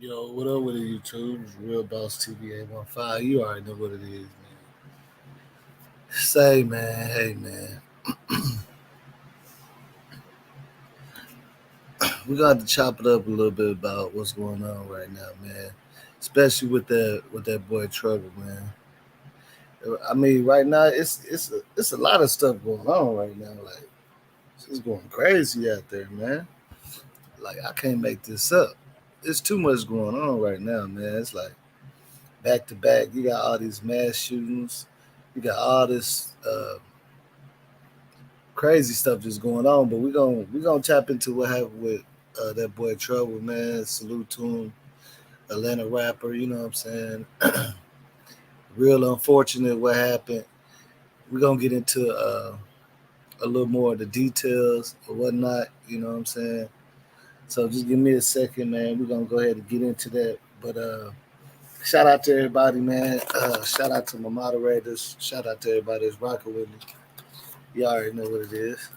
Yo, what up with it, YouTube? It's Real Boss TV 815. You already know what it is, man. Say, man, hey, man. We got to chop it up a little bit about what's going on right now, man. Especially with that boy Trouble, man. I mean, right now it's a lot of stuff going on right now. Like it's going crazy out there, man. Like I can't make this up. It's too much going on right now, man. It's like back to back. You got all these mass shootings. You got all this crazy stuff just going on. But we gonna tap into what happened with that boy Trouble, man. Salute to him, Atlanta rapper. You know what I'm saying? Real unfortunate what happened. We're gonna get into a little more of the details or whatnot. You know what I'm saying? So just give me a second, man. We're gonna go ahead and get into that. But shout out to everybody, man. Shout out to my moderators. Shout out to everybody that's rocking with me. You already know what it is.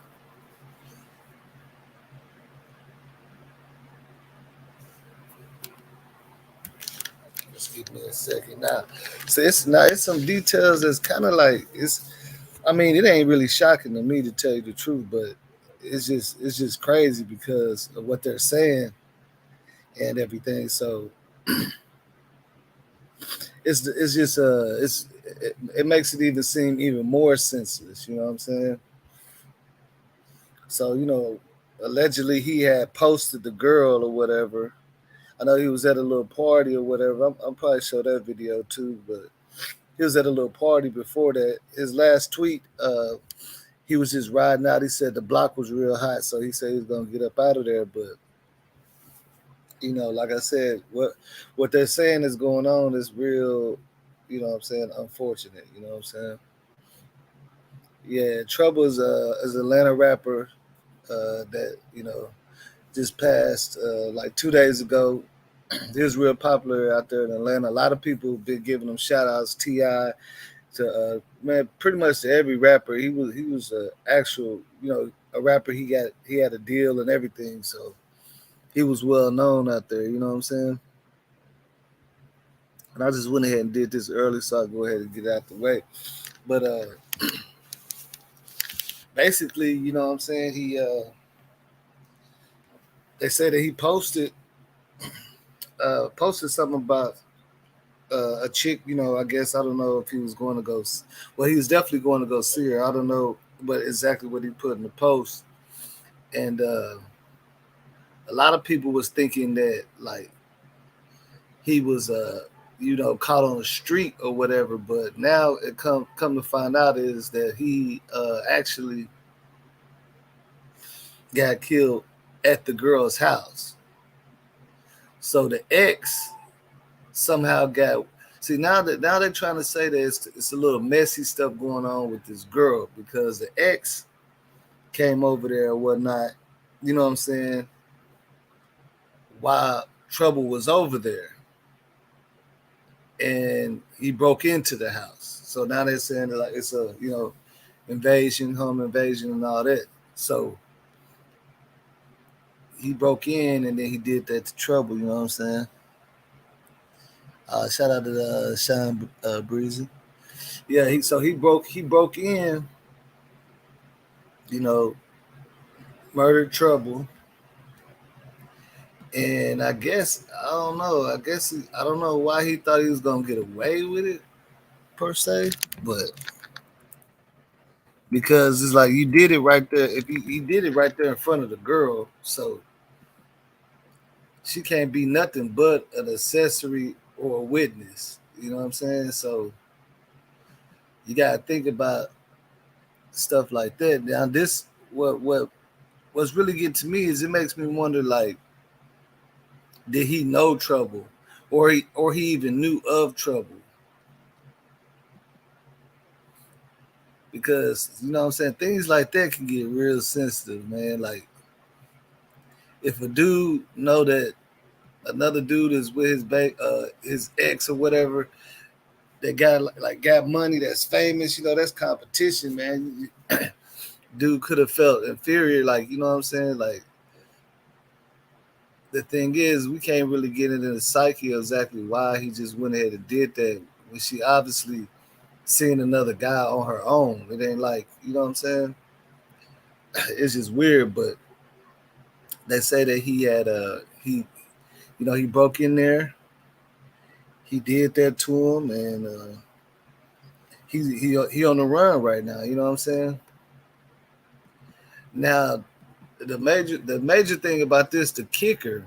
Just give me a second now. So it's some details that's kind of like it's. I mean, it ain't really shocking to me to tell you the truth, but it's just crazy because of what they're saying and everything. So it's just it makes it even seem even more senseless. You know what I'm saying? So allegedly he had posted the girl or whatever. I know he was at a little party or whatever. I'm probably show that video too, but he was at a little party before that. His last tweet, he was just riding out. He said the block was real hot, so he said he was gonna get up out of there. But like I said, what they're saying is going on is real. You know what I'm saying? Unfortunate. You know what I'm saying? Yeah, Trouble is an Atlanta rapper that just passed like 2 days ago. He was real popular out there in Atlanta. A lot of people been giving him shout outs. Ti to man, pretty much to every rapper. He was a actual a rapper. He had a deal and everything, so he was well known out there. You know what I'm saying? And I just went ahead and did this early, so I go ahead and get it out the way. But basically, you know what I'm saying? They say that he posted something about a chick. I guess I don't know if he was going to go. Well, he was definitely going to go see her. I don't know, but exactly what he put in the post. And a lot of people was thinking that like he was caught on the street or whatever. But now it come to find out is that he actually got killed at the girl's house. So the ex somehow got. See, now they're trying to say that it's a little messy stuff going on with this girl because the ex came over there or whatnot. You know what I'm saying? While Trouble was over there, and he broke into the house. So now they're saying that like it's a invasion, home invasion, and all that. So he broke in, and then he did that to Trouble. You know what I'm saying? Shout out to Sean Breezy. Yeah, he broke in, you know, murdered Trouble, and I guess I don't know. I don't know why he thought he was gonna get away with it per se, but because it's like you did it right there. If he did it right there in front of the girl, so she can't be nothing but an accessory or a witness. You know what I'm saying? So you gotta think about stuff like that. Now this what's really getting to me is it makes me wonder like did he know Trouble or he even knew of Trouble because you know what I'm saying things like that can get real sensitive, man. Like if a dude know that another dude is with his ex or whatever that got money that's famous, that's competition, man. Dude could have felt inferior, like you know what I'm saying, like the thing is, we can't really get into the psyche of exactly why he just went ahead and did that when she obviously seen another guy on her own. It ain't like, you know what I'm saying? It's just weird, but they say that he had he broke in there, he did that to him, and he on the run right now. You know what I'm saying? Now, the major thing about this, the kicker,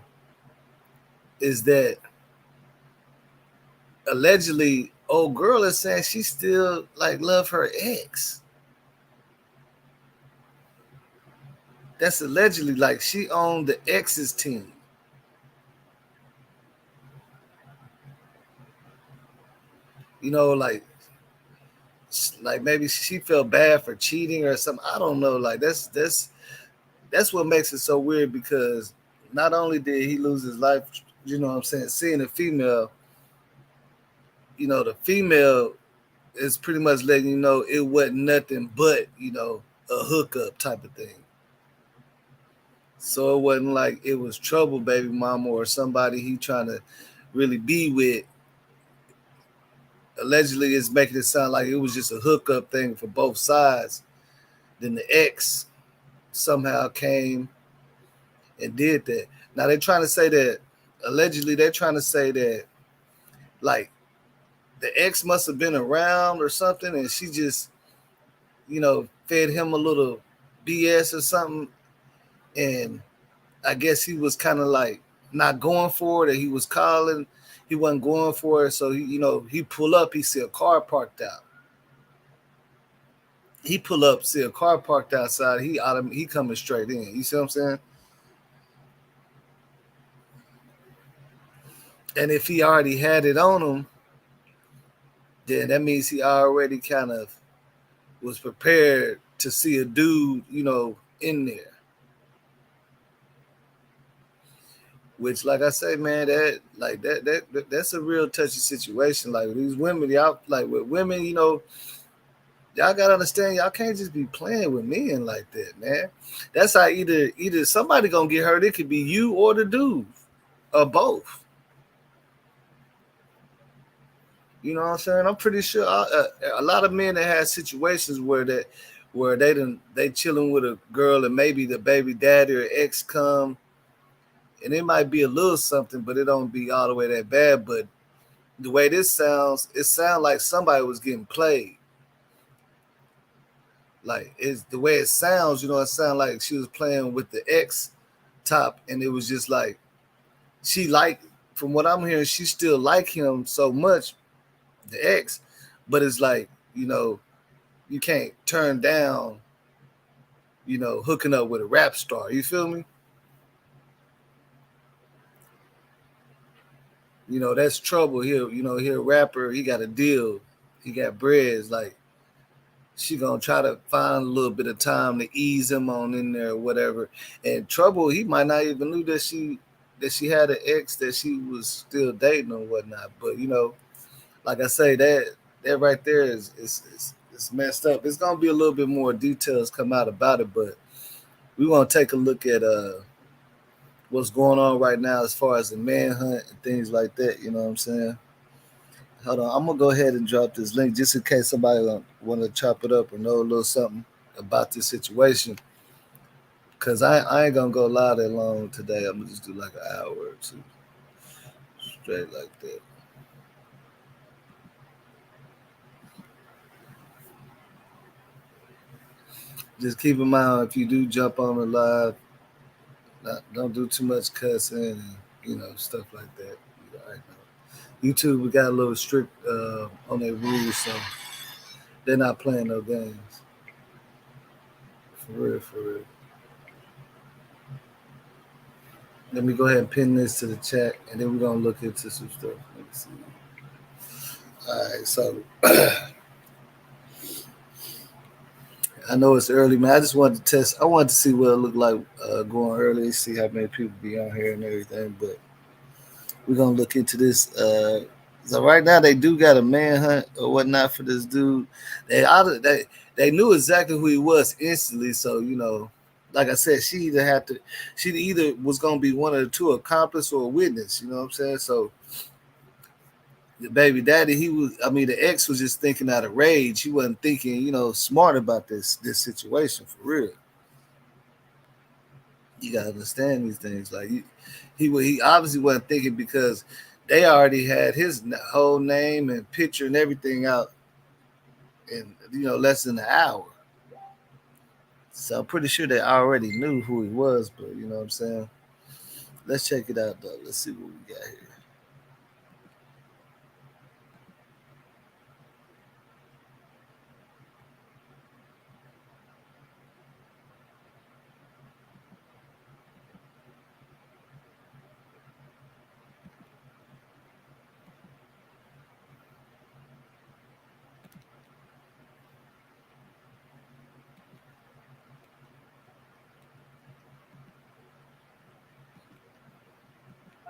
is that allegedly old girl is saying she still like love her ex. That's allegedly, like, she owned the ex's team. You know, like maybe she felt bad for cheating or something. I don't know. Like that's what makes it so weird, because not only did he lose his life, you know what I'm saying, seeing a female, the female is pretty much letting you know it wasn't nothing but, a hookup type of thing. So it wasn't like it was trouble baby mama or somebody he trying to really be with. Allegedly, it's making it sound like it was just a hookup thing for both sides. Then the ex somehow came and did that. Now they're trying to say that, allegedly they're trying to say that, like, the ex must have been around or something, and she just, fed him a little BS or something, and I guess he was kind of like not going for it, or he was calling, he wasn't going for it, so he pull up, he see a car parked out. He pull up, see a car parked outside, he coming straight in. You see what I'm saying? And if he already had it on him, then that means he already kind of was prepared to see a dude, in there. Which, like I say, man, that's a real touchy situation. Like, these women, y'all, like, with women, y'all gotta understand, y'all can't just be playing with men like that, man. That's how either somebody gonna get hurt. It could be you or the dude, or both. You know what I'm saying? I'm pretty sure a lot of men that had situations where they chilling with a girl, and maybe the baby daddy or ex come, and it might be a little something, but it don't be all the way that bad. But the way this sounds, it sounds like somebody was getting played. Like, it's the way it sounds, it sounds like she was playing with the ex top, and it was just like she like, from what I'm hearing, she still like him so much, the ex, but it's like, you can't turn down, hooking up with a rap star. You feel me? That's trouble here. He a rapper, he got a deal, he got breads. Like, she gonna try to find a little bit of time to ease him on in there or whatever. And trouble, he might not even knew that she had an ex that she was still dating or whatnot. But like I say, that right there is messed up. It's gonna be a little bit more details come out about it, but we want to take a look at what's going on right now as far as the manhunt and things like that. You know what I'm saying? Hold on, I'm gonna go ahead and drop this link just in case somebody want to chop it up or know a little something about this situation. Cause I ain't gonna go live that long today. I'm gonna just do like an hour or two straight like that. Just keep in mind, if you do jump on the live, don't do too much cussing and stuff like that. I know. YouTube, we got a little strict on their rules, so they're not playing no games. For real, for real. Let me go ahead and pin this to the chat, and then we're gonna look into some stuff. Let me see. All right, so I know it's early, man. I just wanted to test. I wanted to see what it looked like going early, see how many people be on here and everything. But we're gonna look into this. So right now they do got a manhunt or whatnot for this dude. They knew exactly who he was instantly. So like I said, she either was gonna be one of the two accomplice or a witness. You know what I'm saying? So the baby daddy, the ex was just thinking out of rage. He wasn't thinking, smart about this situation for real. You gotta understand these things. Like he obviously wasn't thinking because they already had his whole name and picture and everything out in less than an hour. So I'm pretty sure they already knew who he was, but you know what I'm saying. Let's check it out though. Let's see what we got here.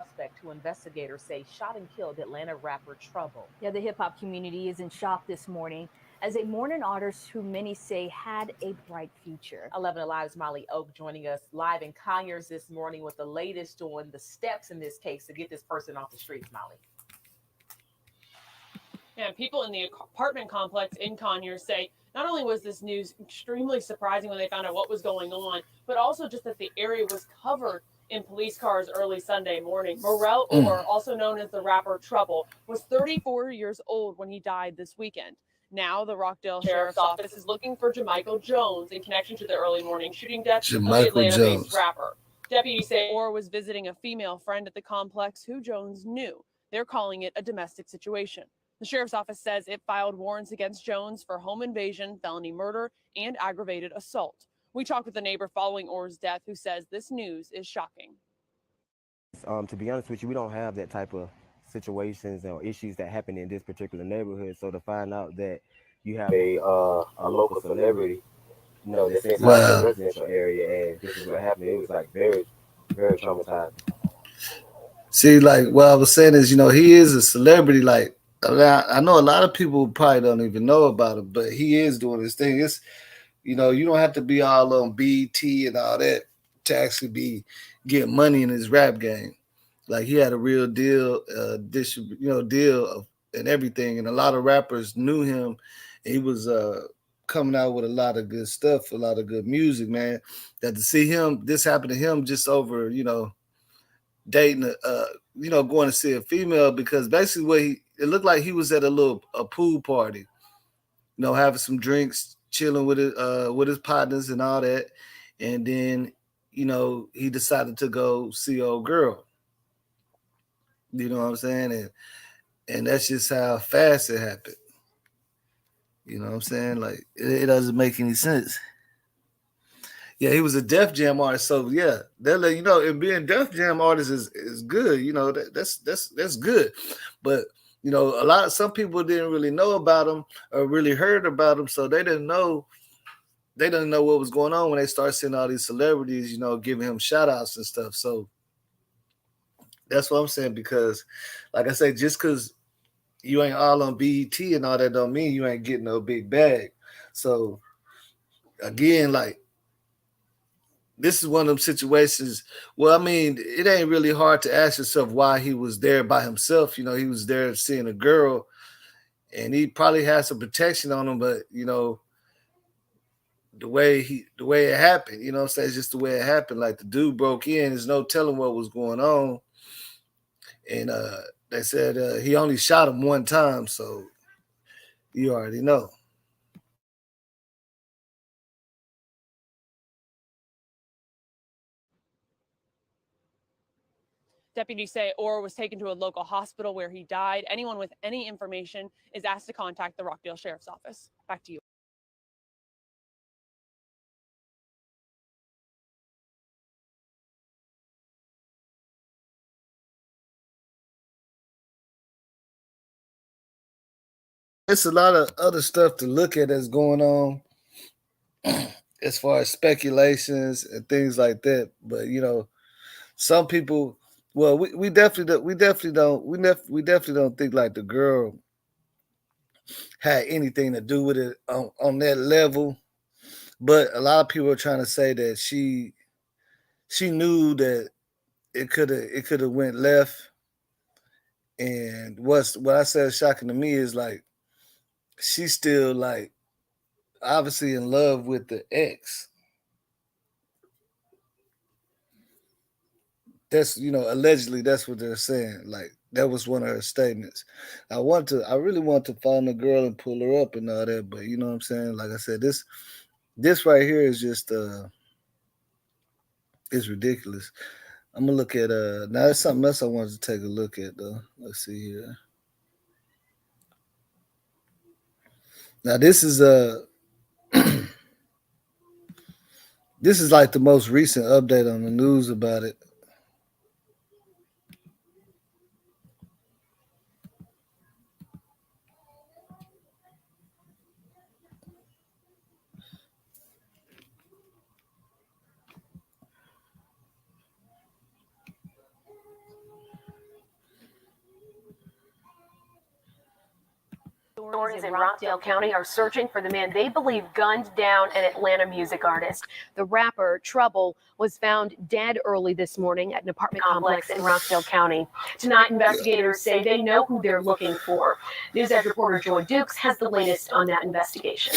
Suspect who investigators say shot and killed Atlanta rapper Trouble. Yeah, the hip hop community is in shock this morning as they mourn an artist who many say had a bright future. 11 Alive's Molly Oak joining us live in Conyers this morning with the latest on the steps in this case to get this person off the streets, Molly. And people in the apartment complex in Conyers say not only was this news extremely surprising when they found out what was going on, but also just that the area was covered in police cars early Sunday morning. Morel Orr, also known as the rapper Trouble, was 34 years old when he died this weekend. Now, the Rockdale Sheriff's Office is looking for Jamichael Jones in connection to the early morning shooting death of the Atlanta-based rapper. Deputies say Orr was visiting a female friend at the complex who Jones knew. They're calling it a domestic situation. The sheriff's office says it filed warrants against Jones for home invasion, felony murder, and aggravated assault. We talked with a neighbor following Orr's death who says this news is shocking. To be honest with you, we don't have that type of situations or issues that happen in this particular neighborhood. So to find out that you have a local celebrity, that's inside the residential area, and this is what happened, it was like very, very traumatizing. See, like what I was saying is, he is a celebrity. Like I know a lot of people probably don't even know about him, but he is doing his thing. It's you don't have to be all on BT and all that to actually be getting money in his rap game. Like he had a real deal, deal of, and everything, and a lot of rappers knew him. He was coming out with a lot of good stuff, a lot of good music, man. That to see this happen to him just over, dating, going to see a female because basically it looked like he was at a pool party, having some drinks, chilling with his partners and all that, and then he decided to go see old girl. You know what I'm saying? And that's just how fast it happened. You know what I'm saying? Like it doesn't make any sense. Yeah, he was a Def Jam artist, so yeah, they'll let you know. And being Def Jam artist is good. That's good. But some people didn't really know about him or really heard about him, so they didn't know. They didn't know what was going on when they started seeing all these celebrities, giving him shout outs and stuff. So that's what I'm saying. Because, like I say, just because you ain't all on BET and all that don't mean you ain't getting no big bag. So again, like this is one of them situations. Well, I mean, it ain't really hard to ask yourself why he was there by himself. He was there seeing a girl, and he probably had some protection on him, but the way it happened, what I'm saying, it's just the way it happened. Like the dude broke in, there's no telling what was going on, and they said he only shot him one time, so you already know. Deputies say Orr was taken to a local hospital where he died. Anyone with any information is asked to contact the Rockdale Sheriff's Office. Back to you. It's a lot of other stuff to look at that's going on as far as speculations and things like that. But some people, well, we definitely don't think like the girl had anything to do with it on that level. But a lot of people are trying to say that she knew that it could have went left. And what I said shocking to me is like she's still like obviously in love with the ex. That's allegedly that's what they're saying. Like that was one of her statements. I really want to find the girl and pull her up and all that, but you know what I'm saying? Like I said, this right here is just it's ridiculous. I'm gonna look at now there's something else I wanted to take a look at though. Let's see here. Now this is this is like the most recent update on the news about it. Authorities in Rockdale County are searching for the man they believe gunned down an Atlanta music artist. The rapper, Trouble, was found dead early this morning at an apartment complex in Rockdale County. Tonight, investigators say they know who they're looking for. News Edge reporter Joy Dukes has the latest on that investigation.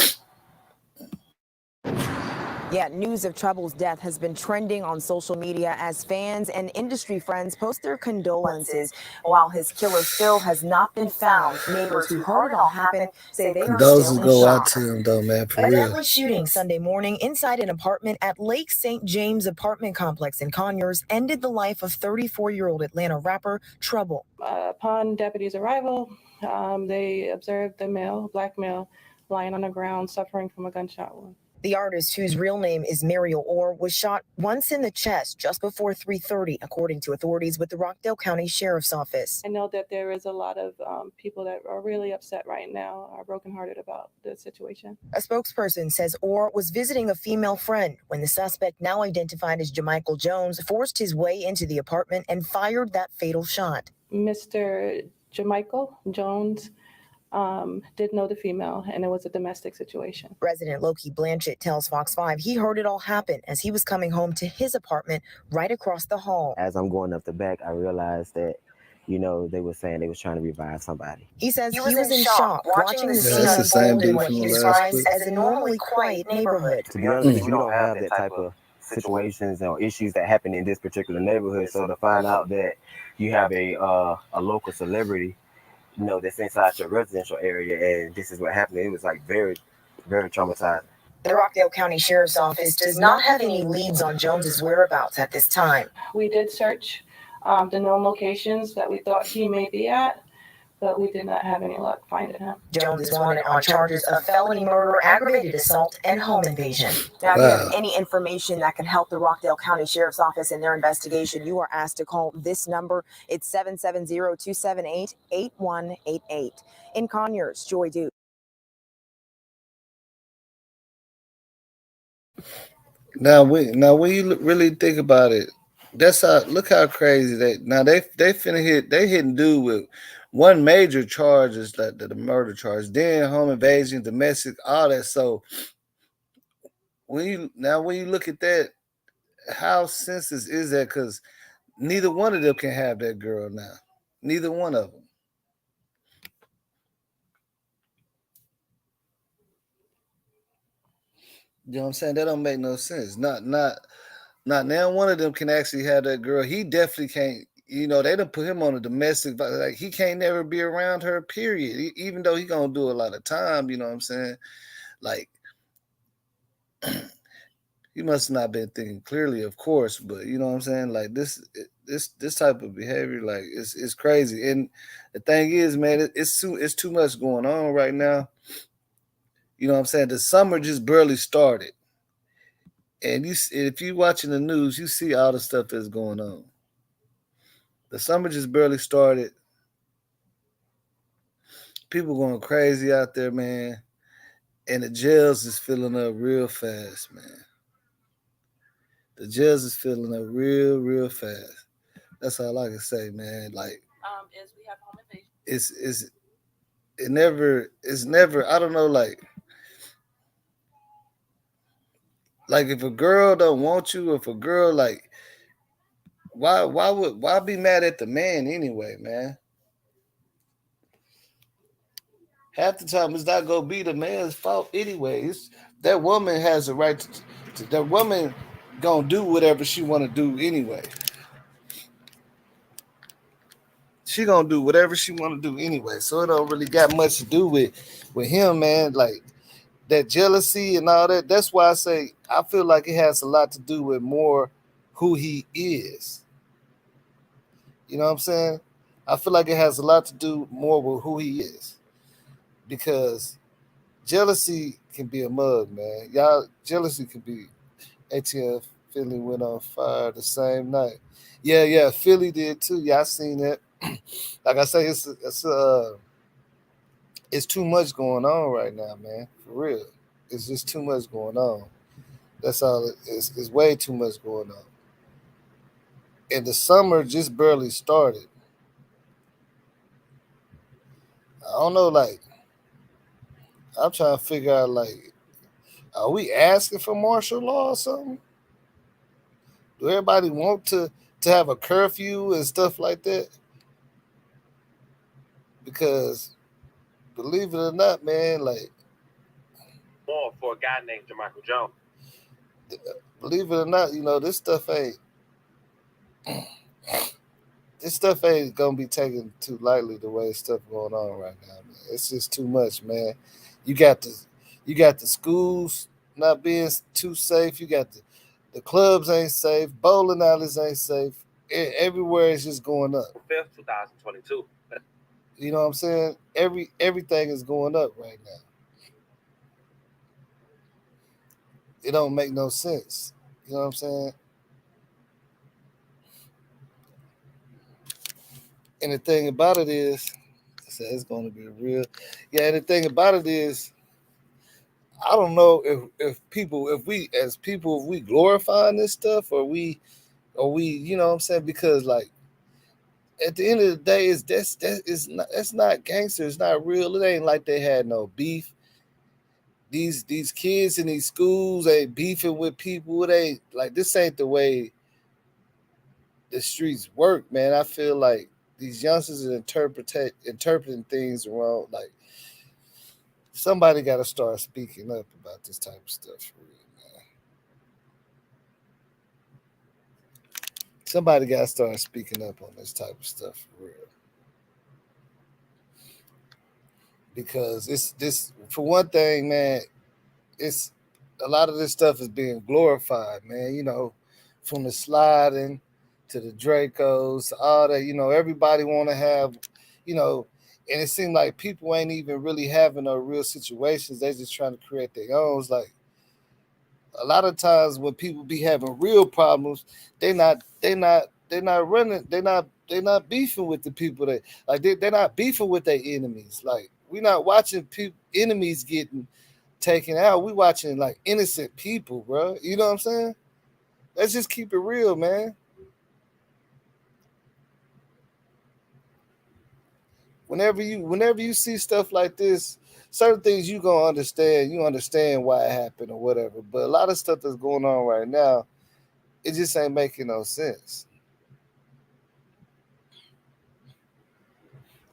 Yeah, news of Trouble's death has been trending on social media as fans and industry friends post their condolences. While his killer still has not been found, neighbors who heard it all happen say they are Condolences still in go out shock. to him though, man, for A real. deadly shooting Sunday morning inside an apartment at Lake St. James apartment complex in Conyers ended the life of 34-year-old Atlanta rapper Trouble. Upon deputies' arrival, they observed the black male, lying on the ground suffering from a gunshot wound. The artist, whose real name is Muriel Orr, was shot once in the chest just before 3:30, according to authorities with the Rockdale County Sheriff's Office. I know that there is a lot of people that are really upset right now, are brokenhearted about the situation. A spokesperson says Orr was visiting a female friend when the suspect, now identified as Jamichael Jones, forced his way into the apartment and fired that fatal shot. Mr. Jamichael Jones did know the female, and it was a domestic situation. Resident Loki Blanchett tells Fox 5 he heard it all happen as he was coming home to his apartment right across the hall. As I'm going up the back, I realized that, they were saying they was trying to revive somebody. He says he was in shock watching the scene that's the same unfold in dude what from he the last describes clip. as a normally quiet neighborhood. To be honest with you, we don't have that type of situations or issues that happen in this particular neighborhood. So to find out that you have a local celebrity, that's inside your residential area, and this is what happened. It was like very, very traumatizing. The Rockdale County Sheriff's Office does not have any leads on Jones's whereabouts at this time. We did search the known locations that we thought he may be at, but we did not have any luck finding him. Jones is wanted on charges of felony murder, aggravated assault, and home invasion. Now, if you have any information that can help the Rockdale County Sheriff's Office in their investigation, you are asked to call this number. It's 770-278-8188. In Conyers, Joy Duke. Now when you really think about it, look how crazy they hitting dude with one major charge is like the murder charge, then home invasion, domestic, all that. So when you look at that, how senseless is that? Because neither one of them can have that girl now. Neither one of them. You know what I'm saying? That don't make no sense. Not now one of them can actually have that girl. He definitely can't. They done put him on a domestic, like he can't never be around her, period. Even though he gonna do a lot of time, you know what I'm saying? Like he must not been thinking clearly, of course, but you know what I'm saying? Like this type of behavior, like it's crazy. And the thing is, man, it's too much going on right now. You know what I'm saying? The summer just barely started. And if you're watching the news, you see all the stuff that's going on. The summer just barely started. People going crazy out there, man. And the jails is filling up real fast, man. The jails is filling up real fast. That's all I can say, man. Like, As we have home invasion. It's never, I don't know, like, Like if a girl don't want you, if a girl like why be mad at the man anyway, man? Half the time it's not gonna be the man's fault anyway. It's that woman has a right to that woman gonna do whatever she wanna do anyway. She gonna do whatever she wanna do anyway. So it don't really got much to do with him, man. Like that jealousy and all that. That's why I say I feel like it has a lot to do with more who he is. You know what I'm saying? I feel like it has a lot to do more with who he is. Because jealousy can be a mug, man. Y'all, jealousy can be. ATF Philly went on fire the same night. Yeah, Philly did too. Yeah, I seen that. Like I say, it's too much going on right now, man. For real, it's just too much going on. That's all. It's way too much going on. And the summer just barely started. I don't know, like I'm trying to figure out, like, are we asking for martial law or something? Do everybody want to have a curfew and stuff like that? Because believe it or not, man, like More for a guy named Jermichael Jones. Believe it or not, this stuff ain't gonna be taken too lightly the way stuff going on right now, man. It's just too much, man. You got the schools not being too safe. You got the clubs ain't safe. Bowling alleys ain't safe. Everywhere is just going up. 5th, 2022. You know what I'm saying? Everything is going up right now. It don't make no sense. You know what I'm saying? And the thing about it is, I said it's going to be real. Yeah, and the thing about it is, I don't know if we glorifying this stuff or we, you know what I'm saying? Because like at the end of the day, that's not gangster. It's not real. It ain't like they had no beef. These kids in these schools ain't beefing with people. It ain't like this ain't the way the streets work, man. I feel like these youngsters are interpreting things wrong. Like somebody got to start speaking up about this type of stuff for real, man. Somebody got to start speaking up on this type of stuff for real. Because it's this, for one thing, man, it's a lot of this stuff is being glorified, man. From the sliding to the Dracos, all that, everybody want to have, and it seemed like people ain't even really having no real situations. They just trying to create their own. It's like a lot of times when people be having real problems, they're not beefing with the people that like they're not beefing with their enemies. Like we're not watching enemies getting taken out. We watching like innocent people, bro. You know what I'm saying? Let's just keep it real, man. Whenever you see stuff like this, certain things you gonna understand. You understand why it happened or whatever. But a lot of stuff that's going on right now, it just ain't making no sense.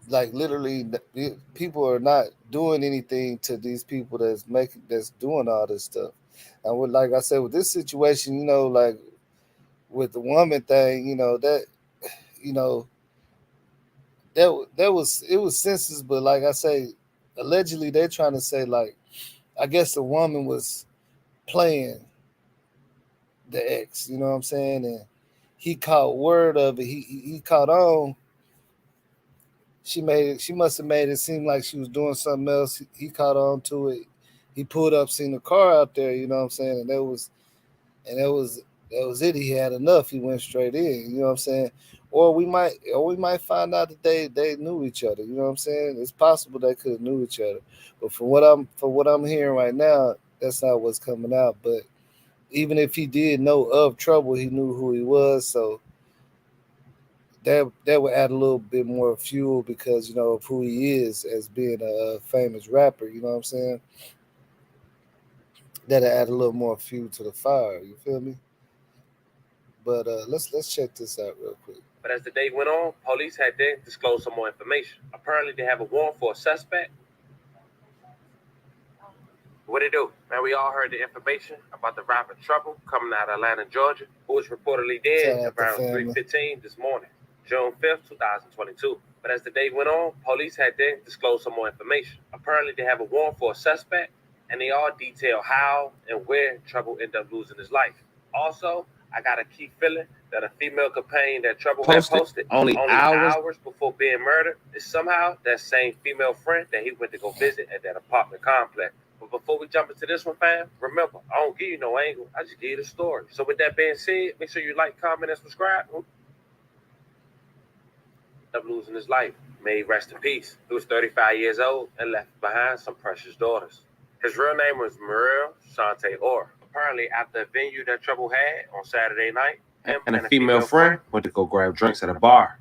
Like literally, people are not doing anything to these people that's doing all this stuff. And like I said, with this situation, like with the woman thing, that was senseless. But like I say, allegedly they're trying to say like, I guess the woman was playing the ex. You know what I'm saying? And he caught word of it. He caught on. She must have made it seem like she was doing something else. He caught on to it. He pulled up, seen the car out there, you know what I'm saying? And that was it. He had enough. He went straight in, you know what I'm saying? Or we might find out that they knew each other, you know what I'm saying? It's possible they could have knew each other. But from what I'm hearing right now, that's not what's coming out. But even if he did know of trouble, he knew who he was, so that would add a little bit more fuel because of who he is as being a famous rapper. You know what I'm saying? that'll add a little more fuel to the fire. You feel me? But let's check this out real quick. But as the day went on, police had then disclosed some more information. Apparently, they have a warrant for a suspect. What it do? Man, we all heard the information about the rapper Trouble coming out of Atlanta, Georgia, who was reportedly dead around 3:15 this morning, June 5th, 2022. But as the day went on, police had then disclosed some more information. Apparently, they have a warrant for a suspect, and they all detail how and where Trouble ended up losing his life. Also, I got a key feeling that a female companion that Trouble had posted only hours before being murdered is somehow that same female friend that he went to go visit at that apartment complex. But before we jump into this one, fam, remember, I don't give you no angle. I just give you the story. So with that being said, make sure you like, comment, and subscribe. Of losing his life. May he rest in peace. He was 35 years old and left behind some precious daughters. His real name was Muriel Shante Orr. Apparently, after a venue that Trouble had on Saturday night, him and a female friend went to go grab drinks at a bar.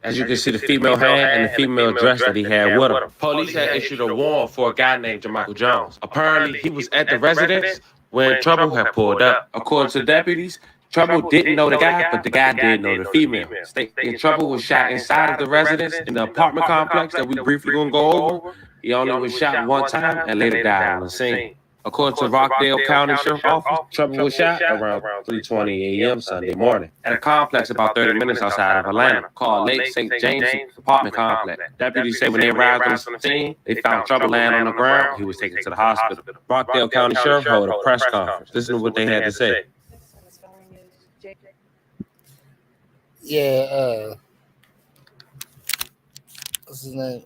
As you can see, the female hand and the female dress that he had with him. Police had issued a warrant for a guy named Jermichael Jones. Apparently, he was at the residence when Trouble had pulled up. According to deputies, Trouble didn't know the guy, but the guy did know the female. Stating Trouble was shot inside of the residence in the apartment complex that we briefly gonna go over. He only was shot one time and later died on the scene. According to Rockdale County Sheriff's Office, Trouble was shot around 3:20 a.m. Sunday morning at a complex about 30 minutes outside of Atlanta called Lake St. James Apartment Complex. Deputies say when they arrived on the scene, they found Trouble laying on the ground. He was taken to the hospital. Rockdale County Sheriff held a press conference. Listen to what they had to say. Yeah, what's his name?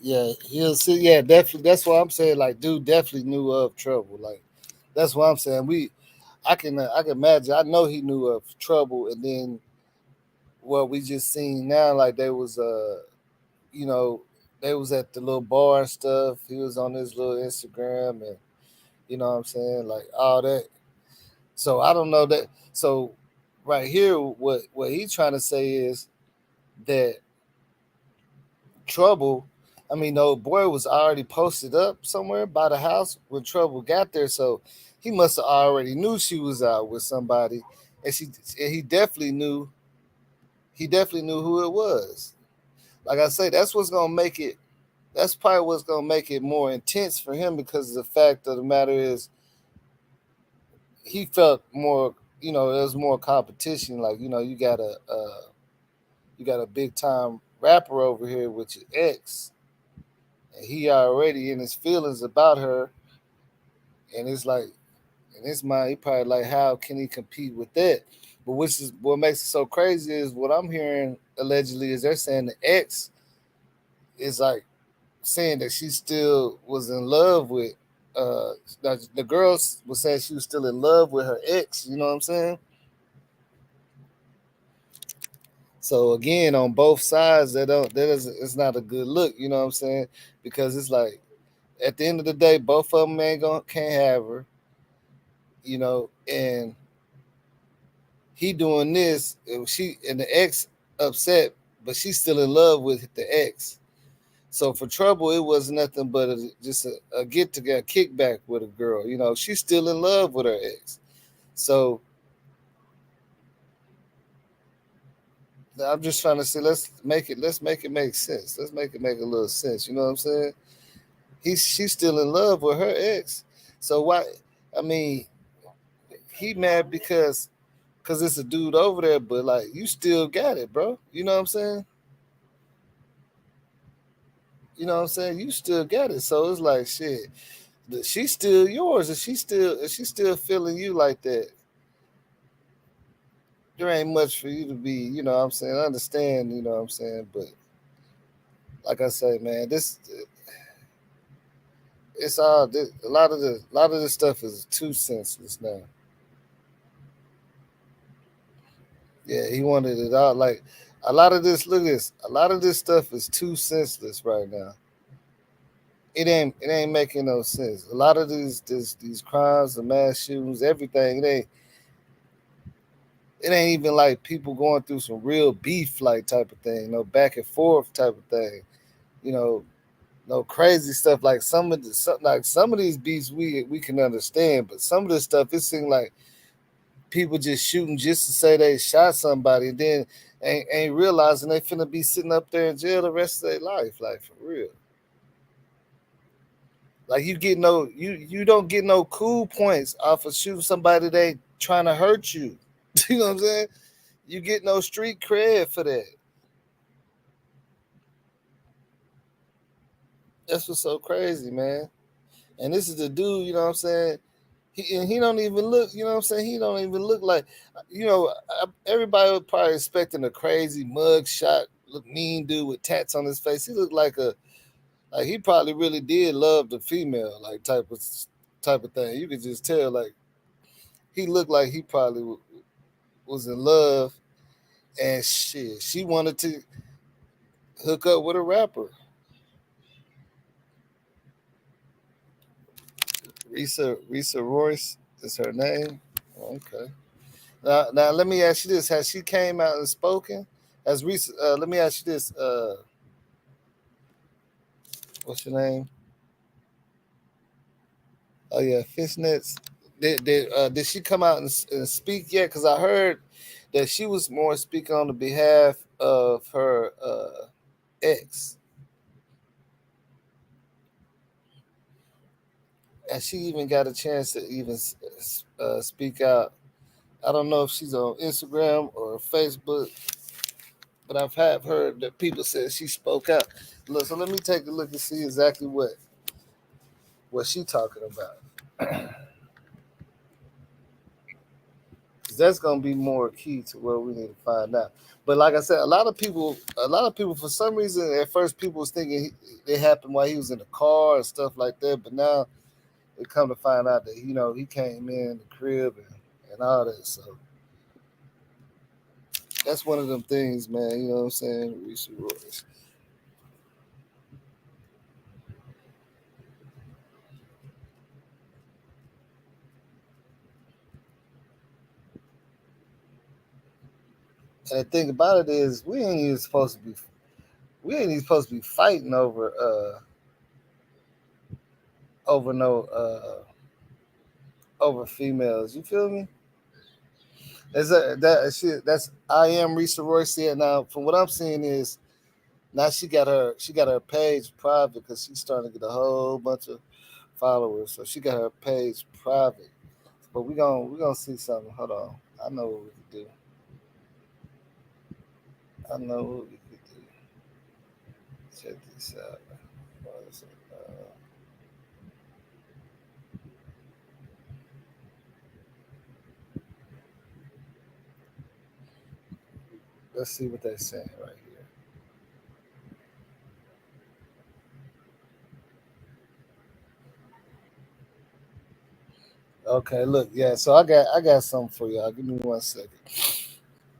He'll see. Yeah, definitely. That's what I'm saying. Like, dude definitely knew of Trouble. Like, that's what I'm saying. I can imagine. I know he knew of Trouble, and then what we just seen now, like they was they was at the little bar and stuff. He was on his little Instagram, and you know what I'm saying, like all that. So I don't know that. So right here, what he's trying to say is that Trouble, I mean, no boy was already posted up somewhere by the house when Trouble got there, so he must have already knew she was out with somebody, and he definitely knew who it was. Like I say, that's what's gonna make it. That's probably what's gonna make it more intense for him, because the fact of the matter is, he felt more. There's more competition. Like you got a big time rapper over here with your ex, and he already in his feelings about her, and it's like in his mind he probably like, how can he compete with that? But which is what makes it so crazy is what I'm hearing allegedly is they're saying the ex is like saying that she still was in love with the girls was saying she was still in love with her ex, you know what I'm saying? So again, on both sides, it's not a good look, you know what I'm saying? Because it's like at the end of the day, both of them can't have her, and he doing this, she and the ex upset, but she's still in love with the ex. So for Trouble, it was nothing but just a get together, kickback with a girl. She's still in love with her ex. So I'm just trying to say, let's make it make sense. Let's make it make a little sense. You know what I'm saying? She's still in love with her ex. So why? I mean, he mad because it's a dude over there, but like you still got it, bro. You know what I'm saying? You know what I'm saying? You still got it. So it's like shit. She's still yours. Is she still feeling you like that? There ain't much for you to be, you know what I'm saying? I understand, you know what I'm saying, but like I say, man, it's all this, a lot of this stuff is too senseless now. Yeah, he wanted it all. Like a lot of this, look at this. A lot of this stuff is too senseless right now. it ain't making no sense. A lot of these crimes, the mass shootings, everything, it ain't even like people going through some real beef like type of thing, back and forth type of thing, no crazy stuff like some of these beefs we can understand, but some of this stuff it seems like people just shooting just to say they shot somebody, and then ain't realizing they finna be sitting up there in jail the rest of their life, like for real. Like you don't get no cool points off of shooting somebody that ain't trying to hurt you. You know what I'm saying? You get no street cred for that. That's what's so crazy, man. And this is the dude, you know what I'm saying? He don't even look, you know what I'm saying? He don't even look like, everybody was probably expecting a crazy mug shot, look mean dude with tats on his face. He looked like he probably really did love the female, like type of thing. You could just tell, like he looked like he probably was in love, and shit, she wanted to hook up with a rapper. Risa Royce is her name. Okay. Now let me ask you this: has she came out and spoken? As Risa, let me ask you this: what's your name? Oh yeah, Fishnets. Did she come out and speak yet? Because I heard that she was more speaking on the behalf of her ex. And she even got a chance to even speak out. I don't know if she's on Instagram or Facebook, but I've heard that people said she spoke out. Look, so let me take a look and see exactly what she talking about. That's gonna be more key to what we need to find out. But like I said, a lot of people, for some reason, at first people was thinking it happened while he was in the car and stuff like that. But now they come to find out that he came in the crib and all that. So that's one of them things, man. You know what I'm saying? Reese Royce. And the thing about it is, we ain't even supposed to be fighting over over females. You feel me? That's I am Risa Royce said. Now, from what I'm seeing is now she got her page private because she's starting to get a whole bunch of followers. So she got her page private. But we gonna see something. Hold on. I know what we can do. Check this out. What is it? Let's see what they're saying right here. Okay, look, yeah. So I got something for y'all. Give me 1 second.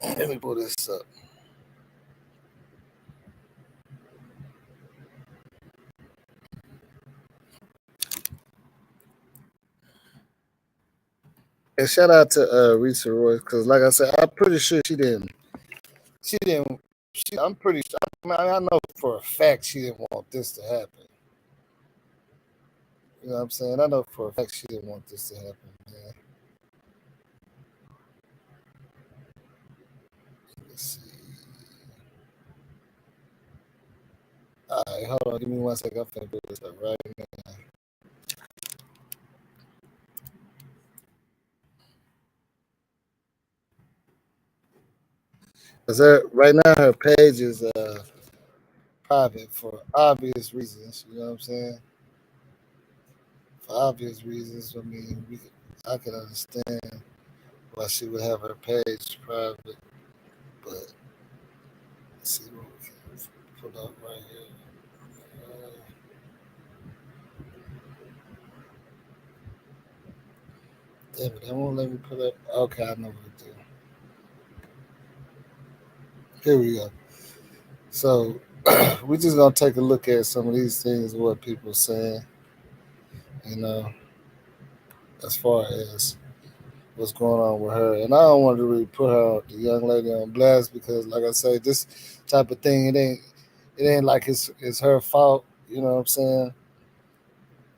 Let me pull this up. And shout out to Risa Royce because, like I said, I'm pretty sure she didn't. I'm pretty sure. I know for a fact she didn't want this to happen. You know what I'm saying? I know for a fact she didn't want this to happen, man. Let's see. All right, hold on. Give me 1 second. I'm finna do this up right now. Because right now her page is private for obvious reasons. You know what I'm saying? For obvious reasons. I mean, I can understand why she would have her page private, but let's see what we can pull up right here. Damn it, they won't let me pull up. Okay, I know what to do. Here we go. So we're just gonna take a look at some of these things, what people are saying, you know, as far as what's going on with her. And I don't want to really put the young lady on blast because, like I say, this type of thing, it ain't like it's her fault. You know what I'm saying?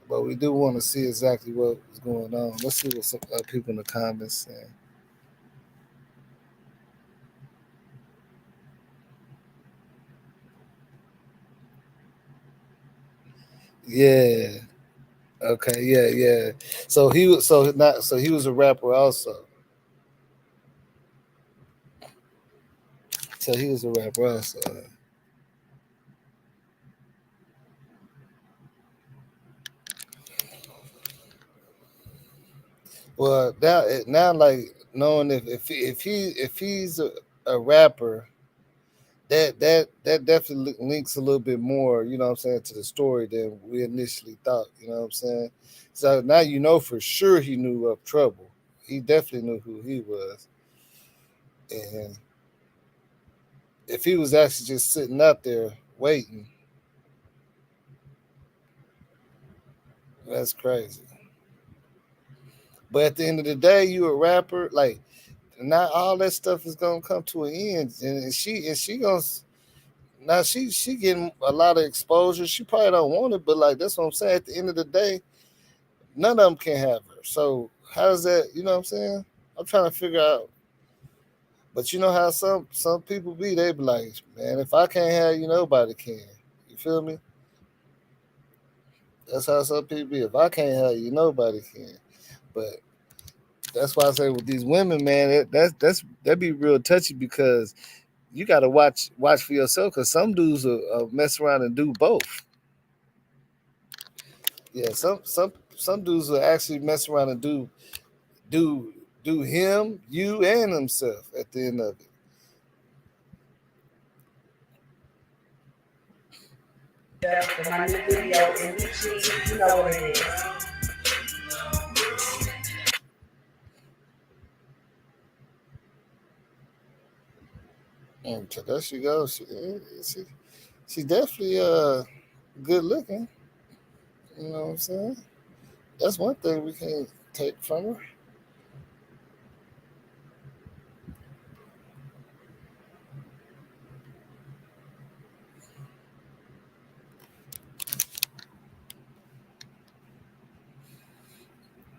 But we do want to see exactly what was going on. Let's see what some people in the comments saying. Yeah. Okay. Yeah. Yeah. So he was he was a rapper also. So he was a rapper also. Well, now like knowing if he's a rapper, that definitely links a little bit more, you know what I'm saying, to the story than we initially thought, you know what I'm saying? So now you know for sure he knew of Trouble. He definitely knew who he was. And if he was actually just sitting out there waiting, that's crazy. But at the end of the day, you a rapper, like not all that stuff is gonna come to an end. And she gonna now she getting a lot of exposure. She probably don't want it, but like that's what I'm saying. At the end of the day, none of them can have her. So how does that? You know what I'm saying? I'm trying to figure out. But you know how some people be? They be like, man, if I can't have you, nobody can. You feel me? That's how some people be. If I can't have you, nobody can. But that's why I say with these women, man, that be real touchy because you got to watch for yourself because some dudes will mess around and do both. Yeah, some dudes will actually mess around and do him, you, and himself at the end of it. My new video, and you know what it is. And so there she goes. She definitely good looking. You know what I'm saying? That's one thing we can't take from her.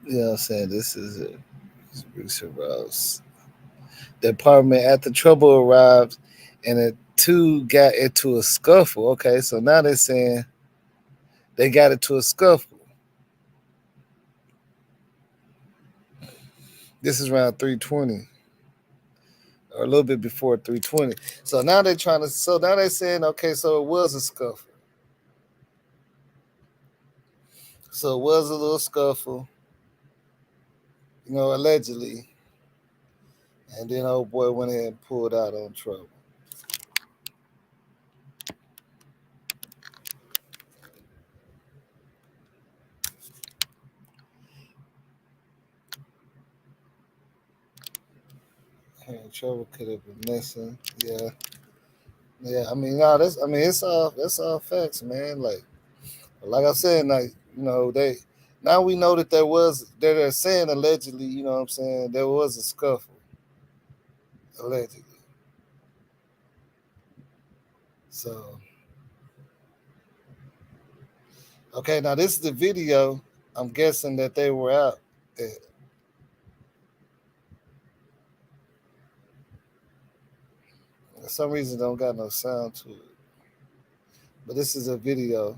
You know what I'm saying? This is Risa Rouse. The apartment after Trouble arrived and the two got into a scuffle. Okay, so now they're saying they got into a scuffle. This is around 3:20. Or a little bit before 3:20. So now they're saying, okay, so it was a scuffle. So it was a little scuffle, allegedly. And then old boy went ahead and pulled out on Trouble. And Trouble could have been missing. Yeah. Yeah, that's all facts, man. Like I said, now we know that they're saying allegedly, you know what I'm saying, there was a scuffle. Allegedly. So okay, now this is the video. I'm guessing that they were out there. For some reason don't got no sound to it. But this is a video.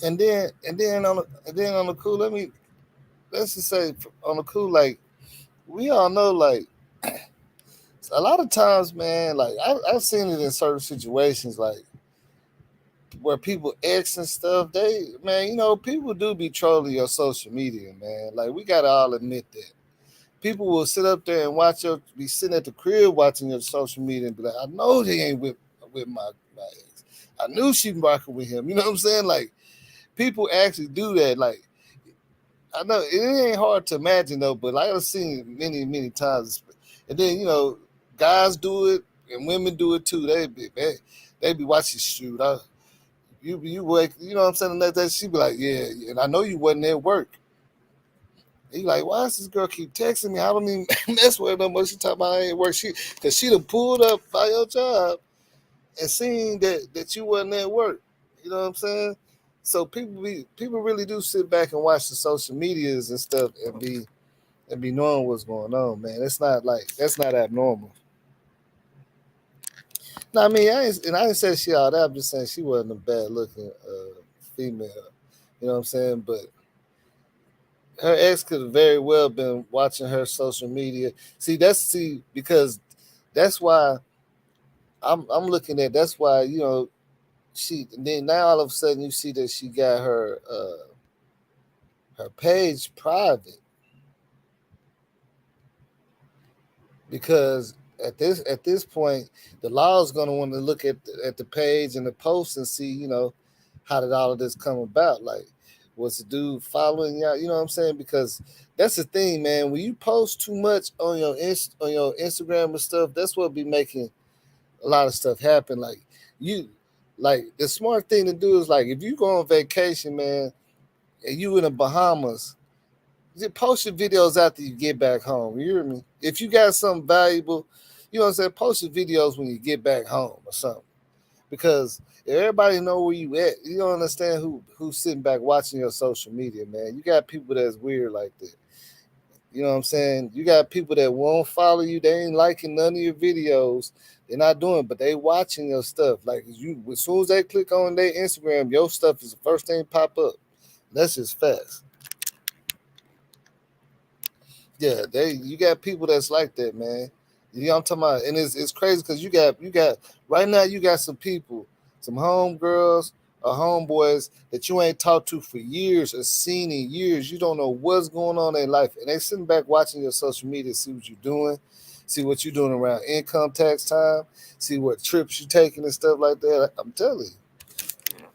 And then on the cool, let's just say on the cool, like we all know, like a lot of times, man, like I've seen it in certain situations, like where people X and stuff. People do be trolling your social media, man. Like we gotta all admit that. people will sit up there and be sitting at the crib watching your social media and be like, I know he ain't with my ex. I knew she rocking with him. You know what I'm saying? Like, people actually do that. Like, I know it ain't hard to imagine though, but like I've seen many times. And then, you know, guys do it and women do it too. They be watching shoot. You wake, you know what I'm saying? That she be like, yeah, and I know you wasn't at work. And you like, why does this girl keep texting me? I don't even mess with her no more. She talking about I ain't work. Because she done pulled up by your job and seen that you wasn't at work. You know what I'm saying? So people really do sit back and watch the social medias and stuff and be knowing what's going on, man. It's not like that's not abnormal. No, I mean, I didn't say she all that. I'm just saying she wasn't a bad looking female. You know what I'm saying? But her ex could have very well been watching her social media. Because that's why I'm looking at. That's why, you know, then now all of a sudden you see that she got her page private, because at this point the law is going to want to look at the page and the post and see, you know, how did all of this come about? Like, was the dude following y'all? You know what I'm saying? Because that's the thing, man. When you post too much on your Instagram and stuff, that's what be making a lot of stuff happen. Like the smart thing to do is, like, if you go on vacation, man, and you in the Bahamas, just post your videos after you get back home. You hear me? If you got something valuable, you know what I'm saying, post your videos when you get back home or something. Because if everybody know where you at, you don't understand who's sitting back watching your social media, man. You got people that's weird like that. You know what I'm saying? You got people that won't follow you. They ain't liking none of your videos. They're not doing, but they watching your stuff. Like, as soon as they click on their Instagram, your stuff is the first thing pop up. That's just fast. Yeah, you got people that's like that, man. You know what I'm talking about? And it's crazy because you got right now you got some people, some homegirls or homeboys that you ain't talked to for years or seen in years. You don't know what's going on in their life. And they sitting back watching your social media, see what you're doing, see what you're doing around income tax time, see what trips you're taking and stuff like that. I'm telling you.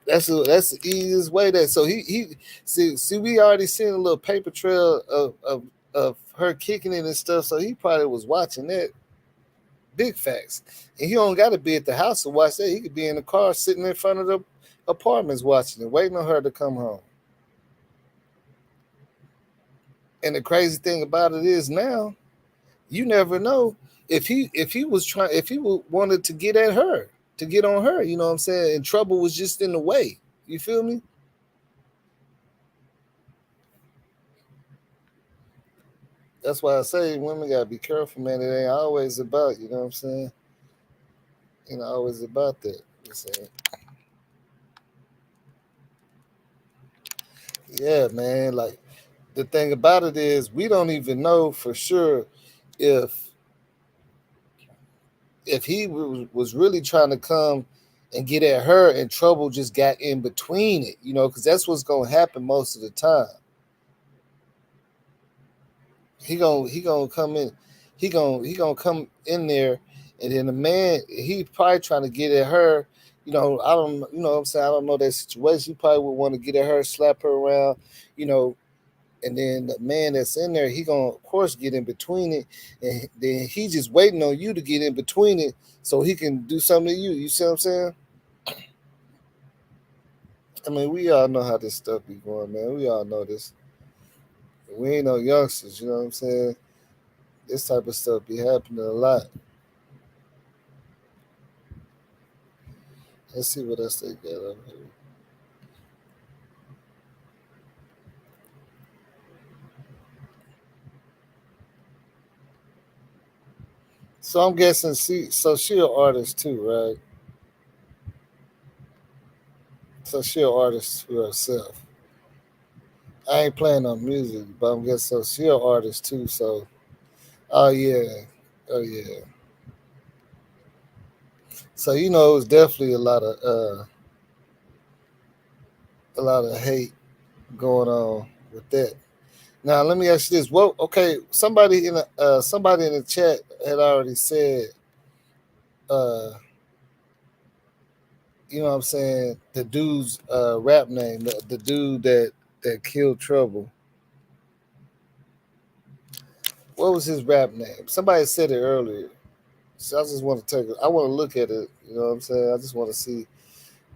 That's the easiest way that. So he see we already seen a little paper trail of her kicking it and stuff. So he probably was watching that. Big facts. And he don't got to be at the house to watch that. He could be in the car sitting in front of the apartments watching it, waiting on her to come home. And the crazy thing about it is now, you never know if he wanted to get at her, to get on her, you know what I'm saying? And trouble was just in the way. You feel me? That's why I say women gotta be careful, man. It ain't always about, you know what I'm saying? It ain't always about that. Yeah, man. Like, the thing about it is we don't even know for sure if he was really trying to come and get at her and trouble just got in between it, you know, because that's what's gonna happen most of the time. He gonna come in, he gonna come in there, and then the man, he probably trying to get at her. You know, I don't, you know what I'm saying? I don't know that situation. He probably would want to get at her, slap her around, you know, and then the man that's in there, he gonna of course get in between it, and then he just waiting on you to get in between it so he can do something to you. You see what I'm saying? I mean, we all know how this stuff be going, man. We all know this. We ain't no youngsters, you know what I'm saying? This type of stuff be happening a lot. Let's see what else they got up here. So I'm guessing so she an artist too, right? So she an artist for herself. I ain't playing on music, but I'm guessing so she an artist too. So, oh yeah. So you know, it was definitely a lot of hate going on with that. Now let me ask you this. Well, okay, somebody in the chat had already said, uh, you know what I'm saying, the dude's rap name, the dude that killed Trouble. What was his rap name? Somebody said it earlier. So I just want to take it. I want to look at it. You know what I'm saying? I just want to see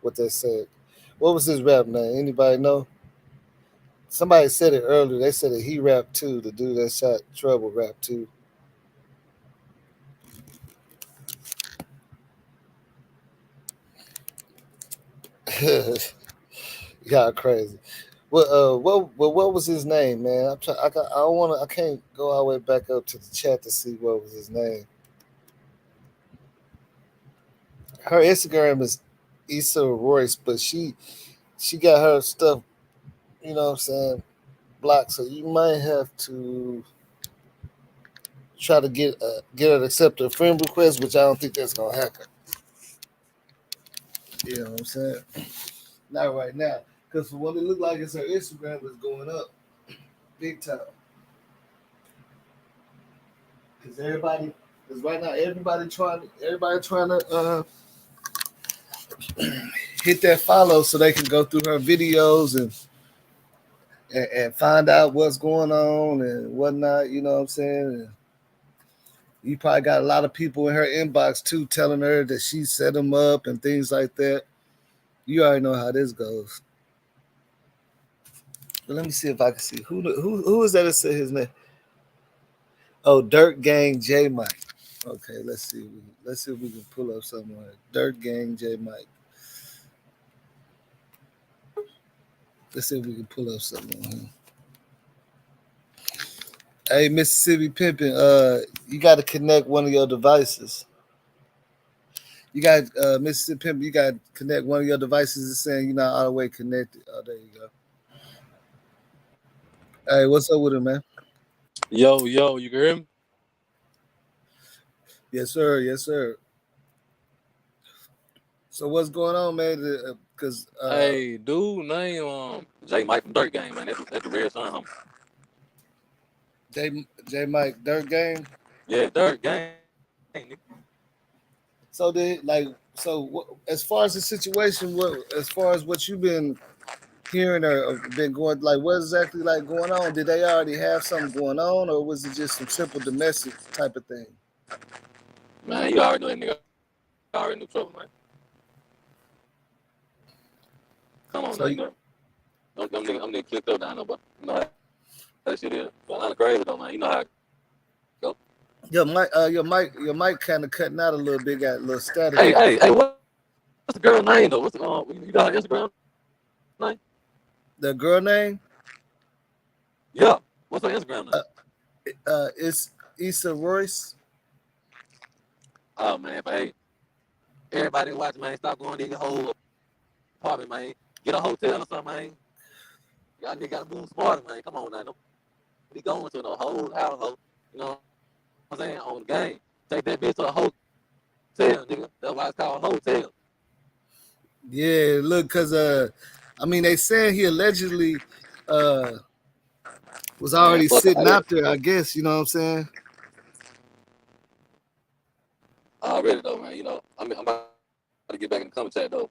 what they said. What was his rap name? Anybody know? Somebody said it earlier. They said that he rapped too. The dude that shot Trouble rapped too. Y'all crazy. What was his name, man? I'm trying. I don't want to. I can't go all the way back up to the chat to see what was his name. Her Instagram is Issa Royce, but she got her stuff. You know what I'm saying? Blocked. So you might have to try to get her to accept a friend request, which I don't think that's gonna happen. You know what I'm saying? Not right now, because what it looked like is her Instagram is going up big time. Because right now everybody trying to hit that follow so they can go through her videos and find out what's going on and whatnot. You know what I'm saying? And you probably got a lot of people in her inbox too telling her that she set them up and things like that. You already know how this goes. But let me see if I can see who is that that said his name. Oh, Dirt Gang J Mike. Okay, let's see. Let's see if we can pull up something like Dirt Gang J Mike. Let's see if we can pull up something on him. Hey, Mississippi Pimpin', you got to connect one of your devices. You got Mississippi Pimpin', you got to connect one of your devices. It's saying you're not all the way connected. Oh, there you go. Hey, what's up with him, man? Yo, you can hear me? Yes, sir. Yes, sir. So what's going on, man? Because hey, dude, name J Mike from Dirt Gang, man. That's the real son. J Mike Dirt Gang. Yeah, Dirt Gang. So as far as the situation, as far as what you've been hearing or been going, like what exactly like going on? Did they already have something going on, or was it just some simple domestic type of thing? Man, you already know that nigga already knew Trouble, man. Come on, So man. You know, I'm nigga clicked up down there, but you know how that shit is. But I'm crazy though, man. You know how it go. Your mic kind of cutting out a little bit, got a little static. Hey, what's the girl name though? What's you got her Instagram name? The girl name? Yeah. What's her Instagram name? It's Issa Royce. Oh man, but hey, everybody watch, man. Stop going in your whole apartment, man. Get a hotel or something, man. Y'all niggas gotta move smarter, man. Come on now. Don't be going to the whole household. You know what I'm saying? On the game. Take that bitch to a hotel, nigga. That's why it's called a hotel. Yeah, look, cause I mean they said he allegedly was already sitting out there, I guess, you know what I'm saying? Already though, man. You know, I'm about to get back in the comment chat though.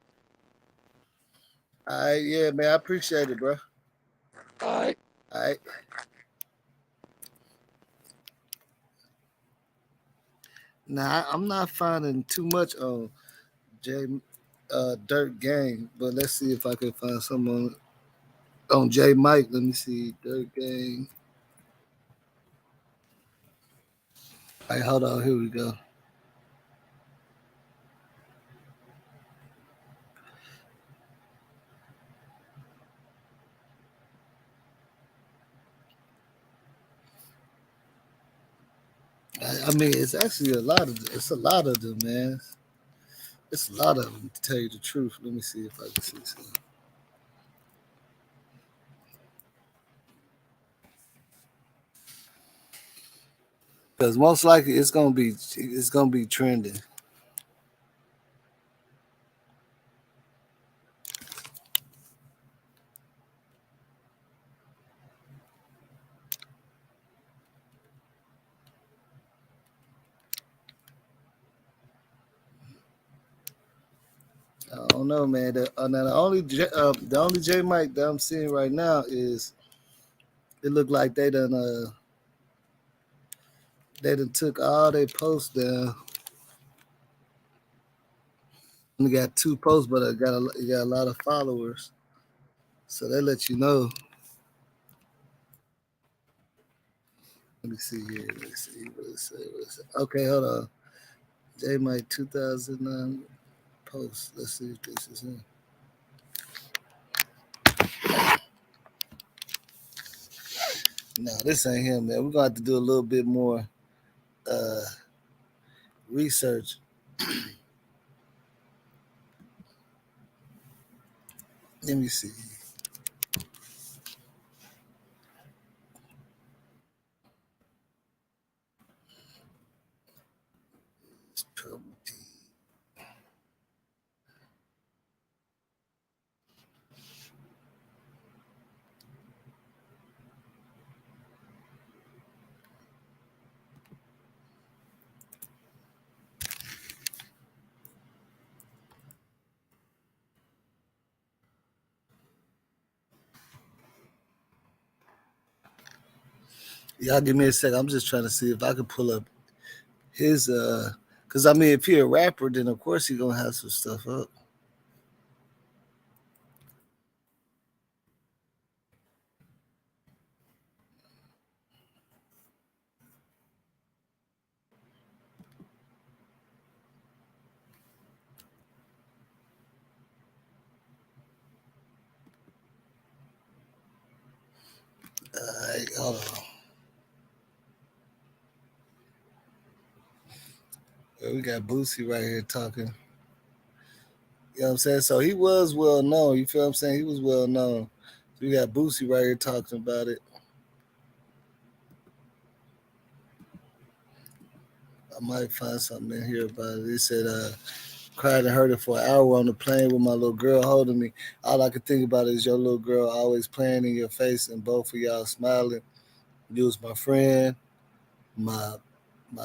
All right, yeah, man. I appreciate it, bro. All right. Nah, I'm not finding too much on Dirt Gang, but let's see if I can find some on J Mike. Let me see. Dirt Gang. All right, hold on. Here we go. I mean, it's actually a lot of them, man. It's a lot of them, to tell you the truth. Let me see if I can see something. Because most likely it's gonna be trending. don't know, man. Now the only J Mike that I'm seeing right now is it looked like they done took all their posts down. Only got 2 posts, but it got a lot of followers. So they let you know. Let me see here. Let's see what it say. Okay, hold on. J Mike 2009 post. Let's see if this is him. No, this ain't him, man. We're gonna have to do a little bit more research. Let me see. Y'all give me a second. I'm just trying to see if I can pull up his because I mean if he a rapper, then of course he gonna have some stuff up. Alright, hold on. We got Boosie right here talking. You know what I'm saying? So he was well known. You feel what I'm saying? He was well known. So we got Boosie right here talking about it. I might find something in here about it. He said, cried and heard it for an hour on the plane with my little girl holding me. All I could think about is your little girl always playing in your face and both of y'all smiling. You was my friend, my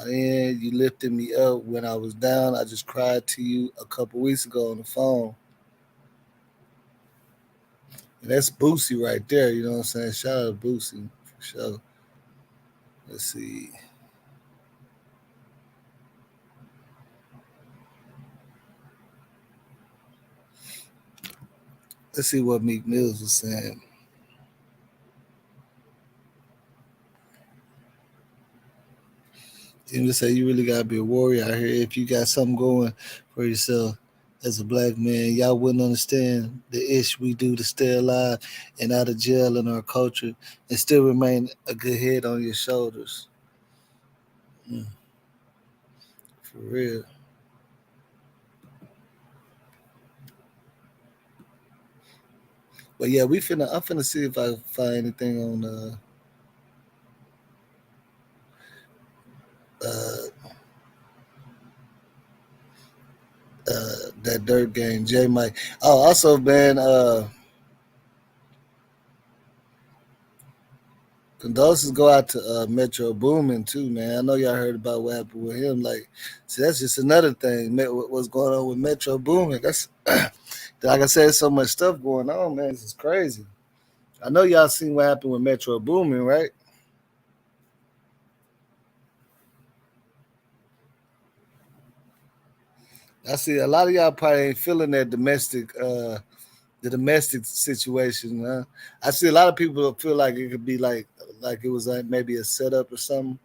end. You lifted me up when I was down. I just cried to you a couple weeks ago on the phone. And that's Boosie right there. You know what I'm saying? Shout out to Boosie for sure. Let's see. Let's see what Meek Mills was saying. You just say you really gotta be a warrior out here. If you got something going for yourself as a black man, y'all wouldn't understand the ish we do to stay alive and out of jail in our culture and still remain a good head on your shoulders. For real. But yeah, I'm finna see if I can find anything on that Dirt game, J Mike. Oh, also, man, condolences go out to Metro Boomin too, man. I know y'all heard about what happened with him. Like, see, that's just another thing. What's going on with Metro Boomin? That's like I said, so much stuff going on, man. This is crazy. I know y'all seen what happened with Metro Boomin, right? I see a lot of y'all probably ain't feeling that the domestic situation. Huh? I see a lot of people feel like it could be like it was like maybe a setup or something.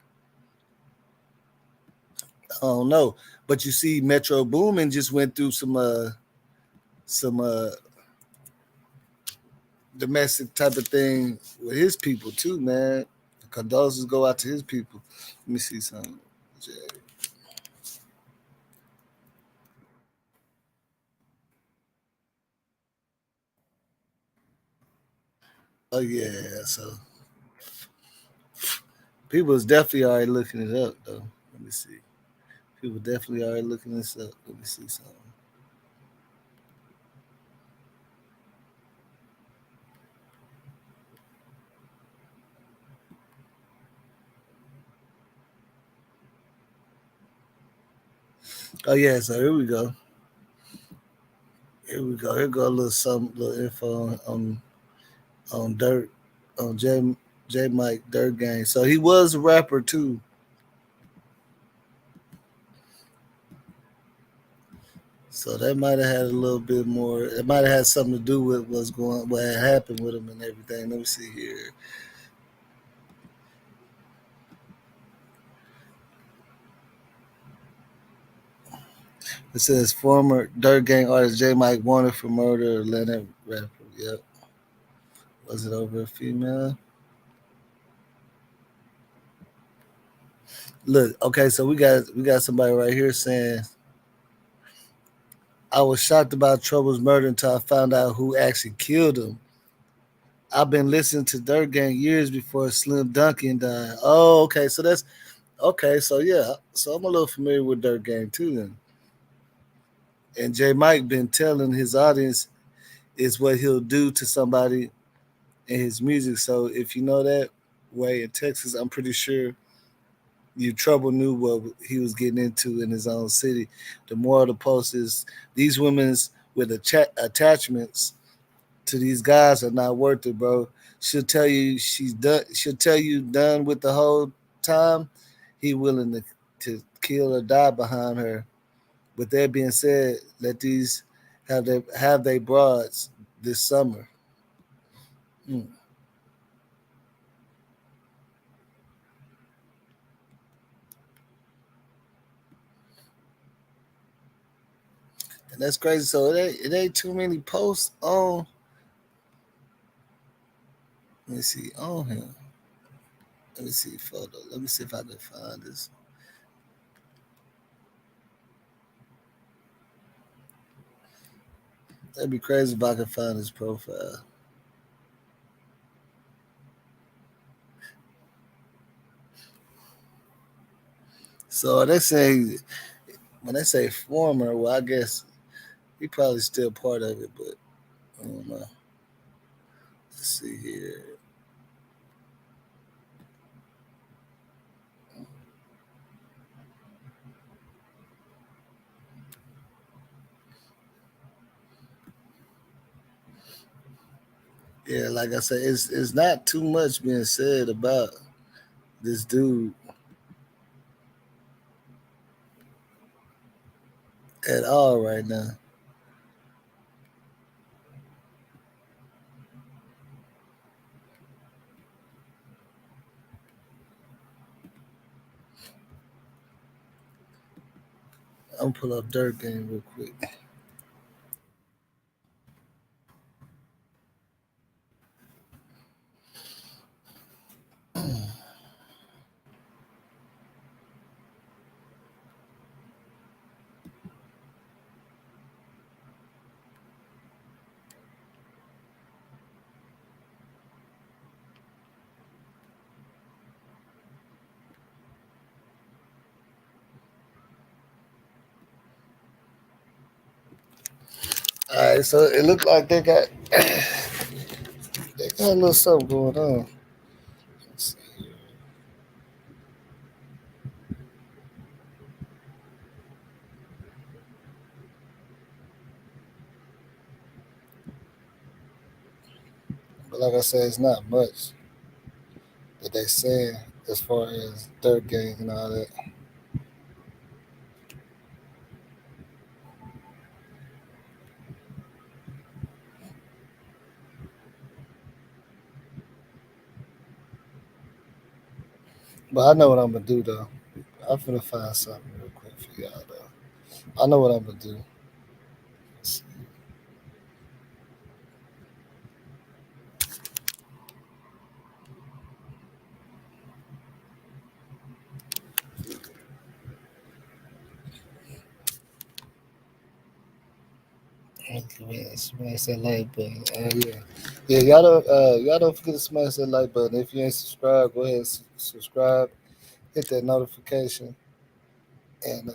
I don't know, but you see, Metro Boomin just went through some domestic type of thing with his people too, man. Condolences go out to his people. Let me see something. Oh yeah, so people is definitely already looking it up though. Let me see. People definitely already looking this up. Let me see something. Oh yeah, so here we go. Here we go. Here go a little info on Dirt, on J Mike Dirt Gang. So he was a rapper too. So that might have had a little bit more. It might have had something to do with what had happened with him and everything. Let me see here. It says former Dirt Gang artist J Mike wanted for murder, Atlanta rapper. Yep. Was it over a female? Look, okay, so we got somebody right here saying, I was shocked about Trouble's murder until I found out who actually killed him. I've been listening to Dirt Gang years before Slim Duncan died. Oh, okay, so that's okay. So yeah, so I'm a little familiar with Dirt Gang too then. And J Mike been telling his audience is what he'll do to somebody in his music. So if you know that way in Texas, I'm pretty sure you Trouble knew what he was getting into in his own city. The moral of the post is these women's with attachments to these guys are not worth it, bro. She'll tell you she's done. She'll tell you done with the whole time. He willing to kill or die behind her. With that being said, let these have they broads this summer. Mm. And that's crazy. So it ain't too many posts on. Let me see on him. Let me see photo. Let me see if I can find this. That'd be crazy if I could find his profile. So they say when they say former, well, I guess he probably still part of it, but I don't know. Let's see here. Yeah, like I said, it's not too much being said about this dude at all right now. I'm gonna pull up Dirt Game real quick. All right, so it looked like they got a little something going on. Let's see. But like I said, it's not much that they saying as far as Dirt Gang and all that. But I know what I'm gonna do though. I'm gonna find something real quick for y'all though. I know what I'm gonna do. Let's see. Smash that like button. Yeah. Y'all don't forget to smash that like button. If you ain't subscribed, go ahead and subscribe. Hit that notification, and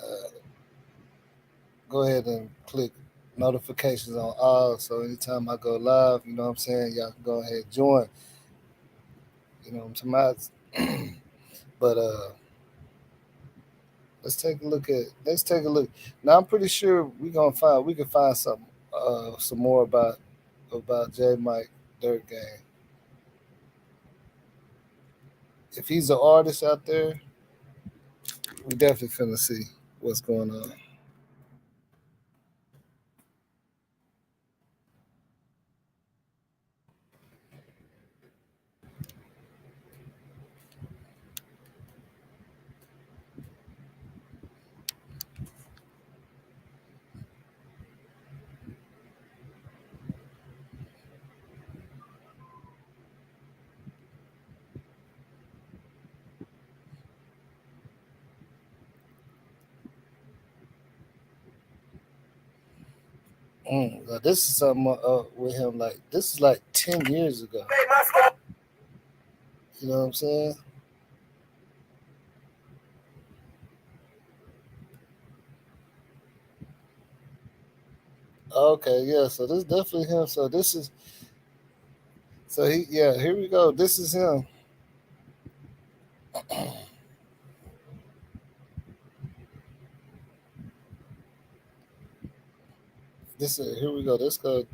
go ahead and click notifications on all. So anytime I go live, you know what I'm saying, y'all can go ahead and join. You know what I'm talking about? But let's take a look. Now I'm pretty sure we can find something some more about J Mike Dirt Gang. If he's an artist out there, we definitely finna see what's going on. This is something with him. Like this is like 10 years ago. You know what I'm saying? Okay, yeah. So this is definitely him. So this is. So here we go. This is him. Here we go. This go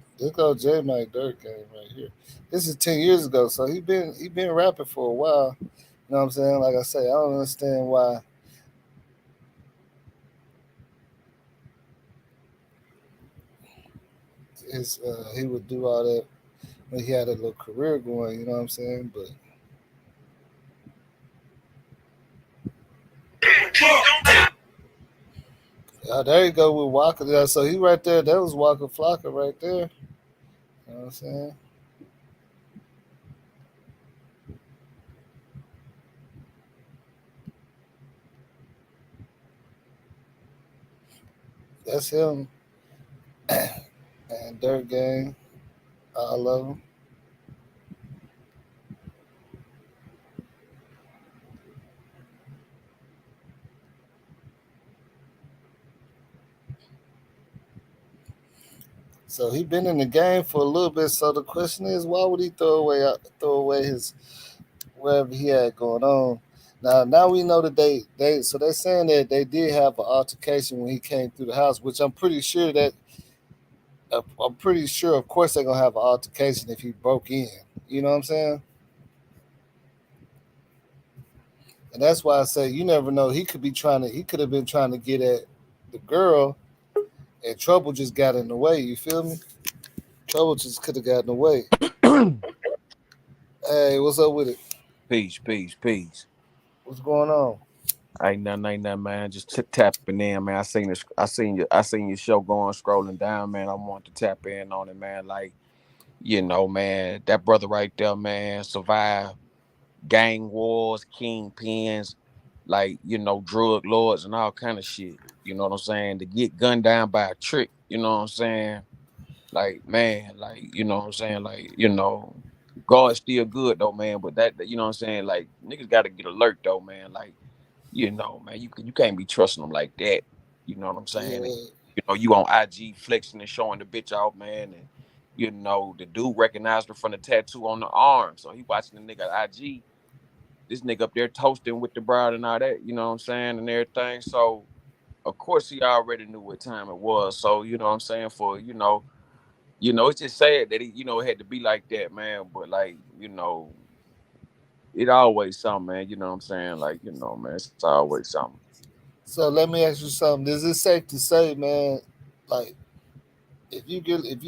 J Mike Dirt Gang right here. This is 10 years ago. So he been rapping for a while. You know what I'm saying? Like I say, I don't understand why. He would do all that when he had a little career going, you know what I'm saying? But there you go with Waka. Yeah, so he right there. That was Waka Flocka right there. You know what I'm saying? That's him. And Dirt Gang. All of them. So he been in the game for a little bit. So the question is, why would he throw away his whatever he had going on? Now we know that they're saying that they did have an altercation when he came through the house, which I'm pretty sure, of course, they're gonna have an altercation if he broke in. You know what I'm saying? And that's why I say you never know. He could have been trying to get at the girl, and Trouble just got in the way. You feel me? Trouble just could have got in the way. Hey, what's up with it? Peace. What's going on? Ain't nothing, man. Just tapping in, man. I seen your show scrolling down, man. I want to tap in on it, man. Like, man, that brother right there, man, survived gang wars, kingpins, like, drug lords and all kind of shit. You know what I'm saying? To get gunned down by a trick, you know what I'm saying? Like, man, like, you know what I'm saying? Like, God's still good though, man. But that, you know what I'm saying? Like, niggas gotta get alert though, man. Like, man, you can't be trusting them like that. You know what I'm saying? Yeah. And, you on IG flexing and showing the bitch off, man. And the dude recognized her from the tattoo on the arm. So he watching the nigga IG. This nigga up there toasting with the bride and all that, you know what I'm saying, and everything. So of course he already knew what time it was. So, you know what I'm saying, for it's just sad that he, it had to be like that, man. But like, it always something, man. You know what I'm saying? Like, man, it's always something. So let me ask you something. Is it safe to say, man, like if you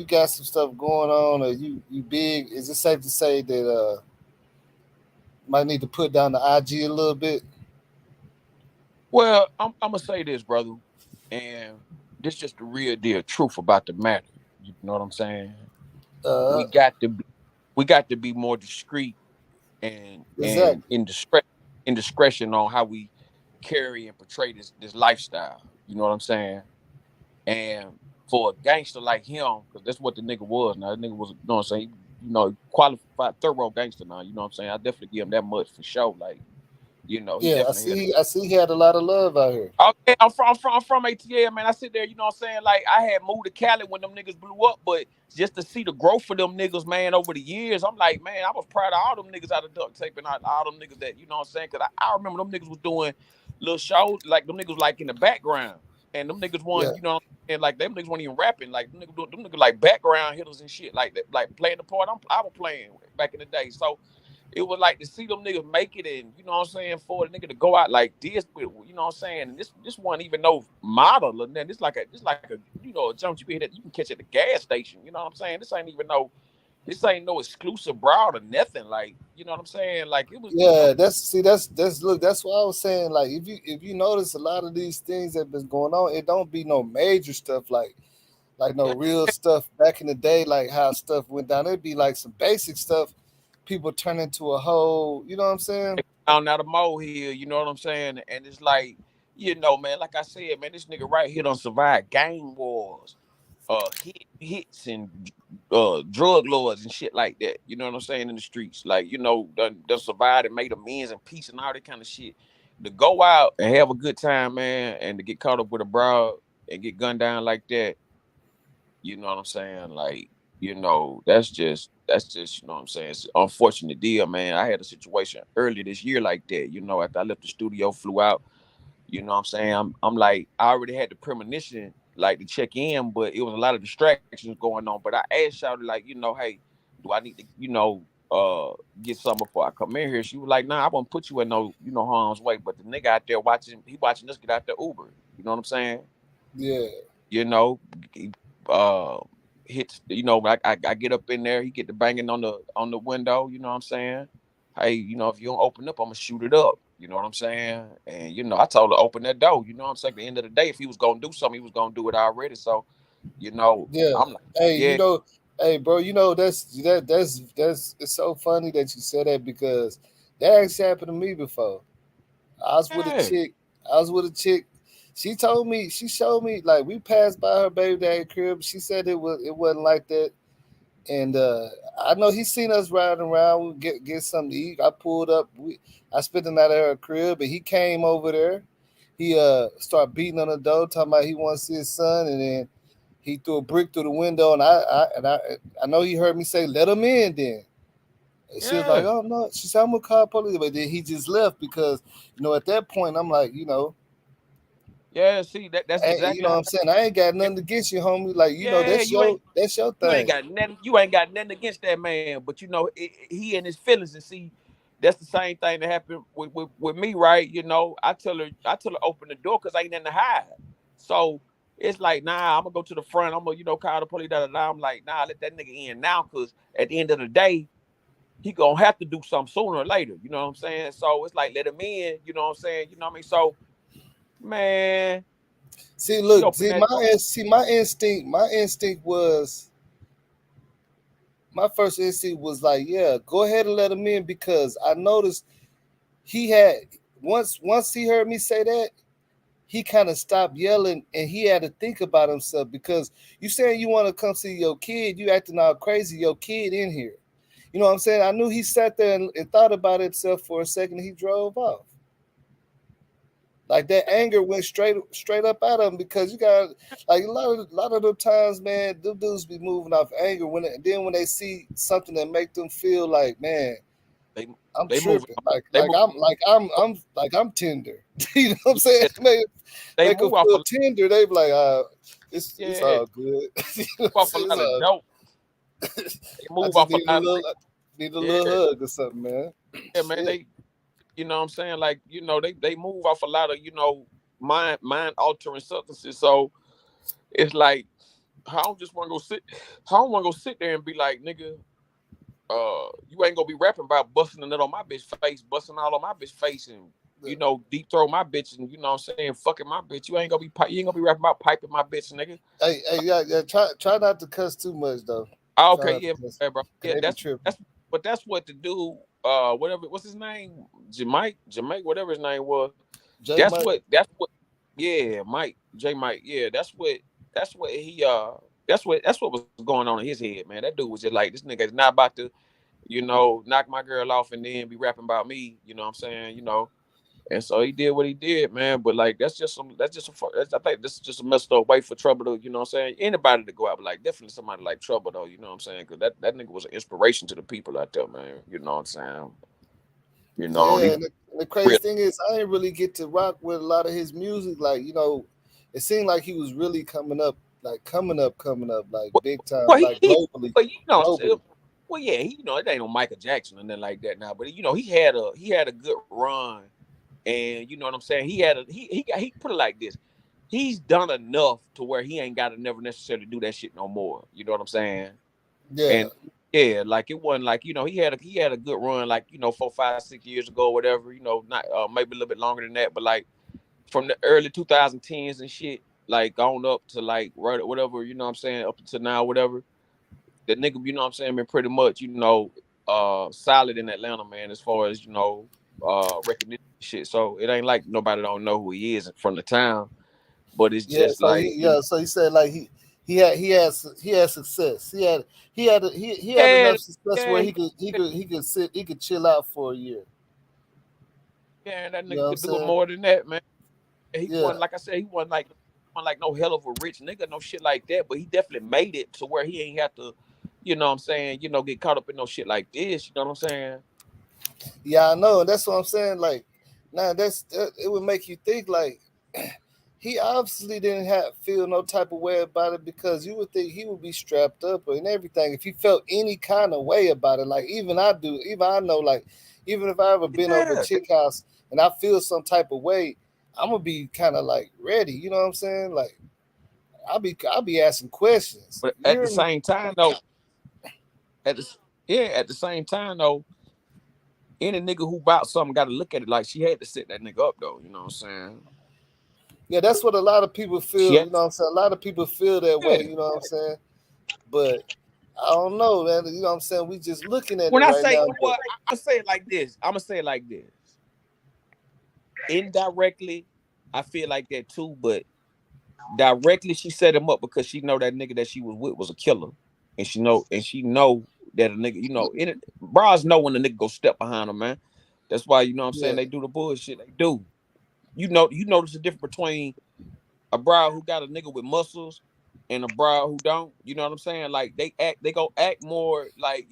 got some stuff going on or you big, is it safe to say that might need to put down the IG a little bit? Well, I'm gonna say this, brother, and this just the real deal truth about the matter. You know what I'm saying? We got to be more discreet and indiscretion on how we carry and portray this lifestyle. You know what I'm saying? And for a gangster like him, because that's what the nigga was. Now, the nigga was, you know what I'm saying? Qualified, thorough gangster. Now, you know what I'm saying? I definitely give him that much for sure. Like, yeah, I see he had a lot of love out here. Okay, I'm from ATL, man. I sit there, you know what I'm saying? Like, I had moved to Cali when them niggas blew up, but just to see the growth of them niggas, man, over the years, I'm like, man, I was proud of all them niggas out of duct tape and all them niggas that, you know what I'm saying? Because I remember them niggas was doing little shows, like them niggas like in the background. and them niggas Yeah. want, you know, and like them niggas weren't even rapping. Like them niggas like background hitters and shit like that, like playing the part I was playing back in the day. So it was like to see them niggas make it, and you know what I'm saying, for the nigga to go out like this, with, you know what I'm saying. And this one even no model, and then this like a you know, a jump you can hit that you can catch at the gas station. You know what I'm saying? This ain't no exclusive broad or nothing. Like, you know what I'm saying? Like it was. Yeah, that's look, that's what I was saying. Like if you notice a lot of these things that been going on, it don't be no major stuff like no real stuff back in the day, like how stuff went down. It'd be like some basic stuff. People turn into a whole, you know what I'm saying? Down out of molehill, you know what I'm saying? And it's like, you know, man, like I said, man, this nigga right here done survived gang wars, hits and drug lords and shit like that. You know what I'm saying, in the streets. Like, you know, done survived and made amends and peace and all that kind of shit. To go out and have a good time, man, and to get caught up with a broad and get gunned down like that, you know what I'm saying? Like, you know, that's just, you know what I'm saying? It's an unfortunate deal, man. I had a situation earlier this year like that, you know, after I left the studio, flew out, you know what I'm saying? I'm like, I already had the premonition, like, to check in, but it was a lot of distractions going on. But I asked Shawty, like, you know, hey, do I need to, you know, get something before I come in here? She was like, nah, I won't put you in no, you know, harm's way. But the nigga out there watching us get out the Uber. You know what I'm saying? Yeah. You know, hits, you know, I get up in there, he get the banging on the window, you know what I'm saying? Hey, you know, if you don't open up, I'm gonna shoot it up. You know what I'm saying? And you know, I told her open that door. You know what I'm saying? At the end of the day, if he was gonna do something, he was gonna do it already. So, you know, Yeah. I'm like, Hey, yeah, you know, hey, bro, you know that's it's so funny that you said that because that actually happened to me before. I was with a yeah. chick. She showed me like we passed by her baby daddy crib. She said it wasn't like that. And I know he seen us riding around. We get something to eat. I pulled up. I spent the night at her crib, and he came over there. He started beating on the door, talking about he wants to see his son, and then he threw a brick through the window. And I know he heard me say, "Let him in." Then and she was like, Yeah. "Oh no," she said, "I'm gonna call police," but then he just left because you know at that point I'm like, you know. Yeah, see, that's You exactly know how. what I'm saying? I ain't got nothing against you, homie. Like, you know, Yeah, you ain't that's your you ain't thing. got nothing against that man, but you know, he and his feelings, and see, that's the same thing that happened with me, right? You know, I tell her open the door because I ain't nothing to hide. So it's like, nah, I'm gonna go to the front. I'm gonna, you know, call the police. I'm like, nah, let that nigga in now, because at the end of the day, he gonna have to do something sooner or later. You know what I'm saying? So it's like, let him in. You know what I'm saying? You know what I mean? So, man, See, she look, opened that door. my instinct was my first instinct was like, yeah, go ahead and let him in because I noticed he had once he heard me say that, he kind of stopped yelling and he had to think about himself because you saying you want to come see your kid, you acting all crazy, your kid in here. You know what I'm saying? I knew he sat there and thought about himself for a second. He drove off. Like that anger went straight up at him because you got like a lot of the times, man, them dudes be moving off anger when they see something that make them feel like, man, They I'm they moving. tripping. They move. I'm tender. You know what I'm saying? They Make them move off feel a tender. They be like, it's yeah. all good. You know what I'm Off a saying? lot of dope. They I move just off a lot. need a little Yeah, hug or something, man. yeah, man. Shit. They, you know what I'm saying? Like, you know, they move off a lot of, you know, mind altering substances. So it's like, I don't just want to go sit. I don't want to go sit there and be like, nigga, you ain't gonna be rapping about busting a nut on my bitch face, busting all on my bitch face, and you know, deep throw my bitch, and you know what I'm saying, fucking my bitch. You ain't gonna be rapping about piping my bitch, nigga. Hey, yeah. Try not to cuss too much though. Try Okay, not to yeah, cuss. bro. 'Cause Yeah, they be tripping. that's what the dude, whatever, what's his name, Jamaic, whatever his name was. J Mike. That's what, yeah, Mike, J Mike, yeah, that's what he, that's what was going on in his head, man. That dude was just like, this nigga is not about to, you know, knock my girl off and then be rapping about me. You know what I'm saying? You know. And so he did what he did, man. But like, I think this is just a messed up way for Trouble to, you know what I'm saying? Anybody to go out, but like definitely somebody like Trouble though, you know what I'm saying? Because that nigga was an inspiration to the people out there, man. You know what I'm saying? You know, Yeah, he and the crazy real. thing is I didn't really get to rock with a lot of his music. Like, you know, it seemed like he was really coming up, like big time, Well, like globally. but globally. well, yeah, it ain't no Michael Jackson or nothing like that now. But he had a good run, and you know what I'm saying. He put it like this. He's done enough to where he ain't got to never necessarily do that shit no more. You know what I'm saying? Yeah. And yeah, like it wasn't like, he had a good run, like, 4, 5, 6 years ago, or whatever, not maybe a little bit longer than that, but like from the early 2010s and shit, like on up to like right whatever, you know what I'm saying, up until now, whatever. The nigga, you know what I'm saying, been pretty much, solid in Atlanta, man, as far as, recognition shit. So it ain't like nobody don't know who he is from the town. But it's just so like so he said like he had success. He had enough success where he could chill out for a year. Yeah, and that nigga could do it more than that, man. He wasn't, like I said, he wasn't like no hell of a rich nigga, no shit like that. But he definitely made it to where he ain't have to, you know what I'm saying, get caught up in no shit like this. You know what I'm saying? Yeah, I know, and that's what I'm saying. Like, now it would make you think like. He obviously didn't feel no type of way about it, because you would think he would be strapped up and everything if he felt any kind of way about it. Like even I know, like even if I ever been over a chick house and I feel some type of way, I'm gonna be kind of like ready. You know what I'm saying? Like I'll be asking questions. But at the same time though, any nigga who bought something got to look at it like she had to set that nigga up though. You know what I'm saying? Yeah, that's what a lot of people feel. You know what I'm saying? A lot of people feel that way. You know what I'm saying? But I don't know, man. You know what I'm saying? We just looking at when it I right say, now. Well, I'm gonna say it like this. Indirectly, I feel like that too, but directly she set him up because she know that nigga that she was with was a killer, and she know that a nigga, bras know when the nigga go step behind him, man. That's why, you know what I'm saying, they do the bullshit they do. You notice the difference between a bra who got a nigga with muscles and a bra who don't. You know what I'm saying? Like they go act more like,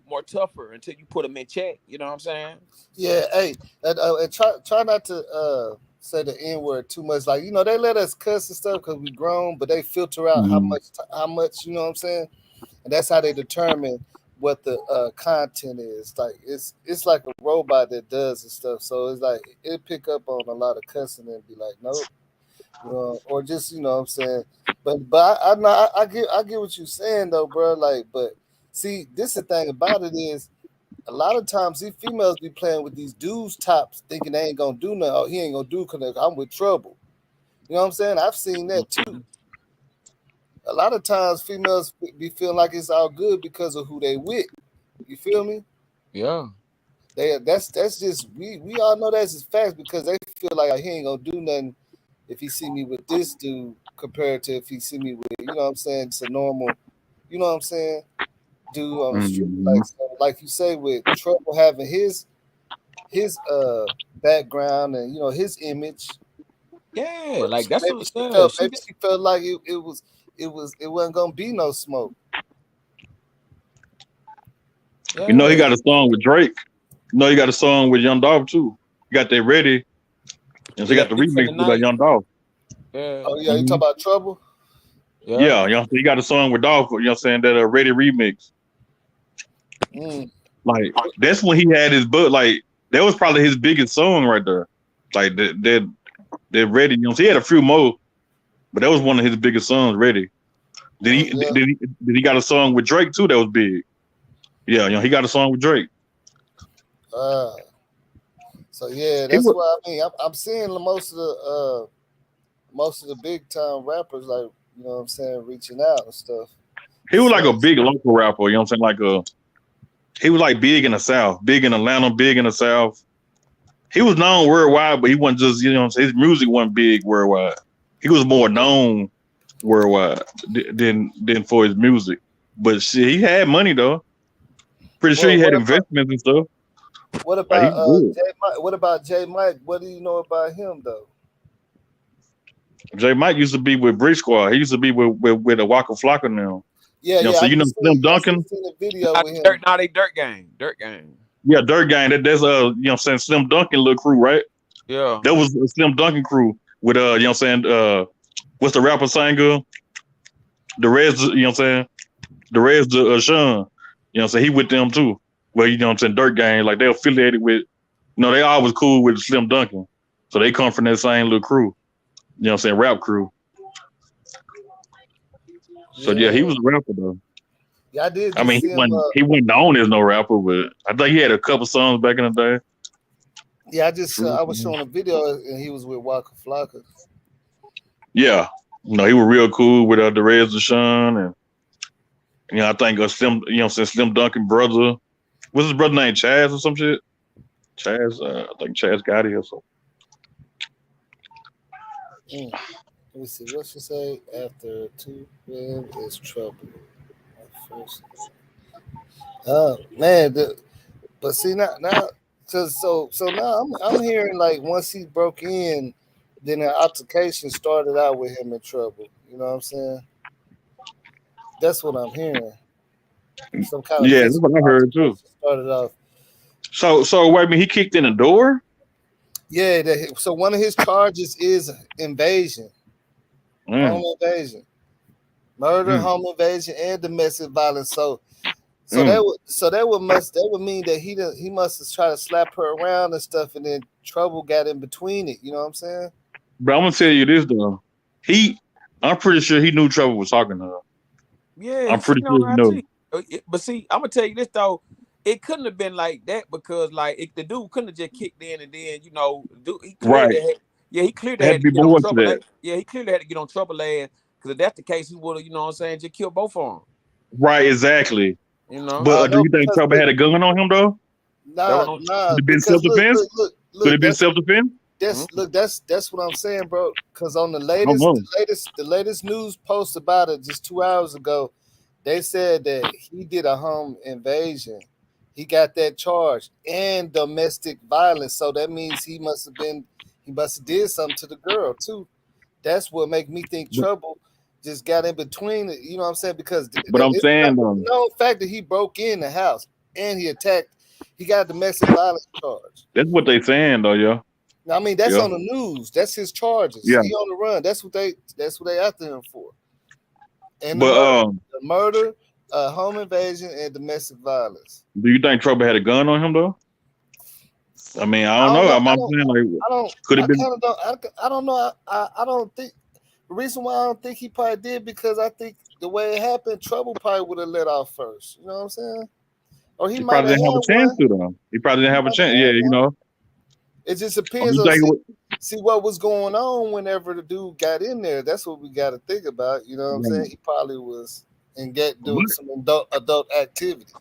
more tougher until you put them in check. You know what I'm saying? Yeah, hey, and try not to say the N word too much. Like, they let us cuss and stuff because we grown, but they filter out how much, you know what I'm saying? And that's how they determine what the content is. Like it's like a robot that does and stuff. So it's like it pick up on a lot of cussing and be like, nope. Or just, you know what I'm saying? But I get what you're saying though, bro. Like, but see, this the thing about it is a lot of times these females be playing with these dudes' tops thinking they ain't gonna do nothing. Oh, he ain't gonna do because I'm with trouble. You know what I'm saying? I've seen that too. A lot of times females be feeling like it's all good because of who they with. You feel me? Yeah. That's just we all know that's his facts because they feel like he ain't gonna do nothing if he see me with this dude compared to if he see me with, you know what I'm saying, it's a normal, you know what I'm saying, dude on the street. Like you say, with Trouble having his background and his image. Yeah, like that's maybe what she felt like it wasn't gonna be no smoke. Yeah. He got a song with Drake. He got a song with Young Dolph too. He got that ready. And so he got the remix with Young Dolph. Yeah. Oh yeah, you talking about Trouble? Yeah, he got a song with Dolph, you know what I'm saying, that ready remix. Like that's when he had his book, like that was probably his biggest song right there. Like that ready, he had a few more, but that was one of his biggest songs, Ready. Did he got a song with Drake too that was big? Yeah, he got a song with Drake. So yeah, that's what I mean. I'm seeing most of the big time rappers, like, you know what I'm saying, reaching out and stuff. He was like a big local rapper, you know what I'm saying? He was like big in the South, big in Atlanta, big in the South. He was known worldwide, but he wasn't just, his music wasn't big worldwide. He was more known worldwide than for his music. But shit, he had money though. Pretty sure he had investments and stuff. What about J Mike? What do you know about him though? J Mike used to be with Brick Squad. He used to be with a Waka Flocka now. Yeah, so Slim Duncan. Dirt Gang. Yeah, Dirt Gang. That's you know what I'm saying, Slim Duncan little crew, right? Yeah. That was a Slim Duncan crew with you know what I'm saying, what's the rapper singer? The Reds, you know what I'm saying? The Reds, Sean, you know what I'm saying? He with them too. Well, you know what I'm saying? Dirt Gang, like they're affiliated with, they always cool with Slim Duncan. So they come from that same little crew. You know what I'm saying? Rap crew. So yeah, he was a rapper though. Yeah, I did. I mean, he wasn't known as no rapper, but I think he had a couple songs back in the day. Yeah, I was showing a video and he was with Waka Flocka. Yeah, he was real cool with the Reds, Sean, and I think Slim, you know what I'm saying, Slim Duncan brother. What's his brother name? Chaz or some shit? Chaz, I think Chaz Gotti or something. Let me see. What she say? After 2 is trouble. Oh man, but see now, cause so now I'm hearing like once he broke in, then the altercation started out with him in trouble. You know what I'm saying? That's what I'm hearing. Some kind of that's what I heard too. Started off. So wait a minute, he kicked in the door? Yeah. So one of his charges is invasion, home invasion, murder, home invasion, and domestic violence. So that would mean that he must have tried to slap her around and stuff, and then trouble got in between it. You know what I'm saying? But I'm gonna tell you this though, I'm pretty sure he knew Trouble was talking to her. Yeah, I'm pretty sure he knew. But see, I'm gonna tell you this though, it couldn't have been like that because like the dude couldn't have just kicked in and then he clearly he clearly had to get on Trouble. Yeah, he clearly had to get on Trouble ass because if that's the case, he would have, you know what I'm saying, just killed both of them. Right, exactly. You know, but do you think Trouble had a gun on him though? Nah. Could it been self-defense? Could it been self-defense? That's what I'm saying, bro. Because on the latest news post about it just 2 hours ago, they said that he did a home invasion. He got that charge and domestic violence. So that means he must have did something to the girl too. That's what make me think Trouble just got in between it. You know what I'm saying? Because I'm saying no fact that he broke in the house and he got a domestic violence charge. That's what they saying though, yeah. I mean, that's on the news. That's his charges. Yeah. He on the run. That's what they after him for. And the murder, home invasion, and domestic violence. Do you think Trouble had a gun on him though? I mean, I don't know. Could it been? I don't know. I don't think the reason why I don't think he probably did because I think the way it happened, Trouble probably would have let off first. You know what I'm saying? Or he might probably didn't have a chance to though. He probably didn't have a chance. Yeah, you know. It just depends on see what was going on whenever the dude got in there. That's what we got to think about. You know what I'm saying? He probably was doing some adult activity.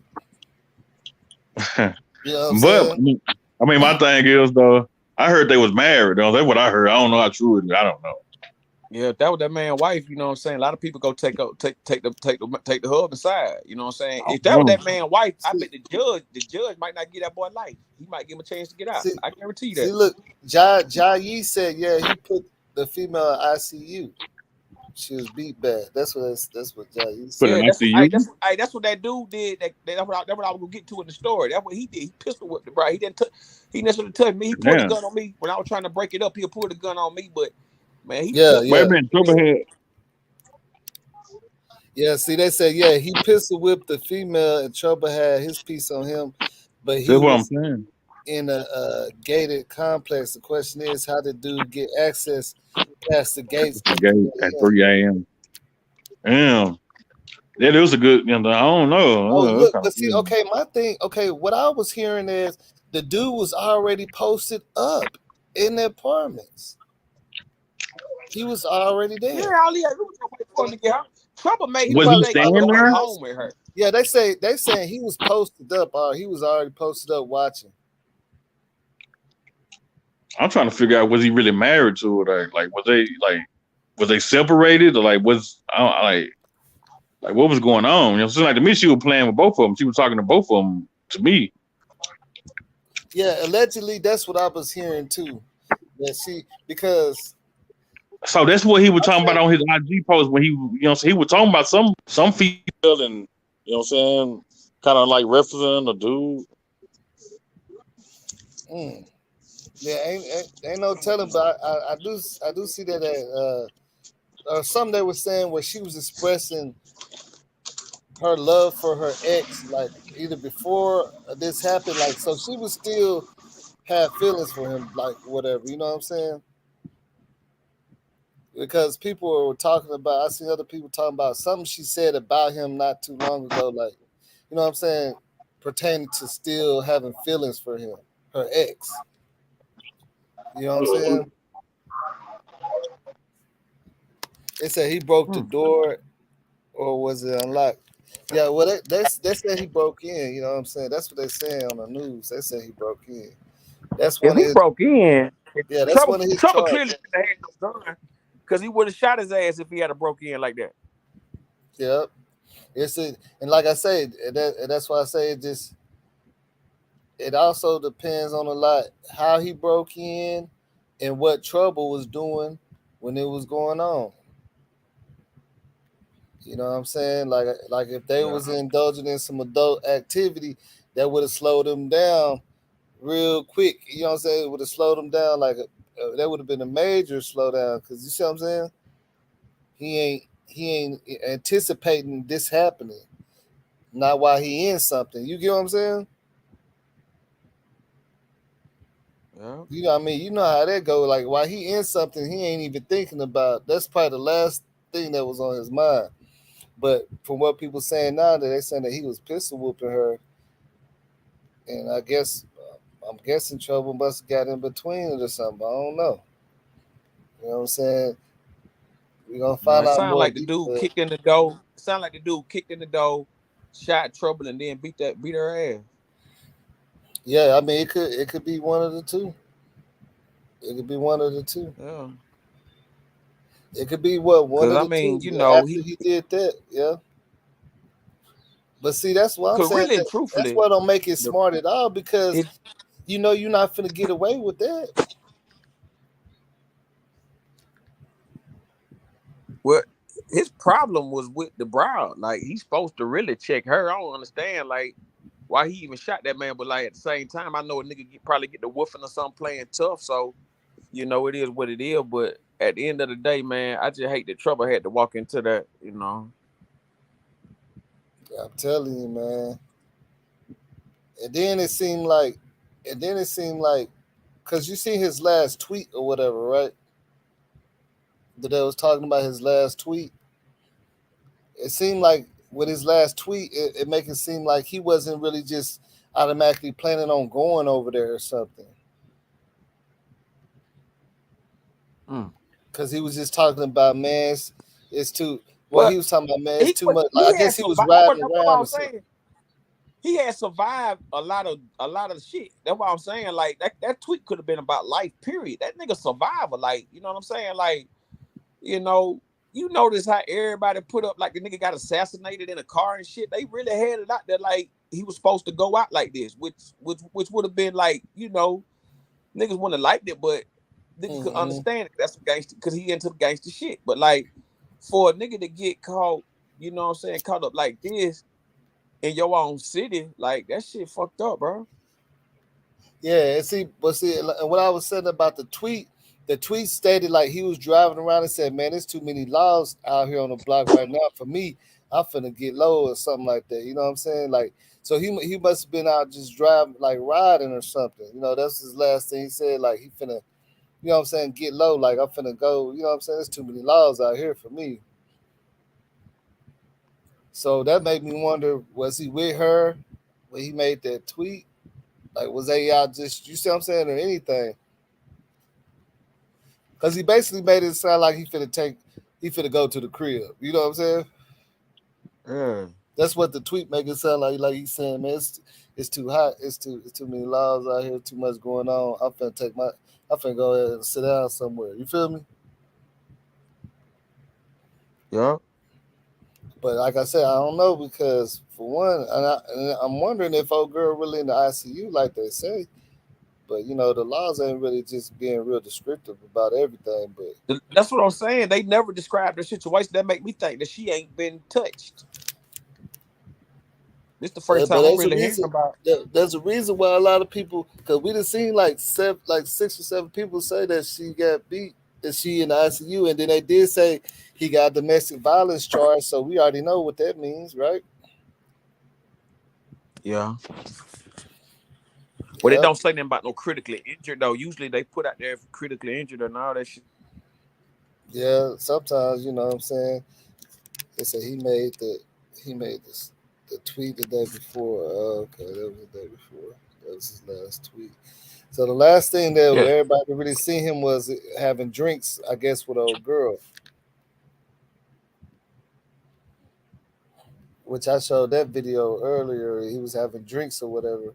You know what I'm saying? I mean, my thing is though, I heard they was married. Though. That's what I heard. I don't know how true it is. I don't know. Yeah, if that was that man's wife, you know what I'm saying? A lot of people go take the husband side. You know what I'm saying? If that was that man's wife, I bet the judge might not give that boy life. He might give him a chance to get out. I guarantee you that. See, look, Jai Yi said, he put the female in ICU. She was beat bad. That's what Jai Yi said. That's what that dude did. That's what I was gonna get to in the story. That's what he did. He pistol whipped the bride. He necessarily touched me. He pulled the gun on me when I was trying to break it up. He'll pull the gun on me, but. Man, see, they said, he pistol whipped the female and Trouble had his piece on him, but he was in a gated complex. The question is, how did dude get access past the gates? At 3 a.m. Damn. Yeah, it was a good, I don't know. But see, what I was hearing is the dude was already posted up in the apartments. He was already there. Yeah, all he had to do was wait for him to get out. Trouble made him home with her. Yeah, they saying he was posted up. He was already posted up watching. I'm trying to figure out, was he really married to her? Like was they separated or what was going on? You know, it seemed like to me she was playing with both of them. She was talking to both of them to me. Yeah, allegedly that's what I was hearing too. Because. So that's what he was talking about on his IG post when he was talking about some female and you know what I'm saying, kind of like referencing a dude. Yeah, ain't no telling, but I do see that something they were saying where she was expressing her love for her ex, like either before this happened, like so she would still have feelings for him, like whatever, you know what I'm saying? Because people were talking about, I see other people talking about something she said about him not too long ago, like, you know what I'm saying, pertaining to still having feelings for him, her ex. You know what I'm saying? They said he broke the door, or was it unlocked? Yeah, well, they said he broke in. You know what I'm saying? That's what they saying on the news. They said he broke in. That's If one of he his. broke in, Yeah, that's one of his Trouble charges. clearly didn't have no gun because he would have shot his ass if he had a broke in like that. Yep. And like I said, and that's why I say it also depends on a lot how he broke in and what Trouble was doing when it was going on. You know what I'm saying? Like if they was indulging in some adult activity, that would have slowed them down real quick. You know what I'm saying? It would have slowed them down that would have been a major slowdown. Because you see what I'm saying? He ain't anticipating this happening. Not while he in something. You get what I'm saying? Yeah. You know what I mean? You know how that go. Like while he in something, he ain't even thinking about. That's probably the last thing that was on his mind. But from what people saying now, that they saying that he was pistol whooping her, and I guess I'm guessing Trouble must have got in between it or something. I don't know. You know what I'm saying? We're gonna find out Sound more like the detail. dude kicked in the door. Sound like the dude kicked in the door, shot Trouble, and then beat her ass. Yeah, I mean it could be one of the two. It could be one of the two. Yeah. It could be one of the two. You know, after he did that, yeah. But see, that's what I'm saying. Really, truthfully, that's what don't make it smart at all, because you know you're not finna get away with that. Well, his problem was with the brow. Like, he's supposed to really check her. I don't understand, like, why he even shot that man. But, like, at the same time, I know a nigga probably get the woofing or something playing tough. So, you know, it is what it is. But at the end of the day, man, I just hate that Trouble had to walk into that, you know. I'm telling you, man. And then it seemed like, because you see his last tweet or whatever, right? That they was talking about his last tweet. It seemed like with his last tweet, it make it seem like he wasn't really just automatically planning on going over there or something. Because he was just talking about, man, it's too. Well, he was talking about, man, it's too much. Like, I guess he was riding around or something. He had survived a lot of shit. That's what I'm saying. Like, that tweet could have been about life, period. That nigga survivor, like, you know what I'm saying? Like, you notice how everybody put up like the nigga got assassinated in a car and shit. They really had it out there like he was supposed to go out like this, which would have been like, you know, niggas wouldn't have liked it, but niggas could understand it. That's some gangster, because he into the gangster shit. But like, for a nigga to get caught, you know what I'm saying, caught up like this in your own city, like, that shit fucked up, bro. Yeah, and what I was saying about the tweet stated like he was driving around and said, man, there's too many laws out here on the block right now for me. I'm finna get low or something like that. You know what I'm saying? Like, so he must have been out just driving, like riding or something. You know, that's his last thing he said. Like, he finna, you know what I'm saying, get low. Like, I'm finna go, you know what I'm saying? There's too many laws out here for me. So that made me wonder, was he with her when he made that tweet? Like, was they out just, you see what I'm saying, or anything? Because he basically made it sound like he finna go to the crib. You know what I'm saying? Yeah. That's what the tweet make it sound like. Like he's saying, man, it's too hot. It's too many laws out here. Too much going on. I'm finna go ahead and sit down somewhere. You feel me? Yeah. But like I said, I don't know, because for one, and I'm wondering if old girl really in the ICU like they say. But you know, the laws ain't really just being real descriptive about everything. But that's what I'm saying. They never described the situation. That make me think that she ain't been touched. This the first time I'm really hearing about. There's a reason why a lot of people, because we done seen like 6 or 7 people say that she got beat is she in the ICU? And then they did say he got domestic violence charge, so we already know what that means, right? Yeah. Well, they Yep. don't say nothing about no critically injured though. Usually they put out there if critically injured and all that shit. Yeah, sometimes, you know what I'm saying? They say he made this the tweet the day before. Okay, that was the day before. That was his last tweet. So the last thing that Yeah. everybody really seen him was having drinks, I guess, with an old girl. Which I showed that video earlier. He was having drinks or whatever.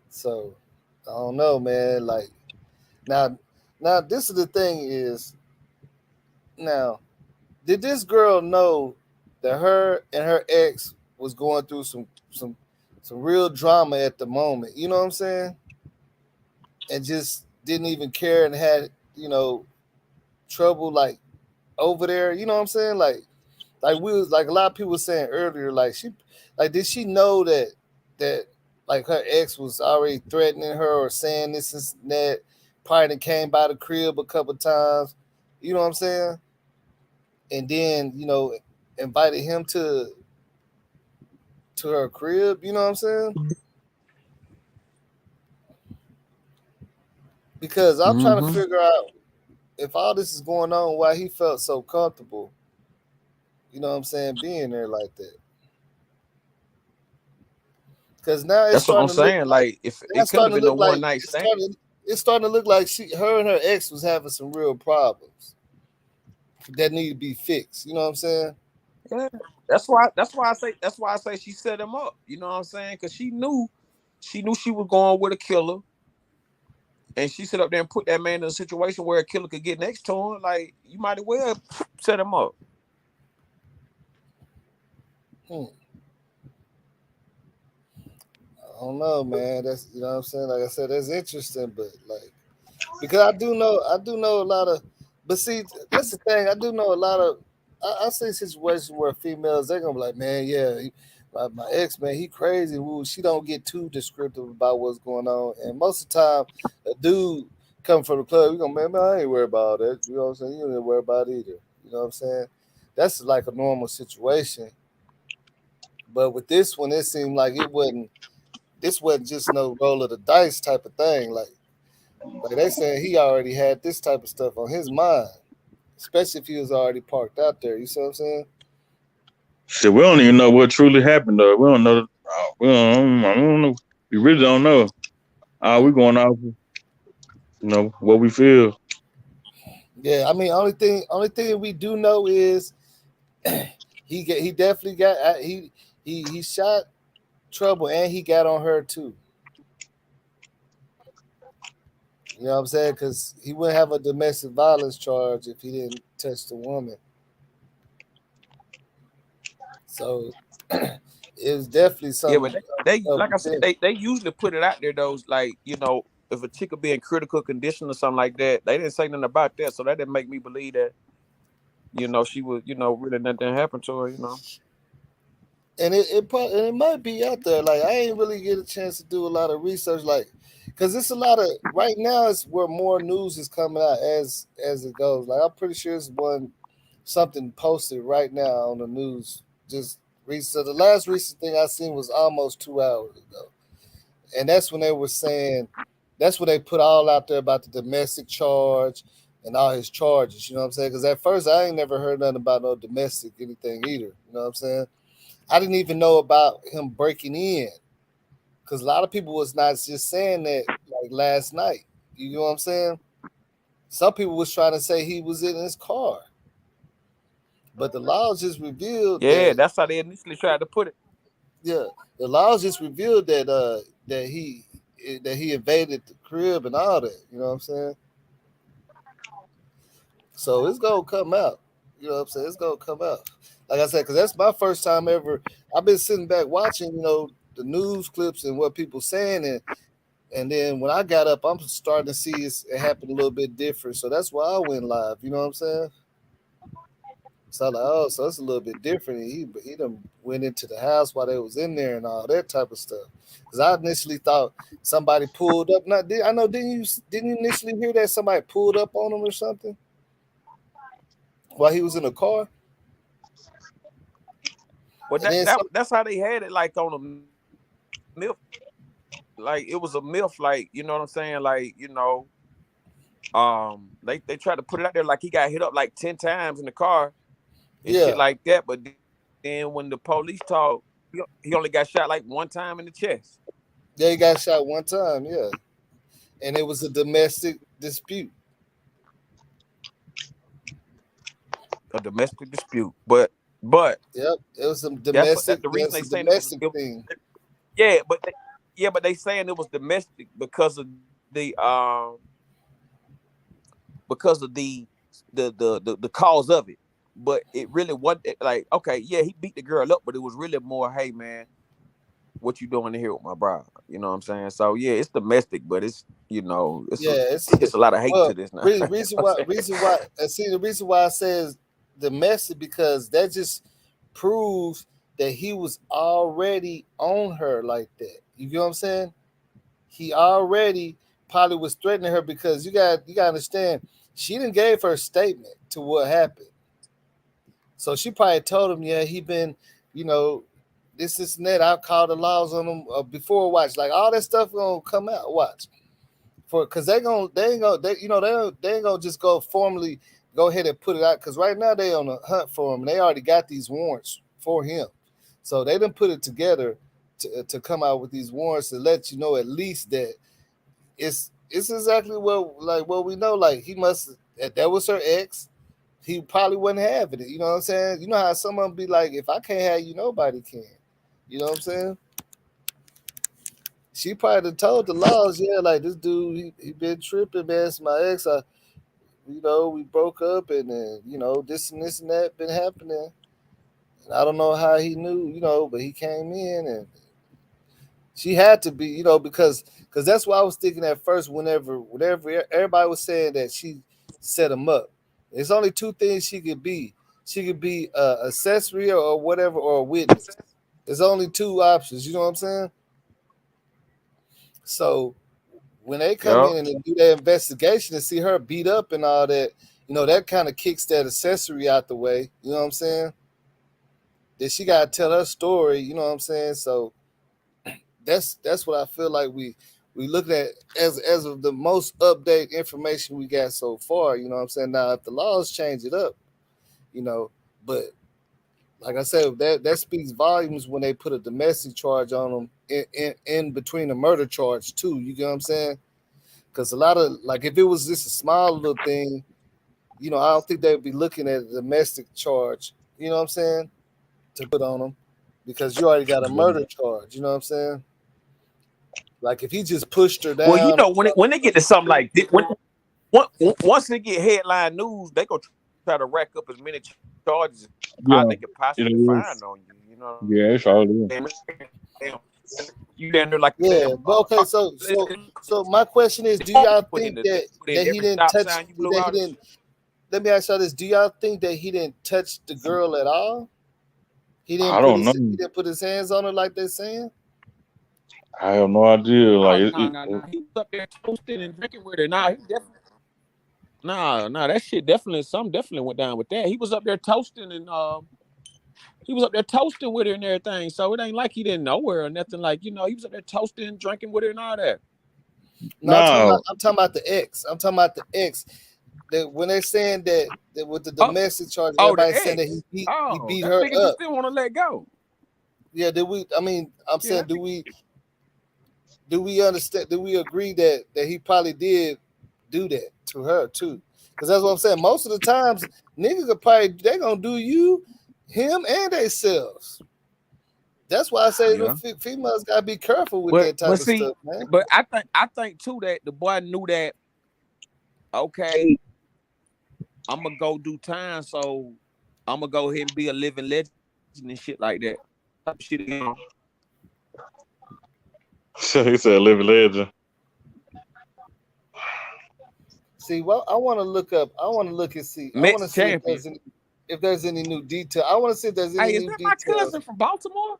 So I don't know, man. Like now this is the thing is now, did this girl know that her and her ex was going through some real drama at the moment? You know what I'm saying? And just didn't even care and had, you know, trouble like over there. You know what I'm saying? Like we was like a lot of people were saying earlier, like did she know that like her ex was already threatening her or saying this and that? Probably came by the crib a couple times. You know what I'm saying? And then, you know, invited him to her crib, you know what I'm saying? Because I'm trying to figure out if all this is going on, why he felt so comfortable, you know what I'm saying, being there like that. Because now it's That's what I'm starting to look saying. Like if it it's could have starting to been a look like one night stand. it's starting to look like her and her ex was having some real problems that need to be fixed. You know what I'm saying? Yeah. That's why I say she set him up. You know what I'm saying? Because she knew she was going with a killer. And she set up there and put that man in a situation where a killer could get next to him. Like, you might as well set him up. I don't know, man. That's, you know what I'm saying? Like I said, that's interesting, but like, because I do know a lot of, but see, that's the thing. I do know a lot of, I see situations where females, they're gonna be like, man, yeah, my ex, man, he crazy. Ooh, she don't get too descriptive about what's going on. And most of the time, a dude come from the club, you gonna, man, I ain't worried about that. You know what I'm saying? You ain't worried about it either. You know what I'm saying? That's like a normal situation. But with this one, it seemed like this wasn't just no roll of the dice type of thing. Like they saying he already had this type of stuff on his mind, especially if he was already parked out there. You see what I'm saying? Shit, we don't even know what truly happened though. We don't know. I don't know. We really don't know. We going off, you know, what we feel. Yeah, I mean, only thing we do know is he definitely got he shot Trouble and he got on her too. You know what I'm saying? Because he wouldn't have a domestic violence charge if he didn't touch the woman. So it was definitely something. Yeah, but they like I said, they usually put it out there. Those, like, you know, if a chick will be in critical condition or something like that, they didn't say nothing about that, so that didn't make me believe that, you know, she was, you know, really nothing happened to her, you know. And it might be out there. Like, I ain't really get a chance to do a lot of research, like, because it's a lot of right now. It's where more news is coming out as it goes. Like, I'm pretty sure it's something posted right now on the news. Just so the last recent thing I seen was almost 2 hours ago, and that's when they were saying, that's when they put all out there about the domestic charge and all his charges. You know what I'm saying? Because at first I ain't never heard nothing about no domestic anything either. You know what I'm saying? I didn't even know about him breaking in, because a lot of people was not just saying that like last night. You know what I'm saying? Some people was trying to say he was in his car, but the laws just revealed. Yeah, that's how they initially tried to put it. Yeah, the laws just revealed that he invaded the crib and all that. You know what I'm saying? So it's gonna come out. You know what I'm saying? It's gonna come out. Like I said, because that's my first time ever. I've been sitting back watching, you know, the news clips and what people saying, and then when I got up, I'm starting to see it happen a little bit different. So that's why I went live. You know what I'm saying? So I'm like, oh, so it's a little bit different. He done went into the house while they was in there and all that type of stuff. Because I initially thought somebody pulled up. I know didn't you initially hear that somebody pulled up on him or something while he was in the car? Well, And then that's how they had it, like on a myth. Like it was a myth, like, you know what I'm saying? Like, you know, they tried to put it out there like he got hit up like 10 times in the car and Yeah. shit like that. But then when the police talk, he only got shot like one time in the chest. Yeah, he got shot one time, yeah. And it was a domestic dispute. A domestic dispute. But Yep, it was some that's domestic. the reason That's they a saying domestic thing. yeah, but they saying it was domestic because of the the cause of it. But it really wasn't like, okay, yeah, he beat the girl up, but it was really more, hey man, what you doing here with my bride? You know what I'm saying? So yeah, it's domestic, but it's, you know, it's a lot of hate to this now. Reason why see the reason why I says domestic, because that just proves that he was already on her like that. You get what I'm saying? He already probably was threatening her, because you got to understand, she didn't gave her statement to what happened. So she probably told him, yeah, he been, you know, this and that. I called the laws on him before. Watch, like all that stuff gonna come out. Watch, because they ain't gonna just go formally go ahead and put it out, because right now they on a hunt for him. And they already got these warrants for him, so they didn't put it together to come out with these warrants to let you know at least that it's exactly what we know. Like he must, that was her ex. He probably wasn't having it. You know what I'm saying? You know how some of them be like, if I can't have you, nobody can. You know what I'm saying? She probably told the laws, yeah, like this dude, he been tripping, man. It's my ex. We broke up, and then, this and that been happening. And I don't know how he knew, but he came in, and she had to be, because that's what I was thinking at first. Whenever everybody was saying that she set him up, there's only two things she could be. She could be accessory or whatever, or a witness. There's only two options. You know what I'm saying? So when they come in and do their investigation and see her beat up and all that, that kind of kicks that accessory out the way. You know what I'm saying? That she got to tell her story. You know what I'm saying? So that's what I feel like we look at as of the most updated information we got so far. You know what I'm saying? Now, if the laws change it up, but like I said, that speaks volumes when they put a domestic charge on them in between a murder charge too. You get what I'm saying? Because a lot of, like, if it was just a small little thing, I don't think they'd be looking at a domestic charge. You know what I'm saying? To put on them, because you already got a murder charge. You know what I'm saying? Like if he just pushed her down. Well, when they get to something like this, once they get headline news, they go try to rack up as many charges as they could possibly find on you. You know? Yeah, it's all it is. You down there like but okay. So my question is, do y'all think that he didn't touch? Let me ask y'all this: do y'all think that he didn't touch the girl at all? He didn't. I don't know. He didn't put his hands on her like they're saying. I have no idea. Like he was up there toasting and drinking with her. Nah, he definitely. Nah, that shit definitely went down with that. He was up there toasting and he was up there toasting with her and everything. So it ain't like he didn't know her or nothing. Like, he was up there toasting, drinking with her and all that. No, I'm talking about the ex. I'm talking about the ex. That when they're saying that with the domestic charge, everybody's saying that he beat her up. Still want to let go. Yeah, I'm saying, do we understand? Do we agree that he probably did do that to her too? Because that's what I'm saying. Most of the times, niggas they gonna do him and themselves. That's why I say the females gotta be careful with that type of stuff, man. But I think too that the boy knew that. Okay, I'm gonna go do time, so I'm gonna go ahead and be a living legend and shit like that. Shit, So he said living legend. See, well, I want to look and see. I want to see if there's any. if there's any new detail. I want to see if there's any Hey, is new that my details. cousin from Baltimore?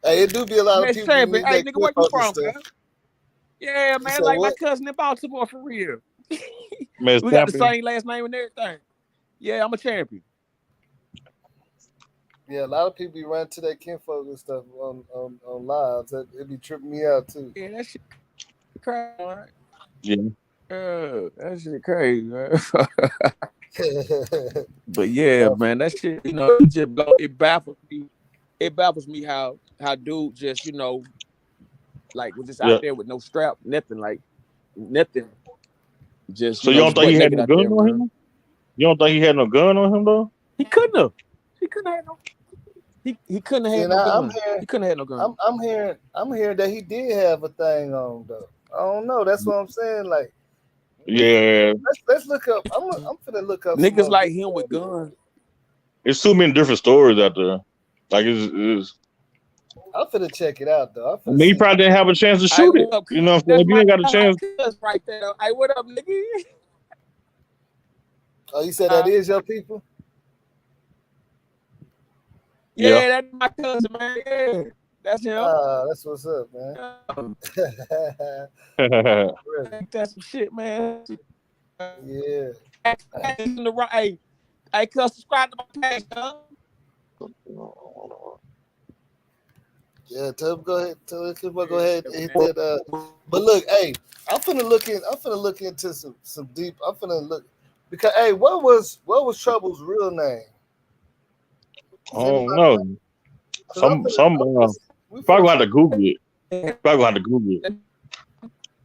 Hey, it do be a lot Man, of people champion. need Hey, that nigga, where you clip from, stuff. man? Yeah, You man, said like my what? cousin in Baltimore for real. Miss We got the Champion. same last name and everything. Yeah, I'm a champion. Yeah, a lot of people be running to their kinfolk and stuff on lives. It be tripping me out too. Yeah, that shit crazy, man. Yeah. That shit crazy, man. But yeah, man, that shit, you know, it baffles me. It baffles me how dude just, you know, like was just Yeah. out there with no strap, nothing, like nothing. Just, So you you know, don't just think he butt had naked no out gun there, on man. him? You don't think he had no gun on him though? He couldn't have. He couldn't have no. He couldn't have See, had no now I'm gun. hearing, He couldn't have had no gun. I'm hearing that he did have a thing on though. I don't know. That's what I'm saying. Like, Yeah. let's look up. I'm finna look up some Niggas more like him details. with guns. It's too many different stories out there. Like it's I'm finna check it out though. I'm I finna mean, he see. probably didn't have a chance to Hey, shoot it. what up? You know what I'm saying? That's If you ain't got a my chance, cousin right there. Hey, what up, nigga? Oh, you said that is your people? yeah. Yeah, that's my cousin, man. Yeah, that's him. That's what's up, man. Yeah. Really? That's some shit, man. Yeah. Hey, cuz subscribe to my page, huh? Yeah, tell him go ahead. Tell him go ahead and hit that. But look, hey, I'm finna look into some deep. I'm finna look because hey, what was Trouble's real name? Oh no. Some We probably finna gonna have to Google it. Probably gonna have to Google it.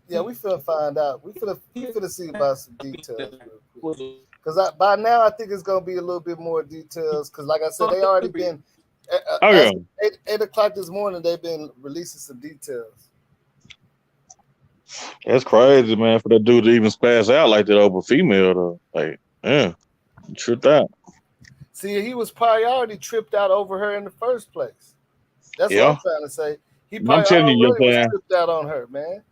Yeah, we finna find out. We finna see about some details real quick. Because by now I think it's gonna be a little bit more details. Because like I said, they already been. Oh yeah. 8 o'clock this morning, they've been releasing some details. That's crazy, man, for that dude to even spaz out like that over female though. Like, yeah, tripped out. See, he was probably already tripped out over her in the first place. That's what I'm trying to say. He I'm probably telling you, already was tripped out on her, man.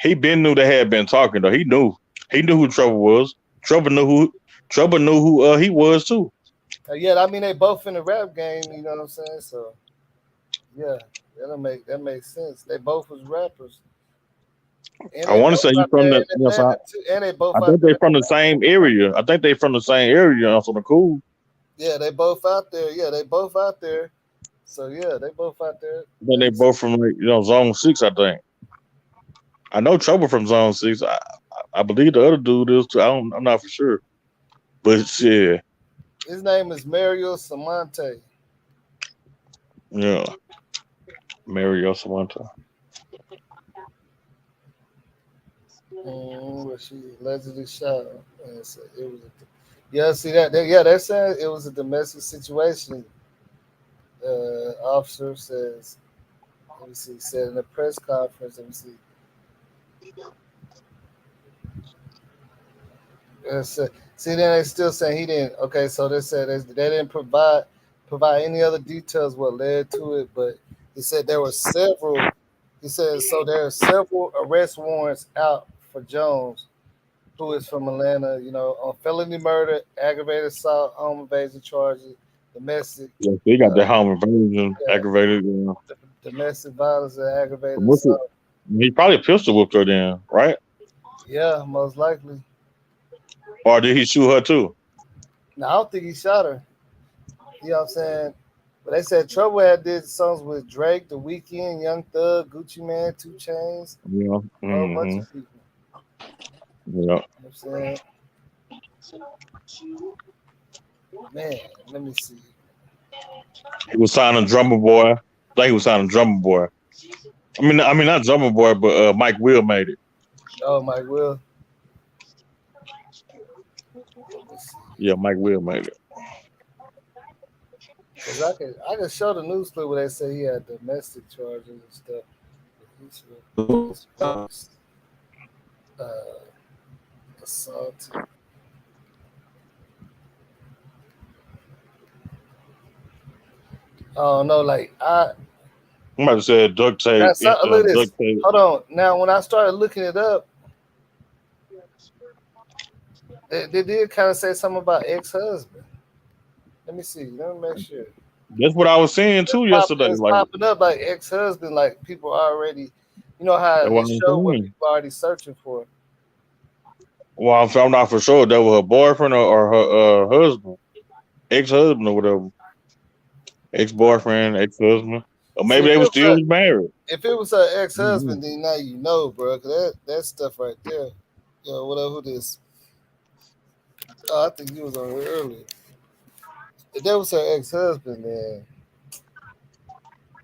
He been knew they had been talking though. He knew who Trouble was. Trouble knew who he was too. Yeah, I mean they both in the rap game, you know what I'm saying? So yeah, that makes sense. They both was rappers. And I want to say he's from the. and they both. I think they from the same area. I think they from the same area. So the cool. Yeah, they both out there. Yeah, they both out there. So yeah, they both out there. Then they both from Zone 6. I think. I know Trouble from Zone 6. I believe the other dude is too. I'm not for sure, but yeah. His name is Mario Samante. Yeah, Mario Samante. Where she allegedly shot him. It was see that. They're saying it was a domestic situation. Officer says. Let me see. Said in a press conference. Let me see. See, then they still saying he didn't. Okay, so they said they didn't provide any other details what led to it, but he said there were several. He said so there are several arrest warrants out for Jones, who is from Atlanta. On felony murder, aggravated assault, home invasion charges, domestic. Yeah, they got the home invasion, aggravated. Domestic violence and aggravated assault. He probably pistol whipped her then, right? Yeah, most likely. Or did he shoot her too? No, I don't think he shot her. You know what I'm saying? But they said Trouble had did songs with Drake, The Weeknd, Young Thug, Gucci Mane, 2 Chainz. Yeah. A whole bunch of people. Yeah. You know what I'm saying? Man, let me see. He was signing Drummer Boy. I think he was signing Drummer Boy. I mean not Drummer Boy, but Mike Will made it. Oh, Mike Will. Yeah, Mike Will made it. Cause I can show the news clip where they say he had domestic charges and stuff. Assault. Oh no, like I'm about to say duct tape. Look at this. Duct tape. Hold on. Now when I started looking it up, They did kind of say something about ex-husband. Let me see. Let me make sure. That's what I was saying too yesterday. It's Like, popping up like ex-husband, like people already, you know how that's what it I'm show what saying. people already searching for. Well, I'm not for sure that was her boyfriend or her husband, ex-husband or whatever, ex-boyfriend, ex-husband, or See, maybe they were still married. if it was her ex-husband, then now you know, bro. Cause that stuff right there, whatever. Who this? Oh, I think he was on here earlier. If that was her ex-husband, then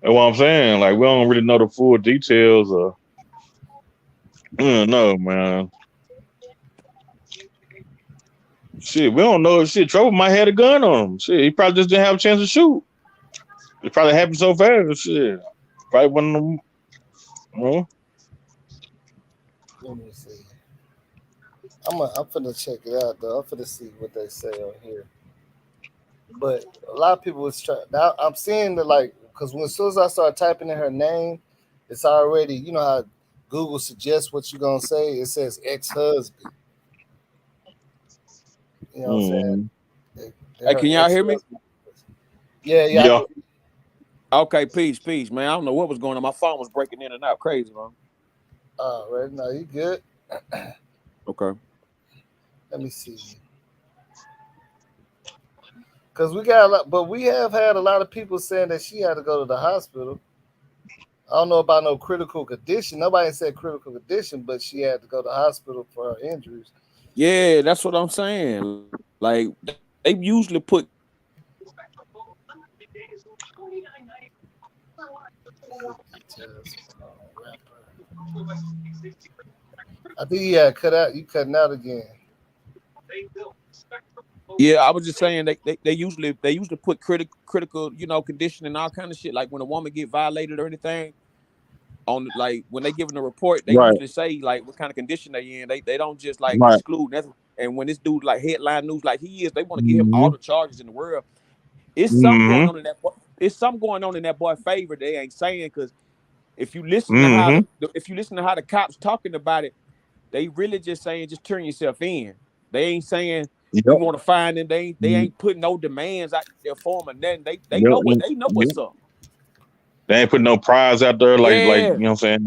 That's what I'm saying. Like, we don't really know the full details. Or no, man. Shit, we don't know. Shit, Trouble might have had a gun on him. Shit, he probably just didn't have a chance to shoot. It probably happened so fast. Shit, probably one of them. let me see. I'm finna check it out though. I'm finna see what they say on here. But a lot of people was trying. Now I'm seeing the because as soon as I start typing in her name, it's already, you know how Google suggests what you're gonna say. It says ex-husband. You know what I'm saying? Hey, can y'all hear me? Yeah. Okay, peace, man. I don't know what was going on. My phone was breaking in and out, crazy, man. Right now you good? Okay. Let me see. Because we got a lot, but we have had a lot of people saying that she had to go to the hospital. I don't know about no critical condition. Nobody said critical condition, but she had to go to the hospital for her injuries. Yeah, that's what I'm saying. Like, they usually put. I think he had cut out. You cutting out again. Yeah, I was just saying they usually put critical condition and all kind of shit. Like when a woman get violated or anything, on like when they giving a report, they usually say like what kind of condition they in. They don't just like exclude nothing. And when this dude like headline news like he is, they want to give him all the charges in the world. It's something going on in that. It's something going on in that boy's favor. They ain't saying because if you listen to how the cops talking about it, they really just saying just turn yourself in. They ain't saying we want to find them. They ain't putting no demands out there for them. And then they know what's up. They ain't putting no prize out there like you know what I'm saying.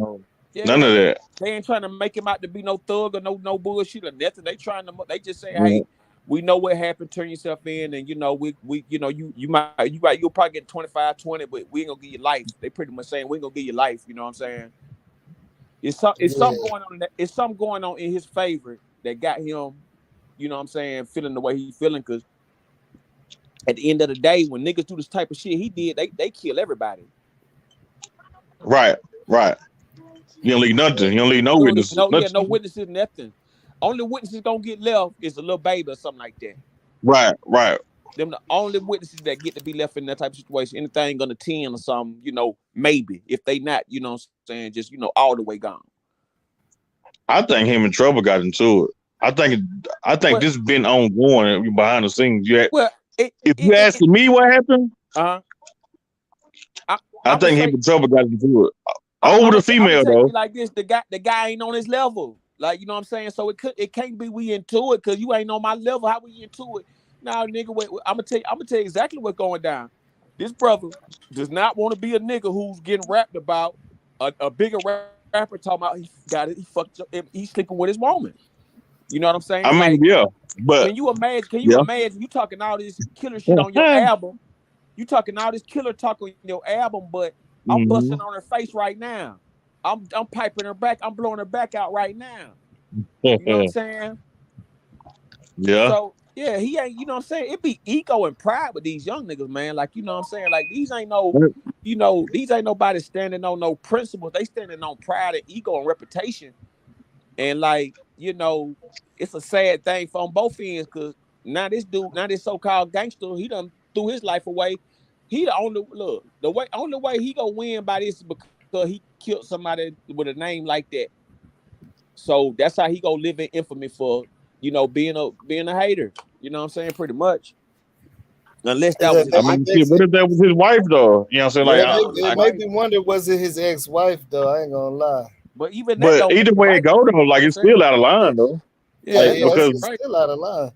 None of that. They ain't trying to make him out to be no thug or no bullshit or nothing. They just saying, hey, we know what happened. Turn yourself in, and you'll probably get 25, 20, but we ain't gonna give you life. They pretty much saying we ain't gonna give you life. You know what I'm saying? It's something going on. It's something going on in his favor that got him, you know what I'm saying, feeling the way he feeling. Because at the end of the day, when niggas do this type of shit he did, they kill everybody. Right. You don't leave nothing. You don't leave no witnesses. No witnesses, nothing. Only witnesses gonna get left is a little baby or something like that. Right. Them the only witnesses that get to be left in that type of situation. Anything gonna 10 or something, maybe. If they not, you know what I'm saying, just all the way gone. I think him and Trouble got into it. I think this has been ongoing behind the scenes. If you asking me what happened, I think him and Trouble got into it. Over the female though. Like this, the guy ain't on his level. Like, you know what I'm saying? So it can't be we into it because you ain't on my level. How we into it? Now, nigga, I'm gonna tell you exactly what's going down. This brother does not want to be a nigga who's getting rapped about. A bigger rapper talking about he fucked up, he's sleeping with his woman. You know what I'm saying? I mean, but can you imagine you talking all this killer shit on your album? You talking all this killer talk on your album, but I'm busting on her face right now. I'm piping her back. I'm blowing her back out right now. You know what I'm saying? Yeah. So yeah, he ain't. You know what I'm saying? It be ego and pride with these young niggas, man. Like, you know what I'm saying? Like these ain't nobody standing on no principles. They standing on pride and ego and reputation. And like, it's a sad thing from both ends because now this so-called gangster, he done threw his life away. He the only way he gonna win by this is because he killed somebody with a name like that. So that's how he gonna live in infamy for being a hater. You know what I'm saying? Pretty much. Unless that was what if that was his wife though? You know what I'm saying? It made me wonder, was it his ex-wife though? I ain't gonna lie. But even either way it go though, like it's still out of line though. Yeah, like, because it's still out of line.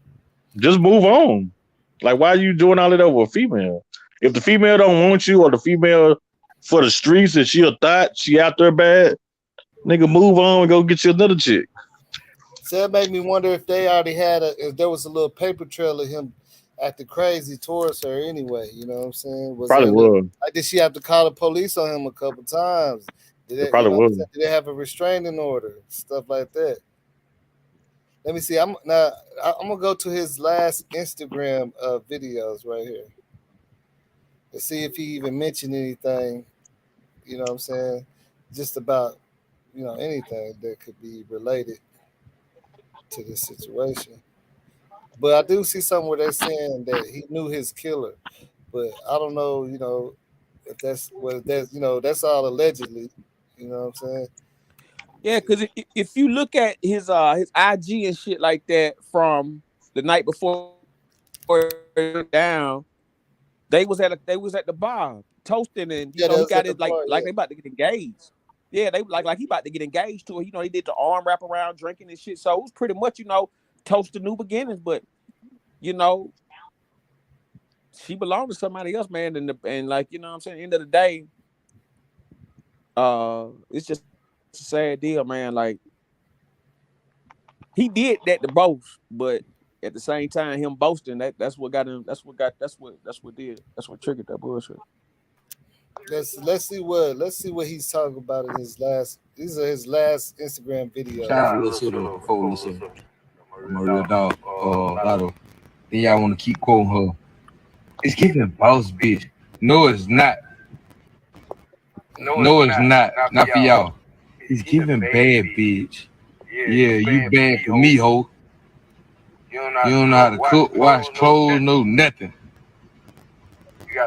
Just move on. Like, why are you doing all of that with a female? If the female don't want you, or the female for the streets and she a thought, she out there bad, nigga, move on and go get you another chick. So that made me wonder if they already had if there was a little paper trail of him acting crazy towards her anyway. You know what I'm saying? Probably was. Like, did she have to call the police on him a couple times? Did was. Did they have a restraining order? Stuff like that. Let me see. I'm gonna go to his last Instagram videos right here to see if he even mentioned anything. You know what I'm saying? Just about anything that could be related to this situation. But I do see something where they're saying that he knew his killer, but I don't know, if that's that's all allegedly. You know what I'm saying? Yeah, because if you look at his IG and shit like that from the night before down, they was at the bar toasting, and he got it like they about to get engaged. Yeah, they like he about to get engaged to her. They did the arm wrap around, drinking and shit. So it was pretty much toast to new beginnings. But she belonged to somebody else, man. And like what I'm saying, end of the day, it's just a sad deal, man. Like, he did that to boast, but at the same time, him boasting, that's what got him. That's what triggered that bullshit. Let's see what he's talking about in his last. These are his last Instagram videos. Shout out to before we say, I'm a real dog. Lotto. Then y'all want to keep quoting her. It's giving boss bitch. No, it's not. No, it's not. Not for y'all. It's giving bad bitch. Yeah, you bad for me, ho. You don't know how to cook, wash clothes, no nothing.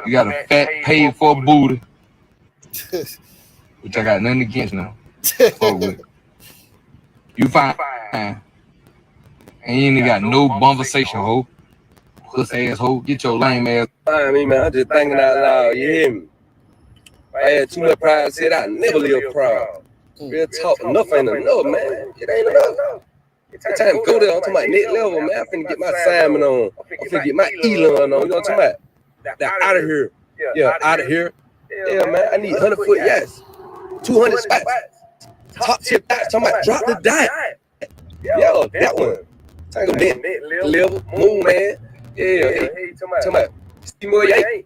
You got a fat paid for booty. Which I got nothing against now. You fine. And you ain't got no conversation, ho. Puss ass ho. Get your lame ass. I mean, man, I'm just thinking out loud. You hear me? I had too much pride. Said I never live proud. Real talk. Enough ain't enough, man. It ain't enough. It's time to go there. I'm talking about next level, man. I'm finna get my Simon on. I'm finna get my Elon on. You know what I'm talking about? That out of here. Yeah, out of here. Yeah, man. I need 100-foot yachts. 200 spots. Top tip yachts. Talking about drop the dot. Yeah, that one. Tango bent. Level. Moon, man. Yeah. Talking about Steve Moore, you ain't.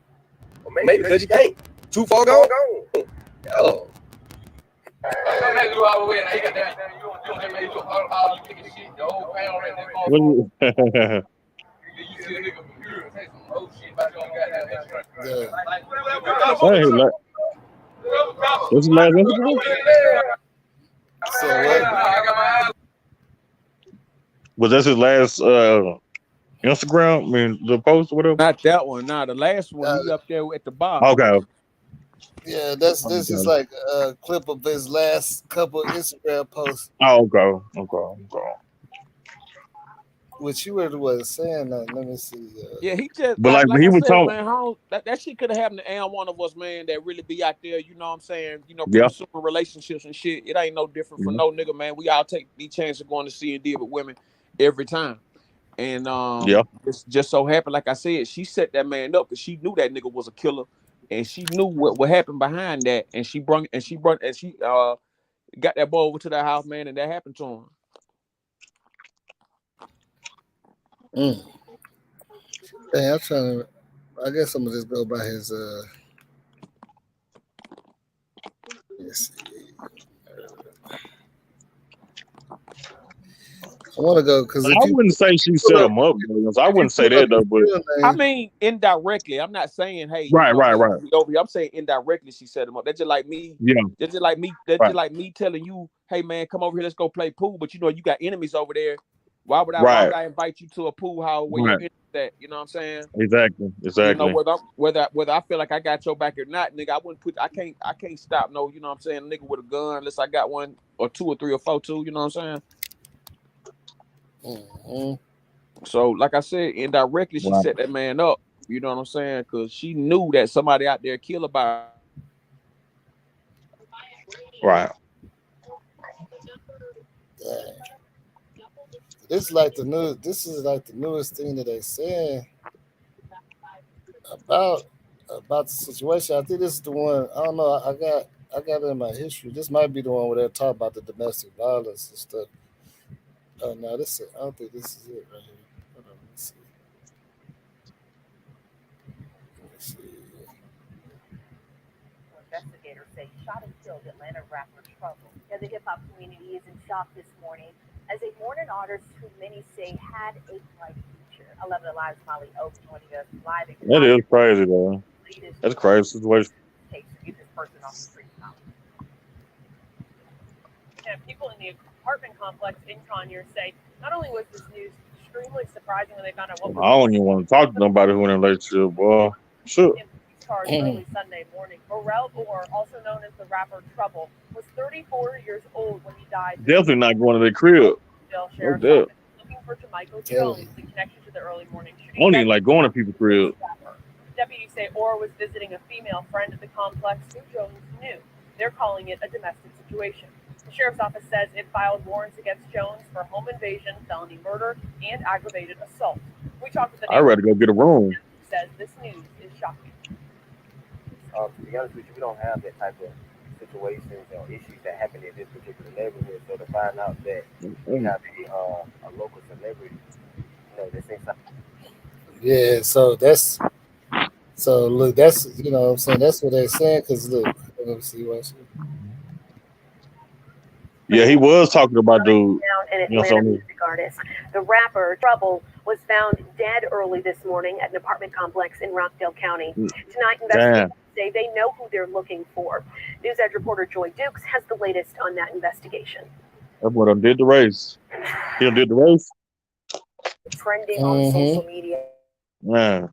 Maybe because you can't. Too far gone. Oh. What's the last Instagram? Was that his last Instagram? I mean, the post or whatever? Not that one. Nah, the last one. He up there at the bar. Okay. Yeah, this is like a clip of his last couple of Instagram posts. Oh, okay. Which you were saying that. Let me see. Yeah, he just. But like he was talking, man, that shit could have happened to any one of us, man. That really be out there. You know what I'm saying? Pursuing relationships and shit. It ain't no different for no nigga, man. We all take the chance of going to see and deal with women every time. And it's just so happened, like I said, she set that man up because she knew that nigga was a killer. And she knew what happened behind that, and she got that boy over to that house, man, and that happened to him. Hey, I'm trying to. I guess I'm gonna just go by his. Let's see. I want to go because I wouldn't say she set him up. I wouldn't say that though, but I mean indirectly. I'm not saying hey. Right. Over here, I'm saying indirectly she set him up. That's just like me. Yeah. That's just like me. That's just like me telling you, hey man, come over here, let's go play pool. But you got enemies over there. Why would I invite you to a pool house where you're at? You know what I'm saying? Exactly. Whether I feel like I got your back or not, nigga, I can't stop no. You know what I'm saying? Nigga with a gun unless I got one or two or three or four too. You know what I'm saying? Mm-hmm. So, like I said, indirectly, she set that man up. You know what I'm saying? Because she knew that somebody out there killed about her. Right. it's like the new. This is like the newest thing that they saying about the situation. I think this is the one. I don't know. I got it in my history. This might be the one where they talk about the domestic violence and stuff. Oh no, I don't think this is it right here. Hold on, let me see. Let me see. Investigators say shot and killed Atlanta rapper Trouble. Yeah, the hip hop community is in shock this morning as a mourning artist who many say had a bright future. 11 Alive's Molly Oak joining us live in That is crazy, though. That's a crazy situation. case to get this person off the street now. Yeah, people in the apartment complex in Conyers say not only was this news extremely surprising when they found out what I was don't even want to talk to nobody who in a relationship, boy. Sure. in police cars early Sunday morning. Burrell Orr, also known as the rapper Trouble, was 34 years old when he died. Definitely not going to their crib. Jail No Sheriff's doubt. Office looking for Jamichael Jones, the connection to the early morning I shooting. don't even like going to people's crib. Deputies say Orr was visiting a female friend at the complex who Jones knew. They're calling it a domestic situation. The sheriff's office says it filed warrants against Jones for home invasion, felony murder, and aggravated assault. We talked with the I'd rather go get a room. who says this news is shocking. To be honest with you, we don't have that type of situations or issues that happen in this particular neighborhood. So to find out that we have a local celebrity, this ain't something. Yeah, so look, that's you know what I'm saying, that's what they're saying. Because look, let me see what. Yeah, he was talking about dude. Down an You know, Atlanta so music artist. The rapper Trouble was found dead early this morning at an apartment complex in Rockdale County. Tonight, investigators say they know who they're looking for. News Edge reporter Joy Dukes has the latest on that investigation. that boy done did the race. He done did the race. Trending on social media. Man.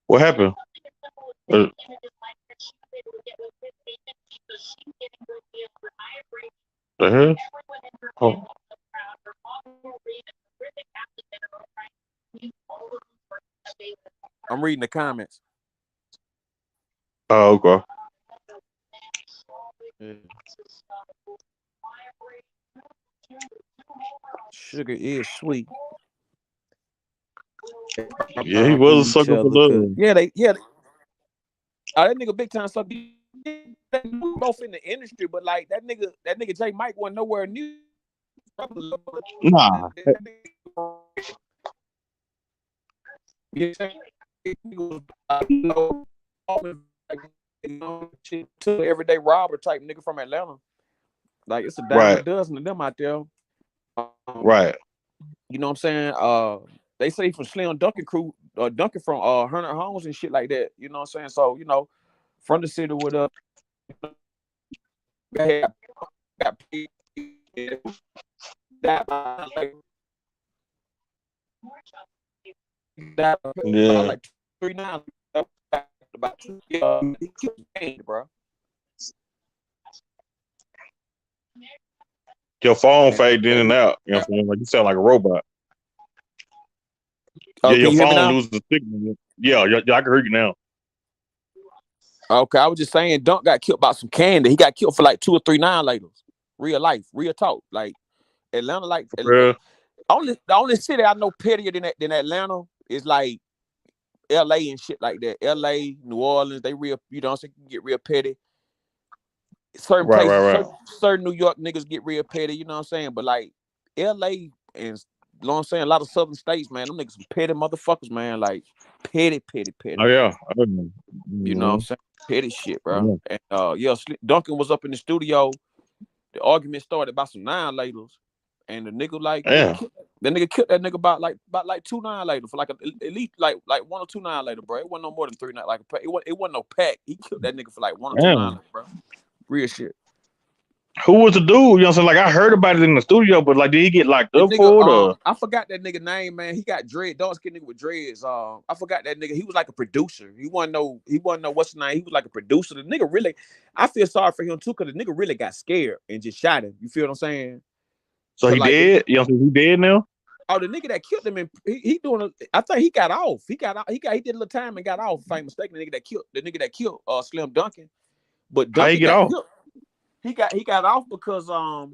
What happened? The hell? Oh. I'm reading the comments. Oh, okay. Yeah. Sugar is sweet. Yeah, he was a sucker for love. Yeah, that nigga big time sucker. Both in the industry, but like that nigga J Mike wasn't nowhere near. Nah. Everyday robber type nigga from Atlanta. Like it's a dime a dozen of them out there. Right. You know what I'm saying? They say from Slim Duncan crew, Duncan from Herner Homes and shit like that. You know what I'm saying? So, from the city with like 3-9 about 2 years, bro. Your phone faded in and out. You know what I'm saying? Like you sound like a robot. Oh, yeah, your you hear me phone now? loses the signal. Yeah, I can hear you now. Okay, I was just saying Dunk got killed by some candy. He got killed for like 2 or 3 9 laters. Real life, real talk. Like Atlanta, like Bro. the only city I know pettier than Atlanta is like LA and shit like that. LA, New Orleans, they real, you know what I'm saying, get real petty. Certain Right, places, right, right. certain New York niggas get real petty, you know what I'm saying? But like LA and, you know what I'm saying, a lot of southern states, man, them niggas some petty motherfuckers, man. Like petty. Oh yeah. You know what I'm saying? Petty shit, bro. Yeah. And yeah, Duncan was up in the studio. The argument started by some 9-laters. And the nigga killed that nigga about like 2 9-laters for like at least like 1 or 2 9-laters, bro. It wasn't no more than 3 9. Like it wasn't no pack. He killed that nigga for like 1 or 2 9-laters, bro. Real shit. Who was the dude? You know what I'm saying? Like I heard about it in the studio, but like did he get locked up Nigga, for it? I forgot that nigga name, man. He got dread, dark skin nigga with dreads. I forgot that nigga. He was like a producer. He wasn't no what's his name. He was like a producer. The nigga really, I feel sorry for him too, because the nigga really got scared and just shot him. You feel what I'm saying? So he dead? You know what I'm saying? He dead now? Oh, the nigga that killed him, and he doing. I think he got off. He did a little time and got off. If I'm mistaken, the nigga that killed Slim Duncan. But Duncan how he get off? Killed. He got off because I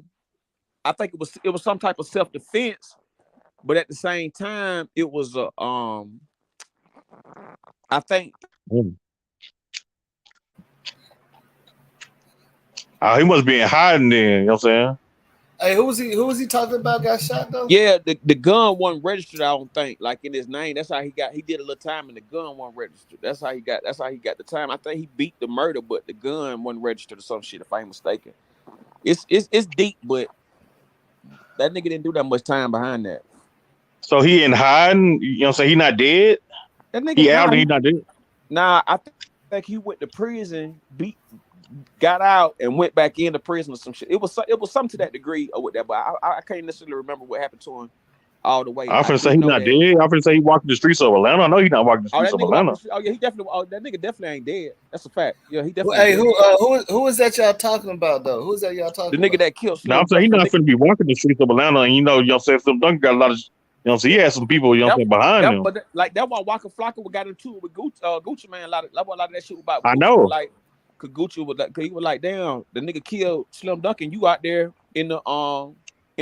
think it was some type of self-defense, but at the same time it was I think he must be in hiding then, you know what I'm saying? Hey, who was he talking about got shot though? Yeah, the gun wasn't registered, I don't think, like in his name. That's how he did a little time and the gun wasn't registered. That's how he got the time. I think he beat the murder, but the gun wasn't registered or some shit, if I ain't mistaken. It's deep, but that nigga didn't do that much time behind that. So he in hiding, you know what I'm saying? He not dead? That nigga he out and he not dead? Nah, I think he went to prison, got out and went back into prison or some shit. It was something to that degree or with that, but I can't necessarily remember what happened to him all the way. I'm finna say he not dead. I'm finna say he walking the streets of Atlanta. I know he not walking the streets of Atlanta. He definitely. That nigga definitely ain't dead. That's a fact. Yeah, he definitely. Hey, who is that y'all talking about though? Who's that y'all talking? The nigga that killed. No, I'm saying he not finna be walking the streets of Atlanta, and you know what I'm saying, Slim Duncan got a lot of, you know what I'm saying, he had some people, you know what I'm saying, behind him. But that's why Waka Flocka got into it with Gucci Man. A lot of that shit was about Gucci. I know. Like, cause Gucci was like, he was like, damn, the nigga killed Slim Duncan. You out there in the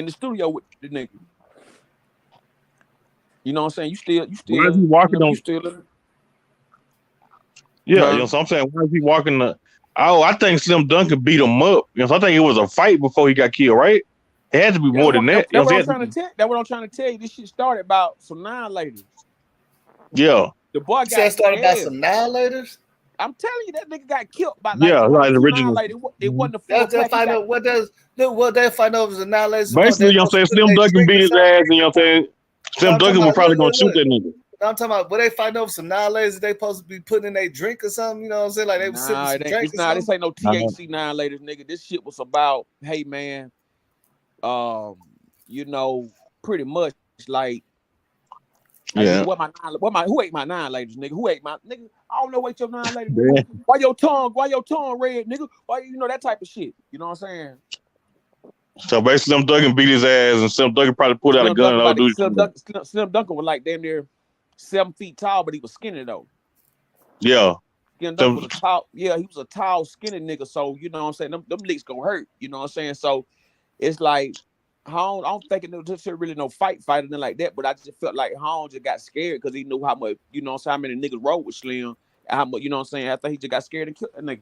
studio with the nigga. You know what I'm saying? You still. Why is he walking on? You still in it? Yeah, you know what I'm saying. Why is he walking the? Oh, I think Slim Duncan beat him up. You know, so I think it was a fight before he got killed, right? It had to be more than that. That's what I'm trying to tell. That's what I'm trying to tell you. This shit started about some 9-laters. Yeah. The boy got started about some 9-laters. I'm telling you, that nigga got killed by like original. It wasn't a full They'll find out what they find out was the 9-laters. Basically, you know what I'm saying, Slim Duncan beat his ass, and you know what I'm saying, Slim Duncan was probably gonna shoot that nigga. I'm talking about, what they find out some 9-laters they supposed to be putting in their drink or something, you know what I'm saying? Like they was sipping some drink or something. This ain't no THC 9-laters, nigga. This shit was about, hey man, you know, pretty much like, yeah. Who ate my 9-laters, nigga? Who ate my nigga? I don't know what your 9-laters. Yeah. Why your tongue red, nigga? Why, you know, that type of shit? You know what I'm saying? So basically, Slim Duncan beat his ass, and Slim Duncan probably pulled out a gun and do Slim Duncan was like damn near 7 feet tall, but he was skinny though. Yeah. Slim Duncan was a tall, he was a tall, skinny nigga. So you know what I'm saying? Them licks gonna hurt. You know what I'm saying? So it's like I don't think it was really no fight or nothing like that. But I just felt like Holmes just got scared because he knew how much, you know what I'm saying, how many niggas rode with Slim, how much, you know what I'm saying. I think he just got scared and killed that nigga.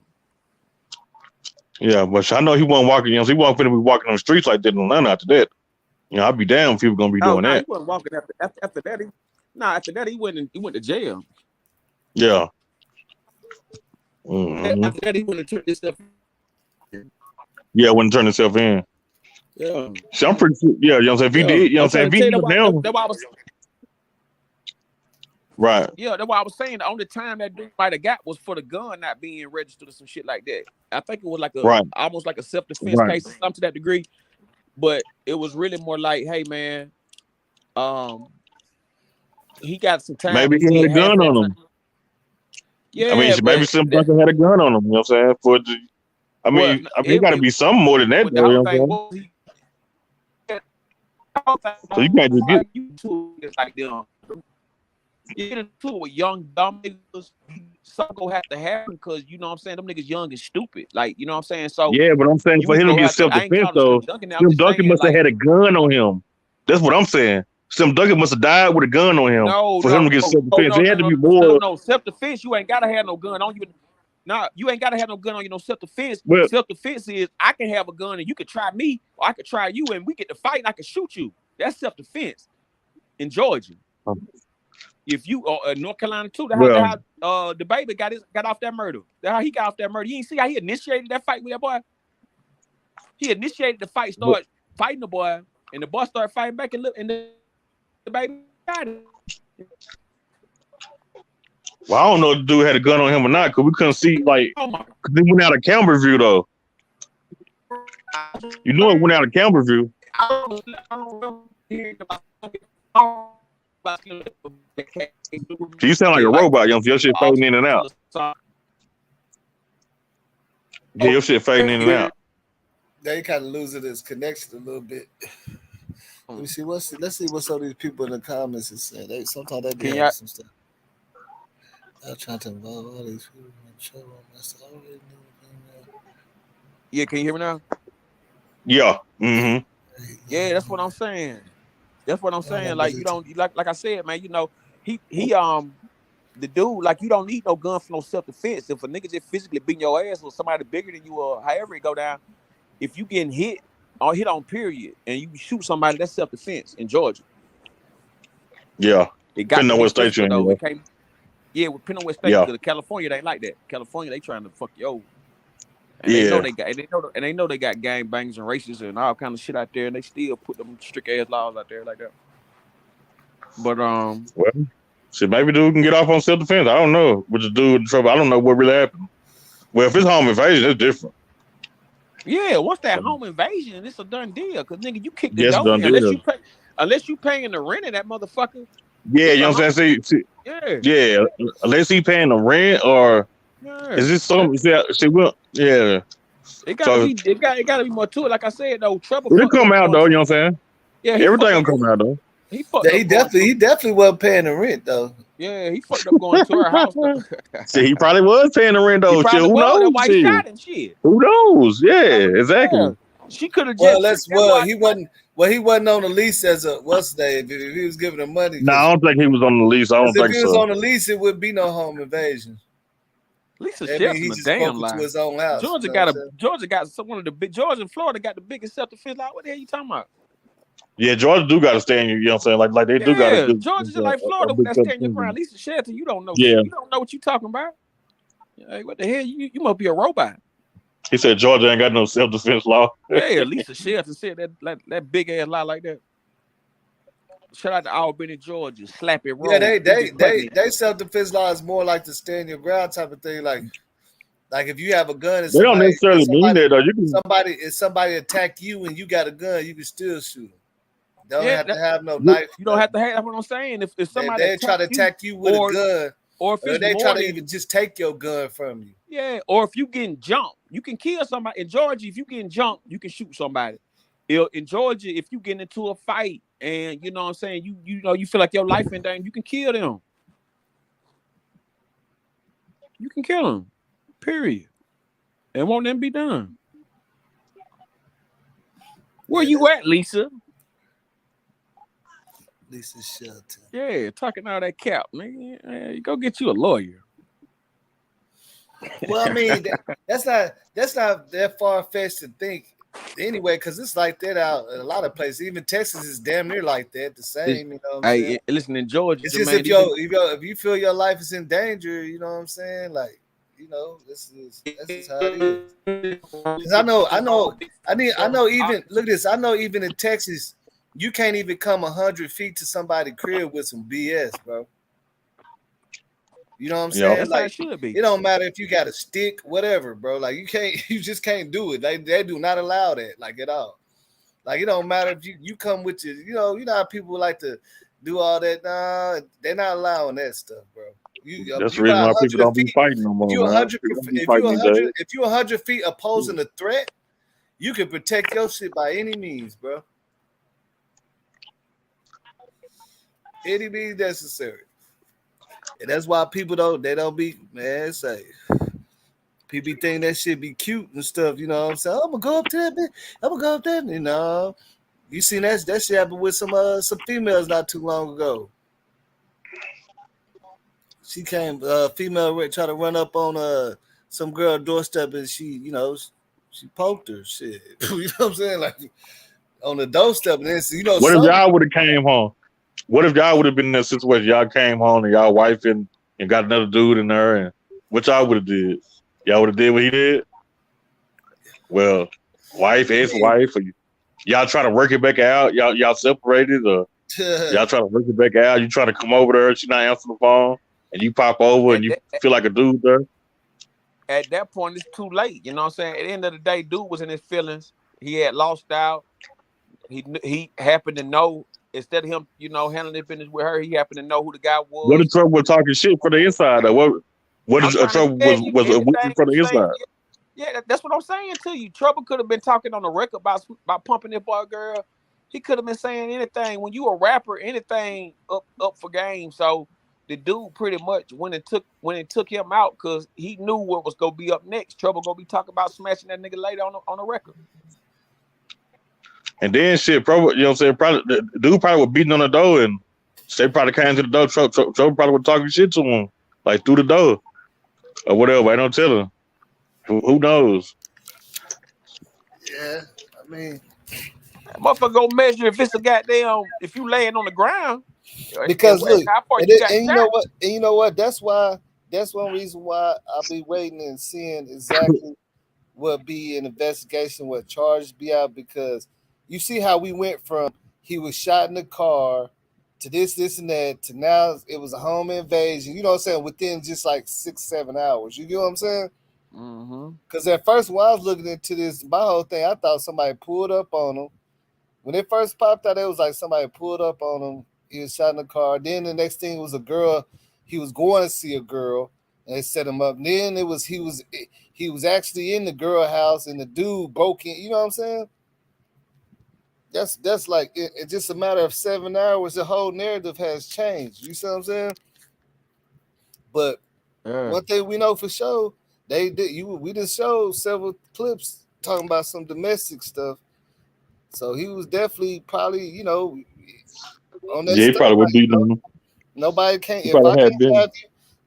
Yeah, but I know he wasn't walking. You know, he wasn't going to be walking on the streets like that in Atlanta after that. You know, I'd be damn if he was going to be doing that. He wasn't walking after that. After that he went to jail. Yeah. Mm-hmm. After that he went to turn this stuff. Yeah, wouldn't turn himself in. Yeah. So I'm pretty sure. Yeah, you know what I'm saying. If he did, you know what I'm saying. If he did now, that's why I was. Right. Yeah, that's why I was saying the only time that dude might have got was for the gun not being registered or some shit like that. I think it was like almost like a self-defense case or something to that degree. But it was really more like, hey man, he got some time. Maybe he had a gun on him. Yeah, I mean, maybe Slim Duncan had a gun on him. You know what I'm saying? It got to be something more than that, though. You know what I'm saying? So you can't just get like them. You get into it with young dumb niggas, something gonna have to happen because you know what I'm saying, them niggas young and stupid. Like, you know what I'm saying? So Yeah, but I'm saying you for was him to gonna get have to, I ain't self-defense calling though, Slim Duncan. I'm Slim just Duncan saying, must have like, had a gun on him. That's what I'm saying. Slim Duncan must have died with a gun on him no, for him to no, get no, self-defense. no, It had to no, be no, more. no. Self-defense, you ain't gotta have no gun on you. Nah, you ain't gotta have no gun on you. No self-defense. Well, Self-defense is I can have a gun and you can try me, or I could try you, and we get to fight and I can shoot you. That's self-defense in Georgia. If you North Carolina too, well, the baby got off that murder. That's how he got off that murder. You ain't see how he initiated that fight with that boy? He initiated the fight, started fighting the boy, and the boy started fighting back, and the baby got it. well, I don't know if the dude had a gun on him or not because we couldn't see like cause he went out of camera view though. You know it went out of camera view. You sound like a robot, young. Your shit fading in and out. Yeah, your shit fading in and out. Yeah, you kind of losing his connection a little bit. Let me see. Let's see what some of these people in the comments is saying. Sometimes they be having some stuff. I'm trying to involve all these people in the show. Yeah, can you hear me now? Yeah. Mm-hmm. Yeah, that's what I'm saying. That's what I'm saying. Like you don't like I said, man. You know, he the dude, like, you don't need no gun for no self-defense. If a nigga just physically beating your ass or somebody bigger than you or however it go down, if you getting hit or hit on period and you shoot somebody, that's self-defense in Georgia. Yeah. It got Depending on what state you're in. though. It can't, depending on what state, because California, they ain't like that. California, they trying to fuck you over. And they know they got gang bangs and racists and all kind of shit out there, and they still put them strict ass laws out there like that. But well, shit, maybe dude can get off on self-defense. I don't know. With the dude in trouble, I don't know what really happened. Well, if it's home invasion, it's different. Yeah, once that home invasion, it's a done deal. Cause nigga, you kick the Yes, door done in, deal. unless you paying the rent of that motherfucker. Yeah, you know what I'm saying? See, yeah, unless he paying the rent or is this something? Yeah. It gotta be more to it. Like I said though, trouble. It'll come out though. You know what I'm saying? Yeah, everything will come out though. He definitely wasn't paying the rent though. Yeah, he fucked up going to her house. See, he probably was paying the rent though. Shit, who knows? That's why he shot and shit. Who knows? Yeah, exactly. Yeah. She could have just. He wasn't on the lease as a what's name. If he was giving him money. No, I don't think he was on the lease. I don't think so. If he was on the lease, it would be no home invasion. Lisa Shepard's a damn lie. To his own house. Georgia got one of the big. Georgia and Florida got the biggest self-defense law. What the hell you talking about? Yeah, Georgia do got to stand. You know what I'm saying? Like they do got to. Georgia's like Florida with that stand your ground. Lisa Shelton, you don't know. Yeah. You don't know what you talking about. Like, what the hell? You must be a robot. He said Georgia ain't got no self-defense law. Yeah, Lisa Shelton said that big ass lie like that. Shout out to Albany, Georgia. Slap it, roll. Yeah, they self-defense law is more like the stand your ground type of thing. Like if you have a gun, and they don't necessarily mean that though. You can if somebody attack you and you got a gun, you can still shoot them. Don't have to have no knife. You don't have to have. That's what I'm saying. If somebody they try to attack you with a gun, or if they try to even just take your gun from you. Yeah, or if you getting jumped, you can kill somebody. In Georgia, if you getting jumped, you can shoot somebody. In Georgia, if you get into a fight and you know what I'm saying, you feel like your life in danger, you can kill them. You can kill them. Period. And won't then be done. Where you at, Lisa? Lisa Shelton. Yeah, talking all that cap, man. You go get you a lawyer. Well, I mean, that's not that far-fetched to think anyway, because it's like that out in a lot of places. Even Texas is damn near like that, the same. You know what I'm saying? Listen, in Georgia, it's just if you feel your life is in danger, you know what I'm saying? Like, you know, that's just how it is. 'Cause I know. Even look at this. I know even in Texas, you can't even come 100 feet to somebody's crib with some BS, bro. You know what I'm saying? That's like, how it should be. It don't matter if you got a stick, whatever, bro. Like you just can't do it. They do not allow that, like at all. Like it don't matter if you come with your, you know how people like to do all that. Nah, they're not allowing that stuff, bro. That's the reason why people don't be fighting no more. If you're 100 feet opposing a threat, you can protect your shit by any means, bro. Any means necessary. And that's why people don't be, man, say people think that shit be cute and stuff, you know what I'm saying? I'm gonna go up to that bitch. I'm gonna go up there, you know. You seen that shit happen with some females not too long ago. She came, female try to run up on some girl doorstep and she, you know, she poked her shit. You know what I'm saying? Like on the doorstep, and then you know. What if y'all would have came home? What if y'all would have been in that situation? Y'all came home and y'all wife and got another dude in there, and what y'all would have did? Y'all would have did what he did? Well, wife, ex-wife, or y'all try to work it back out? Y'all separated, or y'all try to work it back out? You try to come over there, she not answering the phone, and you pop over and you feel like a dude there? At that point, it's too late. You know what I'm saying? At the end of the day, dude was in his feelings. He had lost out. He happened to know, instead of him, you know, handling his business with her, he happened to know who the guy was. What if Trouble was talking shit for the inside? Though? What is Trouble was a whooping for the inside? Yeah, that's what I'm saying to you. Trouble could have been talking on the record about pumping this boy girl. He could have been saying anything. When you a rapper, anything up for game. So the dude pretty much when it took him out, because he knew what was gonna be up next. Trouble gonna be talking about smashing that nigga later on the record. And then shit, probably, you know what I'm saying? Probably the dude probably was beating on the door, and they probably came to the door. Trouble probably was talking shit to him, like through the door or whatever. I don't tell him. Who knows? Yeah, I mean, that motherfucker go measure if it's a goddamn if you laying on the ground. Because look, and you know what? That's one reason why I'll be waiting and seeing exactly what be an investigation, what charges be out, because you see how we went from he was shot in the car to this and that to now it was a home invasion. You know what I'm saying? Within just like 6-7 hours. You get what I'm saying? Because at first when I was looking into this, my whole thing, I thought somebody pulled up on him. When it first popped out, it was like somebody pulled up on him. He was shot in the car. Then the next thing was a girl. He was going to see a girl, and they set him up. And then he was actually in the girl house, and the dude broke in. You know what I'm saying? That's like it's just a matter of 7 hours. The whole narrative has changed. You see what I'm saying? But one thing we know for sure, we just showed several clips talking about some domestic stuff. So he was definitely probably, you know, on that. Yeah, he probably would be them. Nobody can.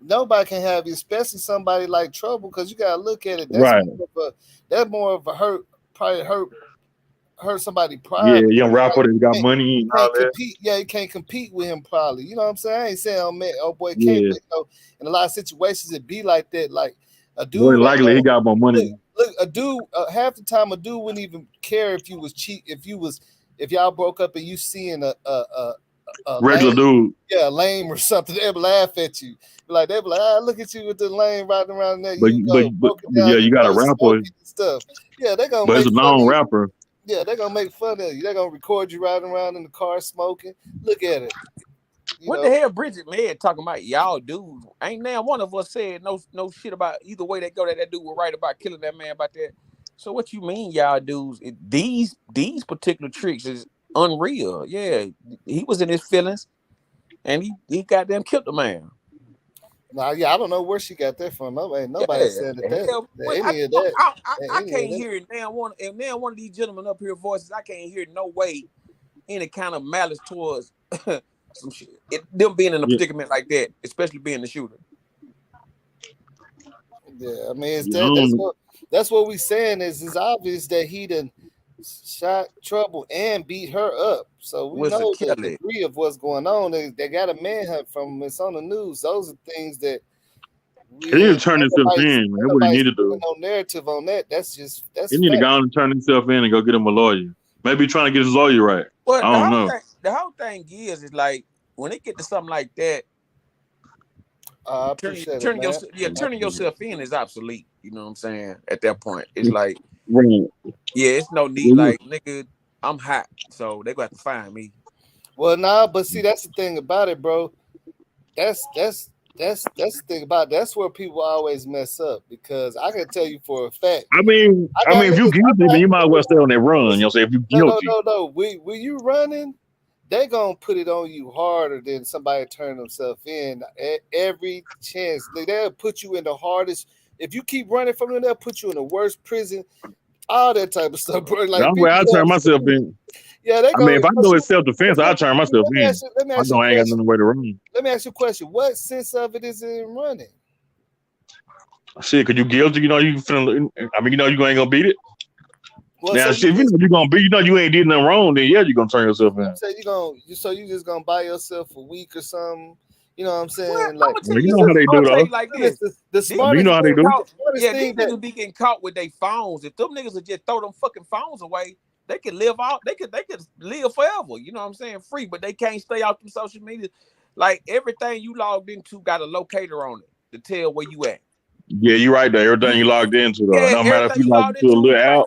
Nobody can have you, especially somebody like Trouble, because you gotta look at it. That's right. More of a hurt. Probably hurt somebody pride. Yeah, young rapper that got money and all that. Yeah, you can't compete with him. Probably, you know what I'm saying? I ain't saying oh boy can't. But, you know, in a lot of situations it be like that. Like a dude. More likely he got more money. Look, a dude. Half the time, a dude wouldn't even care if you was cheap. If y'all broke up and you seeing a regular dude, yeah, lame or something, they'd laugh at you. They'd be like, look at you with the lame riding around there. But yeah, you got a rapper stuff. Yeah, they're gonna. But it's a known rapper. Yeah, they're gonna make fun of you. They're gonna record you riding around in the car smoking. Look at it. What the hell, Bridget Mayer talking about y'all dudes? Ain't now one of us said no shit about either way they go that dude was right about killing that man about that. So what you mean, y'all dudes? These particular tricks is unreal. Yeah, he was in his feelings, and he goddamn killed the man. Nah, yeah, I don't know where she got that from. Nobody said that. I can't hear it now. One of these gentlemen up here voices, I can't hear no way any kind of malice towards some shit. Them being in a predicament like that, especially being the shooter. Yeah, I mean, that's what we saying is it's obvious that he done shot Trouble and beat her up. So we know the degree of what's going on. They got a manhunt from him. It's on the news. Those are things that he need to turn himself in. That's what he need to do. No narrative on that. That's he need to go on and turn himself in and go get him a lawyer. Maybe trying to get his lawyer right. Well, I don't know. The whole thing is like when they get to something like that, turning yourself in is obsolete. You know what I'm saying? At that point, it's like, yeah, it's no need. Like, nigga, I'm hot, so they gonna have to find me. Well, nah, but see, that's the thing about it, bro. That's the thing about it. That's where people always mess up, because I can tell you for a fact. I mean, if you guilty, then you might as well stay on that run. You know, say if you guilty. No. When you running, they gonna put it on you harder than somebody turn themselves in. Every chance they'll put you in the hardest. If you keep running from them, they'll put you in the worst prison. All that type of stuff, bro. Like That's where I turn myself in. Yeah, they I go. mean, if I know it's self-defense, I'll turn myself Let me in. ask you, let me I ask you know a I ain't got question. nothing way to run. Let me ask you a question. What sense of it is in running? Shit, cause you guilty, you know you finna. I mean, you know you ain't gonna beat it. Well, Now, so shit, if you know you gonna beat, you know you ain't did nothing wrong, then yeah, you gonna turn yourself in. say you just gonna buy yourself a week or something. You know what I'm saying? Well, I'm Like gonna tell Well, you you know how something. they I'm do gonna tell though. you like the, this. the These I mean, you smartest know how they thing, do. the caught, smartest yeah, these thing that niggas be getting caught with their phones. If them niggas would just throw them fucking phones away, they could live out. They could live forever. You know what I'm saying? Free, but they can't stay off them social media. Like everything you logged into got a locator on it to tell where you at. Yeah, you right there. Everything you logged into though. It Yeah, don't matter if everything you you logged logged into a into, little like app.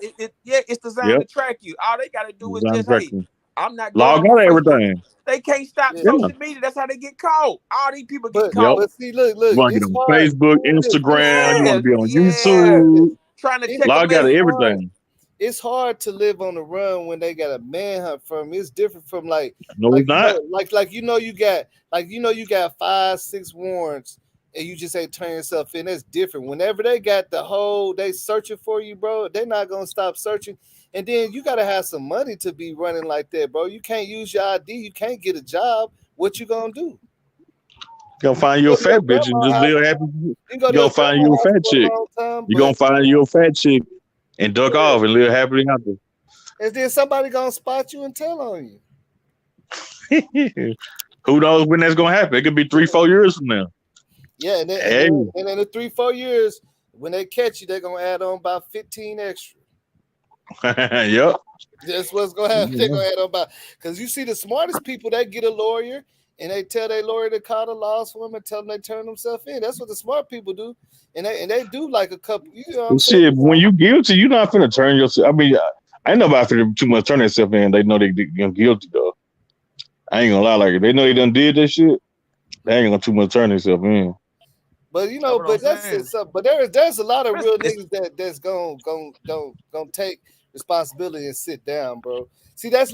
it's designed Yep, to track you. All they gotta do is design just, hey, tracking. I'm not good Log on no out Facebook. everything. They can't stop yeah. Yeah. social media. That's how they get caught. All these people get But Yep. caught. but see, look, You want to get it's on hard. Facebook, Instagram. You want to be on YouTube. Trying to It's check a Log out of message. hard. everything. It's hard to live on the run when they got a manhunt from. It's different from No, it's not. you got 5-6 warrants and you just ain't turn yourself in. That's different. Whenever they got they searching for you, bro. They're not gonna stop searching. And then you gotta have some money to be running like that, bro. You can't use your ID. You can't get a job. What you gonna do? You gonna find You you a go to your fat bitch and grandma's just house. live happy. You can go You to your gonna find you a grandma's house fat for a chick. long time, You but gonna find you a fat chick and duck off and live happily after. and then somebody gonna spot you and tell on you. Who knows when that's gonna happen? It could be 3-4 years from now. Yeah, and Hey, then in the 3-4 years, when they catch you, they're gonna add on about 15 extra. yep. That's what's gonna happen. They're gonna add on about because you see the smartest people that get a lawyer and they tell their lawyer to call the laws for them and tell them they turn themselves in. That's what the smart people do, and they do like a couple. You know what I'm saying? Shit, when you guilty, you're not finna turn yourself. I mean, I ain't nobody finna too much turn themselves in. They know they guilty though. I ain't gonna lie, like if they know they done did that shit, they ain't gonna too much turn themselves in. But you know, but that's it. But there's a lot of real niggas that's gonna take responsibility and sit down, bro. See, that's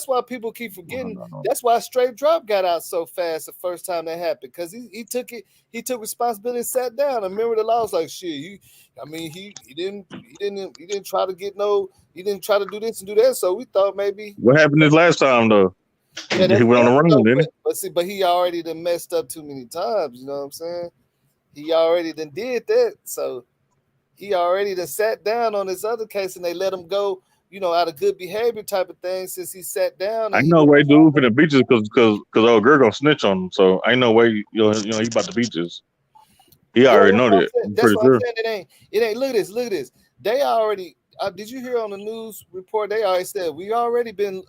why people keep forgetting. That's why Straight Drop got out so fast the first time that happened, because he took responsibility and sat down. And remember the law was like, shit, he didn't try to get he didn't try to do this and do that. So we thought maybe What happened this last time though? yeah, He went on the run, didn't he? but he already done messed up too many times. You know what I'm saying? He already done did that, so he already done sat down on this other case, and they let him go, out of good behavior type of thing. Since he sat down, I ain't no way dude finna beat us because old girl gonna snitch on him. So I ain't no way he about to beat us. He already know that. I'm That's pretty what sure. I'm saying. It ain't. Look at this. They already. Did you hear on the news report? They already said we already been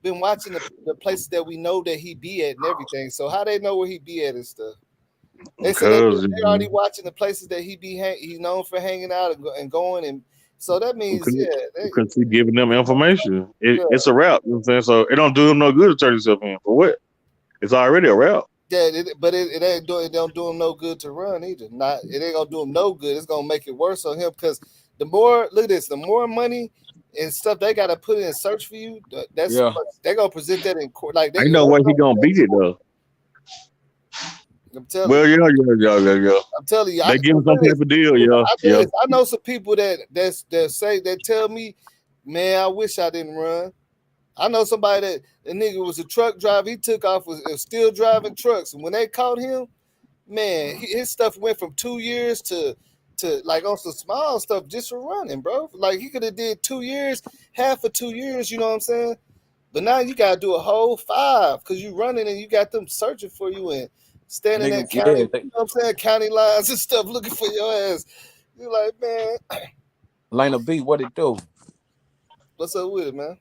watching the places that we know that he be at and everything. So how they know where he be at and stuff? They said they already watching the places that he's known for hanging out and going, and so that means because he giving them information. It's a route. You know what I'm saying? So it don't do him no good to turn himself in. For what? It's already a route. Yeah, it don't do him no good to run either. It ain't gonna do him no good. It's gonna make it worse on him because the more money and stuff they gotta put in search for you, they're gonna present that in court. Like I know way he gonna beat it though. I'm telling you. Yeah. I'm telling you, they give him some type of deal, I know some people that tell me, man, I wish I didn't run. I know somebody that the nigga was a truck driver. He took off was still driving trucks, and when they caught him, man, his stuff went from 2 years to like on some small stuff just for running, bro. Like he could have did 2 years, half of 2 years. You know what I'm saying? But now you gotta do a whole 5 because you running and you got them searching for you and standing at county, you know what I'm saying, county lines and stuff looking for your ass. You're like, man. Lena B, what it do? What's up with it, man?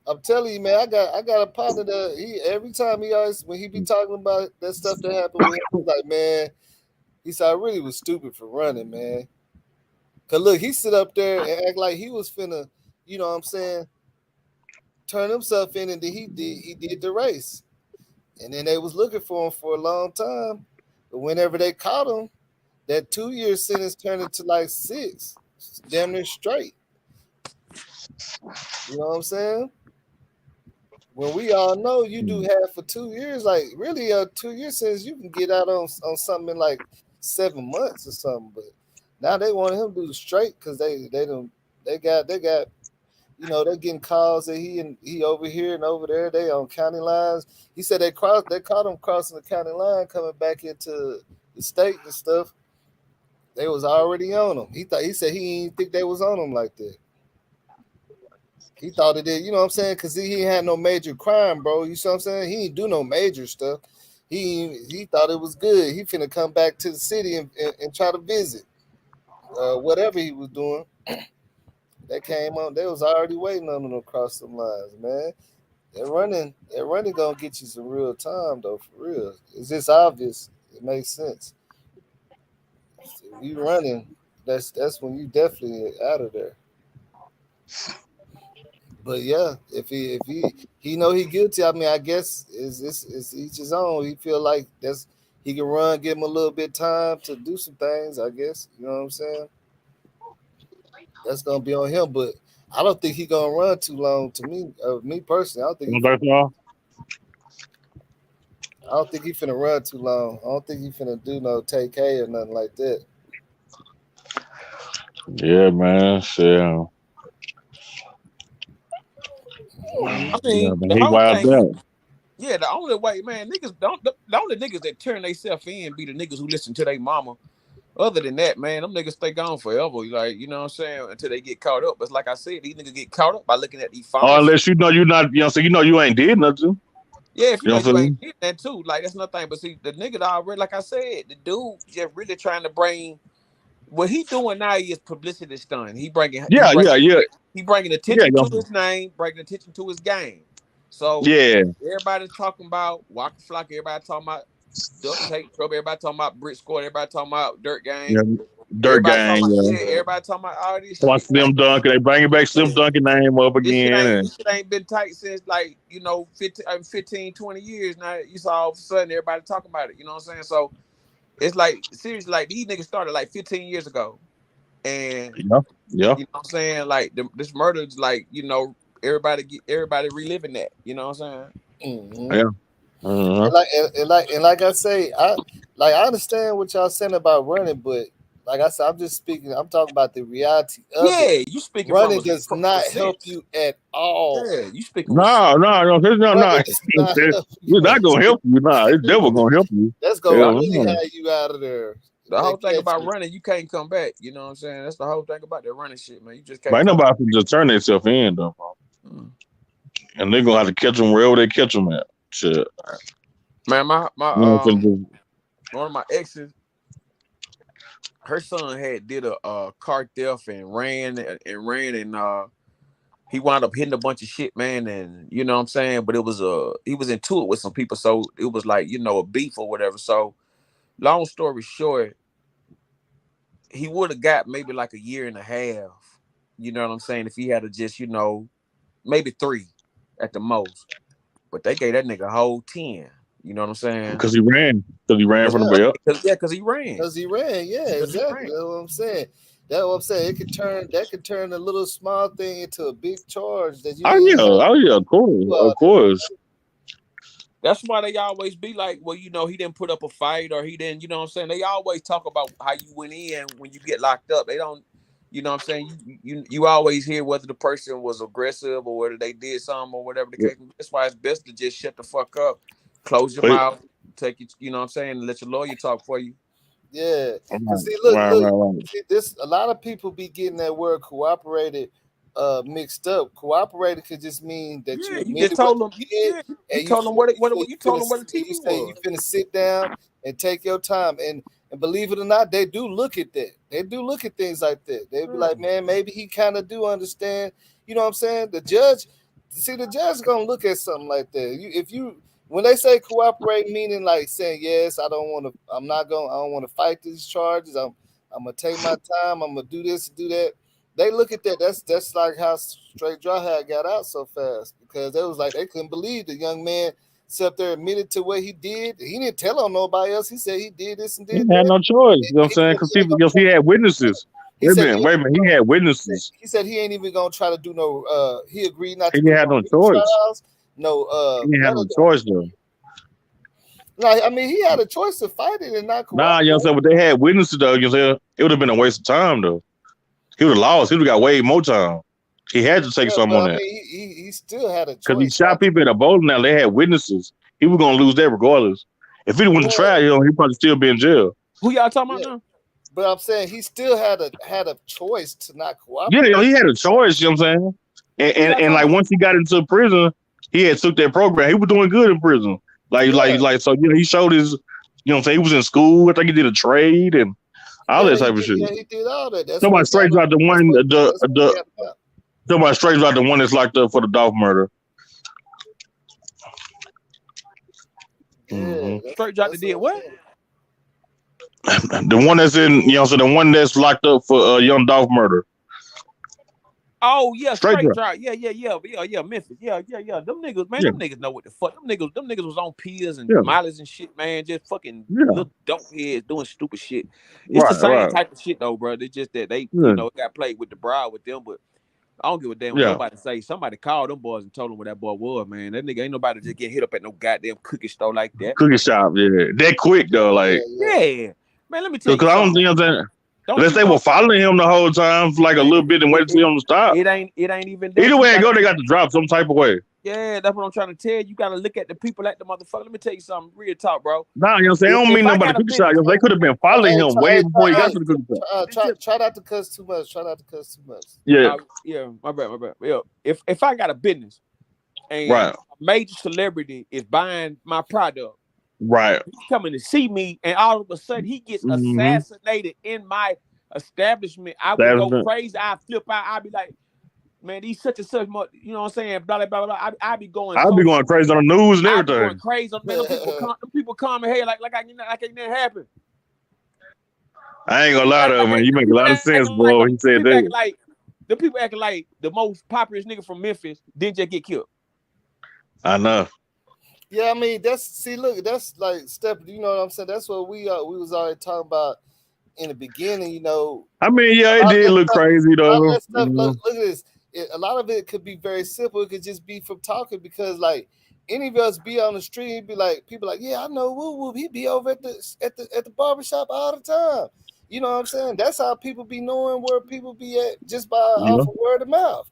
I'm telling you, man, I got a partner that every time when he be talking about that stuff that happened with him, he's like, man, he said, I really was stupid for running, man. Cause look, he sit up there and act like he was finna, you know what I'm saying, turn himself in, and then he did the race. And then they was looking for him for a long time. But whenever they caught him, that 2-year sentence turned into like 6, damn near straight. You know what I'm saying? when we all know you do half for 2 years, like really 2 years since you can get out on something in like 7 months or something. But now they want him to do straight because they got you know, they're getting calls that he over here and over there. They on county lines. He said they caught him crossing the county line coming back into the state and stuff. They was already on him. He said he didn't think they was on him like that. He thought it did, you know what I'm saying? Because he ain't had no major crime, bro. You see what I'm saying? He didn't do no major stuff. He thought it was good. He finna come back to the city and try to visit. Whatever he was doing. They came on. They was already waiting on them to cross some lines, man. They're running gonna get you some real time though, for real. It's just obvious. It makes sense. If you running, that's when you definitely out of there. But yeah, if he know he guilty, I mean, I guess it's each his own. He feel like he can run, give him a little bit of time to do some things. I guess you know what I'm saying. That's gonna be on him, but I don't think he gonna run too long. To me personally, I don't think he finna run too long. I don't think he finna do no take K or nothing like that. Yeah, man. So, I mean, yeah, man, the he whole wild thing. out. Yeah, the only way, man, niggas don't. The only niggas that turn themselves in be the niggas who listen to their mama. Other than that, man, them niggas stay gone forever. Like, you know what I'm saying? Until they get caught up. But like I said, these niggas get caught up by looking at these phones. Oh, unless you know you're not, you know, so you know you ain't did nothing. Yeah, if you know you what ain't did that too, like that's nothing. But see, the nigga that already, like I said, the dude just really trying to bring. What he doing now is publicity stunt. He bringing attention to his name, bringing attention to his game. So everybody's talking about Waka Flocka, everybody talking about Duck Tape Trouble, everybody talking about Brick Squad, everybody talking about Dirt Gang. Yeah, Dirt Gang. Everybody talking about all this shit. Watch Slim Dunkin'. They bringing back Slim Dunkin' name up again. This shit ain't been tight since like, you know, 15, 20 years. Now you saw all of a sudden everybody talking about it. You know what I'm saying? So it's like, seriously, like these niggas started like 15 years ago. And you know what I'm saying? Like this murder is like, you know, everybody reliving that. You know what I'm saying? Mm-hmm. Yeah. And like I say, I understand what y'all saying about running, but like I said, I'm talking about the reality of it. You speaking running does not help you at all. Yeah, you speaking. No. It's not gonna help you. Nah, it's never gonna help you. That's gonna really have you out of there. The whole thing about running, you can't come back. You know what I'm saying? That's the whole thing about that running shit, man. You just can't. Ain't nobody can just turn themselves in though. And they're gonna have to catch them wherever they catch them at. Shit. Man, one of my exes, her son had did a car theft and ran and he wound up hitting a bunch of shit, man, and you know what I'm saying, but it was he was into it with some people, so it was like, you know, a beef or whatever. So long story short, he would have got maybe like a year and a half, you know what I'm saying, if he had to just, you know, maybe 3 at the most. But they gave that nigga a whole 10. You know what I'm saying? Because he ran from the way up. Because he ran. Yeah, exactly. That's what I'm saying. That's what I'm saying. That could turn a little small thing into a big charge. That you of course. That's why they always be like, well, you know, he didn't put up a fight or he didn't, you know what I'm saying? They always talk about how you went in when you get locked up. They don't, you know what I'm saying? You always hear whether the person was aggressive or whether they did something or whatever the case. That's why it's best to just shut the fuck up, close your mouth, take it, you know what I'm saying, and let your lawyer talk for you. Yeah. See, look. See, this a lot of people be getting that word cooperated mixed up. Cooperated could just mean that you just told them you told them what the TV was. You finna sit down and take your time, and believe it or not, they do look at that. They do look at things like that. They be like, man, maybe he kind of do understand. You know what I'm saying? The judge gonna look at something like that. When they say cooperate, meaning like saying yes, I don't want to fight these charges. I'm gonna take my time. I'm gonna do this, do that. They look at that. That's like how Straight Dry had got out so fast, because it was like they couldn't believe the young man sat there, admitted to what he did. He didn't tell on nobody else. He said he did this and did that. He had no choice. You know what I'm saying? Because he had witnesses. Wait a minute. He had witnesses. He said he ain't even gonna try to do no. He agreed not to. He had no choice. Trials. no He didn't have no murder. choice though. No, I mean he had a choice to fight it and not Nah, cooperate. you know what I'm saying? But they had witnesses though, you know what I'm saying? It would have been a waste of time though. He would have lost. He would have got way more time. He had to take Yeah, some but on I that. mean he still had a Because he choice. shot people at a bowling alley. They had witnesses. He was gonna lose that regardless. If he went to trial, you know, he'd probably still be in jail. Who y'all talking about now? But I'm saying he still had a choice to not Yeah, cooperate. you know, he had a choice, you know what I'm saying? And like once he got into prison, he had took that program. He was doing good in prison. Like so, you know, he showed his, you know what I'm saying, he was in school. I think he did a trade and all that type of shit. Yeah, he did all that. That's Somebody what straight dropped the one the somebody straight dropped the one that's locked up for the Dolph murder. Straight dropped the did what? The one that's in, you know, so the one that's locked up for Young Dolph murder. Oh yeah, Straight straight drop. drop. Yeah, Memphis. Yeah. Them niggas, man, Yeah. them niggas know what the fuck. Them niggas was on pills and Yeah. mileage and shit, man. Just fucking Yeah. little dope heads doing stupid shit. It's the same type of shit though, bro. It's just that they, you know, got played with the bribe with them, but I don't give a damn what Yeah. nobody say. Somebody called them boys and told them what that boy was, man. That nigga ain't nobody just get hit up at no goddamn cookie store like that. Cookie shop, yeah. That quick though, like Yeah. Man, let me tell you because I don't something. think, you know what I'm saying? Don't Unless you they know- were following him the whole time for like a little bit and waiting to see him to stop. It ain't even that. Either You way it gotta- go, they got to drop some type of way. Yeah, that's what I'm trying to tell you. You gotta look at the people at the motherfucker. Let me tell you something, real talk, bro. Nah, you know what I'm saying? I don't If mean I nobody got a cookie shop. You know, business- they could have been following him way before he got to the cookie shop. Try not to cuss too much. Try not to cuss too much. Yeah. Yeah, my bad. Yeah, if I got a business and Right. a major celebrity is buying my product, Right. he's coming to see me, and all of a sudden he gets Mhm. assassinated in my establishment, I would go Establishment. crazy. I flip out. I'd be like, man, these such and such, you know what I'm saying? Blah blah blah blah. I'd be going. I'll be going crazy on the news and I'd be going everything. crazy. Man, them people come in here like ain't nothing happened. I ain't gonna lie to him, man. You make a lot of sense, bro. He said People acting that. like the people acting like the most popular nigga from Memphis didn't just get killed. I know. Yeah, I mean that's like step. You know what I'm saying? That's what we was already talking about in the beginning. You know, I mean, yeah, it did look crazy though. Look at this. A lot of it could be very simple. It could just be from talking because, like, any of us be on the street, be like, people like, yeah, I know, woo woo. He be over at the barbershop all the time. You know what I'm saying? That's how people be knowing where people be at just by off of word of mouth.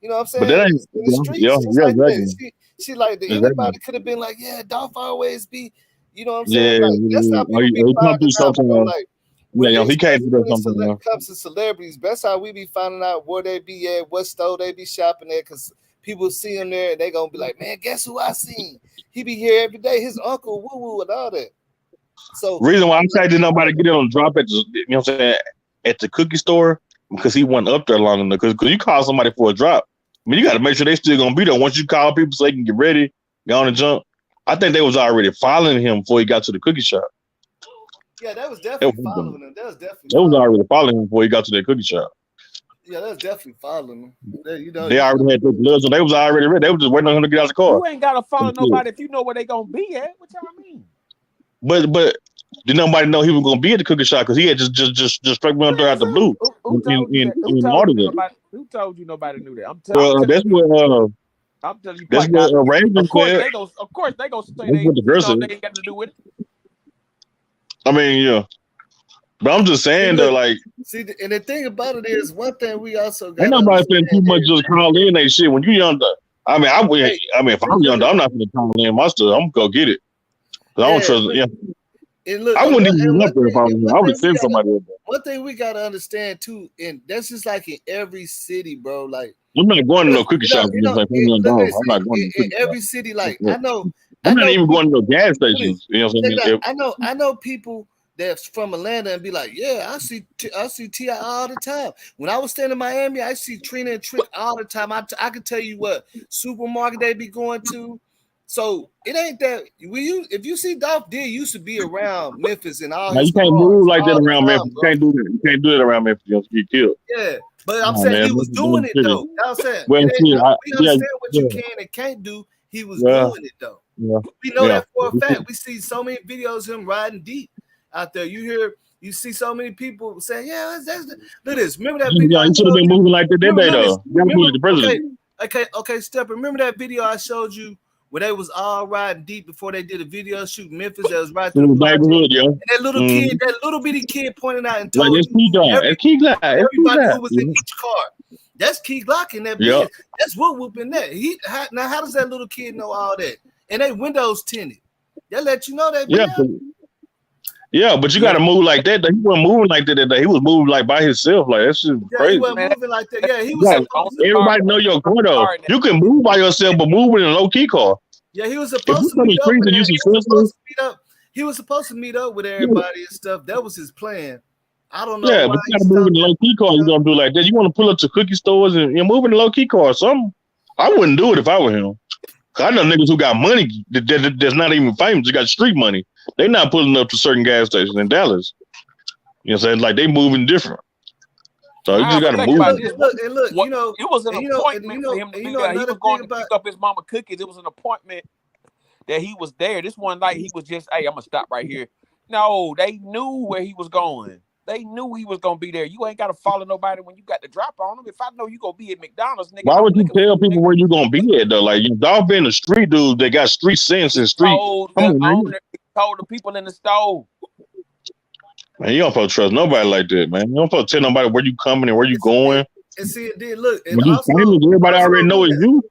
You know what I'm saying? But that ain't in the streets, yeah, it's yeah, like that. exactly. She like that. Exactly. Anybody could have been like, yeah, Dolph always be. You know what I'm saying? Yeah, Like, that's how people he be come finding through out. Bro. something. Like, Yeah, he can't do that when something. it comes to celebrities, that's how we be finding out where they be at, what store they be shopping at, because people see him there and they gonna be like, man, guess who I seen? He be here every day. His uncle, woo woo, and all that. So Reason why I'm saying did nobody get it on drop at the, you know what I'm saying, at the cookie store because he wasn't up there long enough. Because you call somebody for a drop, I mean, you got to make sure they still gonna be there. Once you call people so they can get ready, go on and jump. I think they was already following him before he got to the cookie shop. yeah, that was definitely following him. That was definitely. They was already following him before he got to that cookie shop. Yeah, that was definitely following him. You know, They already had their gloves, so they was already ready. They was just waiting on him to get out the car. You ain't gotta follow nobody if you know where they gonna be at. What y'all mean? But did nobody know he was gonna be at the cookie shop because he had just struck me under out the blue Who told you nobody knew that? I'm telling that's what I'm telling you. that's quite what Raven of course said. they go. Of course they gonna say That's they, what the girl said. they ain't got to do with it. I mean, yeah. But I'm just saying though, like, see, and the thing about it is, one thing we also got. ain't nobody spending too much just call in that shit when you younger. I mean, if I'm younger, I'm not gonna call in my stuff. I'm gonna go get it. Cause I don't trust. Yeah. And look, I wouldn't even be up there if I was him. I would send somebody up there. One thing we gotta understand too, and that's just like in every city, bro. Like, I'm not going to no cookie shop. I'm not going to in every city, like I know. I'm not even going to no gas stations. You know what I'm saying? I know people that's from Atlanta and be like, yeah, I see T.I. all the time. When I was staying in Miami, I see Trina and Trick all the time. I can tell you what supermarket they be going to. So it ain't that if you see Dolph D used to be around Memphis and all. Now, you can't move like that around Memphis. You can't do that. You can't do it around Memphis. You'll get killed. Yeah, but I'm saying he was doing it though. You know what I'm saying? Well, We understand what you can and can't do. He was doing it though. Yeah. We know that for a fact. We see so many videos of him riding deep out there. You see so many people saying, "Yeah, look at this." Remember that video? Yeah, he should have been moving like that day though. You gotta move the president. Okay, Step. Remember that video I showed you where they was all riding deep before they did a video shoot in Memphis that was right through the neighborhood, yeah. And that little kid, that little bitty kid pointed out and Like told that's Key Glock. That's Key Glock. That's Key everybody who Glock. was in each car. That's Key Glock in that Yep. bitch. That's what whooping that. Now how does that little kid know all that? And they windows tinted. That let you know that. Yeah. Yeah, but you got to move like that. He wasn't moving like that. He was moving like by himself. Like that's just crazy. He wasn't moving like that. Yeah, he was. Yeah, supposed to- everybody know your car though. You can move by yourself, but move in a low key car. Yeah, he was If supposed you to come meet in up streets with and you successful, He was supposed to meet up with everybody and stuff. That was his plan. I don't know. yeah, why but you he got to move in stopped. the low key car. You gonna do like that? You want to pull up to cookie stores and you're moving the low key car or something? I wouldn't do it if I were him. 'Cause I know niggas who got money that's not even famous. They got street money. They not pulling up to certain gas stations in Dallas. You know what I'm saying? Like they moving different. So you just got to move. Look, you know, it was an and you know, appointment and for you him know, to and be you know there. He another was going thing to about pick up his mama cookies. It was an appointment that he was there. This one night he was just, hey, I'm gonna stop right here. No, they knew where he was going. They knew he was gonna be there. You ain't gotta follow nobody when you got the drop on him. If I know you gonna be at McDonald's, nigga, Why I'm would you looking tell for you, people nigga. where you gonna be at though? Like y'all been the street dudes that got street sense and street. Told Come the on, man. owner, told the people in the store. Man, you don't supposed to trust nobody like that, man. You don't supposed to tell nobody where you coming and where you going. and see it did look, and When you also, famous, everybody already know it's you.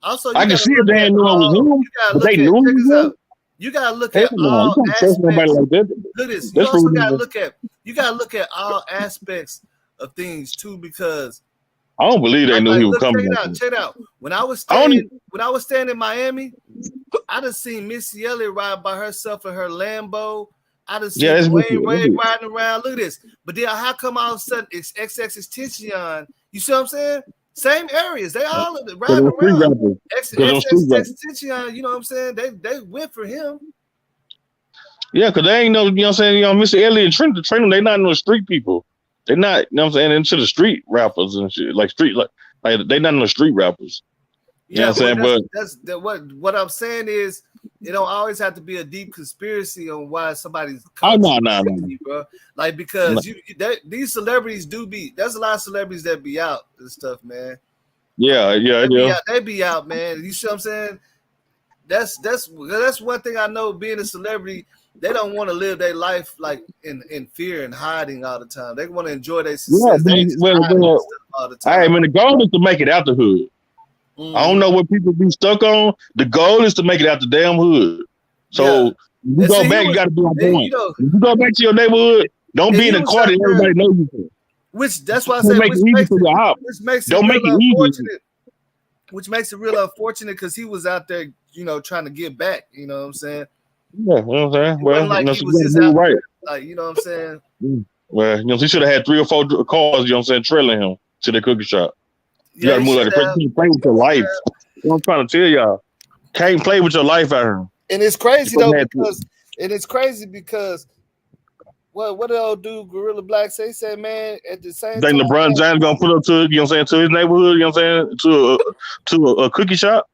also you I can gotta see if look they at ain't know it was all. him, You gotta but look they at. knew it Check was this him. out. You gotta look Hell at no, you all can't trust nobody aspects. like that. Look this. You That's also what we gotta do. look at. You gotta look at all aspects of things too, because I don't believe they knew he was look, coming. check it out. When I was I don't staying in Miami, I done seen Missy Elliott ride by herself in her Lambo. I done Yeah, that's seen Missy Wayne Ray Elliott. riding around. Look at this. But then how come all of a sudden it's XXXTentacion? You see what I'm saying? Same areas. They all Because riding they're street around. rappers. Because they're street rappers. XXXTentacion, you know what I'm saying? They went for him. Yeah, because they ain't no, you know what I'm saying? You know, Missy Elliott and Trina, they not no street people. They not, you know what I'm saying, into the street rappers and shit. Like they not no street rappers. You know what I'm saying? But That's what I'm saying is it don't always have to be a deep conspiracy on why somebody's no. bro. Like because these celebrities do be there's a lot of celebrities that be out and stuff, man. Yeah. They be out, man. You see what I'm saying? That's one thing I know. Being a celebrity, they don't want to live their life like in fear and hiding all the time. They want to enjoy their success. They just hiding and stuff all the time. I mean, the goal is to make it out the hood. I don't know what people be stuck on. The goal is to make it out the damn hood. So you go back, you got to be on point. If you go back to your neighborhood, don't be in a car that everybody knows you for. Which that's why I said make it easy for your op. Don't make it easy. Which makes it real unfortunate because he was out there, you know, trying to get back. You know what I'm saying? Yeah, you know what I'm saying. Well, like you know, he so was you just gotta out do right. like you know what I'm saying. Well, you know, he should have had 3 or 4 cars. You know what I'm saying, trailing him to the cookie shop. You gotta move like the you can't play with your life. You know what I'm trying to tell y'all. Can't play with your life out here. And it's crazy though because what did old dude Gorilla Black say? He said, man, at the same Think time, LeBron James gonna put up to, you know what I'm saying, to his neighborhood, you know what I'm saying, to a cookie shop?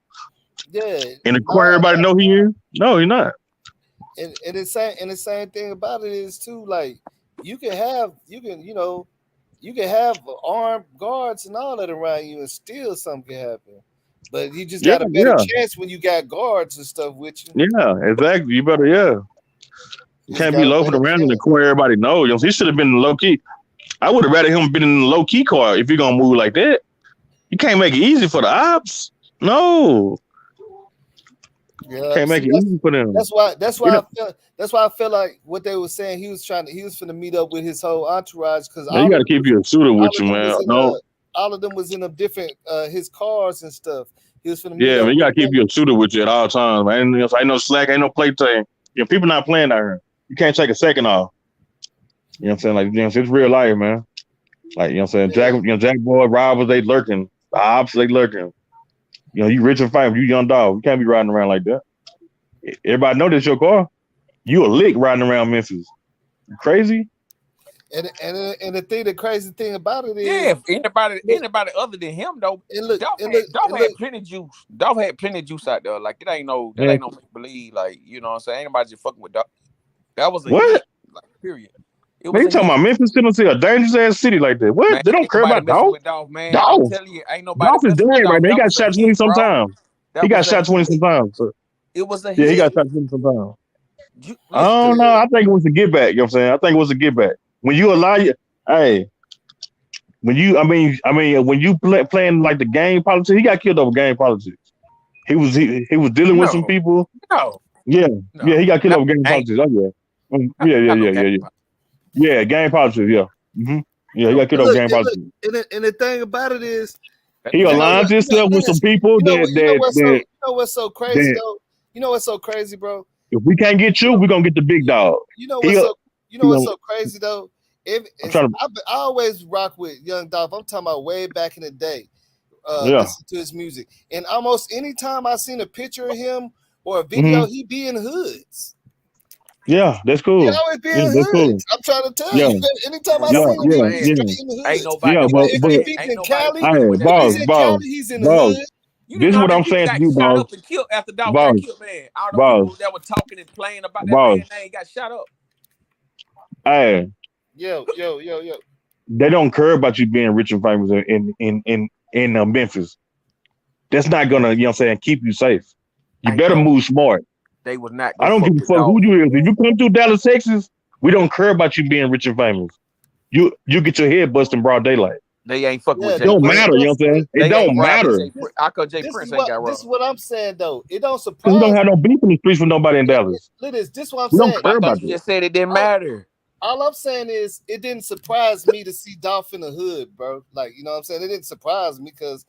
Yeah. And the core everybody know he is? No, he's not. And the same thing about it is too, like you can have armed guards and all that around you and still something can happen. But you just got a better chance when you got guards and stuff with you. Yeah, exactly. You better, You can't be loafing around in the car everybody knows. You know, he should have been in the low key. I would have rather him been in the low key car if you're gonna move like that. You can't make it easy for the ops. No. Yeah, can't make it easy for them. That's why I felt like what they were saying. He was finna meet up with his whole entourage because you got to keep your shooter with you, man. All of them was in a different his cars and stuff. He was finna man, you got to keep your shooter with you at all times, man. Ain't no slack, ain't no play time. You know, people not playing out here. You can't take a second off. You know what I'm saying? Like, you know, it's real life, man. Like, you know what I'm saying? Jack boy, robbers, they lurking. The ops, they lurking. You know, you rich and fine, you young dog. You can't be riding around like that. Everybody know this your car. You a lick riding around Memphis. You crazy? And the crazy thing about it is, if anybody other than him though, Dolph had plenty of juice. Dolph had plenty of juice out there. Like it ain't no make believe. Like you know what I'm saying. Anybody just fucking with Dolph. That was a hit, like period. It Man, was you a talking hit. about Memphis, Tennessee, a dangerous ass city like that? What? Man, They don't ain't care nobody about messing Dolph. with Dolph, man. I'm Dolph. telling you, ain't nobody Dolph is messing with dead right Dolph. now. He That got was a shot 20 hit, bro. sometimes. He That got was a shot 20 hit. sometimes. So, It was a yeah, he got hit. shot 20 sometimes. You, I listen to don't me. know. I think it was a get back. You know what I'm saying? I think it was a get back. When you allow you, hey, when you, when you playing like the game politics, he got killed over game politics. He was dealing with some No, people. no, Yeah, no. he got killed Not over game gang. politics. Oh yeah, Not no gang. yeah. Game politics. Yeah, yeah. He No. got killed And over look, game politics. and the thing about it is, That He was aligns himself with some people you that know what's so crazy though. You know what's so crazy, bro. if we can't get you, we're gonna get the big dog. You know He, what's so crazy though. I'm trying to, I always rock with Young Dolph. I'm talking about way back in the day. yeah. Listen to his music, and almost anytime I seen a picture of him or a video, he be in hoods. Yeah, that's cool. He always be in That's cool. hoods. I'm trying to tell Yeah. you. Anytime I That's see what him, I'm he be saying. straight in the hoods. Ain't nobody. Yeah, If he's Ain't in nobody Cali, playing with that boss, in man. Cali, he's in the hood. You this didn't is know what that I'm people saying got to you, shot boss. up and killed after Dolph Boss. got killed, man. All the Boss. people that were talking and playing about that Boss. man name got shot up. Hey, Yo. they don't care about you being rich and famous in Memphis. That's not gonna, you know what I'm saying, keep you safe. You better move smart. They was not. I don't give a fuck who you is. If you come through Dallas, Texas, we don't care about you being rich and famous. You get your head busted in broad daylight. They ain't fucking with It Jay don't Prince. matter, you know what I'm saying? It They don't ain't robbing matter. How come Jay Prince ain't got robbed? This is what I'm saying though. It don't Because surprise we don't have no beef in the streets with nobody in Dallas. This is what I'm We don't saying. care I about thought you that. just said it didn't matter. All I'm saying is it didn't surprise me to see Dolph in the hood, bro. Like, you know what I'm saying? It didn't surprise me because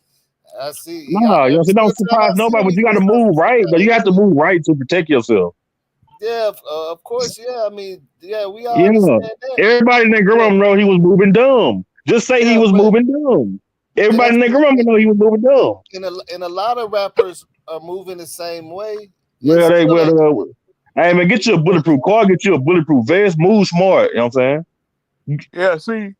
I see. No, you know what I'm saying? Don't surprise nobody, but you got to move right. But you have to move right to protect yourself. Yeah, of course. Yeah, I mean, yeah, we all Yeah. understand that. Everybody in that girl know he was moving dumb. Just say he was moving dumb. Everybody in that girl know he was moving dumb. And a lot of rappers are moving the same way. Well, hey man, get you a bulletproof car, get you a bulletproof vest, move smart. You know what I'm saying? Yeah, see,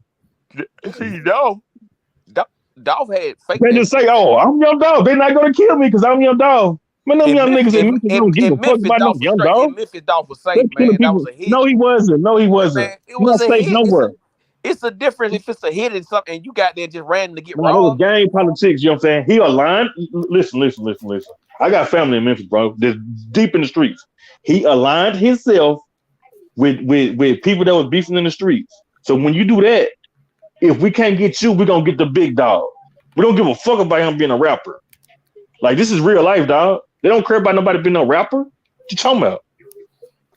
Dolph had fake. They just say, "Oh, I'm Young Dolph. They're not gonna kill me because I'm Young Dolph." Man, them young niggas in Memphis don't give a fuck about no Young Dolph. In Memphis, Dolph was safe, man. That was a hit. No, he wasn't. No, he wasn't. Man, it He's was not a safe hit. nowhere. It's a difference if it's a hit and something, and you got there just randomly get No, it was robbed. game politics. You know what I'm saying? He aligned. Listen. I got family in Memphis, bro. They're deep in the streets. He aligned himself with people that was beefing in the streets. So when you do that, if we can't get you, we're gonna get the big dog. We don't give a fuck about him being a rapper. Like, this is real life, dog. They don't care about nobody being a rapper. What you talking about?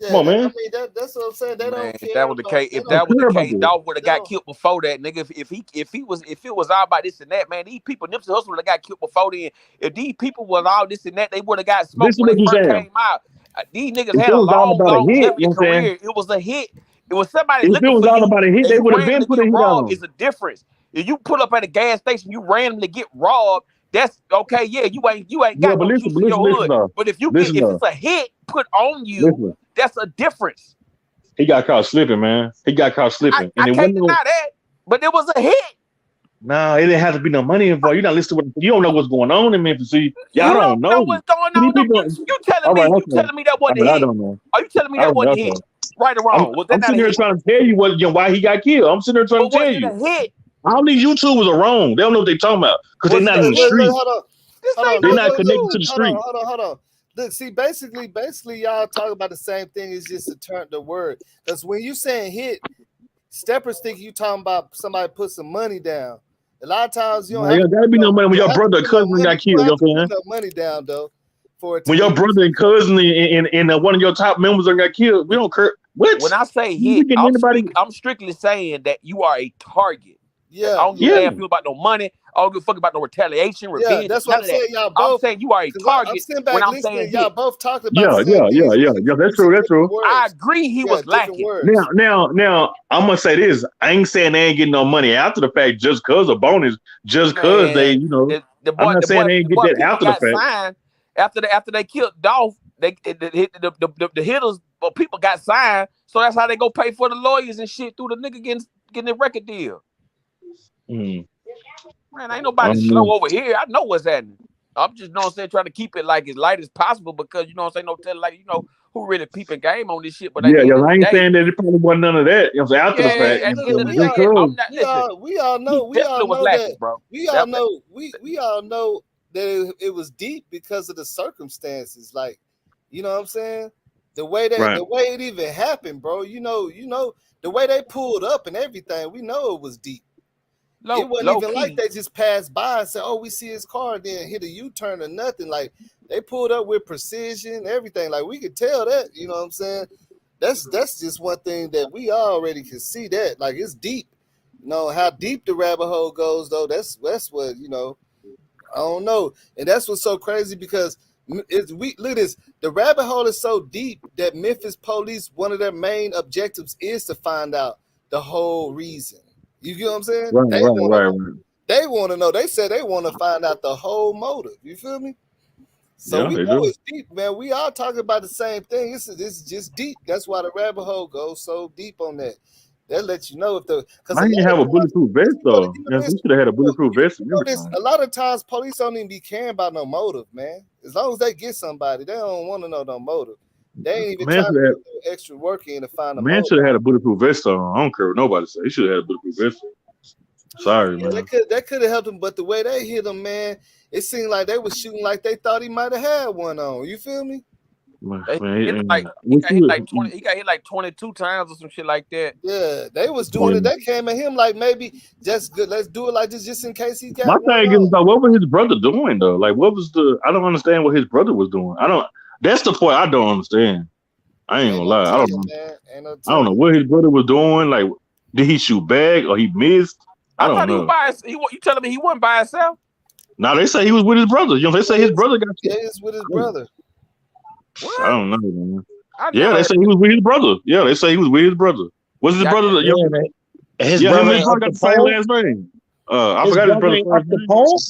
Yeah, Come on, man. I mean, that's what I'm saying. They don't care. If that was the case, Dolph would have got killed before that, nigga. If it was all about this and that, man, these people, Nipsey Hussle would have got killed before then. If these people was all this and that, they would have got smoked when they first came out. These niggas had a long career. It was a hit. It was somebody looking for you. If it was all about a hit, they would have been put a hit on. It's a difference. If you pull up at a gas station, you randomly get robbed. That's okay. Yeah, you ain't got no juice in your hood. But if it's a hit put on you, that's a difference. He got caught slipping, man. He got caught slipping. I can't deny that, but it was a hit. Nah, it didn't have to be no money involved. You're not listening to what you don't know what's going on in Memphis. See, y'all don't know what's going on. You telling me that wasn't a hit? I don't know. Are you telling me that wasn't a hit? Right or wrong? I'm sitting here trying to tell you why he got killed. I'm sitting here trying to tell you. Was it a hit? All these YouTubers are wrong. They don't know what they're talking about because they're not in the street. They're not connected to the street. Hold on. Look, see, basically, y'all talk about the same thing. It's just to turn the word. Because when you saying hit, steppers think you talking about somebody put some money down. A lot of times you don't. There gotta be no money when your brother or cousin got killed. You know what I'm saying? Money down though. When your brother and cousin and one of your top members got killed, we don't care. What? When I say hit, I'm strictly saying that you are a target. Yeah. I don't give a damn about no money. I don't give a fuck about no retaliation, revenge. Yeah, that's what I'm saying. Y'all both. I'm saying you are a target. I'm sitting back listening. Y'all both talked about. Yeah. That's true. I agree. He was lacking. Now, I'm gonna say this. I ain't saying they ain't getting no money after the fact just cause of bonus, just cause they, I'm not saying they ain't get that after the fact. After they killed Dolph, the hitters, people got signed, so that's how they go pay for the lawyers and shit through the nigga getting the record deal. Man, ain't nobody slow over here. I know what's happening. I'm just, you know what I'm saying, trying to keep it like as light as possible because, you know what I'm saying, no telling, like, you know, who really peeping game on this shit. But at Yeah, the yeah. end of I the ain't day, saying that it probably wasn't none of that. You know what I'm saying? After the fact, yeah, at you the end of the know, day, I'm not, we listen, all we all he know we all definitely was know lacking, that bro. we all know we all know that it was deep because of the circumstances. Like, you know what I'm saying? The way right. it even happened, bro. You know the way they pulled up and everything. We know it was deep. It wasn't Low even like key. they just passed by and said, "Oh, we see his car," and then hit a U-turn or nothing. Like they pulled up with precision, everything. Like we could tell that. You know what I'm saying? That's just one thing that we already can see that. Like it's deep. You know how deep the rabbit hole goes, though. That's what you know. I don't know, and that's what's so crazy because look at this. The rabbit hole is so deep that Memphis police, one of their main objectives is to find out the whole reason. You get what I'm saying? Right, They right, want right, to. right. They want to know. They said they want to find out the whole motive. You feel me? So Yeah, we they know do. it's deep, man. We all talking about the same thing. This is just deep. That's why the rabbit hole goes so deep on that. That lets you know if the because I a didn't lot have of a times, bulletproof vest though. you know Yeah, this, he should have had a bulletproof vest and you know this. everything. A lot of times, police don't even be caring about no motive, man. As long as they get somebody, they don't want to know no motive. They ain't even Man trying should to have put no extra work in to find a man motive. should have had a bulletproof vest on. I don't care what nobody say. He should have had a bulletproof vest on. Sorry, Yeah, man. that could have helped him, but the way they hit him, man, it seemed like they was shooting like they thought he might have had one on. You feel me? Man, He what got hit you- like 20. He got hit like 22 times or some shit like that. Yeah, they was doing it. They came at him like maybe just good. Let's do it like this, just in case he got My one thing on. is like, what was his brother doing though? Like, what was the? I don't understand what his brother was doing. I don't. That's the point I don't understand. I ain't gonna lie. I don't know. I don't know what his brother was doing. Like, did he shoot back or he missed? I don't thought he was know. by his, you telling me he wasn't by himself? Now they say he was with his brother. You know, they say his brother got Yeah, shot. it's with his brother. I don't know, man. I Yeah, never they say he was with his brother. Yeah, they say he was with his brother. Was his brother? Yeah, man. His yeah, him and his brother brother up got the the same pole? last name. I His forgot his brother brother's up first the name. pole?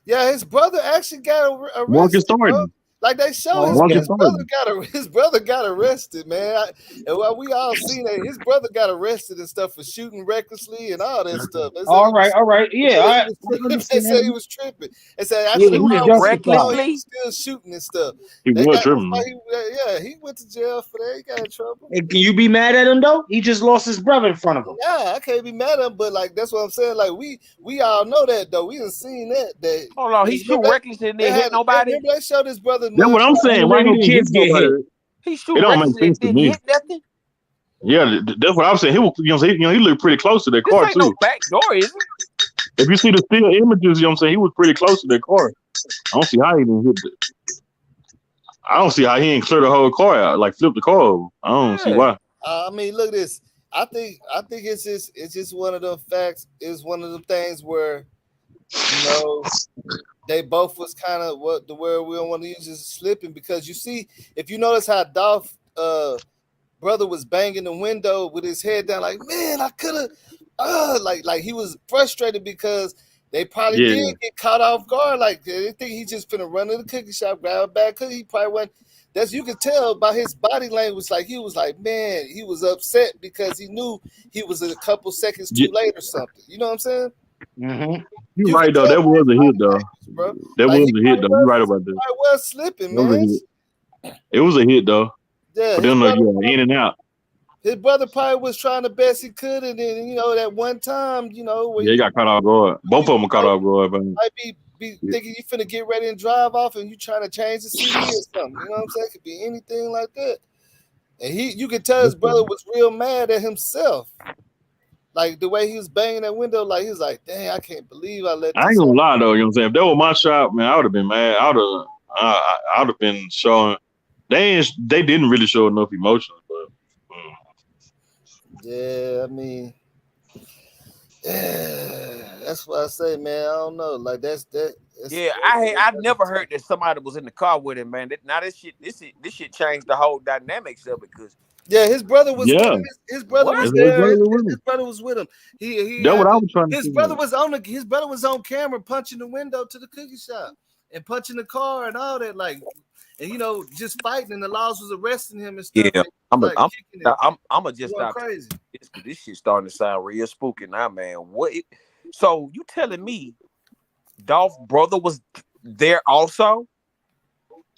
Yeah, his brother actually got arrested, Marcus bro. Thornton. Like they show Oh, his okay. brother got arrested, man. And while we all seen that his brother got arrested and stuff for shooting recklessly and all that stuff. They said All right. Yeah, they said he was tripping. They said after Yeah, the he was round was justified. gone, he was still shooting and stuff. He They was got tripping. he went to jail for that. He got in trouble. Hey, can you be mad at him though? He just lost his brother in front of him. Yeah, I can't be mad at him, but like that's what I'm saying. Like we all know that though. We done seen that. Hold on, he shoot recklessly and didn't hit nobody. Remember they showed his brother. That's what I'm saying. Why he Little didn't hit kids get hit. nobody? He It shoot don't make recklessly sense and to didn't me. hit nothing. Yeah, that's what I'm saying. He was, you know, he looked pretty close to that This car ain't too. no back door, is it? If you see the still images, you know what I'm saying, he was pretty close to that car. I don't see how he didn't hit it. I don't see how he didn't clear the whole car out, like flip the car over. I don't see why. I mean, look at this. I think it's just one of the facts. It's one of the things where, you know, they both was kind of what the word we don't want to use is slipping, because you see, if you notice how Dolph brother was banging the window with his head down, like, man, I could have like he was frustrated because they probably did get caught off guard. Like they think he just finna run to the cookie shop, grab a bag cookie. He probably went. That's, you could tell by his body language, like he was like, man, he was upset because he knew he was a couple seconds too late or something. You know what I'm saying? Mm-hmm. You're right though. That was a hit though. Bro. That Like, was a hit though. You're right about that. I was slipping, That was a man. hit. It was a hit though. Yeah, But then in and out. his brother probably was trying the best he could, and then, you know, that one time, you know, where Yeah, he got caught off guard. Both of them were caught off guard. Man. might be thinking you finna get ready and drive off, and you trying to change the CD or something. You know what I'm saying? It could be anything like that. And you could tell his brother was real mad at himself. Like the way he was banging that window, like he was like, dang, I can't believe I let I ain't gonna lie though, you know what I'm saying? If that was my shop, man, I would have been mad. I would have been showing. They didn't really show enough emotion, but yeah, I mean, yeah, that's what I say, man. I don't know. Like that's Yeah, I never heard that somebody was in the car with him, man. Now this shit changed the whole dynamics of it, because yeah, his brother was with him. His brother was there. His brother was with him. That's what I was trying to his figure brother out. was his brother was on camera punching the window to the cookie shop and punching the car and all that, like, and you know, just fighting, and the laws was arresting him and stuff. yeah, I'm I'm just stop crazy. This shit starting to sound real spooky now, man. So you telling me Dolph brother was there also.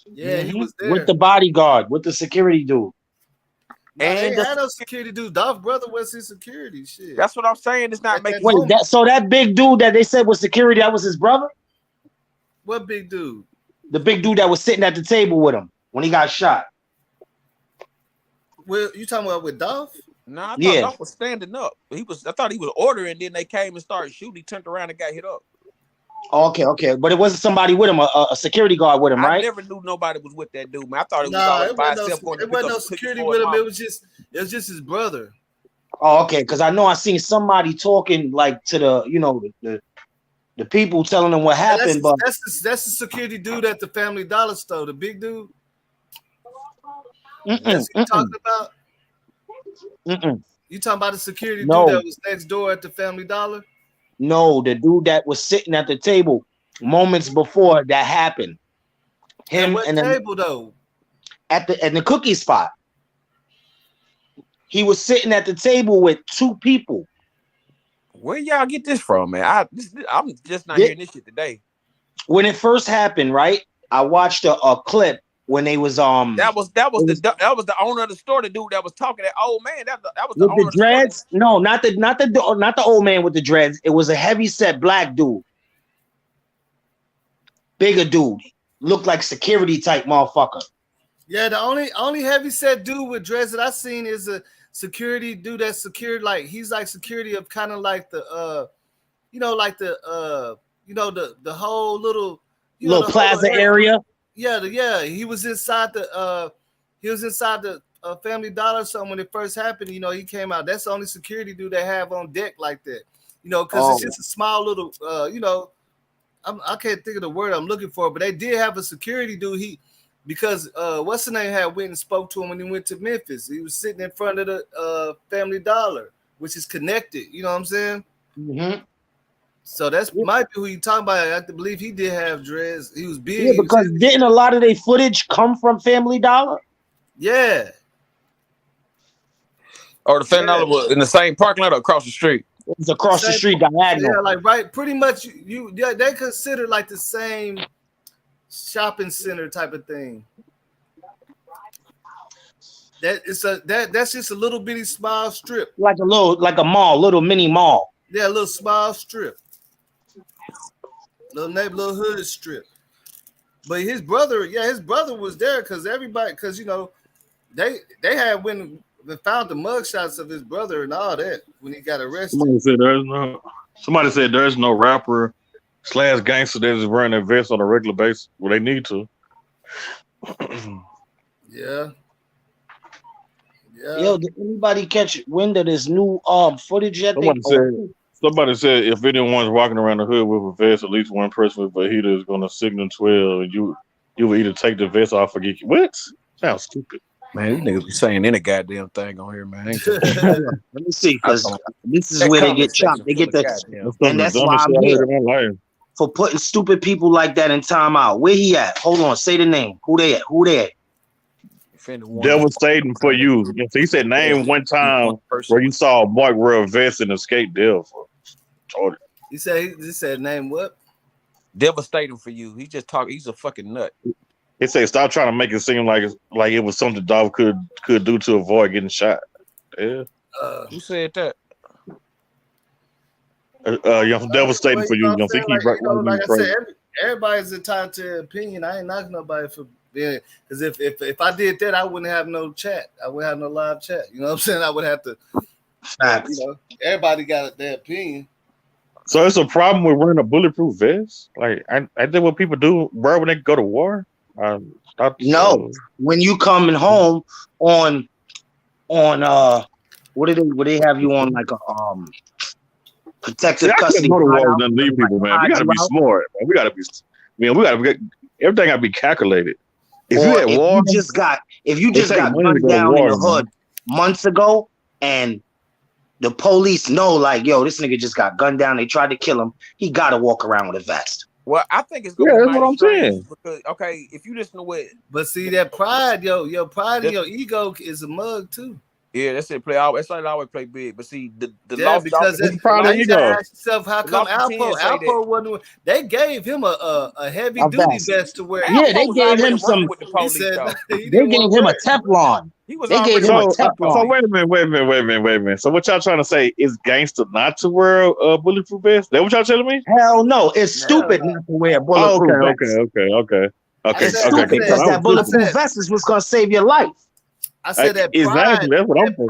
Yeah, he was there. with the bodyguard, with the security dude. Nah, they And ain't had no security dude. Dolph brother was his security. Shit. that's what I'm saying. It's not making. Wait, that big dude that they said was security, that was his brother? What big dude? The big dude that was sitting at the table with him when he got shot. Well, you talking about with Dolph? Nah, I thought Yeah. Dolph was standing up. I thought he was ordering. Then they came and started shooting. He turned around and got hit up. Oh, okay. But it wasn't somebody with him, a security guard with him, I right? never knew nobody was with that dude, man. I thought it was Nah, always it by wasn't himself going to it pick wasn't up no the cookies security for with his him. mama. It was just his brother. Oh, okay, because I know I seen somebody talking like to the people telling them what Yeah, happened, but that's the security dude at the Family Dollar store, the big dude. That's what you talking about? You talking about the security No. dude that was next door at the Family Dollar? no, the dude that was sitting at the table moments before that happened. At Him what and then table though? at the cookie spot. He was sitting at the table with two people. Where y'all get this from, man? I'm just not Yeah. hearing this shit today. When it first happened, right? I watched a clip when they was That was the owner of the store, the dude that was talking. That old man. That was the with owner the of the store. dreads. No, not the old man with the dreads. It was a heavy set black dude, bigger dude, looked like security type motherfucker. Yeah, the only heavy set dude with dreads that I seen is a security dude that's secured, like he's like security of kind of like the the whole little Little plaza area. Yeah, he was inside the Family Dollar or something when it first happened. He came out. That's the only security dude they have on deck like that. Because it's just a small little I can't think of the word I'm looking for, but they did have a security dude. Because what's the name had went and spoke to him when he went to Memphis. He was sitting in front of the Family Dollar, which is connected. You know what I'm saying? Mm-hmm. So that's might be who you talking about. I have to believe he did have dreads. He was big. Yeah, because didn't a lot of their footage come from Family Dollar? Yeah. Or the Family Dollar was in the same parking lot or across the street. It was across the street diagonal. Yeah, like right, pretty much. They consider like the same shopping center type of thing. That's just a little bitty small strip. Like a mall, little mini mall. Yeah, a little small strip. Little hooded strip. But his brother was there because they had when they found the mugshots of his brother and all that when he got arrested. Somebody said there's no rapper / gangster that is wearing a vest on a regular basis. Well, they need to. Yeah. Yo, did anybody catch wind of this new footage yet? Somebody said if anyone's walking around the hood with a vest, at least one person with a heater is going to signal 12, and you will either take the vest off or get you. What? Sounds stupid. Man, these niggas be saying any goddamn thing on here, man. Let me see, because this is where they get chopped. They get and that's why I'm here for putting stupid people like that in timeout. Where he at? Hold on, say the name. Who they at? Devastating for you. So he said name one time where you saw Mark wear a vest and escape death. He said name what? Devastating for you. He just talk. He's a fucking nut. He said stop trying to make it seem like it was something Dolph could do to avoid getting shot. Yeah. Who said that? Devastating for you. Like I said, everybody's entitled to their opinion. I ain't knocking nobody for being, because if I did that, I wouldn't have no chat. I wouldn't have no live chat. You know what I'm saying? I would have to. Everybody got their opinion. So it's a problem with wearing a bulletproof vest. Like I did what people do wear when they go to war. No, when you coming home on what do they have you on, like a protective custody? Go to war and leave people, man. We gotta be smart. Man. We gotta be everything gotta be calculated. If you just got gunned down in the hood months ago and the police know, like, yo, this nigga just got gunned down, they tried to kill him, he gotta walk around with a vest. Well, I think it's gonna be that's what I'm saying. Because, okay, if you listen to what, but see that pride, your pride and your ego is a mug too. Yeah, that's it. That's why I always play big. But see, the Yeah, lost because Dolphins. now you gotta ask yourself, how The come lost to 10 say that. Alpo wasn't? They gave him a heavy A duty vest. vest to wear. Yeah, they Alpo was gave already him some. working with the He police, said though. he They didn't gave want to him wear a it. Teflon. He was They gave already him a So Teflon. wait a minute. So what y'all trying to say is gangster not to wear a bulletproof vest? That what y'all telling me? Hell no, it's stupid not to wear a bulletproof vest. Okay. It's stupid because that bulletproof vest is what's gonna save your life. I said that pride. Exactly, that's what I'm thinking.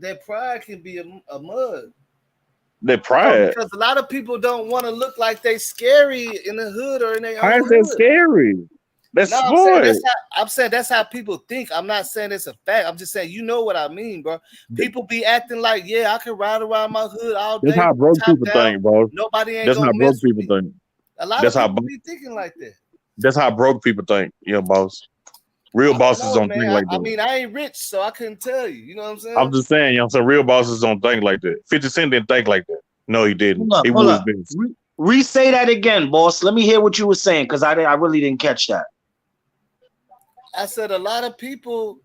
That pride can be a mud. That pride. Because a lot of people don't want to look like they scary in the hood or in their How own is that hood. scary? That's No, smart. I'm saying that's how people think. I'm not saying it's a fact. I'm just saying you know what I mean, bro. People be acting like, yeah, I can ride around my hood all day. That's how broke people think, bro. Nobody ain't That's gonna how broke mess with people me. think. A lot That's of how people be thinking like that. That's how broke people think. Yeah, boss. Real bosses No, don't man, think like I that. mean, I ain't rich, so I couldn't tell you. You know what I'm saying? I'm just saying, you know, so real bosses don't think like that. 50 Cent didn't think like that. No, he didn't. He Hold was up. this. Re-say that again, boss. Let me hear what you were saying because I really didn't catch that. I said a lot of people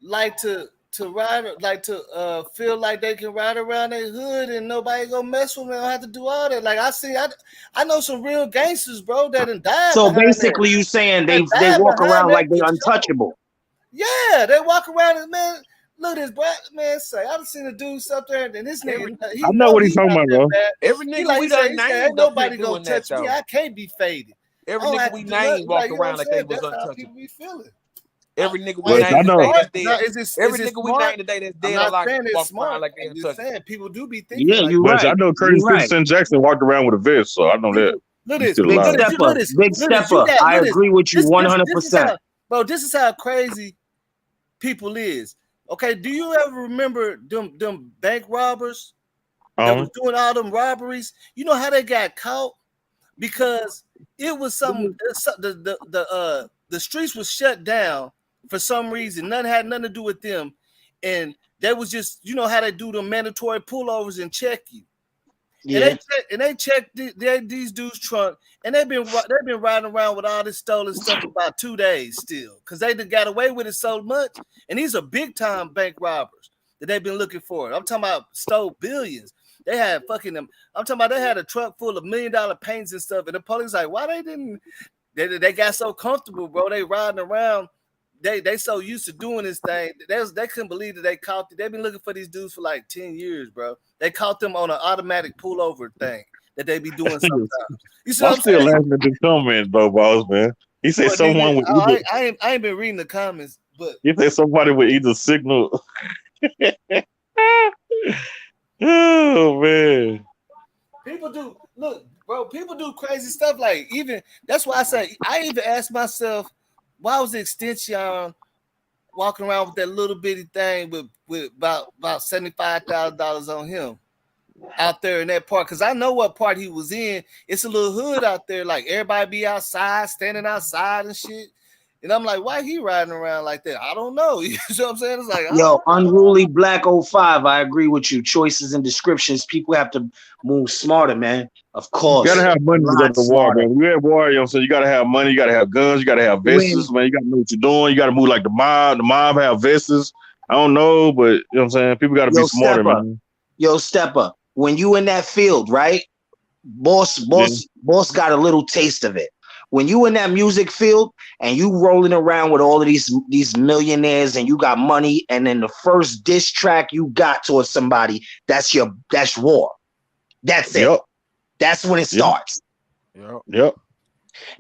like to ride, like to feel like they can ride around their hood and nobody gonna mess with them. They don't have to do all that. Like I know some real gangsters, bro, that done died. So behind basically, that. you saying they died walk behind around that like they for sure. untouchable? Yeah, they walk around and man, look at this black man say. I done seen a dude up there and this nigga. I know what he's talking about, bro. Every nigga we done named ain't up here nobody gonna doing that, touch me. though. I can't be faded. Every I don't nigga have we to do nothing. named walk Like, you know around what like I'm they saying? was That's how untouchable. people be feeling. Every nigga Well, we is named it today smart? that's No, dead. Every nigga we smart? named today that's I'm dead not alive saying it's walk smart. around like they I'm just untouchable. saying people do be thinking. Yeah, like you But right. I know Curtis You right. 50 Cent Jackson walked around with a vest, so I know that. Look He's this, still Big alive. stepper. Big stepper. I agree with you 100%. Bro, this is how crazy people is. Okay, do you ever remember them bank robbers that was doing all them robberies? You know how they got caught? Because it was the streets was shut down for some reason. Nothing had nothing to do with them, and they was just, you know how they do the mandatory pullovers and check you. Yeah. And they checked these dudes' trunk, and they've been riding around with all this stolen stuff for about 2 days still, because they done got away with it so much. And these are big time bank robbers that they've been looking for. I'm talking about stole billions. They had fucking them. I'm talking about they had a truck full of $1 million paintings and stuff, and the police like, why they didn't? They got so comfortable, bro. They riding around. They so used to doing this thing. They couldn't believe that they caught it. They've been looking for these dudes for like 10 years, bro. They caught them on an automatic pullover thing that they be doing sometimes. You see what I'm I'm still saying? laughing at the comments, though, boss, man. He said What, someone with either, I ain't been reading the comments, but he said somebody with either signal. Oh man. people do look, bro. People do crazy stuff. Like even that's why I say I even asked myself, why was the Extension walking around with that little bitty thing with about $75,000 on him out there in that part? Because I know what part he was in. It's a little hood out there. Like everybody be outside, standing outside and shit. And I'm like, why he riding around like that? I don't know. You know what I'm saying? It's like, Yo, Unruly Black 05, I agree with you. Choices and descriptions. People have to move smarter, man. Of course. You gotta have money to go to war, man. When you at war, you know what I'm saying? You gotta have money, you gotta have guns, you gotta have vests, man. You gotta know what you're doing. You gotta move like the mob. The mob have vests. I don't know, but you know what I'm saying? People gotta be smarter, man. Yo, Stepper, when you in that field, right? Boss got a little taste of it. When you in that music field and you rolling around with all of these millionaires and you got money, and then the first diss track you got towards somebody, that's war. That's it. That's when it starts. Yep.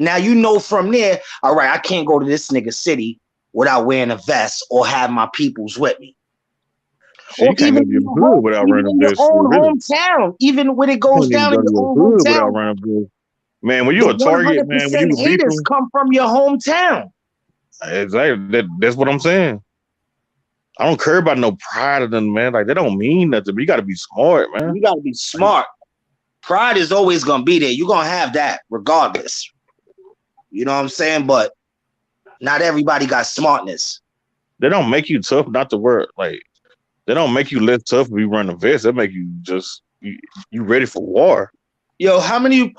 Now you know from there, all right, I can't go to this nigga city without wearing a vest or have my peoples with me. Shit, you can't go to your hood without running a vest. Hometown, even when it goes down in your own hometown. Man, when you a target, man, when you haters come from your hometown. Exactly. That's what I'm saying. I don't care about no pride of them, man. Like, they don't mean nothing, but you got to be smart, man. You got to be smart. Pride is always going to be there. You're going to have that regardless. You know what I'm saying? But not everybody got smartness. They don't make you tough not to wear, like, they don't make you less tough if you run a vest. They make you just, you ready for war. Yo, how many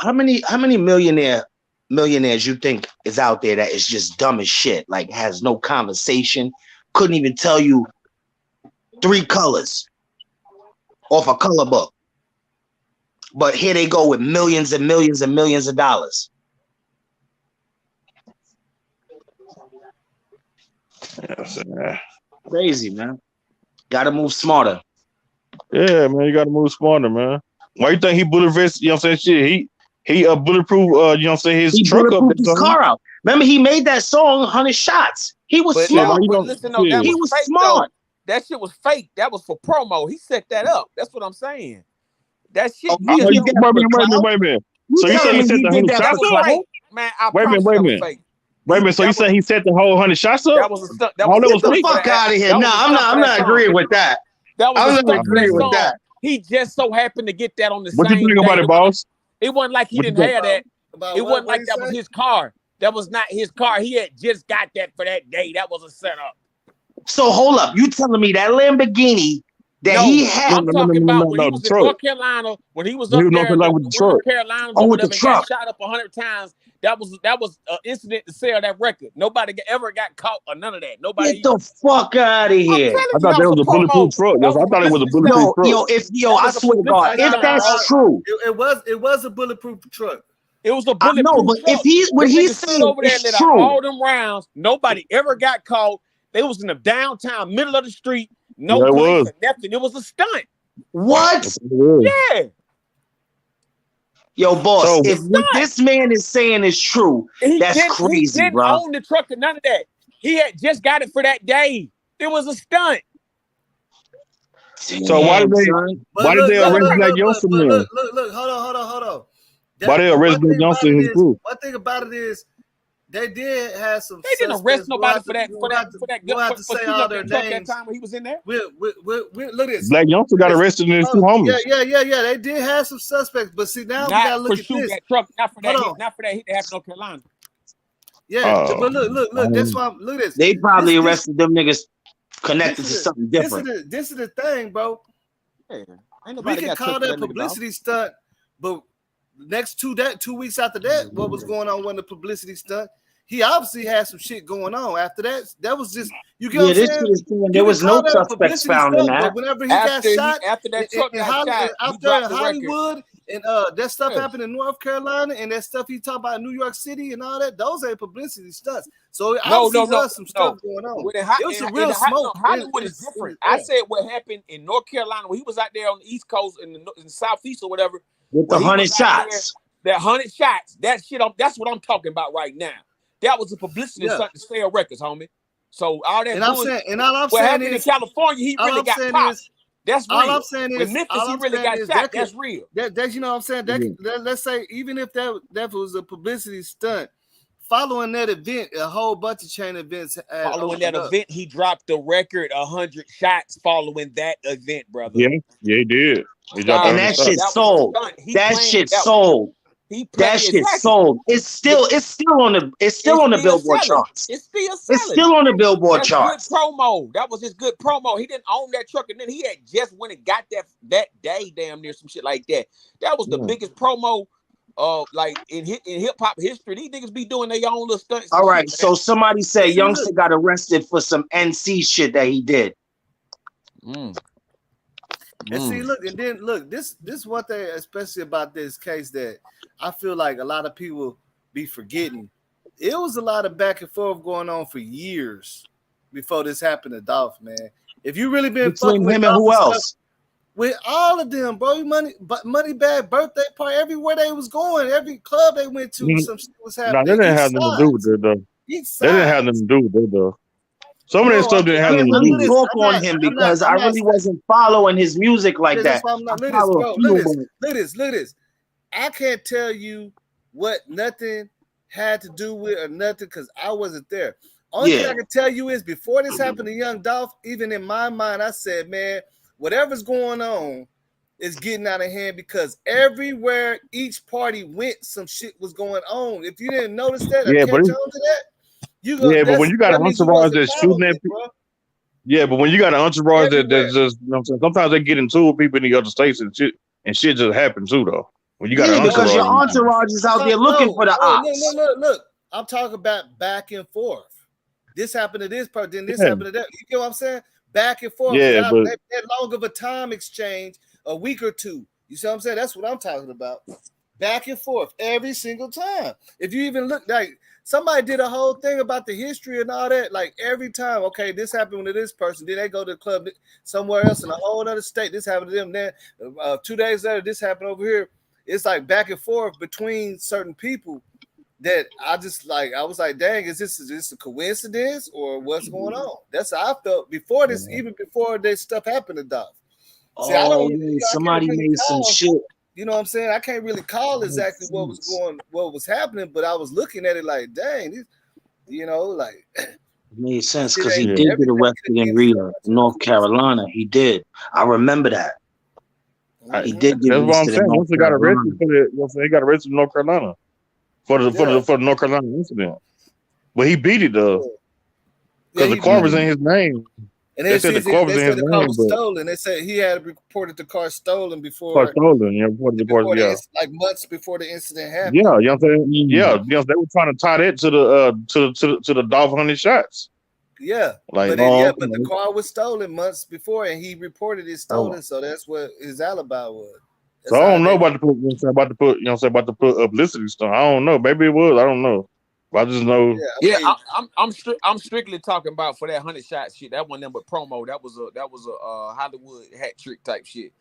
millionaires you think is out there that is just dumb as shit, like has no conversation, couldn't even tell you 3 colors off a color book. But here they go with millions and millions and millions of dollars. Crazy, man. Gotta move smarter. Yeah, man, you gotta move smarter, man. Why you think he bulletproof? You know what I'm saying? Shit, he bulletproof. You know what I'm saying? His truck up. His car out. Remember, he made that song 100 Shots. He was smart. Listen, no, that he was was fake, smart. though. That shit was fake. That was for promo. He set that up. That's what I'm saying. That shit. Wait a minute. So you say he set the 100 shots up? Fake, man, Wait a minute. Wait a minute. So you say he set the whole 100 shots up? That was a stunt. Get the fuck out of here. No, I'm not agreeing with that. I'm not agreeing with that. He just so happened to get that on the What same you think about it, boss? It wasn't like he didn't have that. It wasn't like that was his car. That was not his car. He had just got that for that day. That was a setup. So hold up. You telling me that Lamborghini that he had? I'm talking about when he was in North Carolina, when he was up there in North Carolina, with the truck. Got shot up 100 times. That was an incident to sell that record. Nobody ever got caught or none of that. Nobody. Get the fuck out of here! I thought that was a bulletproof truck. I thought it was a bulletproof truck. I swear to God, if that's true, it was a bulletproof truck. It was a bulletproof truck. No, but if he's saying over there, it's let true, all them rounds, nobody ever got caught. They was in the downtown middle of the street. No police or nothing. It was a stunt. What? Yeah. Yo, boss, if what this man is saying is true, that's crazy, he didn't bro. own the truck or none of that. He had just got it for that day. It was a stunt. So why did they arrest Black Youngster, man? Look, hold on. Why they arrest Black Youngster and his crew? One thing about it is they did have some. They didn't arrest nobody for that. We'll have to say all their names. That time when he was in there. Look at this. Black Youngster got arrested and his two homies. Yeah. They did have some suspects, but see now we gotta look at this. That truck, not for that hit that happened in North Carolina. Yeah, but look. That's why. Look at this. They probably arrested them niggas connected to something different. This is the thing, bro. Yeah, we can call that publicity stunt, but next 2 weeks after that, what was going on when the publicity stunt? He obviously had some shit going on. After that was just you get what I'm saying? There was no suspects found in that. Whenever he got shot, after that truck got shot, out there in Hollywood, and that stuff happened in North Carolina, and that stuff he talked about in New York City and all that. Those ain't publicity stunts. So obviously there was some stuff going on. It was some real smoke. Hollywood is different. I said what happened in North Carolina when he was out there on the East Coast in the Southeast or whatever. With the 100 shots. That 100 shots. That shit. That's what I'm talking about right now. That was a publicity stunt to sell records, homie. So all that. And all I'm what saying happened is in California, he really got popped. That's real. All I'm saying is, in Memphis, he really got shot. That's real. That's you know what I'm saying. Let's say even if that was a publicity stunt, following that event, a whole bunch of chain events. Following that event, he dropped the record 100 shots. Following that event, brother. Yeah, he did. And that shit sold. That shit sold. That shit sold. It's still on the Billboard charts. It's still selling. It's still on the Billboard charts. Good promo. That was his good promo. He didn't own that truck, and then he had just went and got that day, damn near some shit like that. That was the biggest promo, like in hip hop history. These niggas be doing their own little stunts. All right, so somebody said Youngster got arrested for some NC shit that he did. And see, look, this one thing, especially about this case, that I feel like a lot of people be forgetting. It was a lot of back and forth going on for years before this happened to Dolph, man. If you really been between him and who else? With all of them, bro. Moneybagg birthday party, everywhere they was going, every club they went to, some shit was happening. No, they didn't have nothing to do with it, though. They didn't have nothing to do with it, though. Some of that stuff didn't have I nothing can't to do really with talk on him because I really wasn't following his music like that. Look at this. I can't tell you what nothing had to do with or nothing because I wasn't there. Only thing I can tell you is before this happened to Young Dolph, even in my mind, I said, man, whatever's going on is getting out of hand because everywhere each party went, some shit was going on. If you didn't notice that, but when you got an entourage that's shooting at people, but when you got an entourage that's just, you know what I'm saying, sometimes they get into with people in the other states and shit just happens too, though. When you got an entourage, because your entourage is out there looking for the ops. Look. I'm talking about back and forth. This happened to this part, then this happened to that. You get what I'm saying? back and forth. Yeah, but that long of a time exchange, a week or two. You see what I'm saying? That's what I'm talking about. Back and forth every single time. If you even look, like somebody did a whole thing about the history and all that, like every time, okay, this happened to this person, then they go to the club somewhere else in a whole other state, this happened to them, then 2 days later, this happened over here. It's like back and forth between certain people that I was like, dang, is this a coincidence or what's going on? That's how I felt before this, even before this stuff happened to Dolph. See, somebody made some shit. You know what I'm saying? I can't really call exactly what was happening, but I was looking at it like, dang, like it made sense because he did get arrested in Reno, North Carolina. He did. I remember that. He did get arrested. That's what I'm saying. Once he got arrested he got arrested in North Carolina for the North Carolina incident. But he beat it though. Because the car was in his name. And they said the car was stolen. They said he had reported the car stolen before. Like months before the incident happened. Yeah, you know what I'm saying? Yeah, they were trying to tie that to the Dolph Hunting shots. Yeah, but the car was stolen months before, and he reported it stolen. So that's what his alibi was. So I don't know about the publicity stuff. I don't know. Maybe it was. I don't know. I just know. I'm strictly talking about for that 100 shot shit. That wasn't but promo. That was a Hollywood hat trick type shit.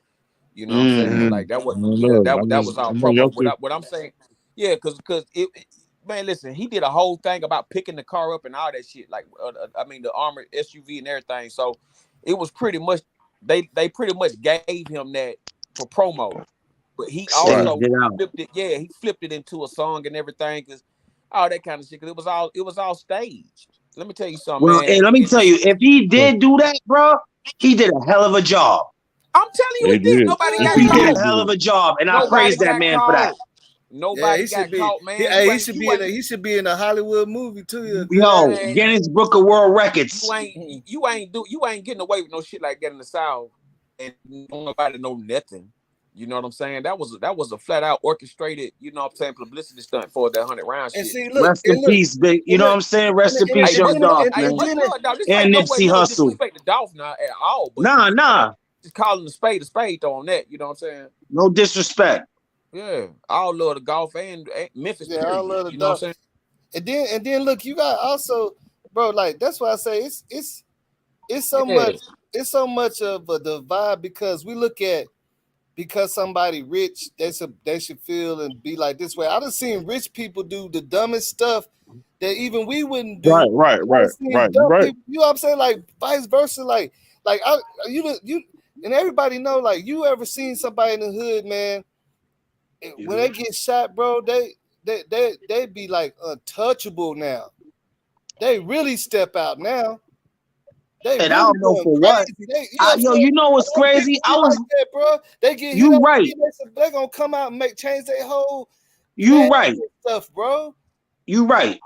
You know what I'm saying? Like that was that was all promo. What I'm saying, because it man, listen, he did a whole thing about picking the car up and all that shit. Like the armored SUV and everything. So it was pretty much they pretty much gave him that for promo. But he also flipped it. Yeah, he flipped it into a song and everything because. All that kind of shit, because it was all staged. Let me tell you something. Well, man. Hey, let me tell you, if he did do that, bro, he did a hell of a job. I'm telling you, he did. Nobody got caught. He did a hell of a job, and I praise that man for that. Nobody got caught, man. He should be in a Hollywood movie too. Yo, Guinness Book of World Records. You ain't getting away with no shit like that in the South, and nobody know nothing. You know what I'm saying? That was a flat out orchestrated, you know what I'm saying, publicity stunt for that 100 round shit. And see, look, rest in peace, big. You know what I'm saying? Rest in peace, Young Dolph, man. And Nipsey Hussle. Disrespect the Dolph now at all. But nah. Just calling the spade though on that. You know what I'm saying? No disrespect. Yeah, all love the golf and Memphis. Yeah, I love the you know what I'm saying? And then look, you got also, bro. Like that's why I say it's so much. It's so much of a divide because we look at. Because somebody rich, they should feel and be like this way. I done seen rich people do the dumbest stuff that even we wouldn't do. Right. You know what I'm saying? Like vice versa. Like you and everybody know. Like you ever seen somebody in the hood, man? When they get shot, bro, they be like untouchable now. They really step out now. And I don't know for what. You know what's crazy? I was, like that, bro. They get you right. They're gonna come out and change their whole. You right. Stuff, bro. You right.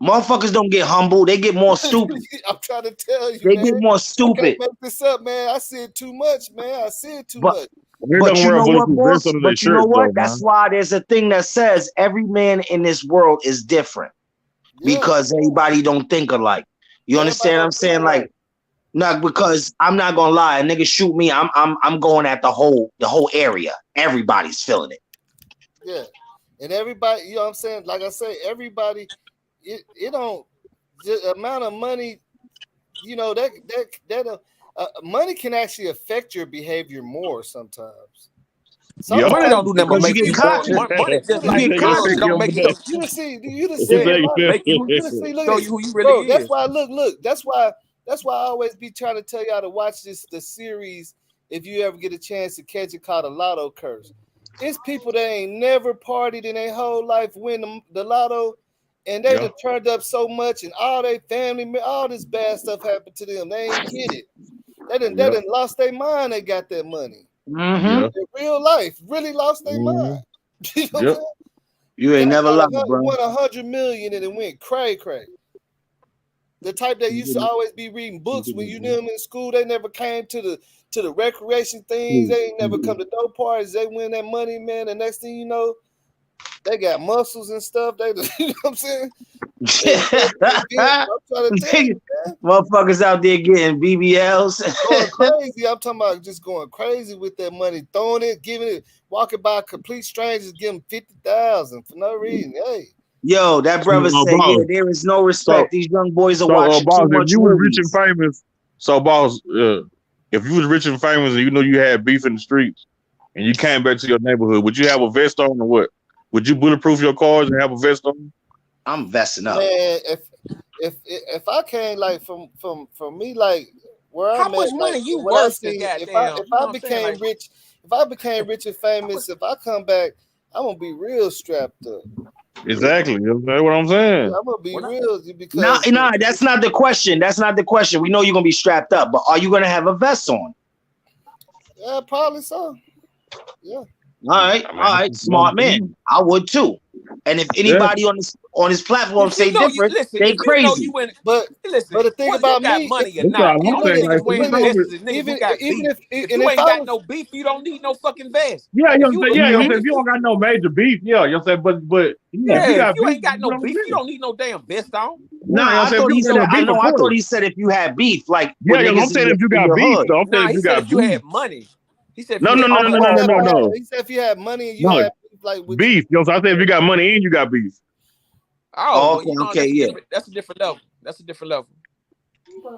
Motherfuckers don't get humble. They get more stupid. I'm trying to tell you. They get more stupid. I can't make this up, man. I see it too much, man. I see it too much. But you know what, boss? But you know what? That's why there's a thing that says every man in this world is different because everybody don't think alike. You understand what I'm saying? Like. No, because I'm not gonna lie, a nigga shoot me, I'm going at the whole area. Everybody's feeling it. Yeah, and everybody, you know what I'm saying? Like I say, everybody, it don't the amount of money, you know, that money can actually affect your behavior more sometimes. Money don't do nothing but make you caught. Money just like don't make you. You just see, show you who you really is. That's why look. That's why I always be trying to tell y'all to watch the series if you ever get a chance to catch it called The Lotto Curse. It's people that ain't never partied in their whole life win the lotto, and they done turned up so much, and all their family, all this bad stuff happened to them. They ain't get it. They done lost their mind. They got that money. In real life, really lost their mind. You know what I'm saying? You ain't never lied, bro. Won 100 million and it went cray. The type that used to always be reading books when you knew them in school, they never came to the recreation things. They ain't never come to dope parties. They win that money, man. The next thing you know, they got muscles and stuff. They, you know what I'm saying? Motherfuckers out there getting BBLs. Going crazy. I'm talking about just going crazy with that money, throwing it, giving it, walking by complete strangers, giving them 50,000 for no reason. Hey. Yo, that brother said, yeah, there is no respect. These young boys are watching boss, too much if you was movies. rich and famous, boss, if you was rich and famous and you know you had beef in the streets and you came back to your neighborhood, would you have a vest on or what? Would you bulletproof your cars and have a vest on? I'm vesting up. Man, if I came like from me like where How I'm much at, money like, you what I worth to seen, goddamn? if I became rich, if I became rich and famous, if I come back, I'm gonna be real strapped up. Exactly. That's what I'm saying. I'm gonna be real because No, that's not the question. That's not the question. We know you're gonna be strapped up, but are you gonna have a vest on? yeah, probably so. Yeah. All right, smart man. I would too. And if anybody on this platform say different, they crazy. But the thing about me, money or not, the only niggas wearing vests is niggas who got beef. If you ain't got no beef, you don't need no fucking vest. Yeah, you know what I'm saying? If you don't got no major beef, yeah, you know what I'm saying? But if you ain't got no beef, you don't need no damn vest on. No, I thought he said. I thought he said if you had beef, like yeah, I'm saying if you got beef, though. I'm saying if you got beef. You had money. He said no. He said if you had money and you had like beef. You know, so I said if you got money and you got beef. Oh, that's a different level. That's a different level.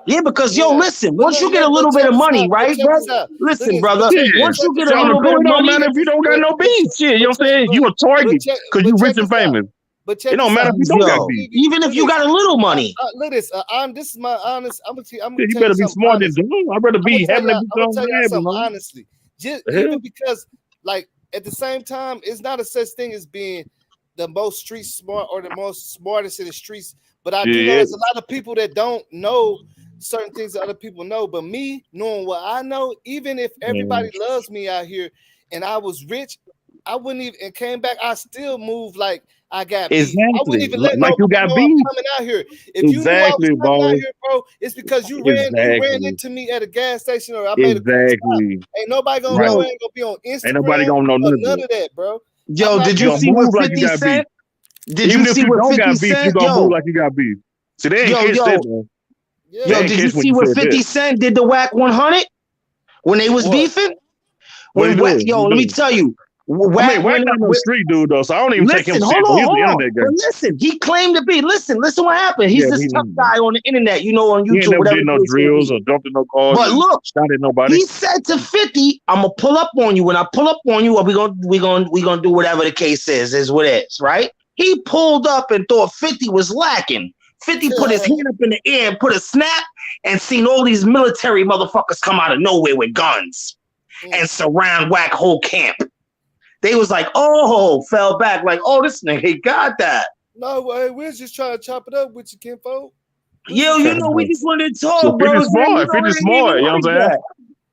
Yeah, because listen. Once you get a little bit of money, right, bro? Listen, brother. Once you get a little bit of money, don't matter if you don't got no beef. Shit, you know what I'm saying? You a target because you rich and famous. But it don't matter if you don't got beef. Even if you got a little money. Look this. This is my honest. I'm gonna you better be smart than John. I'd rather be having I'm gonna tell you something honestly. Even because, like, at the same time, it's not a such thing as being the most street smart or the most smartest in the streets. But I do know there's a lot of people that don't know certain things that other people know. But me knowing what I know, even if everybody loves me out here and I was rich, I wouldn't even and came back. I still move like I got beef. I wouldn't even let like you got beef coming out here. If you knew I was coming out here, bro, it's because you ran into me at a gas station or I made a stop. Ain't nobody gonna know. Ain't gonna be on Instagram. Ain't nobody gonna know none of that, bro. Yo, did you see what 50 Cent? Did you see what 50 Cent? You gonna move like you got beef. See, they ain't catch that, man. Yo, did you see what 50 Cent did to Whack 100 when they was beefing? When Whack, let me tell you. Whack not no street dude though, so I don't even take him serious. He's the internet guy. But listen, he claimed to be. Listen what happened. He's this tough guy on the internet, on YouTube. He never did no drills or jumped in no cars. But look, shot at nobody. He said to 50, "I'm gonna pull up on you. When I pull up on you, we gonna do whatever the case is what it is, right?" He pulled up and thought 50 was lacking. 50 put his hand up in the air and put a snap and seen all these military motherfuckers come out of nowhere with guns and surround Whack whole camp. They was like, fell back like, this nigga got that. No way, we're just trying to chop it up with you, kinfolk. Yo, we just wanted to talk, bro. 50 smart, 50 smart, you know what I'm saying?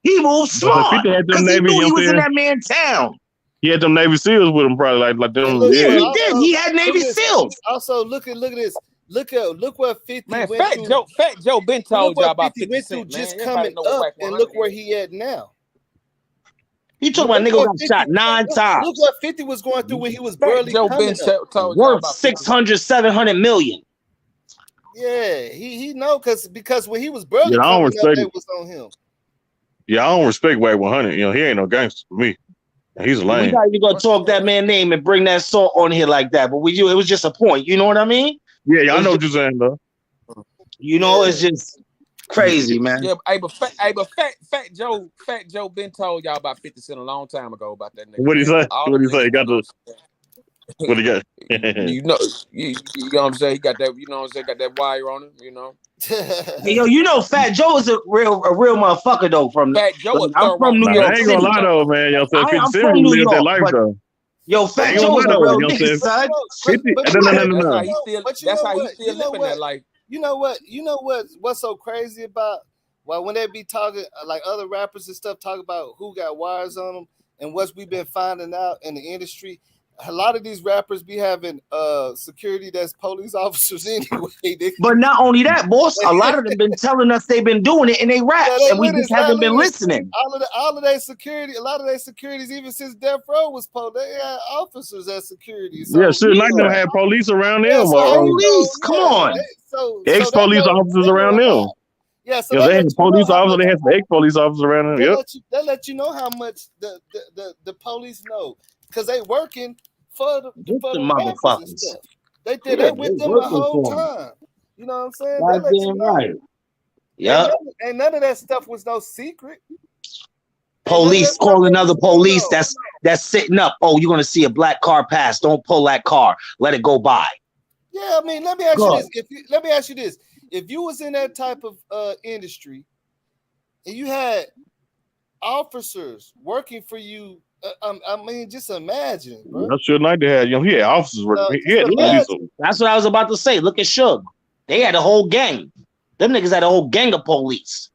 He moved smart. 50 had them Because he Navy, knew he was in that man's town. He had them Navy SEALs with him, probably like them. Yeah, he did. He had Navy SEALs. Also, look at this. Look what 50 man, went through. Fat Joe been told y'all about 50 went Cent, through just man. coming up, and look where he at now. You talking about nigga got shot 9 times. Look what 50 was going through when he was barely coming up. Worth 600, 700 million. Yeah, he know because when he was barely coming up, it was on him. Yeah, I don't respect Whack 100. He ain't no gangster for me. He's a lame. We not even gonna talk that man's name and bring that salt on here like that. But it was just a point. You know what I mean? Yeah, I know what you're saying though. It's just crazy, man. Yeah, but Fat Joe been told y'all about 50 Cent a long time ago about that nigga. What he say? What he say? Got the what he got? you know what I'm saying? He got that. Got that wire on him. Hey, Fat Joe is a real motherfucker though. Fat Joe, I'm from New York. I ain't gonna lie though, man. I'm from New York. That life though. Yo, Fat Joe is a real nigga, son. That's how he still living that life. You know what's so crazy about when they be talking like other rappers and stuff talk about who got wires on them and what we've been finding out in the industry. a lot of these rappers be having security that's police officers anyway. But not only that, boss, a lot of them been telling us they've been doing it in they raps, Yeah, and we just haven't been listening. All of their security, a lot of their securities, even since Death Row was they had officers as security. So, Yeah, shit, like them had police around them. Police, come on. Ex-police officers around them. Yeah, so they had police officers, they had some ex-police officers around them. Yep. They let you know how much the police know because they working for the motherfuckers. And stuff. They with them the whole time. You know what I'm saying? They let you know. Right. Yeah. And none of that stuff was no secret. Police calling other police that's sitting up. Oh, you're gonna see a black car pass. Don't pull that car. Let it go by. Yeah, I mean, let me ask you this. If you was in that type of industry and you had officers working for you, I mean, just imagine, bro. I should like to have, he had officers working. That's what I was about to say. Look at Suge. They had a whole gang. Them niggas had a whole gang of police.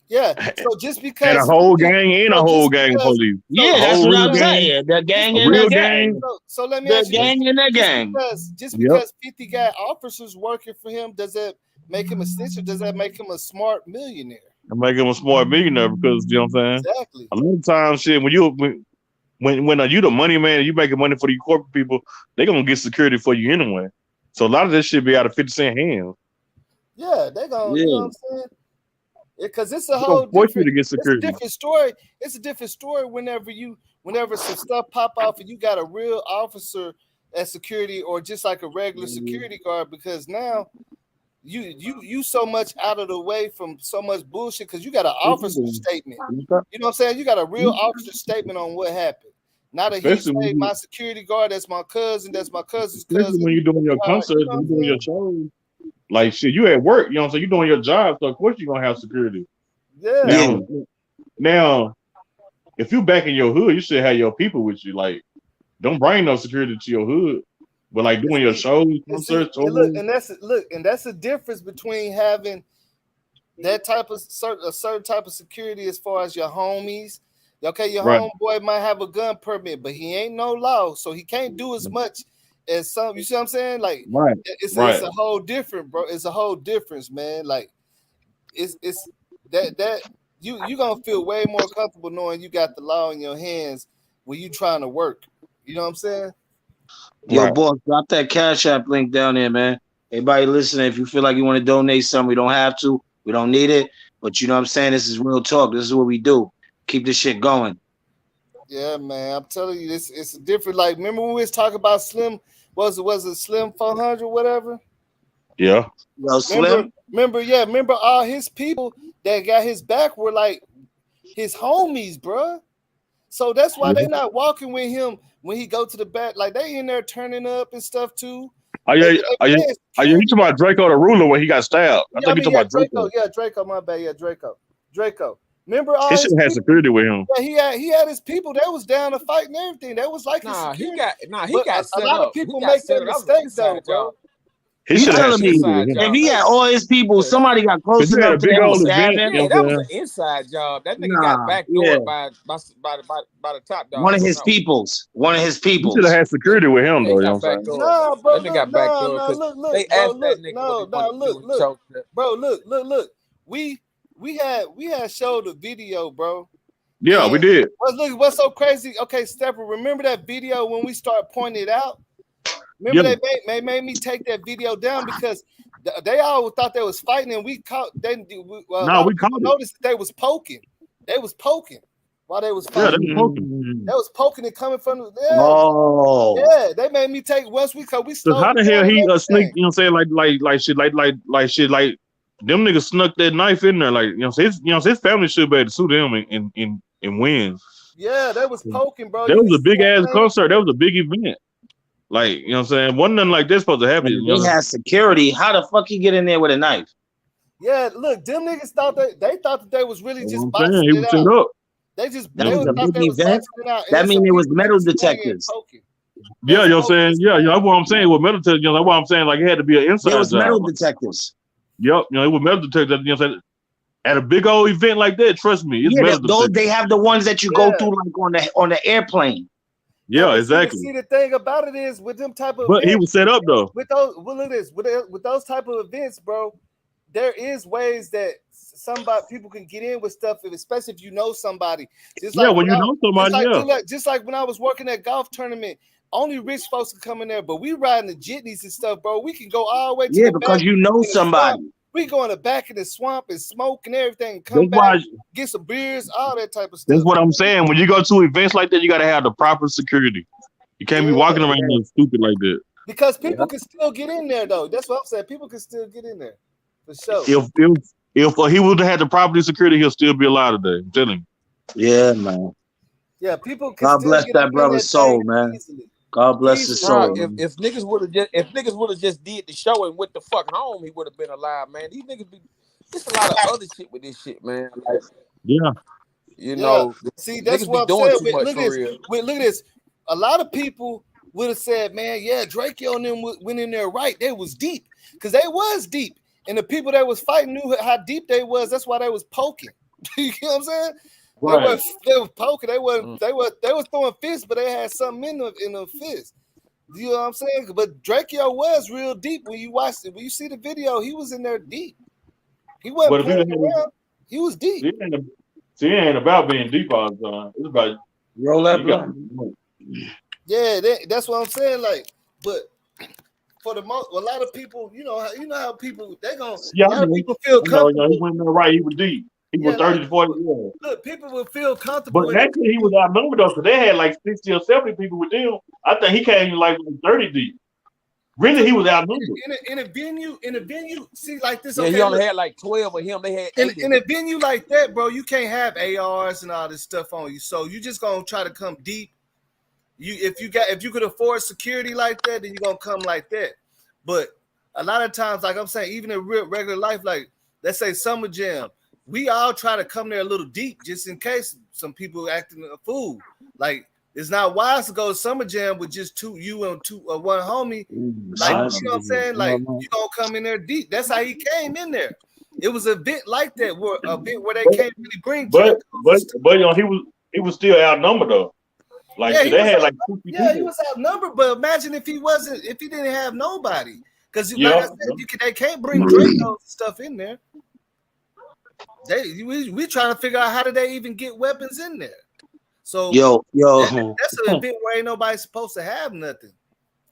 Yeah, so just because had a whole gang and a whole gang of police. Yeah, that's what I'm saying. The gang and the gang. So let me ask you gang and the gang. Just because 50 got officers working for him, does that make him a snitch or does that make him a smart millionaire? I make him a smart millionaire because you know what I'm saying. Exactly. A lot of times, shit, when you the money man, and you making money for the corporate people, they gonna get security for you anyway. So a lot of this shit be out of 50 Cent hands. Yeah, they gonna. You know what I'm saying? Because it's a whole different, it's a different story. It's a different story whenever some stuff pop off and you got a real officer as security or just like a regular security guard, because now you so much out of the way from so much bullshit because you got an officer statement. You know what I'm saying? You got a real officer statement on what happened. Not a he say my security guard, that's my cousin, that's my cousin's cousin. When you're doing your concerts, you know when you're doing your shows. Like shit, you at work, you know what I'm saying? You're doing your job, so of course you're gonna have security. Yeah. Now, if you back in your hood, you should have your people with you. Like, don't bring no security to your hood, but like doing your shows, concerts. And that's the difference between having that type of a certain type of security as far as your homies. Okay, your homeboy might have a gun permit, but he ain't no law, so he can't do as much as some. You see what I'm saying? Like, it's a whole different, bro. It's a whole difference, man. Like, it's that you gonna feel way more comfortable knowing you got the law in your hands when you trying to work. You know what I'm saying? Yo, boss, drop that Cash App link down there, man. Everybody listening, if you feel like you want to donate something, we don't have to. We don't need it. But you know what I'm saying? This is real talk. This is what we do. Keep this shit going. Yeah, man. I'm telling you, it's different. Like, remember when we was talking about Slim? Was it Slim 400, whatever? Yeah. Yo, Slim. Remember all his people that got his back were like his homies, bruh. So that's why they not walking with him when he go to the back. Like, they in there turning up and stuff too. Are you talking about Draco the Ruler when he got stabbed? I think you talking about Draco. Yeah, Draco, my bad. Yeah, Draco. Remember all he should have security with him. Yeah, he had his people that was down to fight and everything. That was like his security. He got set a lot up. of people make that mistake though, bro. He should have me if he had all his people, somebody got close enough to him. That was an inside job. That nigga got backdoored by the top dog. One of his peoples. He should have had security with him though. You know what I'm saying? No, bro. That nigga got backdoored. Look, they asked that nigga. Look. We had showed a video, bro. Yeah, we did. What's so crazy? Okay, Stepper, remember that video when we started pointing it out? Remember they made me take that video down because they all thought they was fighting and we caught. We caught. Noticed that they was poking. They was poking while they was fighting. Yeah, they was poking. They was poking and coming from. They made me take once we cause we. So how the hell he sneak? You know what I'm saying? Like shit. Them niggas snuck that knife in there, like his family should be able to sue them and win. Yeah, that was poking, bro. That was a big ass concert. That was a big event. Like, you know what I'm saying? Wasn't nothing like this supposed to happen. They had security. How the fuck he get in there with a knife? Yeah, look, them niggas thought they thought that they was really just boxing he was set up. They just that was a big event. That means it was metal detectors. Yeah, you know what I'm saying? Yeah, that's what I'm saying with metal detectors. You know, that's what I'm saying. Like, it had to be an inside. It was metal detectors. Yep, it was metal detectors. You know what I'm saying? At a big old event like that, trust me, it's metal detectors. They have the ones that you go through like on the airplane. Yeah, but exactly. See, the thing about it is with them type of But he events, was set up though. with those. Well, look at this. With those type of events, bro. There is ways that people can get in with stuff, especially if you know somebody. Just Yeah, like when you know somebody, just like when I was working at golf tournament, only rich folks can come in there. But we riding the jitneys and stuff, bro. We can go all the way to the because back you know in the somebody. swamp. We go in the back of the swamp and smoke and everything. that's Come back, why. get some beers, all that type of stuff. That's what I'm saying. When you go to events like that, you got to have the proper security. You can't be walking around stupid like that. Because people can still get in there, though. That's what I'm saying. People can still get in there, for sure. If he would have had the property security, he'll still be alive today. I'm telling you. Yeah, man. Yeah, people can God still bless get that up in brother's soul, man. easily. God bless his soul. If niggas would have just did the show and went the fuck home, he would have been alive, man. These niggas be. There's a lot of other shit with this shit, man. Like, yeah. You know, see, that's what I'm saying. Look at this. A lot of people would have said, man, yeah, Drake and them went in there right. They was deep because they was deep. And the people that was fighting knew how deep they was. That's why they was poking. You know what I'm saying? Right. They were poking. They was throwing fists, but they had something in the fist. You know what I'm saying? But Drakeo was real deep when you watched it. When you see the video, he was in there deep. He wasn't playing around. He was deep. See, it ain't about being deep all the time. It's about roll that blunt. Yeah, that's what I'm saying. Like, but for the most, a lot of people, you know how people people feel comfortable. He went there right. He was deep. He was 30 to 40 years. Look, people would feel comfortable. But actually, he was outnumbered though, because they had like 60 or 70 people with them. I think he came in like 30 deep. Really, he was outnumbered. In a venue, see like this. Yeah, okay, he only had like 12 of him. They had 8 in a venue like that, bro. You can't have ARs and all this stuff on you. So you just gonna try to come deep. If you could afford security like that, then you're gonna come like that. But a lot of times, like I'm saying, even in real regular life, like let's say Summer Jam, we all try to come there a little deep just in case some people acting a fool. Like it's not wise to go to Summer Jam with just one homie. Like you know what I'm saying? Like you gonna come in there deep. That's how he came in there. It was a bit like that, where they can't really bring. But you know, he was still outnumbered though. Like they had like 50 people. He was outnumbered. But imagine if he didn't have nobody, because like I said, they can't bring Drake stuff in there. We trying to figure out how did they even get weapons in there. So that's a bit where ain't nobody supposed to have nothing,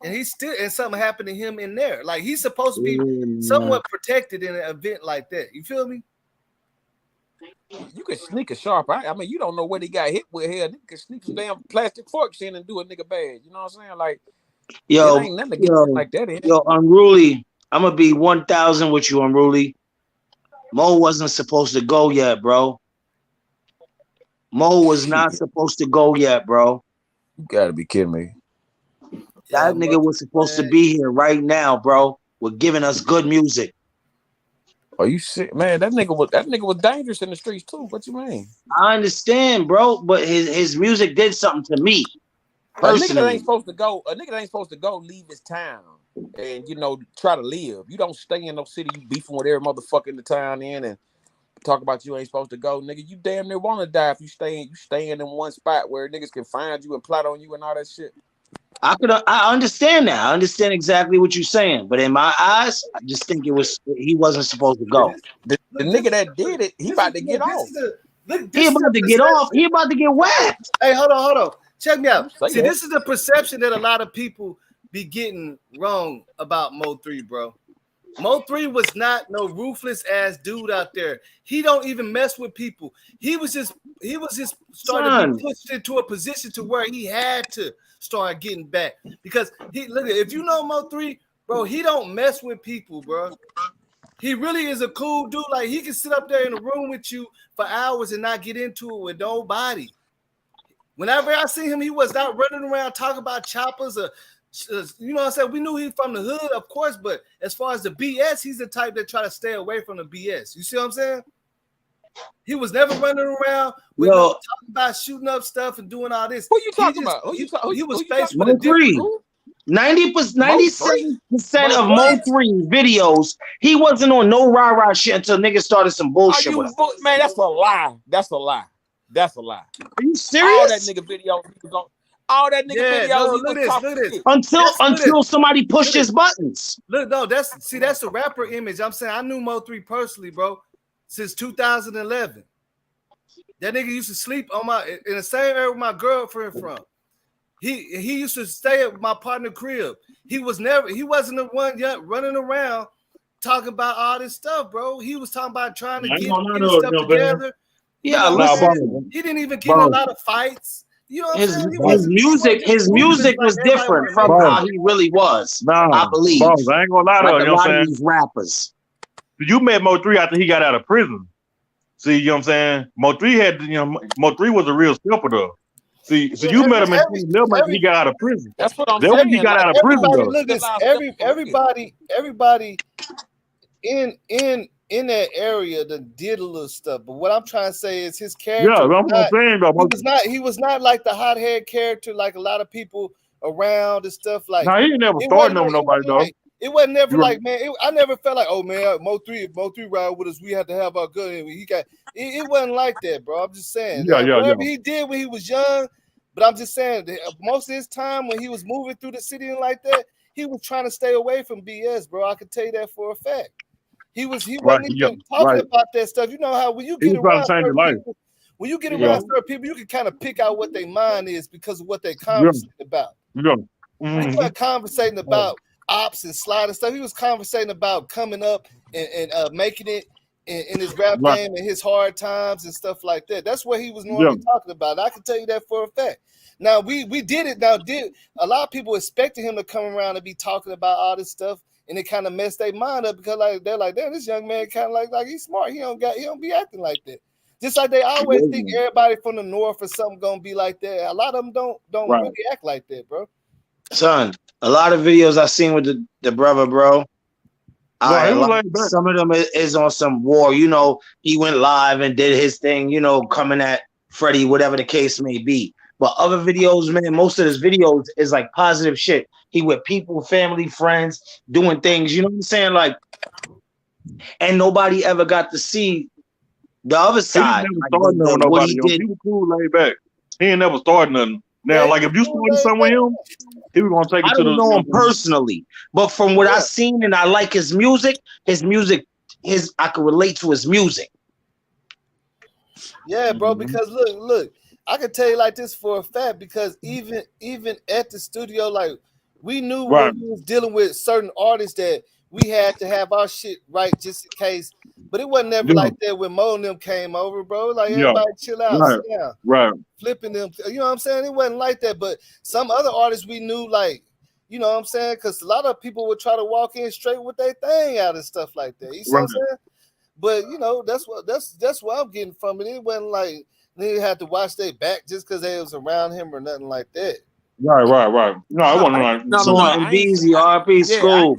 and something happened to him in there. Like he's supposed to be somewhat protected in an event like that. You feel me? You can sneak a sharp. I mean, you don't know what he got hit with here. Nigga can sneak some damn plastic forks in and do a nigga bad. You know what I'm saying? Like, it ain't nothing to get like that in. Unruly. I'm gonna be 1,000 with you, Unruly. Mo wasn't supposed to go yet, bro. Mo was not supposed to go yet, bro. You gotta be kidding me. That nigga was supposed to be here right now, bro. We're giving us good music. Are you sick, man? That nigga was dangerous in the streets too. What you mean? I understand, bro, but his music did something to me. A nigga that ain't supposed to go leave his town and try to live. You don't stay in no city you beefing with every motherfucker in the town in and talk about you ain't supposed to go, nigga. You damn near want to die if you staying in one spot where niggas can find you and plot on you and all that shit. I understand that. I understand exactly what you're saying, but in my eyes, I just think he wasn't supposed to go. The nigga that did it, he about to get off. He about to get off. He about to get whacked. Hey, hold on. Check me out. See, this is the perception that a lot of people be getting wrong about Mo3, bro. Mo3 was not no ruthless ass dude out there. He don't even mess with people. He was just starting to be pushed into a position to where he had to start getting back. Because if you know Mo3, bro, he don't mess with people, bro. He really is a cool dude. Like he can sit up there in a room with you for hours and not get into it with nobody. Whenever I see him, he was not running around talking about choppers or you know what I'm saying? We knew he from the hood, of course, but as far as the BS, he's the type that try to stay away from the BS. You see what I'm saying? He was never running around with talking about shooting up stuff and doing all this. Who you talking about? He was faced with a different 97% of Mo3 videos, he wasn't on no rah-rah shit until niggas started some bullshit with him. Man, that's a lie. That's a lie. That's a lie. Are you serious? All All that nigga Yeah, videos. no, He look was this, talking look this. shit. Until somebody pushed his buttons. Look, no, that's the rapper image. I'm saying I knew Mo3 personally, bro, since 2011. That nigga used to sleep in the same area where my girlfriend from. He used to stay at my partner crib. He wasn't the one running around talking about all this stuff, bro. He was talking about trying to get his stuff together. Yeah, listen, he didn't even get in a lot of fights. You know what I'm saying? His music was different from how he really was. I believe. Boss, I ain't gonna lie to like you. a Know what lot I'm of saying? these rappers. You met Mo3 after he got out of prison. See, you know what I'm saying? Mo3 was a real stepper though. See, so you met him in 2011 after he got out of prison. That's what I'm Then saying. when he got out of prison though. Look, this everybody in that area that did a little stuff. But what I'm trying to say is his character. Yeah, that's what I'm saying though. He was not like the hothead character like a lot of people around and stuff like. No, he ain't never started with nobody though. It wasn't never like, man. I never felt like, oh man, Mo3 ride with us. We had to have our gun. It wasn't like that, bro. I'm just saying. Whatever he did when he was young, but I'm just saying that most of his time when he was moving through the city and like that, he was trying to stay away from BS, bro. I can tell you that for a fact. He wasn't even talking about that stuff. You know how when you get around certain people, when you get around certain people, you can kind of pick out what their mind is because of what they conversating about. He wasn't conversating about ops and slide and stuff. He was conversating about coming up and making it in his rap game and his hard times and stuff like that. That's what he was normally talking about. I can tell you that for a fact. Now we did it. Now did a lot of people expected him to come around and be talking about all this stuff, and it kind of messed their mind up because they're like, damn, this young man kind of like he's smart. He don't be acting like that. Just like they always think everybody from the north or something gonna be like that. A lot of them don't really act like that, bro. Son, a lot of videos I've seen with the brother, bro. Some of them is on some war. You know, he went live and did his thing, you know, coming at Freddie, whatever the case may be. But other videos, man, most of his videos is like positive shit. He with people, family, friends, doing things, you know what I'm saying? Like, and nobody ever got to see the other side. He never started nothing with nobody. He was cool, laid back. He ain't never started nothing. Now, like if you started something with him, he was gonna take it to the. I don't know him personally, but from what I've seen and I like his music, I can relate to his music. Yeah, bro. Because look, I can tell you like this for a fact. Because even at the studio, like we knew when we was dealing with certain artists that we had to have our shit right just in case. But it wasn't ever like that when Mo and them came over, bro. Like everybody chill out, sit down, flipping them. You know what I'm saying? It wasn't like that. But some other artists we knew, like, you know what I'm saying? Because a lot of people would try to walk in straight with their thing out and stuff like that. You see what I'm saying? But you know, that's what I'm getting from it. It wasn't like they had to watch their back just because they was around him or nothing like that. Right. No, I wasn't like no. Easy, RP school.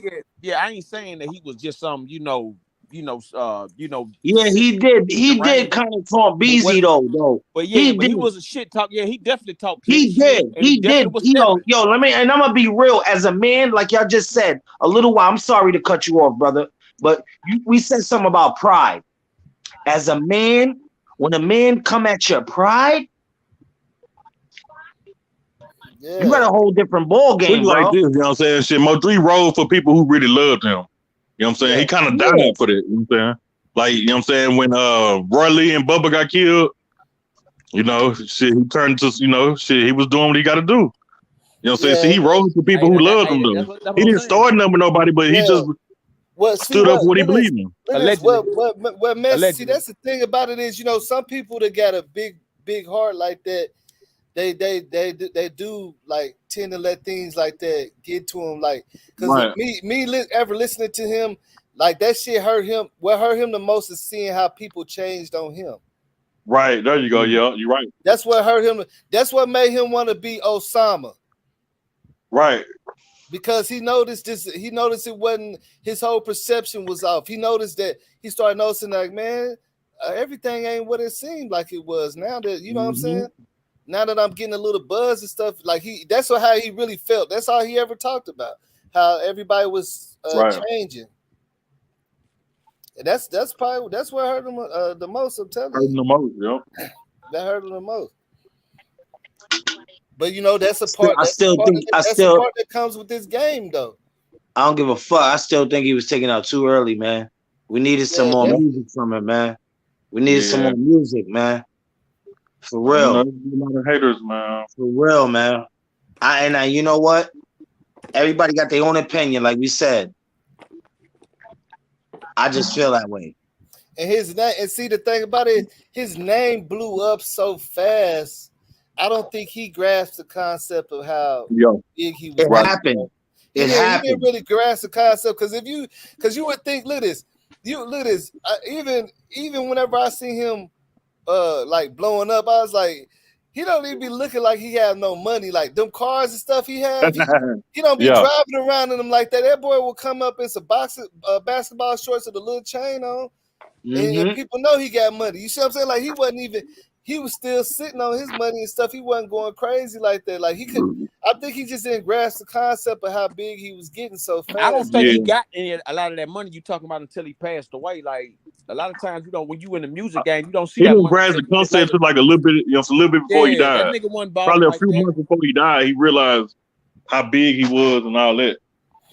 I ain't saying that he was just some, you know. Yeah, he did kind of talk Beezy though. But yeah, he was a shit talk. Yeah, he definitely talked. He did. Yo, let me, and I'm gonna be real. As a man, like y'all just said a little while. I'm sorry to cut you off, brother, but we said something about pride. As a man, when a man come at your pride, you got a whole different ball game, bro. Like this, you know what I'm saying? Shit, Mo3 rolled for people who really loved him. You know what I'm saying? He kind of died for that. You know what I'm saying? Like, you know what I'm saying? When Roy Lee and Bubba got killed, you know, shit, he turned to, you know, shit, he was doing what he got to do. You know what I'm saying? So he rose to people who loved him, though. He didn't start nothing with nobody, but he just stood up for what he believed in. What mess? See, that's the thing about it is, you know, some people that got a big heart like that, they do like tend to let things like that get to him, like because ever listening to him, like that shit hurt him. What hurt him the most is seeing how people changed on him. Right, there you go. Yeah, you're right. That's what hurt him. That's what made him want to be Osama. Right. Because he noticed this. He noticed it wasn't, his whole perception was off. He noticed that he started noticing like, man, everything ain't what it seemed like it was. Now that you know what I'm saying. Now that I'm getting a little buzz and stuff, like that's how he really felt. That's all he ever talked about. How everybody was changing. And that's probably what hurt him the most. I'm telling you. Hurt him the most, That hurt him the most. But you know, that's a Still, part. I That's still a part, think I that's a still part that comes with this game, though. I don't give a fuck. I still think he was taken out too early, man. We needed some Yeah, more definitely. music from him, man. We needed some Yeah. more music, man. For You know, real. there's a lot of haters, man. For real, man. I you know what? Everybody got their own opinion, like we said. I just feel that way. And his name, and see the thing about it, his name blew up so fast. I don't think he grasped the concept of how big he was. It getting, happened. bro. It He happened. didn't really grasp the concept because you would think, look at this, even whenever I see him, like blowing up, I was like, he don't even be looking like he have no money, like them cars and stuff he have. He don't be driving around in them like that. That boy will come up in some basketball shorts with a little chain on, and people know he got money. You see what I'm saying? Like he was still sitting on his money and stuff. He wasn't going crazy like that. Like he could. I think he just didn't grasp the concept of how big he was getting so fast. I don't think he got a lot of that money you talking about until he passed away. Like a lot of times, when you in the music game, you don't see He that didn't money grasp the concept until like a little bit before he that died. nigga wasn't balling Probably a like few months before he died, he realized how big he was and all that.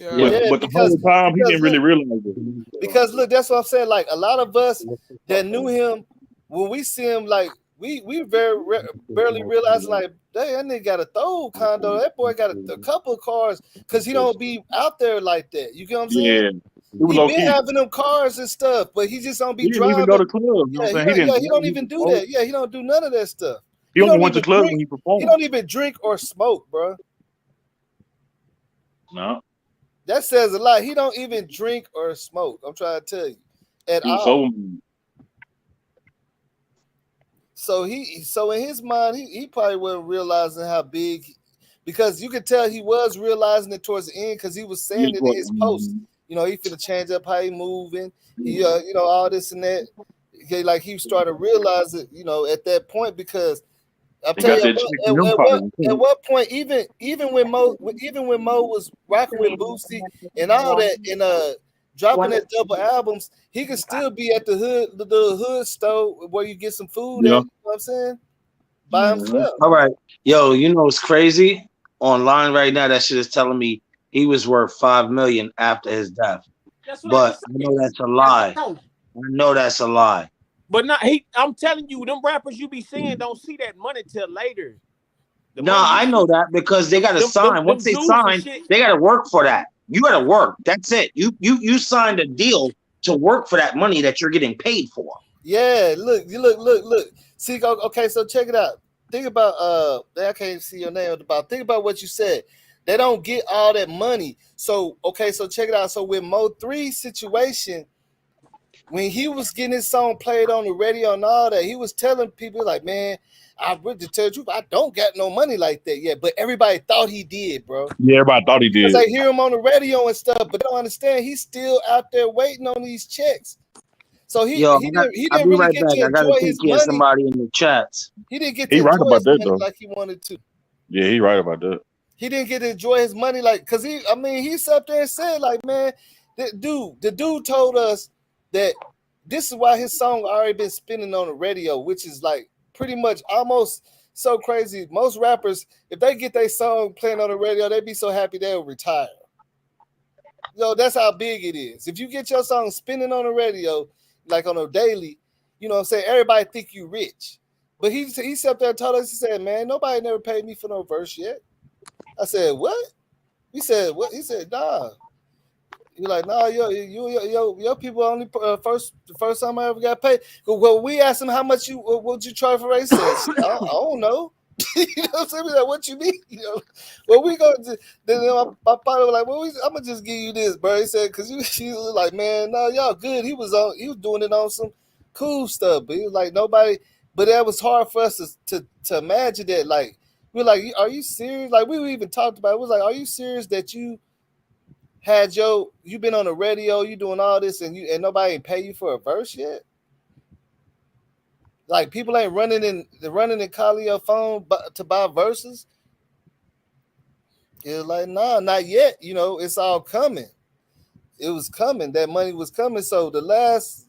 But the whole time he didn't really realize it. Because look, that's what I'm saying. Like a lot of us that knew him, when we see him, like we barely realize, like, dang, that nigga got a throw condo. That boy got a couple of cars because he don't be out there like that. You get what I'm saying? Yeah. He been having them cars and stuff, but he just don't be He didn't driving. even go to clubs. You know what I'm saying? He don't even do that. Yeah, he don't do none of that stuff. He only went to clubs when he performed. He don't even drink or smoke, bro. No. That says a lot. He don't even drink or smoke. I'm trying to tell you, at all. So in his mind, he probably wasn't realizing how big, because you could tell he was realizing it towards the end because he was saying it in his post. You know, he finna change up how he moving. He you know, all this and that. Okay, like he started to realize it, you know, at that point, because I'm telling you, at what point, even when Mo was rocking with Boosie and all that, and dropping that double albums, he could still be at the hood store where you get some food. At, you know what I'm saying? By himself. All right, yo, you know what's crazy? Online right now, that shit is telling me he was worth $5 million after his death. But I know that's a lie. I know that's a lie. But I'm telling you, them rappers you be seeing don't see that money till later. I know that because they got to sign. Once they sign, they got to work for that. You got to work. That's it. You signed a deal to work for that money that you're getting paid for. Yeah, look. See, okay, so check it out. Think about I can't see your name at the bottom. Think about what you said. They don't get all that money. So okay, so check it out. So with Mo3 situation, when he was getting his song played on the radio and all that, he was telling people like, man, I really tell the truth, I don't got no money like that yet. But everybody thought he did, bro. Yeah, everybody thought he did. Because they hear him on the radio and stuff, but they don't understand he's still out there waiting on these checks. So he didn't really get to enjoy his money. Somebody in the chats. He didn't get to enjoy his money like he wanted to. Yeah, he right about that. He didn't get to enjoy his money like, because he sat there and said like, man, the dude told us that this is why his song already been spinning on the radio, which is like pretty much almost so crazy. Most rappers, if they get their song playing on the radio, they'd be so happy they'll retire. That's how big it is. If you get your song spinning on the radio, like on a daily, you know what I'm saying, everybody think you rich. But he sat there and told us, he said, man, nobody never paid me for no verse yet. I said, what? He said, what? He said, nah. You're like, nah, your people only the first time I ever got paid. Well, we asked him how much what you try for. He said, I don't know. You know what I'm saying? Like, what you mean? You know, well, we go to then my father was like, well, I'm gonna just give you this, bro. He said, cause she was like, man, no, y'all good. He was doing it on some cool stuff, but he was like, nobody. But that was hard for us to imagine that. Like, we're like, are you serious? Like, we even talked about it. It was like, are you serious that you been on the radio, you doing all this, and nobody ain't pay you for a verse yet? Like, people ain't running and calling your phone to buy verses. It's like, nah, not yet. You know, it's all coming. It was coming. That money was coming. So the last,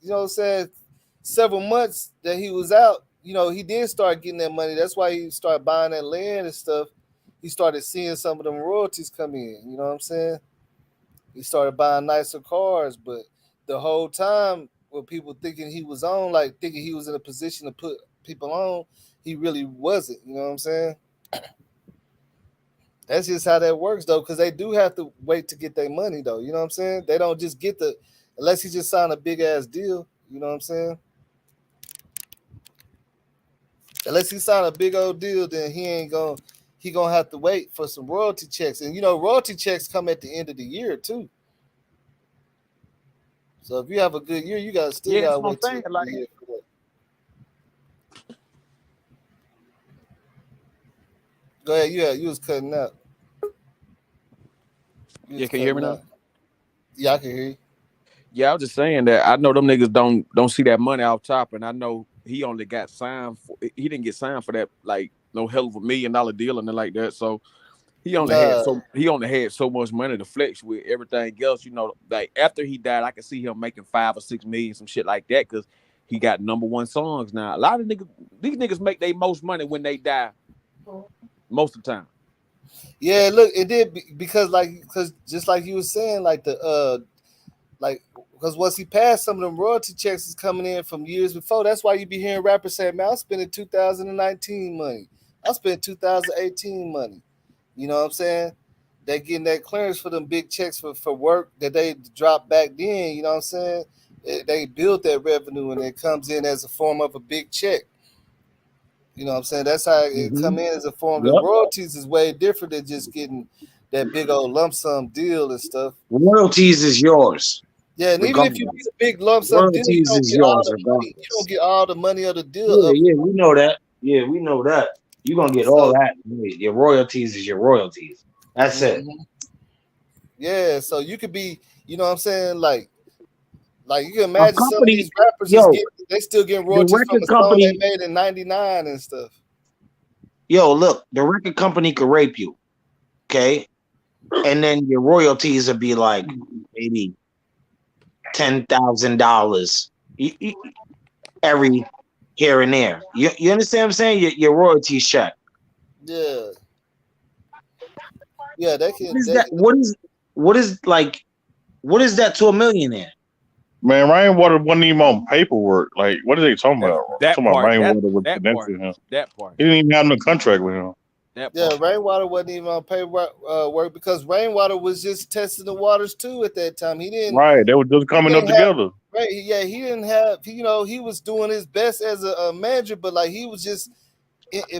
several months that he was out, he did start getting that money. That's why he started buying that land and stuff. he started seeing some of them royalties come in. You know what I'm saying? He started buying nicer cars, but the whole time, with people thinking he was on, like thinking he was in a position to put people on, he really wasn't. You know what I'm saying? That's just how that works, though, because they do have to wait to get their money, though. You know what I'm saying? They don't just get unless he just signed a big ass deal. You know what I'm saying? Unless he signed a big old deal, then he gonna have to wait for some royalty checks. And royalty checks come at the end of the year too. So if you have a good year, you gotta wait till like, the year for that. Go ahead, you was cutting out. Yeah, can you hear me now? Yeah, I can hear you. Yeah, I was just saying that I know them niggas don't see that money off top, and I know he only got signed for. He didn't get signed for that, like, no hell of $1 million deal and like that. So he only had so much money to flex with. Everything else, like after he died, I could see him making 5 or 6 million, some shit like that, because he got #1 songs now. A lot of these niggas make their most money when they die, most of the time. Yeah, look, it did because just like you were saying, like because once he passed, some of them royalty checks is coming in from years before. That's why you be hearing rappers say, "Man, I'm spending 2019 money. I spent 2018 money." You know what I'm saying? They getting that clearance for them big checks for work that they dropped back then. You know what I'm saying? They build that revenue and it comes in as a form of a big check. You know what I'm saying? That's how it come in as a form. The royalties is way different than just getting that big old lump sum deal and stuff. Royalties is yours. Yeah, and even if you get a big lump sum deal, you don't get all the money. You don't get all the money of the deal. Yeah, we know that. Yeah, we know that. You're gonna get all that. Your royalties is your royalties. That's it. Yeah, so you could be, you know what I'm saying, like you can imagine some of these rappers they still getting royalties from a song they made in '99 and stuff. Yo, look, the record company could rape you, okay, and then your royalties would be like maybe $10,000 every here and there. You understand what I'm saying? Your royalties check. Yeah. Yeah, they can. What is that to a millionaire? Man, Rainwater wasn't even on paperwork. Like, what are they talking about? That talking part, about Rainwater was that connected part, to him. that part. He didn't even have no contract with him. Yeah, Rainwater wasn't even on paperwork work because Rainwater was just testing the waters too at that time. He didn't. Right, they were just coming up together. Right, yeah, he didn't have. He was doing his best as a manager, but like he was just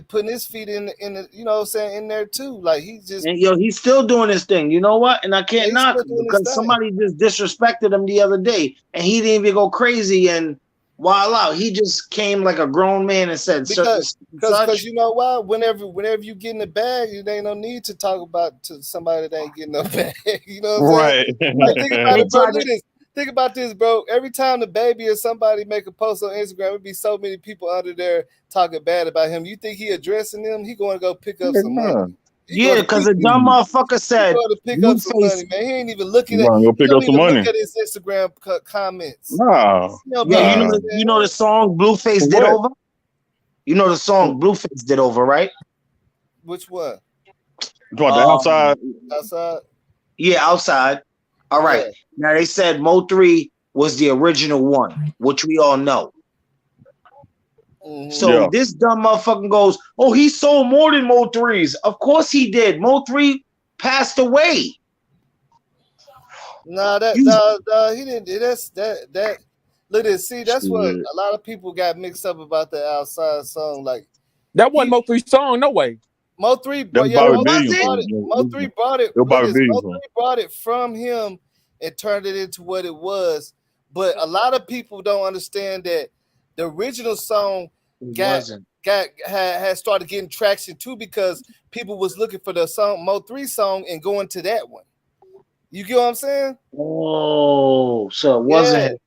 putting his feet in the, you know what I'm saying, in there too. Like he just he's still doing his thing. You know what? And I can't knock him because somebody just disrespected him the other day, and he didn't even go crazy and wild out. He just came like a grown man and said, because you know why? Whenever you get in the bag, there ain't no need to talk about to somebody that ain't getting no bag. You know what I'm saying? Like, think about it, bro. Think about this, bro. Every time the baby or somebody make a post on Instagram, it'd be so many people under there talking bad about him. You think he addressing them? He going to go pick up some money. Yeah, because a dumb motherfucker said, he going to pick up some money, man. He ain't even looking at. Go pick up some money. Look at his Instagram comments. No. You know the song Blueface did over. You know the song Blueface did over, right? Which one? You want the outside? Outside. Yeah, outside. All right. Yeah. Now they said Mo3 was the original one, which we all know. So this dumb motherfucker goes, "Oh, he sold more than Mo3's." Of course he did. Mo3 passed away. He didn't. That. Look at see. That's what a lot of people got mixed up about the outside song. Like that wasn't Mo3's song, no way. Mo3 brought it from him and turned it into what it was. But a lot of people don't understand that the original song had started getting traction too because people was looking for the song Mo3 song and going to that one. You get what I'm saying? Oh, so it wasn't.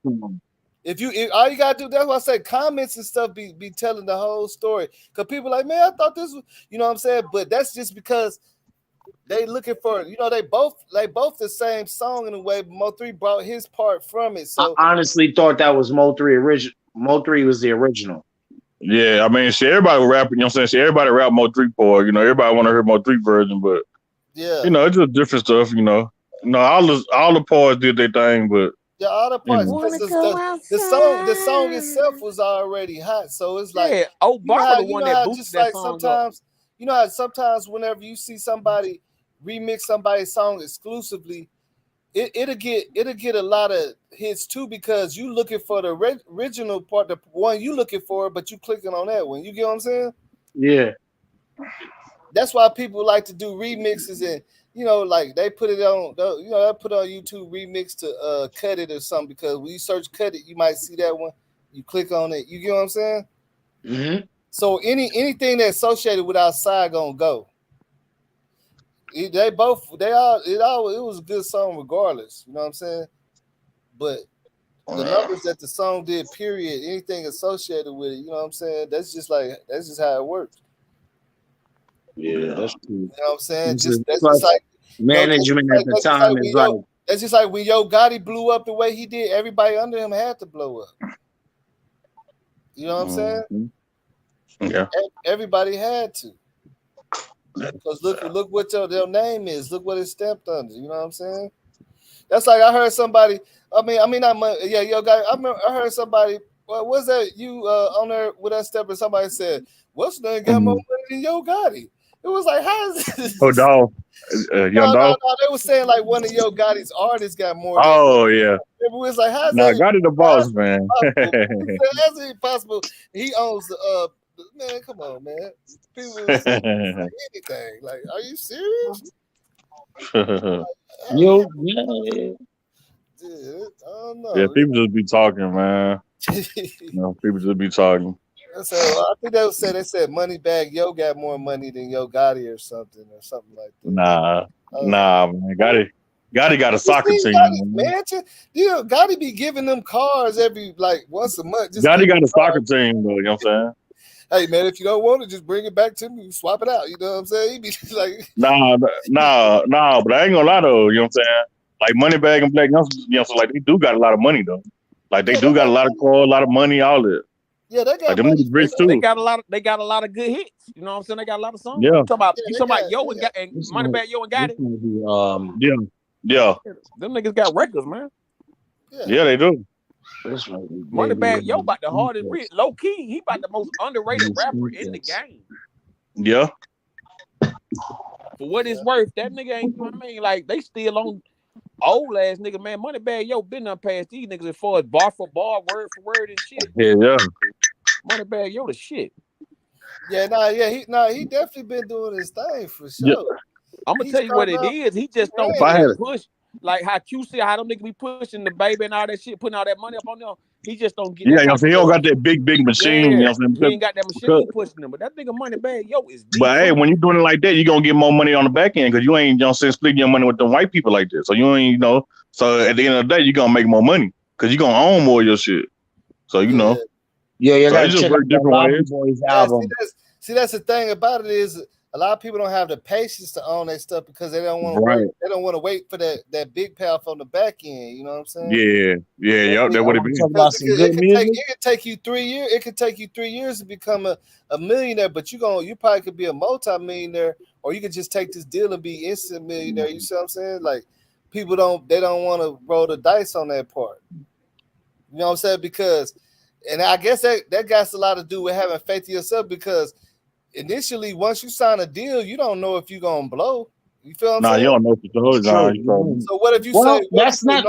If all you gotta do, that's why I say comments and stuff be telling the whole story. Cause people like, man, I thought this was, you know what I'm saying? But that's just because they looking for, they both the same song in a way, but Mo3 brought his part from it. So I honestly thought that was Mo3 original. Mo3 was the original. Yeah, I mean, shit, everybody rapping, you know what I'm saying? Shit, everybody rap Mo 3 for, you know, everybody want to hear Mo 3 version, but Yeah. you know, it's just different stuff, you know. No, all the parts did their thing, but Yeah, all the parts know. because the song itself was already hot. So it's like Yeah, Obama the one that boosted just that like song up. sometimes you know how sometimes whenever you see somebody remix somebody's song exclusively, it'll get a lot of hits too because you looking for the original part, the one you looking for, but you clicking on that one. You get what I'm saying? Yeah. That's why people like to do remixes and you know, like they put it on, you know, they put on YouTube remix to cut it or something because when you search cut it, you might see that one. You click on it. You get what I'm saying? Mm-hmm. So anything that's associated with outside gonna go. It was a good song regardless. You know what I'm saying? But the numbers that the song did, period, anything associated with it, you know what I'm saying? That's just how it works. Yeah, that's true. You know what I'm saying? That's Just like like management at the time is like that's just like when Yo Gotti blew up the way he did, everybody under him had to blow up. You know what I'm saying? Yeah. Everybody had to. Because look what their name is. Look what it's stamped under. You know what I'm saying? That's like I heard somebody. I mean, not much. Yeah, Yo Gotti. I heard somebody. Well, was that you on there with that step? And somebody said, "What's the name got more money than Yo Gotti?" It was like, how is this? Oh, dog. Young No, dog. they were saying like one of Yo Gotti's artists got more. Oh, yeah. It was like, how's Nah, that? Gotti the boss, man. How's it possible? He owns the man. Come on, man. People say anything. Like, are you serious? Yo, Dude, I don't know. Yeah, people just be talking, man. People just be talking. So I think they said Moneybagg Yo got more money than Yo Gotti or something like that. Nah, man. Gotti got a soccer team, man. Gotti be giving them cars every once a month. Gotti got a soccer team, though. You know what I'm saying? Hey man, if you don't want it, just bring it back to me. Swap it out. You know what I'm saying? He be like, Nah. But I ain't gonna lie though. You know what I'm saying? Like Moneybagg and Black Youngsters, you know, so like they do got a lot of money though. Like they do got a lot of cars, a lot of money, all that. Yeah, they got like them niggas rich too. They got a lot of good hits. You know what I'm saying? They got a lot of songs. Yeah. You talking about Yo and Moneybagg Yo and Gotti? Yeah. Them niggas got records, man. Yeah, they do. Moneybagg Yo about the hardest read. Low key, he about the most underrated rapper in the game. Yeah. For what it's worth, that nigga ain't, you know what I mean? Like, they still on old ass nigga, man. Moneybagg Yo been up past these niggas as far as bar for bar, word for word and shit. Yeah. Moneybagg Yo the shit. Yeah, he definitely been doing his thing for sure. Yeah. I'm gonna tell you what it is. He just don't push like how QC, how them niggas be pushing the baby and all that shit, putting all that money up on them. He just don't get. Yeah, you know, he don't got that big machine. You know what I'm saying? He ain't got that machine pushing them, but that nigga Moneybagg Yo is deep. But hey, when you doing it like that, you gonna get more money on the back end because you ain't, you know, splitting your money with the white people like that. So you ain't, you know. So at the end of the day, you gonna make more money because you gonna own more of your shit. So you know. Yeah, you so gotta it's just check work out different Bobby ways. Boy's album. See, that's the thing about it is a lot of people don't have the patience to own that stuff because they don't want to Right. wait. They don't want to wait for that big payoff on the back end. You know what I'm saying? Yeah, that's what it be. It could take you 3 years. It could take you 3 years to become a millionaire, but you probably could be a multi-millionaire, or you could just take this deal and be instant millionaire. You see what I'm saying? Like people don't want to roll the dice on that part. You know what I'm saying? Because, and I guess that got a lot to do with having faith in yourself because initially, once you sign a deal, you don't know if you're gonna blow. You feel what I'm saying? You don't know for sure. So what if you say, that's not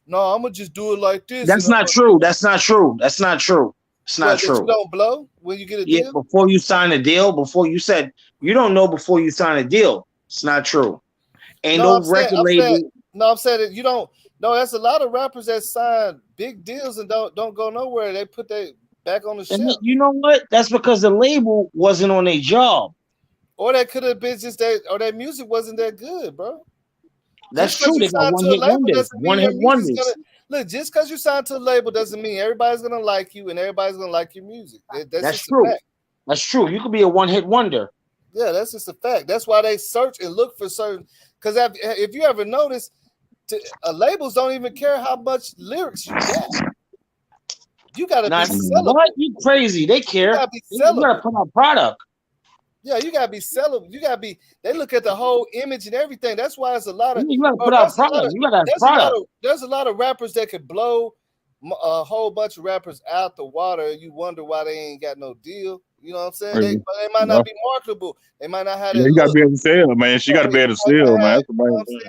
no, I'm gonna just do it like this? That's not true. That's not true. It's not true. You don't blow when you get a deal? Yeah, before you sign a deal, before you said you don't know before you sign a deal. It's not true. Ain't no record label. I'm saying that you don't. No, there's a lot of rappers that sign big deals and don't go nowhere. They put their back on the shelf. You know what? That's because the label wasn't on a job. Or that could have been just that, or that music wasn't that good, bro. That's true. They got one-hit wonders. One-hit wonders. Look, just because you signed to a label doesn't mean everybody's gonna like you and everybody's gonna like your music. That's true. That's true. You could be a one-hit wonder. Yeah, that's just a fact. That's why they search and look for certain. Because if you ever notice, labels don't even care how much lyrics you got. You gotta Nah, be sellable. what? You crazy? They care. You gotta be You gotta sellable. put out product. Yeah, you gotta be sellable. You gotta be. They look at the whole image and everything. That's why it's a lot of. You gotta bro, put out there's a lot product. of- You gotta have There's a lot product. of. There's a lot of rappers that could blow a whole bunch of rappers out the water. And you wonder why they ain't got no deal. You know what I'm saying? They might not be marketable. They might not have that. Yeah, you gotta look. be able to sell, man. She gotta be able to sell, man. That's the You know main what I'm thing.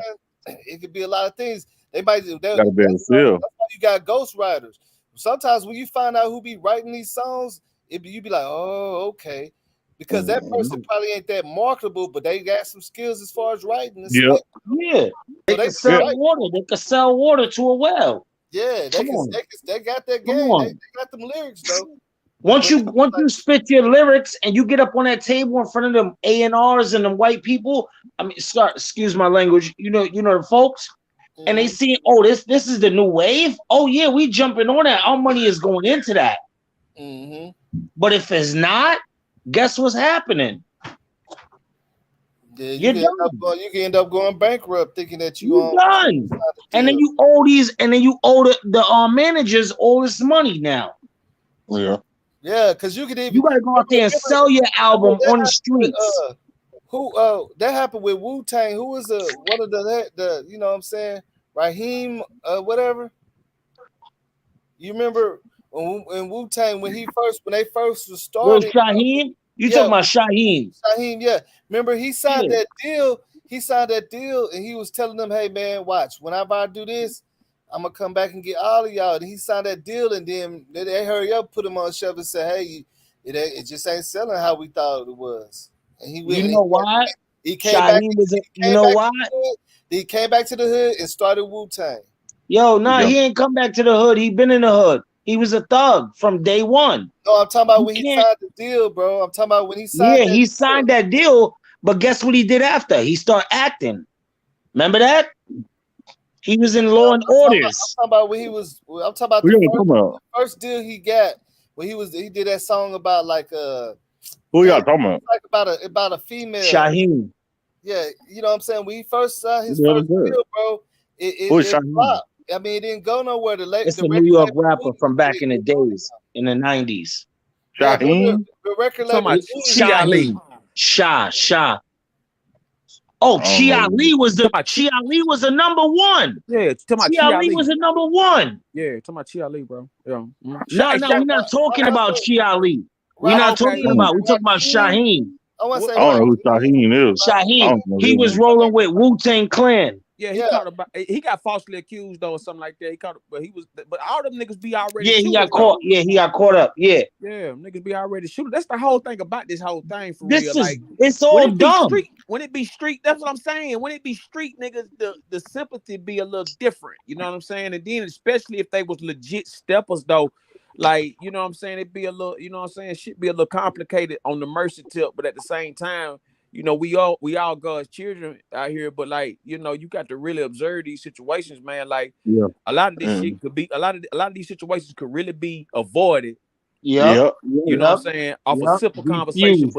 saying? It could be a lot of things. They might. You gotta be able to sell. That's why you got ghostwriters. Sometimes when you find out who be writing these songs, you be like, oh, okay. Because that person probably ain't that marketable, but they got some skills as far as writing. And Yeah. Yeah. They can sell water. They can sell water to a well. Yeah, they got that Come game. on. They got them lyrics though. Once you spit your lyrics and you get up on that table in front of them A&Rs and them white people, I mean, excuse my language, you know the folks, and they see, oh, this is the new wave. Oh yeah, we jumping on that. Our money is going into that. Mm-hmm. But if it's not, guess what's happening? Yeah, You're you done. can end up going bankrupt thinking that You're done. And then you owe the managers all this money now. Yeah. Yeah, because you could even You gotta go out there and sell your album on the streets. That happened with Wu-Tang. Who was one of the you know what I'm saying? Raheem whatever. You remember when Wu-Tang when they first was started? Shaheem? You talking about Shaheem? Shaheem, yeah. Remember he signed that deal. He signed that deal and he was telling them, hey man, watch, whenever I do this, I'm gonna come back and get all of y'all. And he signed that deal, and then they hurry up, put him on shelf, and say, "Hey, it just ain't selling how we thought it was." And he went. You know why? He came back. You know why? He came back to the hood and started Wu-Tang. Yo, he ain't come back to the hood. He been in the hood. He was a thug from day one. No, I'm talking about when he signed the deal, bro. I'm talking about when he signed. Yeah, he signed that deal, but guess what he did after? He started acting. Remember that? He was in Law and Orders. I'm talking about when he was. I'm talking about the first deal he got when he did that song about like who y'all talking about? Like about a female. Shaheem. Yeah, you know what I'm saying. When he first saw his first deal, bro, it flopped. I mean, it didn't go nowhere. It's a New York rapper from back in the days, in the 90s. Shaheem? The record label. Shah. Oh, Chi Ali was a number one. Yeah, Chi Ali was a number one. Yeah, talking about Chi Ali, bro. Yeah. No, we're not talking about Chi Ali. We're not talking about. We're talking about Shaheem. I don't know who Shaheem is. Shaheem. He was rolling with Wu-Tang Clan. Yeah, he got falsely accused though or something like that. But all them niggas be already. Yeah, he got caught. Yeah, he got caught up. Yeah. Yeah, niggas be already shooting. That's the whole thing about this whole thing for real. Like, it's all dumb. When it be street, that's what I'm saying. When it be street niggas, the sympathy be a little different. You know what I'm saying? And then especially if they was legit steppers though, like, you know what I'm saying, it'd be a little, you know what I'm saying, shit be a little complicated on the mercy tip, but at the same time, you know, we all God's children out here, but like, you know, you got to really observe these situations, man. Like, a lot of this shit could be a lot of these situations could really be avoided. You know what I'm saying, off a simple conversation.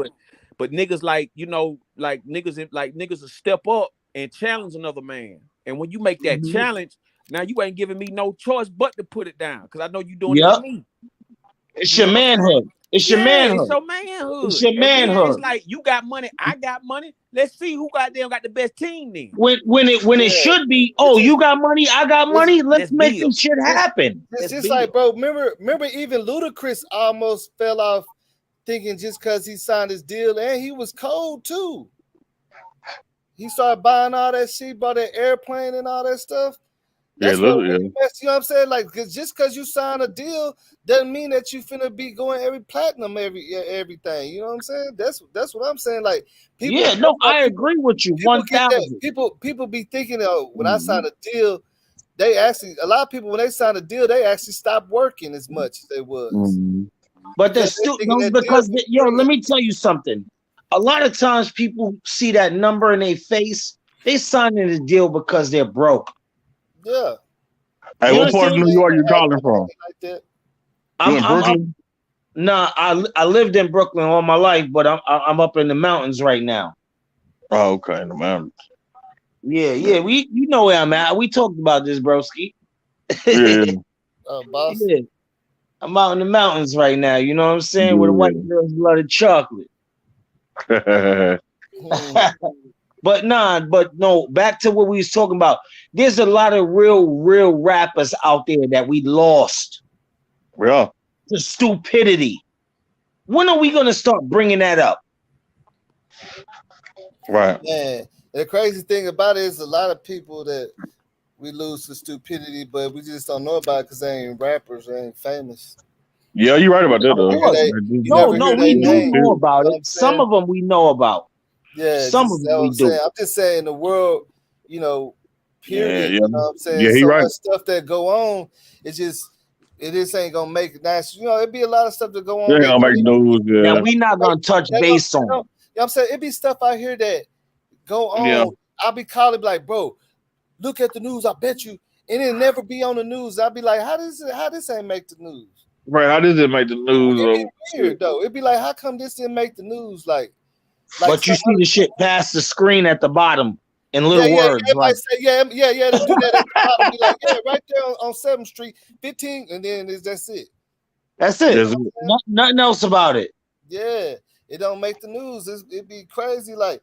But niggas like, you know, like niggas will step up and challenge another man. And when you make that challenge, now you ain't giving me no choice but to put it down because I know you doing it to me. It's your manhood. It's your manhood. It's your manhood. It's your manhood. It's like you got money, I got money. Let's see who got the best team then. When it should be, oh, you got money, I got money. Let's make this shit happen. It's just like, bro. Remember, even Ludacris almost fell off thinking just because he signed his deal, and he was cold too. He started buying all that shit, bought that airplane and all that stuff. That's you know what I'm saying? Like, just because you sign a deal doesn't mean that you finna be going every platinum everything. You know what I'm saying? That's what I'm saying. Like, people, I agree with you 1,000. People be thinking, when I sign a deal, they actually a lot of people when they sign a deal, they actually stop working as much as they was. But they're still because let me tell you something. A lot of times people see that number in their face. They signing the deal because they're broke. Yeah. Hey, what part of New York you calling from? You in Brooklyn? I lived in Brooklyn all my life, but I'm up in the mountains right now. Oh, okay, in the mountains. Yeah. You know where I'm at. We talked about this, broski. Boss. I'm out in the mountains right now. You know what I'm saying? Where the white girls love the chocolate. But no, back to what we was talking about. There's a lot of real rappers out there that we lost. Yeah. To stupidity. When are we gonna start bringing that up? Right. Man, the crazy thing about it is a lot of people that we lose to stupidity, but we just don't know about it because they ain't rappers, they ain't famous. Yeah, you're right about that though. No, we do know about it. Some of them we know about. Yeah, some of them we do. I'm just saying in the world, period. Yeah. You know what I'm saying? Yeah, he so right. much stuff that go on, it just ain't gonna make it nice. It'd be a lot of stuff that go on. Yeah, gonna make news. Yeah. Now we not gonna touch base on. You know what I'm saying? It be stuff out here that go on. Yeah. I'll be calling like, bro, look at the news. I bet you, and it'll never be on the news. I'll be like, how this ain't make the news? Right? How does it make the news? It'd be weird though. It'd be like, how come this didn't make the news? Like but you see the shit past the screen at the bottom in little words. Yeah, like, say, yeah, to do that at the bottom. Be like, yeah, right there on 7th Street, 15, and then that's it. That's it. Nothing else about it. Yeah, it don't make the news. It'd be crazy. Like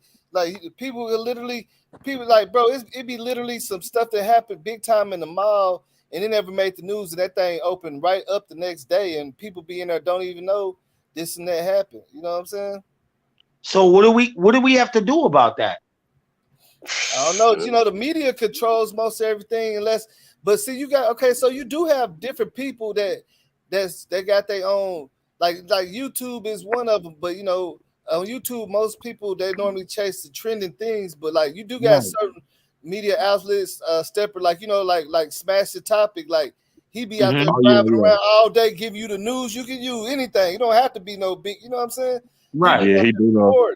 people will literally, like, bro, it'd be literally some stuff that happened big time in the mall, and it never made the news, and that thing opened right up the next day, and people be in there don't even know this and that happened. You know what I'm saying? So what do we have to do about that? I don't know. The media controls most everything, but see, so you do have different people that got their own, like YouTube is one of them, but on YouTube, most people, they normally chase the trending things, but like you do got certain media outlets, stepper, like Smash the Topic, like he be out there driving around all day, give you the news. You can use anything. You don't have to be no big, you know what I'm saying? Right. Yeah, he do know.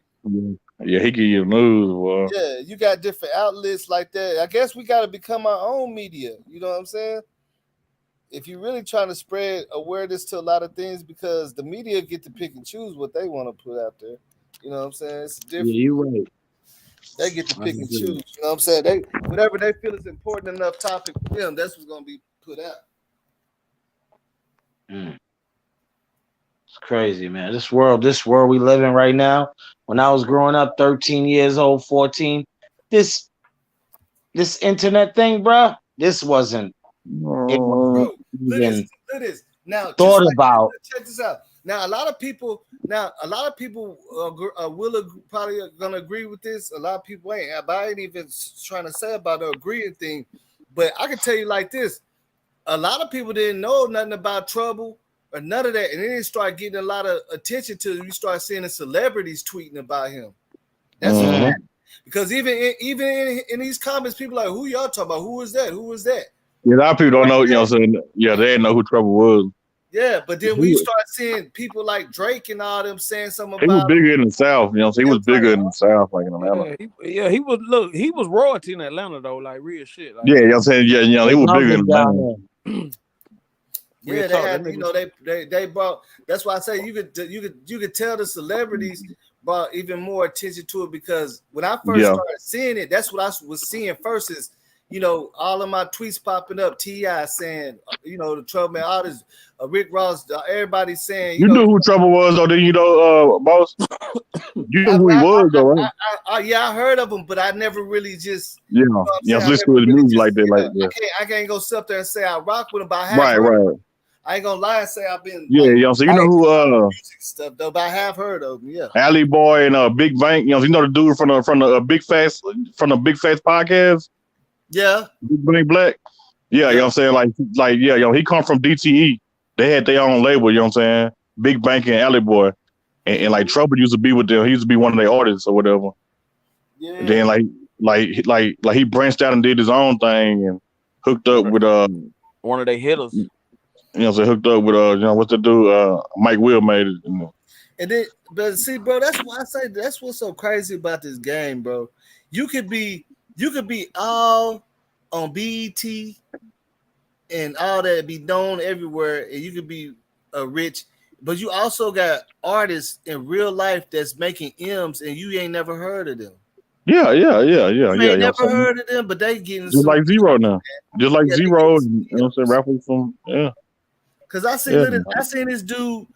Yeah, he give you news. Boy. Yeah, you got different outlets like that. I guess we got to become our own media. You know what I'm saying? If you're really trying to spread awareness to a lot of things, because the media get to pick and choose what they want to put out there. You know what I'm saying? It's different. Yeah, you're right. They get to pick and choose. You know what I'm saying? Whatever they feel is important enough topic for them, that's what's going to be put out. It's crazy, man. This world we live in right now. When I was growing up, 13 years old, 14, this internet thing, bro, this wasn't. It wasn't even this. Now, thought about. Check this out. Now, a lot of people probably gonna agree with this. A lot of people ain't. But I ain't even trying to say about the agreeing thing. But I can tell you like this: a lot of people didn't know nothing about Trouble or none of that, and then they start getting a lot of attention to him. You start seeing the celebrities tweeting about him. That's what happened. Because even in these comments, people are like, who y'all talking about? Who is that? Who is that? Yeah, a lot of people don't know. You know what I'm saying? Yeah, they didn't know who Trouble was. Yeah, but then when you start seeing people like Drake and all them saying something He was about bigger in the South. You know what I'm saying? He was bigger in the South, like in Atlanta. He was. Look, he was royalty in Atlanta though, like real shit. Like, Yeah, you know what I'm saying? Yeah, he was bigger in Atlanta. Yeah, they had, they brought. That's why I say you could tell the celebrities brought even more attention to it, because when I first started seeing it, that's what I was seeing first is, all of my tweets popping up, T.I. saying, the Trouble Man, all this, Rick Ross, everybody saying, You knew who Trouble was, though, didn't you boss? You knew who he was, though, right? I heard of him, but I never really just, listen to his music like that, I can't go sit up there and say I rock with him, but I have right. I ain't gonna lie and say I've been. Yeah, so you know who music stuff though, but I have heard of him. Yeah, Alley Boy and Big Bank. You know the dude from the Big Fast podcast. Yeah, Big Bank Black. Yeah, you know what I'm saying? He come from DTE. They had their own label. You know what I'm saying? Big Bank and Alley Boy, and like Trouble used to be with them. He used to be one of their artists or whatever. Yeah. And then like he branched out and did his own thing and hooked up with one of their hitters. So hooked up with what's the dude? Mike Will made it. And then, but see, bro, that's why I say that's what's so crazy about this game, bro. You could be all on BET and all that, be known everywhere, and you could be rich, but you also got artists in real life that's making M's, and you ain't never heard of them. Yeah. Never heard of them, but they getting just like Zero now. Just like Zero, you know what I'm saying? Rappers from Cause I seen this dude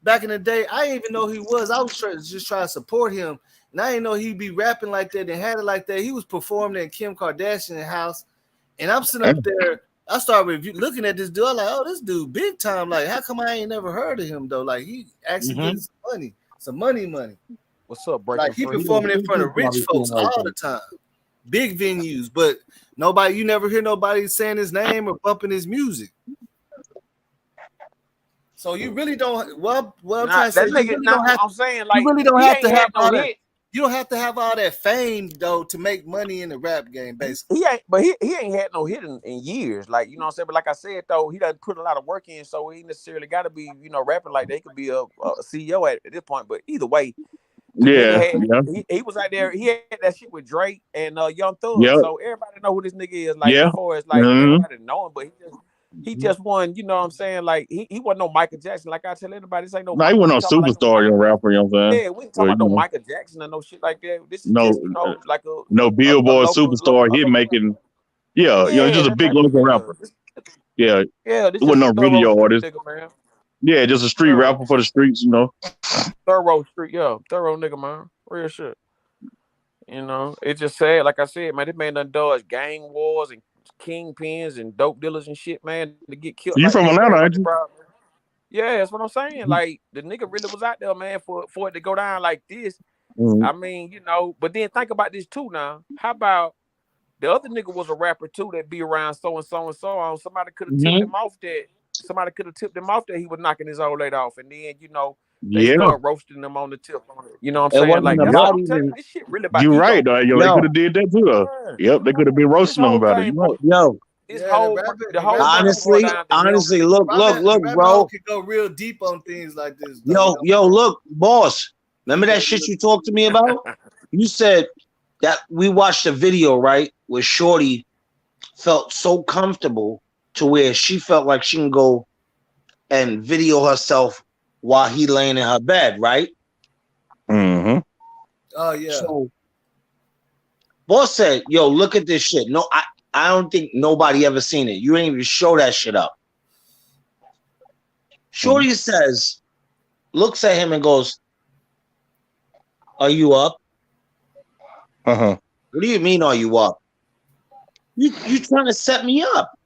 back in the day. I didn't even know who he was. I was just trying to support him, and I didn't know he'd be rapping like that and had it like that. He was performing in Kim Kardashian's house, and I'm sitting up there. I started looking at this dude. I'm like, oh, this dude big time. Like, how come I ain't never heard of him though? Like, he actually gets some money. What's up, Breaking Like, he Free? performing in front of rich folks all the time, big venues, but nobody. You never hear nobody saying his name or bumping his music. So you really don't. Well, I'm trying to say, I'm saying, like, you really don't he have to ain't have had all no that. hit. You don't have to have all that fame though to make money in the rap game, basically. He ain't had no hit in years. Like, you know what I'm saying? But like I said though, he doesn't put a lot of work in, so he necessarily got to be, you know, rapping like they could be a CEO at this point. But either way, he was out there. He had that shit with Drake and Young Thug. Yep. So everybody know who this nigga is. Like, as far as like everybody know him, but he just won. You know what I'm saying? Like, he wasn't no Michael Jackson. Like I tell everybody, this ain't no. Nah, he wasn't no superstar, young rapper. You know what I'm saying? Yeah, we ain't talking about no Michael Jackson or no shit like that. This is just, you know, like no Billboard superstar hit making. Yeah, you know, just a big local rapper. Yeah, this it wasn't no radio artist. Nigga, man. Yeah, just a street rapper for the streets, you know. Thorough nigga, man. Real shit. You know, it's just sad. Like I said, man, this man done dodged gang wars and kingpins and dope dealers and shit, man, to get killed. You from Atlanta, ain't you? Yeah, that's what I'm saying. Like, the nigga really was out there, man, for it to go down like this. I mean, you know, but then think about this too now. How about the other nigga was a rapper too that be around so and so and so on. Somebody could have tipped him off that he was knocking his old lady off, and then, you know, they start roasting them on the tip on it. You know what I'm saying? Like, that's what I'm telling you. This shit really about you right, though. Yo, they could have did that too, though. Yep, they could have been roasting them about it. Yo, the whole honestly, look, bro. Could go real deep on things like this. Yo, look, boss. Remember that shit you talked to me about? You said that we watched a video, right, where Shorty felt so comfortable to where she felt like she can go and video herself while he laying in her bed, right? Mm-hmm. Oh yeah. So, boss said, "Yo, look at this shit." No, I don't think nobody ever seen it. You ain't even show that shit up. Shorty says, looks at him and goes, "Are you up?" What do you mean, are you up? You trying to set me up?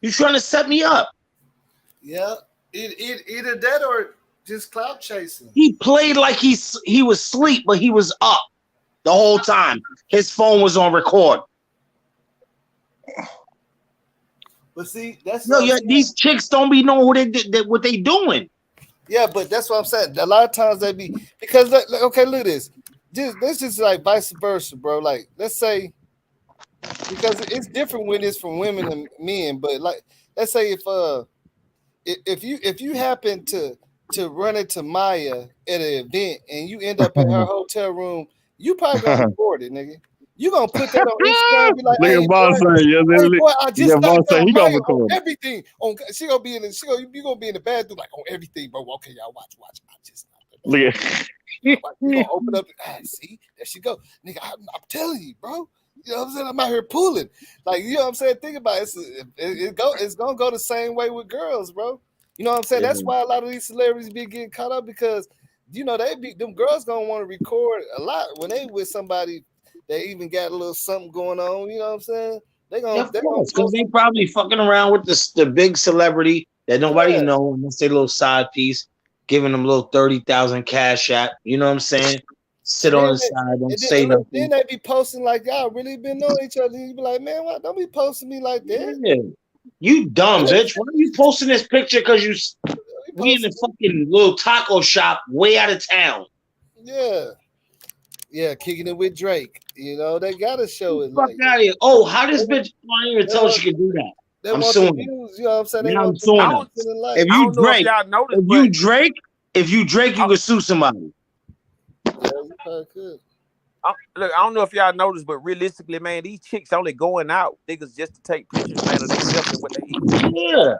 You trying to set me up? Yeah, either that or just clout chasing. He played like he was asleep, but he was up the whole time. His phone was on record. But see, that's these chicks don't be knowing what they doing. Yeah, but that's what I'm saying. A lot of times they be because okay, look at this. This is like vice versa, bro. Like, let's say, because it's different when it's from women and men, but like, let's say if you happen to run into Maya at an event and you end up in her hotel room, you probably gonna record it, nigga. You gonna put that on Instagram and be like, hey, boy, I just knocked out Maya on everything. She gonna be in the you gonna be in the bathroom like on everything, bro. Okay, y'all watch. I just knocked her. You gonna open up see, there she go. Nigga, I'm telling you, bro. You know what I'm saying? I'm out here pulling. Like, you know what I'm saying? Think about it. It's gonna go the same way with girls, bro. You know what I'm saying? That's why a lot of these celebrities be getting caught up, because you know them girls gonna want to record a lot when they with somebody that even got a little something going on. You know what I'm saying? Because they probably fucking around with the big celebrity that nobody knows. Let's say a little side piece, giving them a little 30,000 cash app. You know what I'm saying? Sit on the side, don't say nothing. Then they be posting like y'all really been knowing each other. You be like, man, what? Don't be posting me like that. Yeah. You dumb bitch. Why are you posting this picture? Because we in the fucking little taco shop way out of town. Yeah, kicking it with Drake. You know, they gotta show it. Fuck out of here. Oh, how this bitch flying here tell she can do that? I'm suing you. You know what I'm saying? Yeah, I'm suing her. If you Drake, you could sue somebody. Look, I don't know if y'all noticed, but realistically, man, these chicks only going out niggas just to take pictures, man, of themselves and what they eat. Yeah.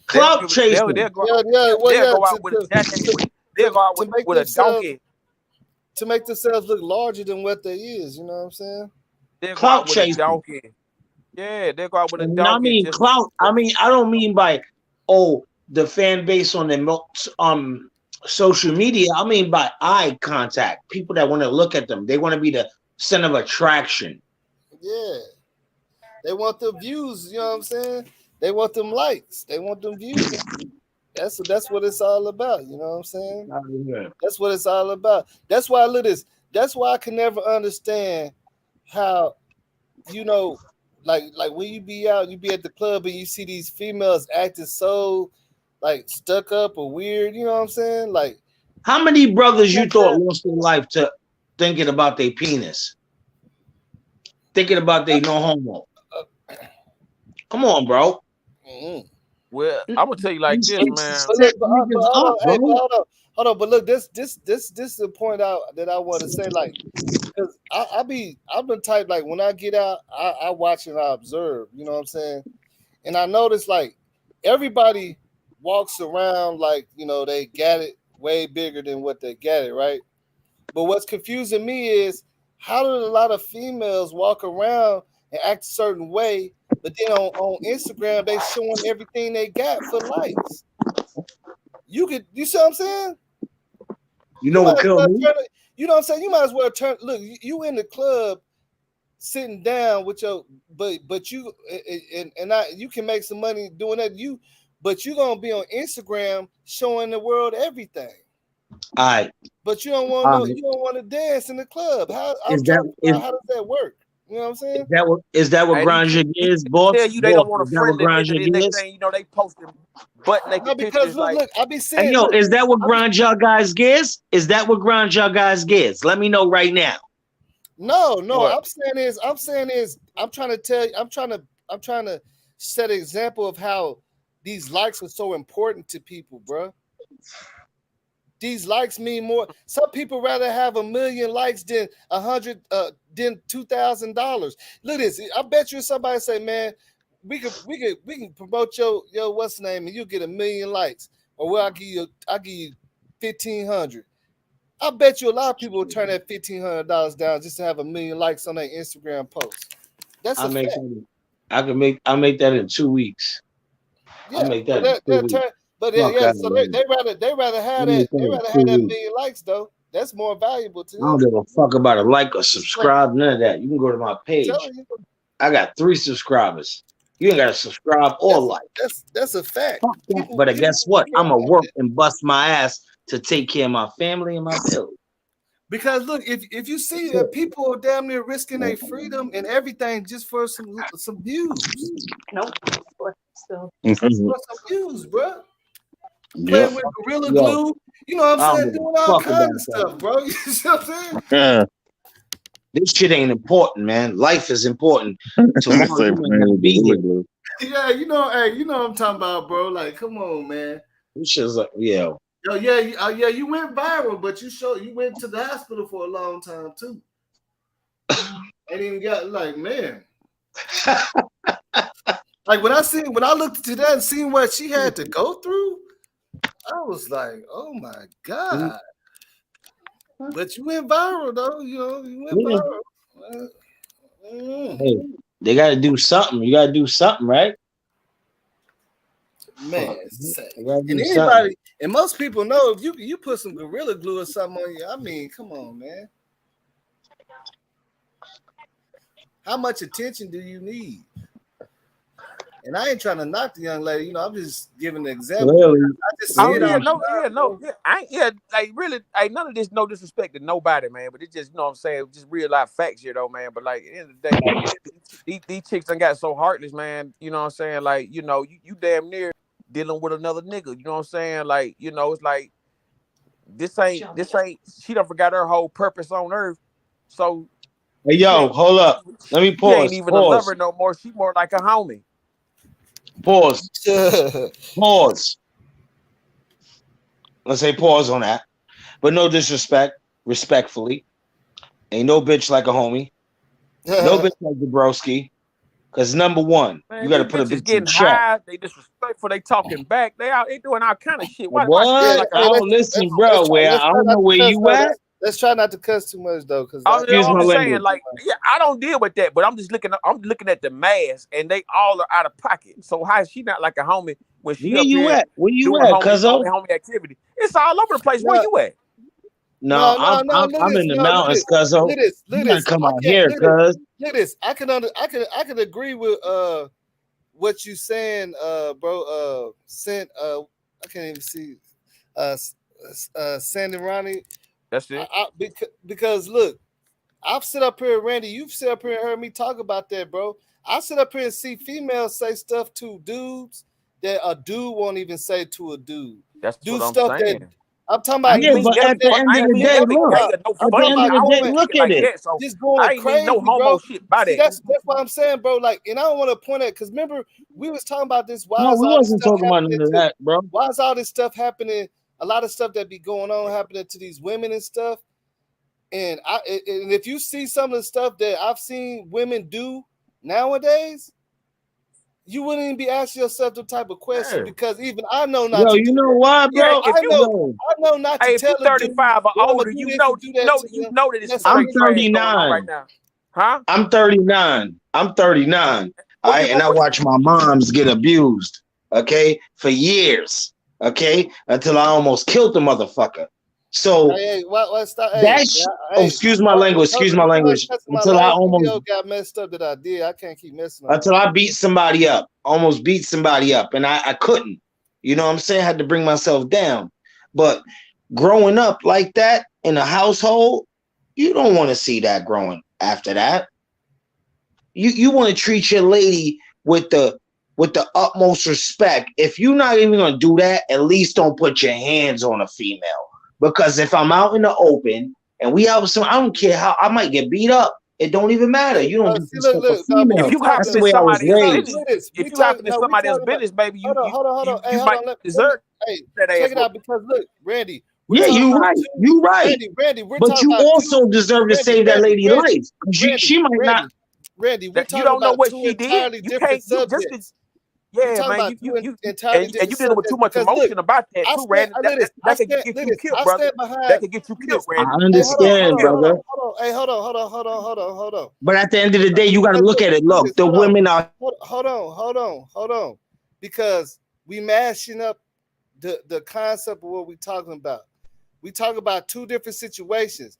Clout chasing. They'll go out with a jacket. They'll go out with a donkey. To make themselves look larger than what they is, you know what I'm saying? They'll go out with a donkey. Yeah, they go out with a And I donkey. mean Just clout. I mean, I don't mean by the fan base on the social media. I mean by eye contact. People that want to look at them. They want to be the center of attraction. Yeah. They want the views, you know what I'm saying? They want them likes. They want them views. That's what it's all about, you know what I'm saying? That's what it's all about. That's why look at this. That's why I can never understand how, you know, like when you be out, you be at the club and you see these females acting so like stuck up or weird, you know what I'm saying? Like, how many brothers you thought lost their life to thinking about their penis? Thinking about they no homo. Come on, bro. Mm-hmm. Well, I'm gonna tell you like this, man. Hold on, but look, this is the point out that I want to say, like, because I've been type like when I get out, I watch and I observe, you know what I'm saying, and I notice like everybody walks around like, you know, they got it way bigger than what they got it, right? But what's confusing me is how do a lot of females walk around and act a certain way, but then on Instagram they showing everything they got for likes. You see what I'm saying? You know what killed me? You know what I'm saying? You might as well turn. Look, you in the club sitting down with your, but you you can make some money doing that. But you're gonna be on Instagram showing the world everything. All right. But you don't want you don't want to dance in the club. How does that work? You know what I'm saying? Is that what Granja is, boss? Tell you they don't want a friendly nigga. The next thing you know, they posting butt naked pictures. Look, I be saying. Hey, yo, is that what Granja guys gets? Is that what Granja guys gets? Let me know right now. No. What? I'm saying is I'm trying to tell you. I'm trying to set an example of how these likes are so important to people, bro. These likes mean more. Some people rather have 1 million likes than 100 than $2,000. Look at this. I bet you somebody say, man, we can promote your what's the name and you get 1 million likes, or well, I'll give you 1,500. I bet you a lot of people will turn that $1,500 down just to have 1 million likes on their Instagram post. That's a fact. I'll make that in 2 weeks. Yeah, I'll make that in 2 weeks. But yeah, so they rather have that. They rather have that 1 million likes though. That's more valuable to them. I don't give a fuck about a like or subscribe, none of that. You can go to my page. I got 3 subscribers. You ain't got to subscribe or like. That's a fact. But guess what? I'm gonna work and bust my ass to take care of my family and my bills. Because look, if you see that people are damn near risking their freedom and everything just for some views. Nope. So. For some views, bro. Playing with Gorilla Glue, you know what I'm saying? Doing all kinds of stuff, bro. You see what I'm saying? Yeah. This shit ain't important, man. Life is important. Yeah, you know what I'm talking about, bro. Like, come on, man. This shit's like, yeah. Yo, yeah, you went viral, but you went to the hospital for a long time too. And even got like, man. Like when I looked at that and seen what she had to go through, I was like, oh my God. But you went viral though, you went viral. Hey, they gotta do something. You gotta do something, right? Man, and most people know if you put some Gorilla Glue or something on you, I mean, come on, man. How much attention do you need? And I ain't trying to knock the young lady, I'm just giving an example. Really? I just see like really, none of this, no disrespect to nobody, man. But it's just, you know what I'm saying, just real life facts here, though, man. But like at the end of the day, these chicks done got so heartless, man. You know what I'm saying? Like, you damn near dealing with another nigga. You know what I'm saying? Like, it's like this ain't. She done forgot her whole purpose on earth. So, hey, yo, hold up. Let me pause. She ain't even a lover no more. She more like a homie. Pause. Pause. Let's say pause on that. But no disrespect. Respectfully. Ain't no bitch like a homie. No bitch like Dabrowski. Because number one, man, you got to put a bitch in check. They disrespectful. They talking back. They doing all kind of shit. What? Listen, bro. I don't know where you at. let's try not to cuss too much though, because I'm Excuse my just saying, language. like, yeah, I don't deal with that, but I'm looking at the mass, and they all are out of pocket. So how is she not like a homie when she Where up you here at? Where you doing at, homie cuzzo? activity? It's all over the place. Where no, you at? No, no, I'm in the mountains, cuzzo. You gotta Lidis. come I out can't, here, cuz. Lidis. I can agree with what you saying, bro. I can't even see, Sandy Ronnie. That's it. Because look, I've sit up here, Randy. You've sit up here and heard me talk about that, bro. I sit up here and see females say stuff to dudes that a dude won't even say to a dude. That's Do what I'm stuff saying. that I'm talking about. Yeah, but at the end of the day, look. At the end of the day, look at it. Just going crazy, no homo bro. shit by See, that. that's what I'm saying, bro. Like, and I don't want to point at, because remember we was talking about this. Why No, is we all this wasn't stuff talking about happening none of to- that, bro. Why is all this stuff happening? A lot of stuff that be going on happening to these women and stuff. And and if you see some of the stuff that I've seen women do nowadays, you wouldn't even be asking yourself the type of question, Yeah. because even I know not Yo, to you do know that. why, bro? Yeah, if I you know not to Hey, if tell you a dude, 35 or "Well, I'ma older, do you this know and do that to them." that it's some That's straight trash going on 39. right now. Huh? I'm 39. I'm 39. What you- And I watched my moms get abused, okay, for years, okay, until I almost killed the motherfucker. So Hey, what stop? Hey, that's excuse my language, excuse my language. Until I almost got messed up that I did. I can't keep messing up. until I beat somebody up, almost beat somebody up, and I couldn't. You know what I'm saying? I had to bring myself down. But growing up like that in a household, you don't want to see that growing after that. You want to treat your lady with the utmost respect. If you're not even gonna do that, at least don't put your hands on a female. Because if I'm out in the open and we out with some, I don't care how I might get beat up. It don't even matter. You don't disrespect a female. If you That's happen the in way I was somebody else's raised. business, if you happen in somebody else's business, baby, you Hold on. Hey, hold might on. deserve Hey, that check ass it out, whooping. because look, Randy. Yeah, you right. You right. Randy, we're But talking you about also deserve to save that lady life. She might not. Randy, we're You talking don't know about what two she did. entirely You different can't. You just subjects. yeah, talking man. about You entirely and different you dealing with too much subjects, because, emotion look, about that I too, stand- Randy. I That listen, that I can stand- get you listen, killed, I brother. stand behind- That can get you killed, listen, Randy. I understand, brother. Hold on. Hey, hold on. But at the end of the day, you got to look at it. Look, the women are. Hold on. Because we mashing up the concept of what we talking about. We talk about two different situations.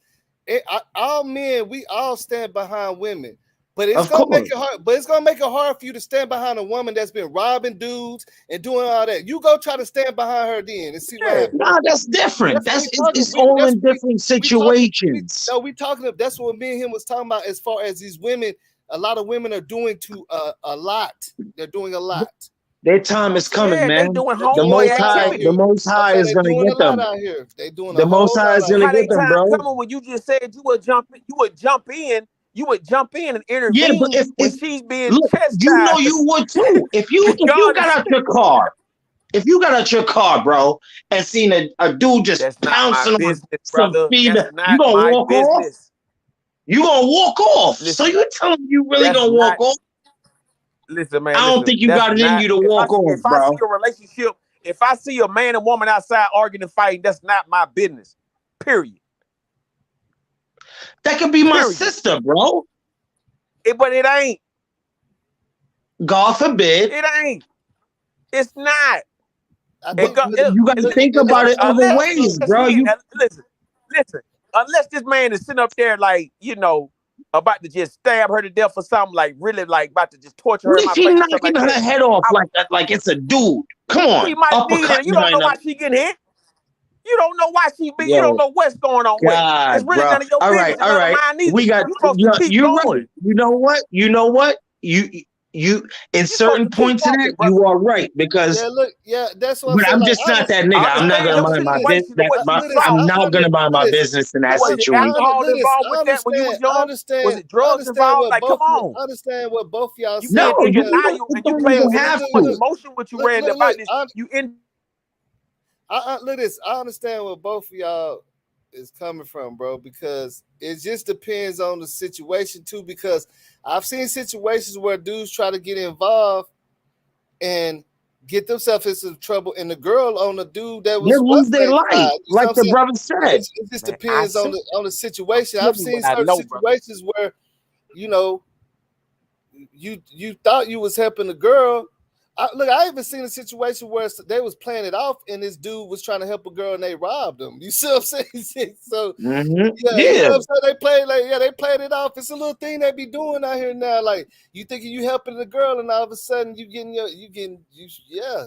All men, we all stand behind women. But it's gonna make it hard. But it's gonna make it hard for you to stand behind a woman that's been robbing dudes and doing all that. You go try to stand behind her then and see what happens. Nah, that's different. It's We- all that's in what we- different situations. we talking. That's what me and him was talking about. As far as these women, a lot of women are doing a lot. They're doing a lot. Their time is coming, Yeah, they man. doing The homeboy Most High is gonna get them. They doing The Most High is gonna How they get them, time bro. coming when you just said you would jump in and intervene Yeah, but when she's being look, chastised. you know you would too. If you got out your car, bro, and seen a dude just pouncing on some female, you gonna walk off? You gonna walk off? So you telling me you really gonna walk off? Listen, man. I don't think you got it in you to walk off, if I bro. see a relationship, if I see a man and woman outside arguing and fighting, that's not my business. Period. That could be my sister, bro. But it ain't. God forbid. It ain't. It's not. You got to think about it other ways, bro. Listen. Unless this man is sitting up there like, about to just stab her to death or something, like really like about to just torture her. What in if my he face knocking her head off like that, like it's a dude? Come on, he might need it. You don't know why she getting hit. You don't know why she be. You don't know what's going on with. It's really none of your business. All right. We got. You're right. You know what? You in certain points in that, you are right, because that's what. But I'm just not that nigga. I'm not gonna mind my business. I'm not gonna mind my business in that situation. Alcohol involved with that when you was young? Was it drugs involved? Like, come on. Understand what both of y'all said. No, you playing with have too much to. emotion. What you read about this? Look this. I understand what both of y'all is coming from, bro, because it just depends on the situation too. Because I've seen situations where dudes try to get involved, and get themselves in some trouble, and the girl on the dude that They was lose their Westlake's life, side. You know like what I'm the saying? brother said. It just Man, depends on the situation. Tell I've me seen what I certain know, brother. situations where, you know, you thought you was helping the girl. I even seen a situation where they was playing it off, and this dude was trying to help a girl, and they robbed him. You see what I'm saying? So yeah, you know what I'm saying? They played it off. It's a little thing they be doing out here now. Like you thinking you helping the girl, and all of a sudden you yeah.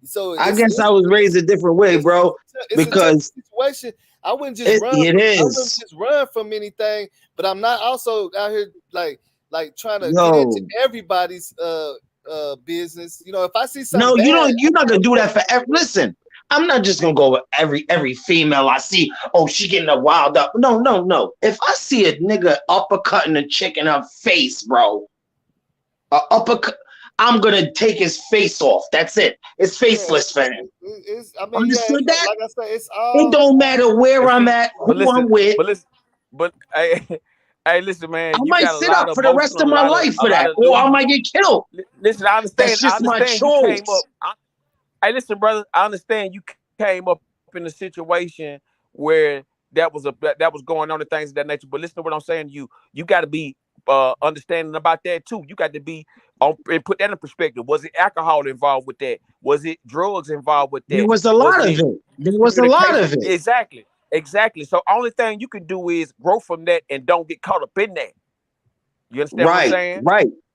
So I guess I was raised a different way, bro. Because a situation. I wouldn't just run. I wouldn't just run from anything, but I'm not also out here like trying to get into everybody's business. You know, if I see something, no, you're not gonna do that for every. Listen, I'm not just gonna go with every female I see. Oh, she getting a wild up. No. If I see a nigga uppercutting a chick in her face, bro, uppercut, I'm gonna take his face off. That's it. It's faceless for him. Understood that? Like I said, it's all. It don't matter where I'm at, who I'm with. But hey, listen, man. I might sit up for the rest of my life for that, or I might get killed. Listen, I understand. That's just my choice. You came up. Hey, listen, brother. I understand you came up in a situation where that was going on and things of that nature. But listen to what I'm saying to you. You got to be understanding about that too. You got to be and put that in perspective. Was it alcohol involved with that? Was it drugs involved with that? There was a lot of it. There was a lot of it. Exactly. So only thing you can do is grow from that and don't get caught up in that. You understand what I'm saying?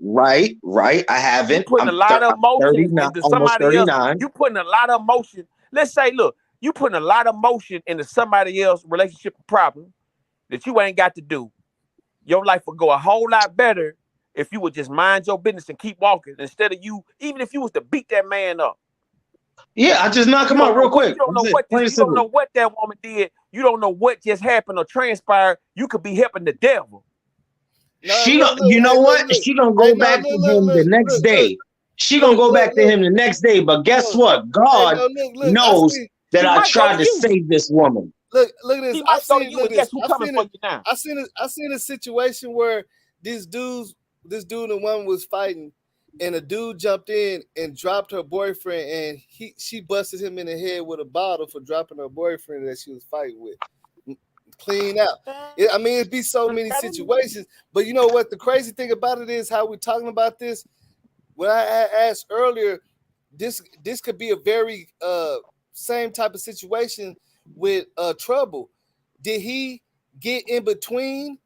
Right. I haven't. You putting a lot of emotion into somebody else. You putting a lot of emotion. Let's say, look, you putting a lot of emotion into somebody else's relationship problem that you ain't got to do. Your life would go a whole lot better if you would just mind your business and keep walking instead of you, even if you was to beat that man up. Yeah, I just knock him out real quick. You don't know what that woman did. You don't know what just happened or transpired. You could be helping the devil. She gonna go back to him the next day. She gonna go back to him the next day. But guess what? God knows that I tried to save this woman. Look at this. I seen a situation where this dude and one was fighting, and a dude jumped in and dropped her boyfriend, and she busted him in the head with a bottle for dropping her boyfriend that she was fighting with. Clean out. I mean, it'd be so many situations. But you know what? The crazy thing about it is how we're talking about this. When I asked earlier, this could be a very same type of situation with Trouble. Did he get in between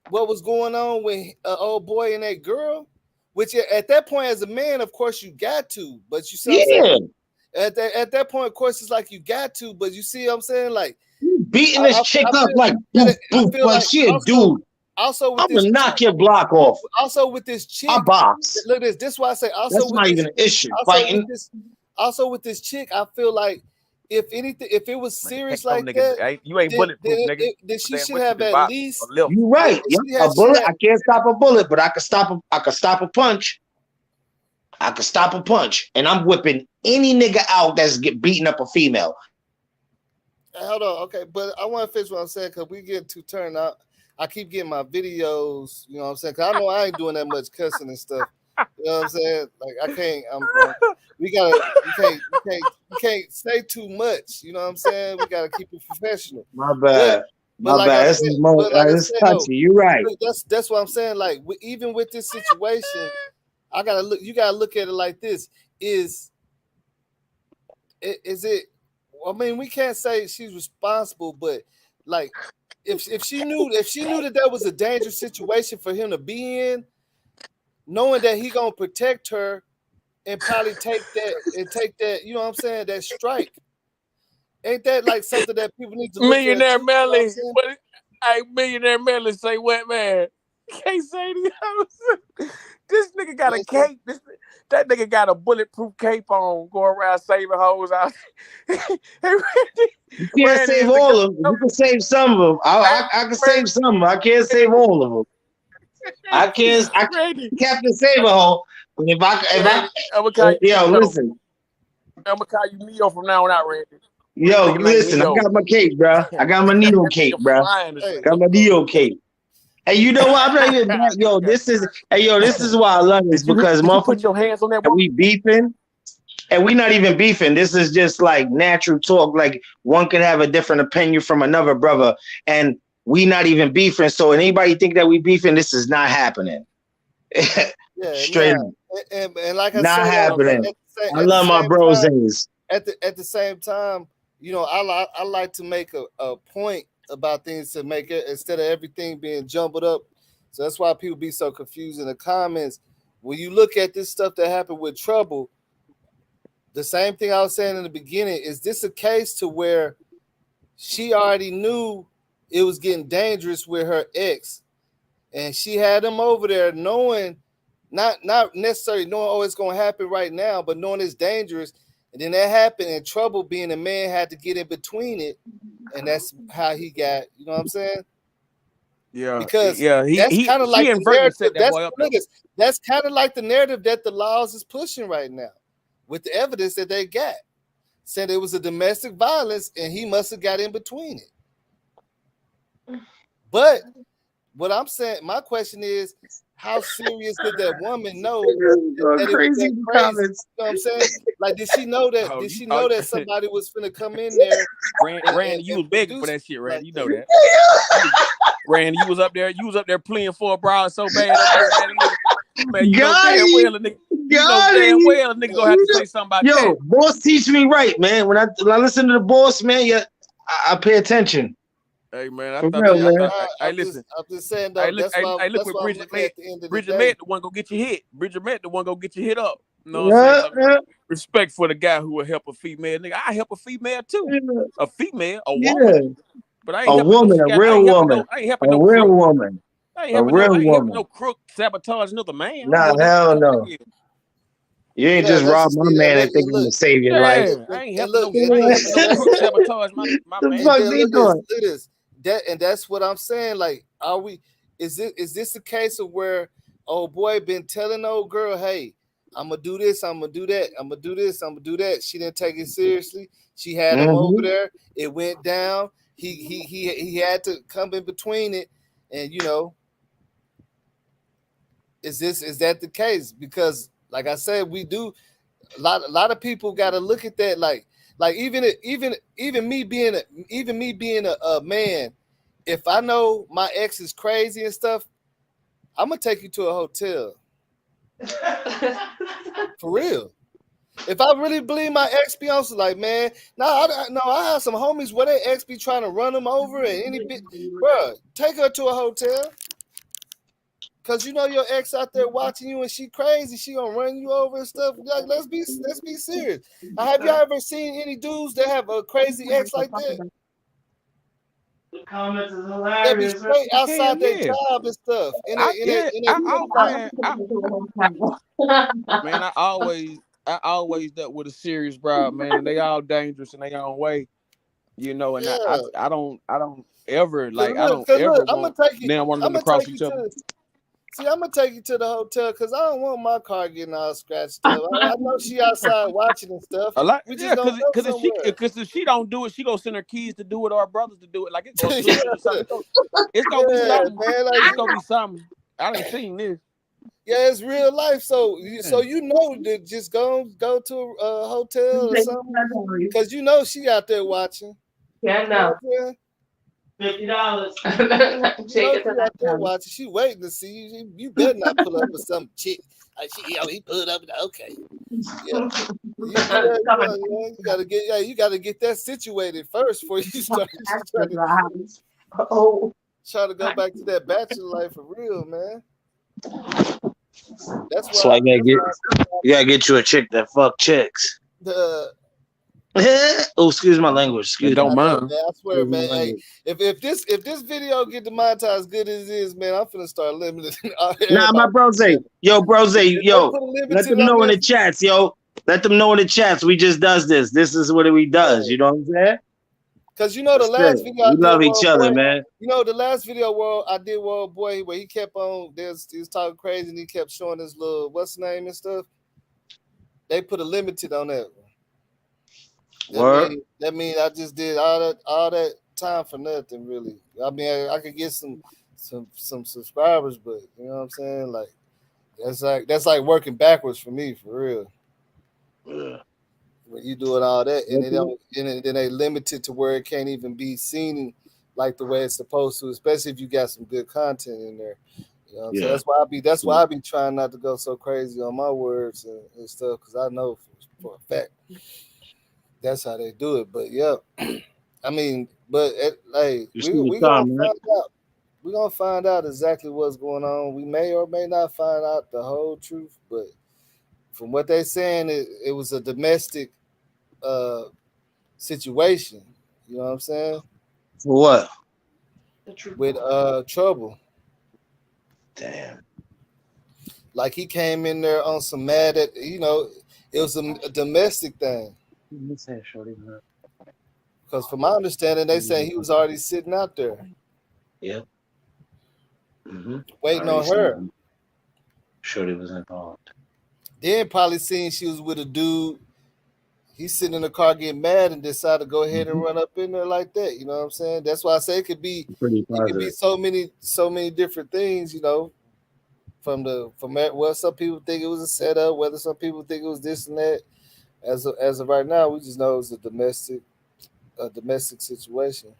what was going on with old boy and that girl? Which at that point, as a man, of course, you got to. But you see, at that point, of course, it's like you got to. But you see what I'm saying? Like beating this chick up like she a dude. Also, I'm gonna knock your block off. Also, with this chick, I box. Look at this. This is why I say also that's not even an issue. Fighting. With this chick, I feel like if it was serious like that, you ain't bulletproof, nigga. Then she should have at least. You right. A bullet. I can't stop a bullet, but I can stop a punch. I can stop a punch, and I'm whipping any nigga out that's get beating up a female. Hold on, okay, but I want to finish what I'm saying because we get too turned out. I keep getting my videos, you know what I'm saying? Because I know I ain't doing that much cussing and stuff. You know what I'm saying? Like I can't. You can't say too much. You know what I'm saying? We gotta keep it professional. My bad. This is touchy. You're right. That's what I'm saying. Like even with this situation, I gotta look. You gotta look at it like this: Is it? I mean, we can't say she's responsible, but like, if she knew that was a dangerous situation for him to be in, knowing that he gonna protect her and probably take that, you know what I'm saying, that strike. Ain't that like something that people need to look Millionaire at? Melly, Millionaire Melly say what, man? Can't say the This nigga got a cape. That nigga got a bulletproof cape on, going around saving hoes out. You can't save all of them. You can save some of them. I can save some of them. I can't save all of them. I can't Captain Save a hole. If I listen. I'm gonna call you Neo from now on out, Randy. Yo, listen, I got my cape, bro. I got my Neo cape, bro. Got my Neo cape. Hey, you know what? I'm not even back. This is why I love this because motherfucker, put your hands on that. We beefing. And we're not even beefing. This is just like natural talk. Like one can have a different opinion from another brother, and we not even beefing. So anybody think that we beefing, this is not happening. Yeah, Straight nah. up. And like I Not said, happening. I love my bros. At the same time, you know, I like to make a point about things to make it instead of everything being jumbled up. So that's why people be so confused in the comments. When you look at this stuff that happened with Trouble, the same thing I was saying in the beginning, is this a case to where she already knew it was getting dangerous with her ex, and she had him over there knowing, not necessarily knowing, oh, it's going to happen right now, but knowing it's dangerous. And then that happened, and Trouble, being a man, had to get in between it, and that's how he got, you know what I'm saying? Yeah, Because yeah, that's kind of like she the inadvertently set narrative. that boy up. That's kind of like the narrative that the laws is pushing right now, with the evidence that they got, said it was a domestic violence, and he must have got in between it. But what I'm saying, my question is, how serious did that woman know that it was that crazy? You know what I'm saying? Like, did she know that? Did she know that somebody was finna come in there? Randy, you was begging for that shit, Randy. You know that. Randy, you was up there pleading for a bride so bad up there, man. You know damn well a nigga. You know damn well a nigga gonna have to say something about that. Yo, boss teach me right, man. When I listen to the boss, man, yeah, I pay attention. Hey man, I For thought. real, man. I'm just saying though. That's why Bridget at the end of the Bridget day. met the one gonna get you hit. Bridget met the one gonna get you hit up. You know what I'm saying? Respect for the guy who will help a female. Nigga, I help a female too. A female, a woman. But I ain't a woman, a real woman, I ain't helping a no real crook. woman, I ain't a helping real no woman. crook sabotage another man. Nah, hell no. You ain't just rob my man and think I'm gonna save your life. I ain't helping no crook sabotage my man. Fuck me doing? That's what I'm saying. Like, are we? Is this a case of where old boy been telling old girl, hey, I'm gonna do this, I'm gonna do that, I'm gonna do this, I'm gonna do that. She didn't take it seriously. She had him over there. It went down. He had to come in between it, and you know, is that the case? Because like I said, we do a lot of people got to look at that like even me being a man, if I know my ex is crazy and stuff, I'm gonna take you to a hotel. For real. If I really believe my ex be on, like, man, I have some homies where their ex be trying to run them over and any bit, bro, take her to a hotel. Cause you know your ex out there watching you and she crazy, she gonna run you over and stuff. Like, let's be serious. Have y'all ever seen any dudes that have a crazy ex like that? The comments is They be hilarious. straight outside their job and stuff. Man, I always dealt with a serious bride, man, and they all dangerous in their own way, you know. And I don't ever like want them to cross each other. See, I'm gonna take you to the hotel because I don't want my car getting all scratched up. I know she outside watching and stuff. Because if she don't do it, she gonna send her kids to do it or her brothers to do it. Like it's gonna be something. It's gonna be something. Man, like, it's gonna be something. I done seen this. Yeah, it's real life. So you know to just go to a hotel or something because you know she out there watching. Yeah, I know. You $50. She out there watching. She waiting to see you. You better not pull up with some chick. Like he pulled up. Okay. Yeah. You gotta get that situated first before you start try to go back to that bachelor life for real, man. That's why you gotta get you a chick that fuck chicks. Oh, excuse my language. Don't mind. I swear, man. Hey, if this video get demonetized as good as it is, man, I'm finna start limiting. Nah, my brose, yo, let them know in the chats, yo. Let them know in the chats. We just does this. This is what we does. You know what I'm saying? Because you know the last video we love each other, man. You know the last video I did World Boy where he kept on he was talking crazy and he kept showing his little what's the name and stuff. They put a limited on that. That mean I just did all that time for nothing, really. I mean, I could get some subscribers, but you know what I'm saying? Like that's like working backwards for me, for real. Yeah. when you doing all that, and it don't, and then they limit it to where it can't even be seen like the way it's supposed to, especially if you got some good content in there. You know what I'm saying? That's why I be trying not to go so crazy on my words and stuff, because I know for a fact that's how they do it. But yeah, I mean, but like we gonna find out. We're gonna find out exactly what's going on. We may or may not find out the whole truth, but from what they're saying, it was a domestic situation. You know what I'm saying? For what? With Trouble. Damn. Like he came in there on some mad at, you know, it was a domestic thing. Because from my understanding, they say he was already sitting out there. Yeah. Waiting on her. Shorty was involved. Then probably seen she was with a dude. He's sitting in the car getting mad and decided to go ahead and run up in there like that. You know what I'm saying? That's why I say it could be so many different things, you know, from what some people think it was a setup, whether some people think it was this and that. As of right now, we just know it's a domestic situation.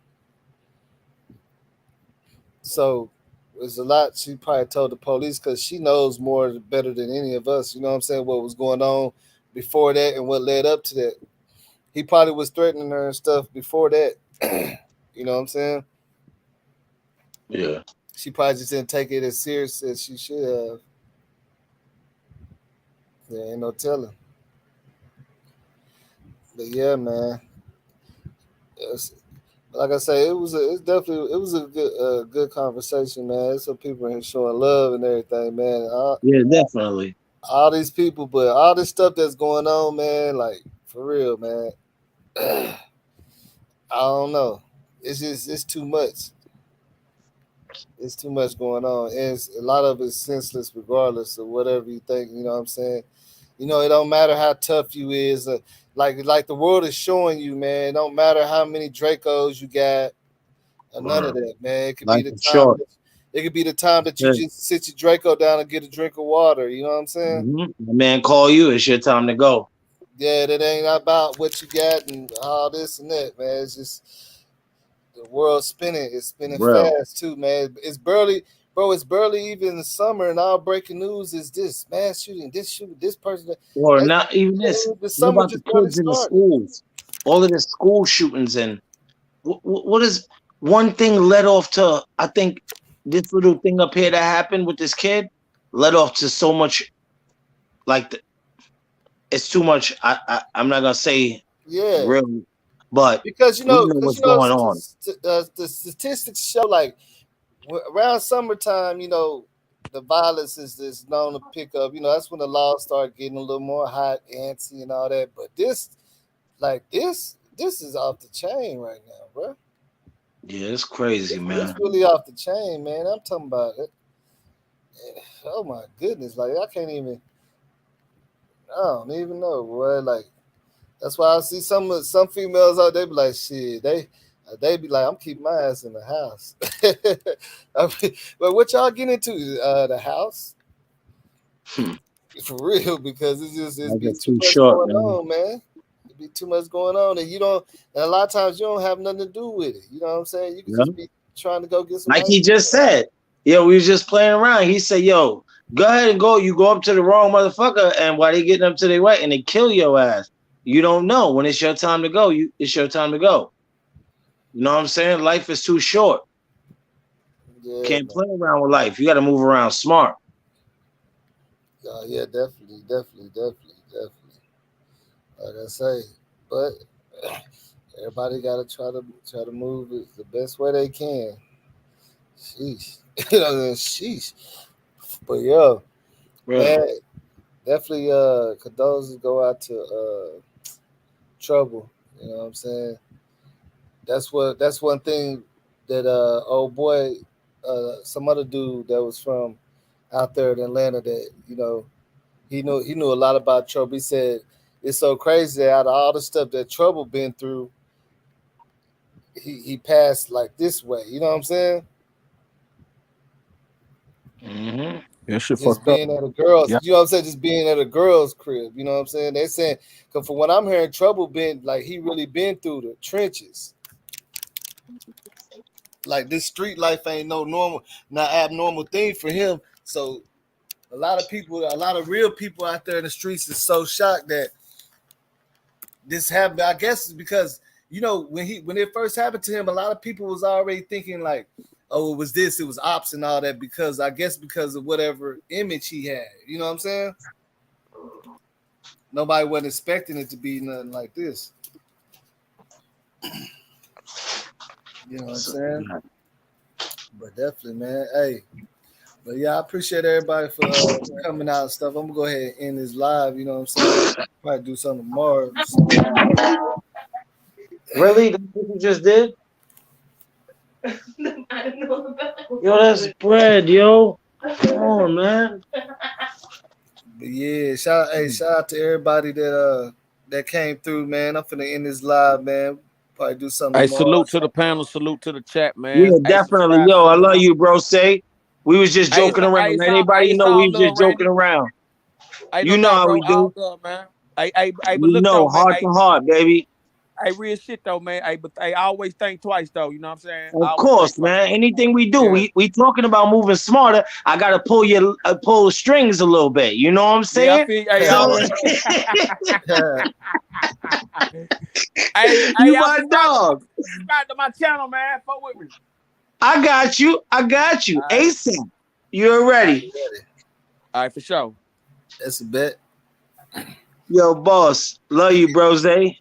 So there's a lot she probably told the police, because she knows better than any of us. You know what I'm saying? What was going on before that and what led up to that. He probably was threatening her and stuff before that. You know what I'm saying? Yeah. She probably just didn't take it as serious as she should have. There ain't no telling. But yeah, man. Like I say, it was a good conversation, man. Some people are showing love and everything, man. Yeah, definitely. All these people, but all this stuff that's going on, man, like for real, man. I don't know. It's too much. It's too much going on, and a lot of it's senseless, regardless of whatever you think. You know what I'm saying? You know, it don't matter how tough you is. Like the world is showing you, man. It don't matter how many Dracos you got, or none of that, man. It could be the time. It could be the time that you just sit your Draco down and get a drink of water. You know what I'm saying? The man call you. It's your time to go. Yeah, that ain't about what you got and all this and that, man. It's just the world's spinning. It's spinning fast too, man. It's barely even the summer, and all breaking news is this mass shooting, this person. Or not even this. The summer just the kids in the schools. All of the school shootings, and what is one thing led off to? I think this little thing up here that happened with this kid led off to so much. Like it's too much. I'm not gonna say really, but because you know what's going on. The statistics show like around summertime, you know, the violence is known to pick up. You know, that's when the laws start getting a little more hot, antsy, and all that. But this is off the chain right now, bro. Yeah, it's crazy, man. It's really off the chain, man. I'm talking about it. Oh my goodness, like I don't even know, boy. Like that's why I see some females out there be like, shit, they be like, I'm keeping my ass in the house. I mean, but what y'all getting into? The house? For real, because it's be too much going on, man. It be too much going on, and a lot of times you don't have nothing to do with it. You know what I'm saying? You can just be trying to go get some. Like he just said, yo, we was just playing around. He said, yo, go ahead and go. You go up to the wrong motherfucker, and while they getting up to their way, and they kill your ass. You don't know when it's your time to go. It's your time to go. You know what I'm saying? Life is too short. Yeah, can't play around with life. You got to move around smart. Yeah, definitely. Like I say, but everybody got to try to move it the best way they can. Sheesh, you know, sheesh. But yeah, man, definitely. Condolences go out to Trouble. You know what I'm saying? That's one thing that old boy, some other dude that was from out there in Atlanta that, you know, he knew a lot about Trouble. He said it's so crazy that out of all the stuff that Trouble been through, he passed like this way. You know what I'm saying? Mm-hmm. Yeah, shit Just fucked up. being at a girl's, Yeah. you know what I'm saying? Just being at a girl's crib, you know what I'm saying? They saying, because from what I'm hearing, Trouble been like he really been through the trenches. Like this street life ain't not abnormal thing for him. So a lot of real people out there in the streets is so shocked that this happened. I guess it's because when it first happened to him, a lot of people was already thinking like, oh, it was ops and all that because of whatever image he had. You know what I'm saying? Nobody wasn't expecting it to be nothing like this. You know what I'm saying? But definitely, man. Hey, but yeah, I appreciate everybody for coming out and stuff. I'm gonna go ahead and end this live. You know what I'm saying? Probably do something tomorrow. Really? That's what you just did? Yo, that's bread, yo. Come on, man. But yeah, shout out to everybody that came through, man. I'm finna end this live, man. Probably do something Hey, tomorrow. salute to the panel, salute to the chat, man. Yeah, Hey, definitely. subscribe, Yo, I share. love you, bro. Say we was just joking around. Let anybody know we was just joking around. Hey, You no know doubt, how bro. we do. All good, man. Hey, but You look know, though, man. heart to heart, baby. Hey, real shit though, man. Hey, but I always think twice though. You know what I'm saying? Of course, man. Anything we do, we talking about moving smarter. I gotta pull the strings a little bit. You know what I'm saying? Yeah, I feel. Hey, hey, you my dog. Subscribe to my channel, man. Fuck with me. I got you. ASAP. You already? All right, for sure. That's a bet. Yo, boss. Love you, bro, Zay.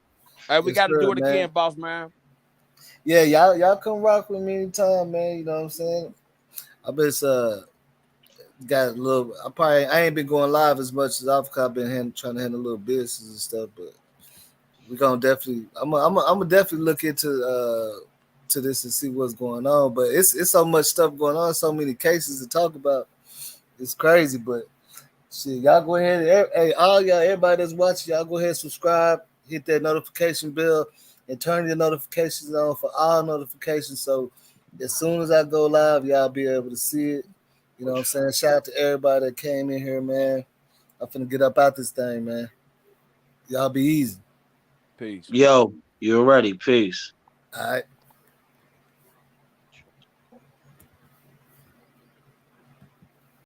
Hey, we got to do it again, boss, man. Yeah, y'all come rock with me anytime, man. You know what I'm saying? I bet got a little. I ain't been going live as much as I've been trying to handle a little business and stuff, but we gonna definitely. I'm gonna definitely look into to this and see what's going on. But it's so much stuff going on, so many cases to talk about. It's crazy, but shit, y'all go ahead. Hey, all y'all, everybody that's watching, y'all go ahead and subscribe, hit that notification bell, and turn your notifications on for all notifications. So as soon as I go live, y'all be able to see it. You know what I'm saying? Shout out to everybody that came in here, man. I'm finna get up out this thing, man. Y'all be easy. Peace. Yo, you're ready. Peace. All right.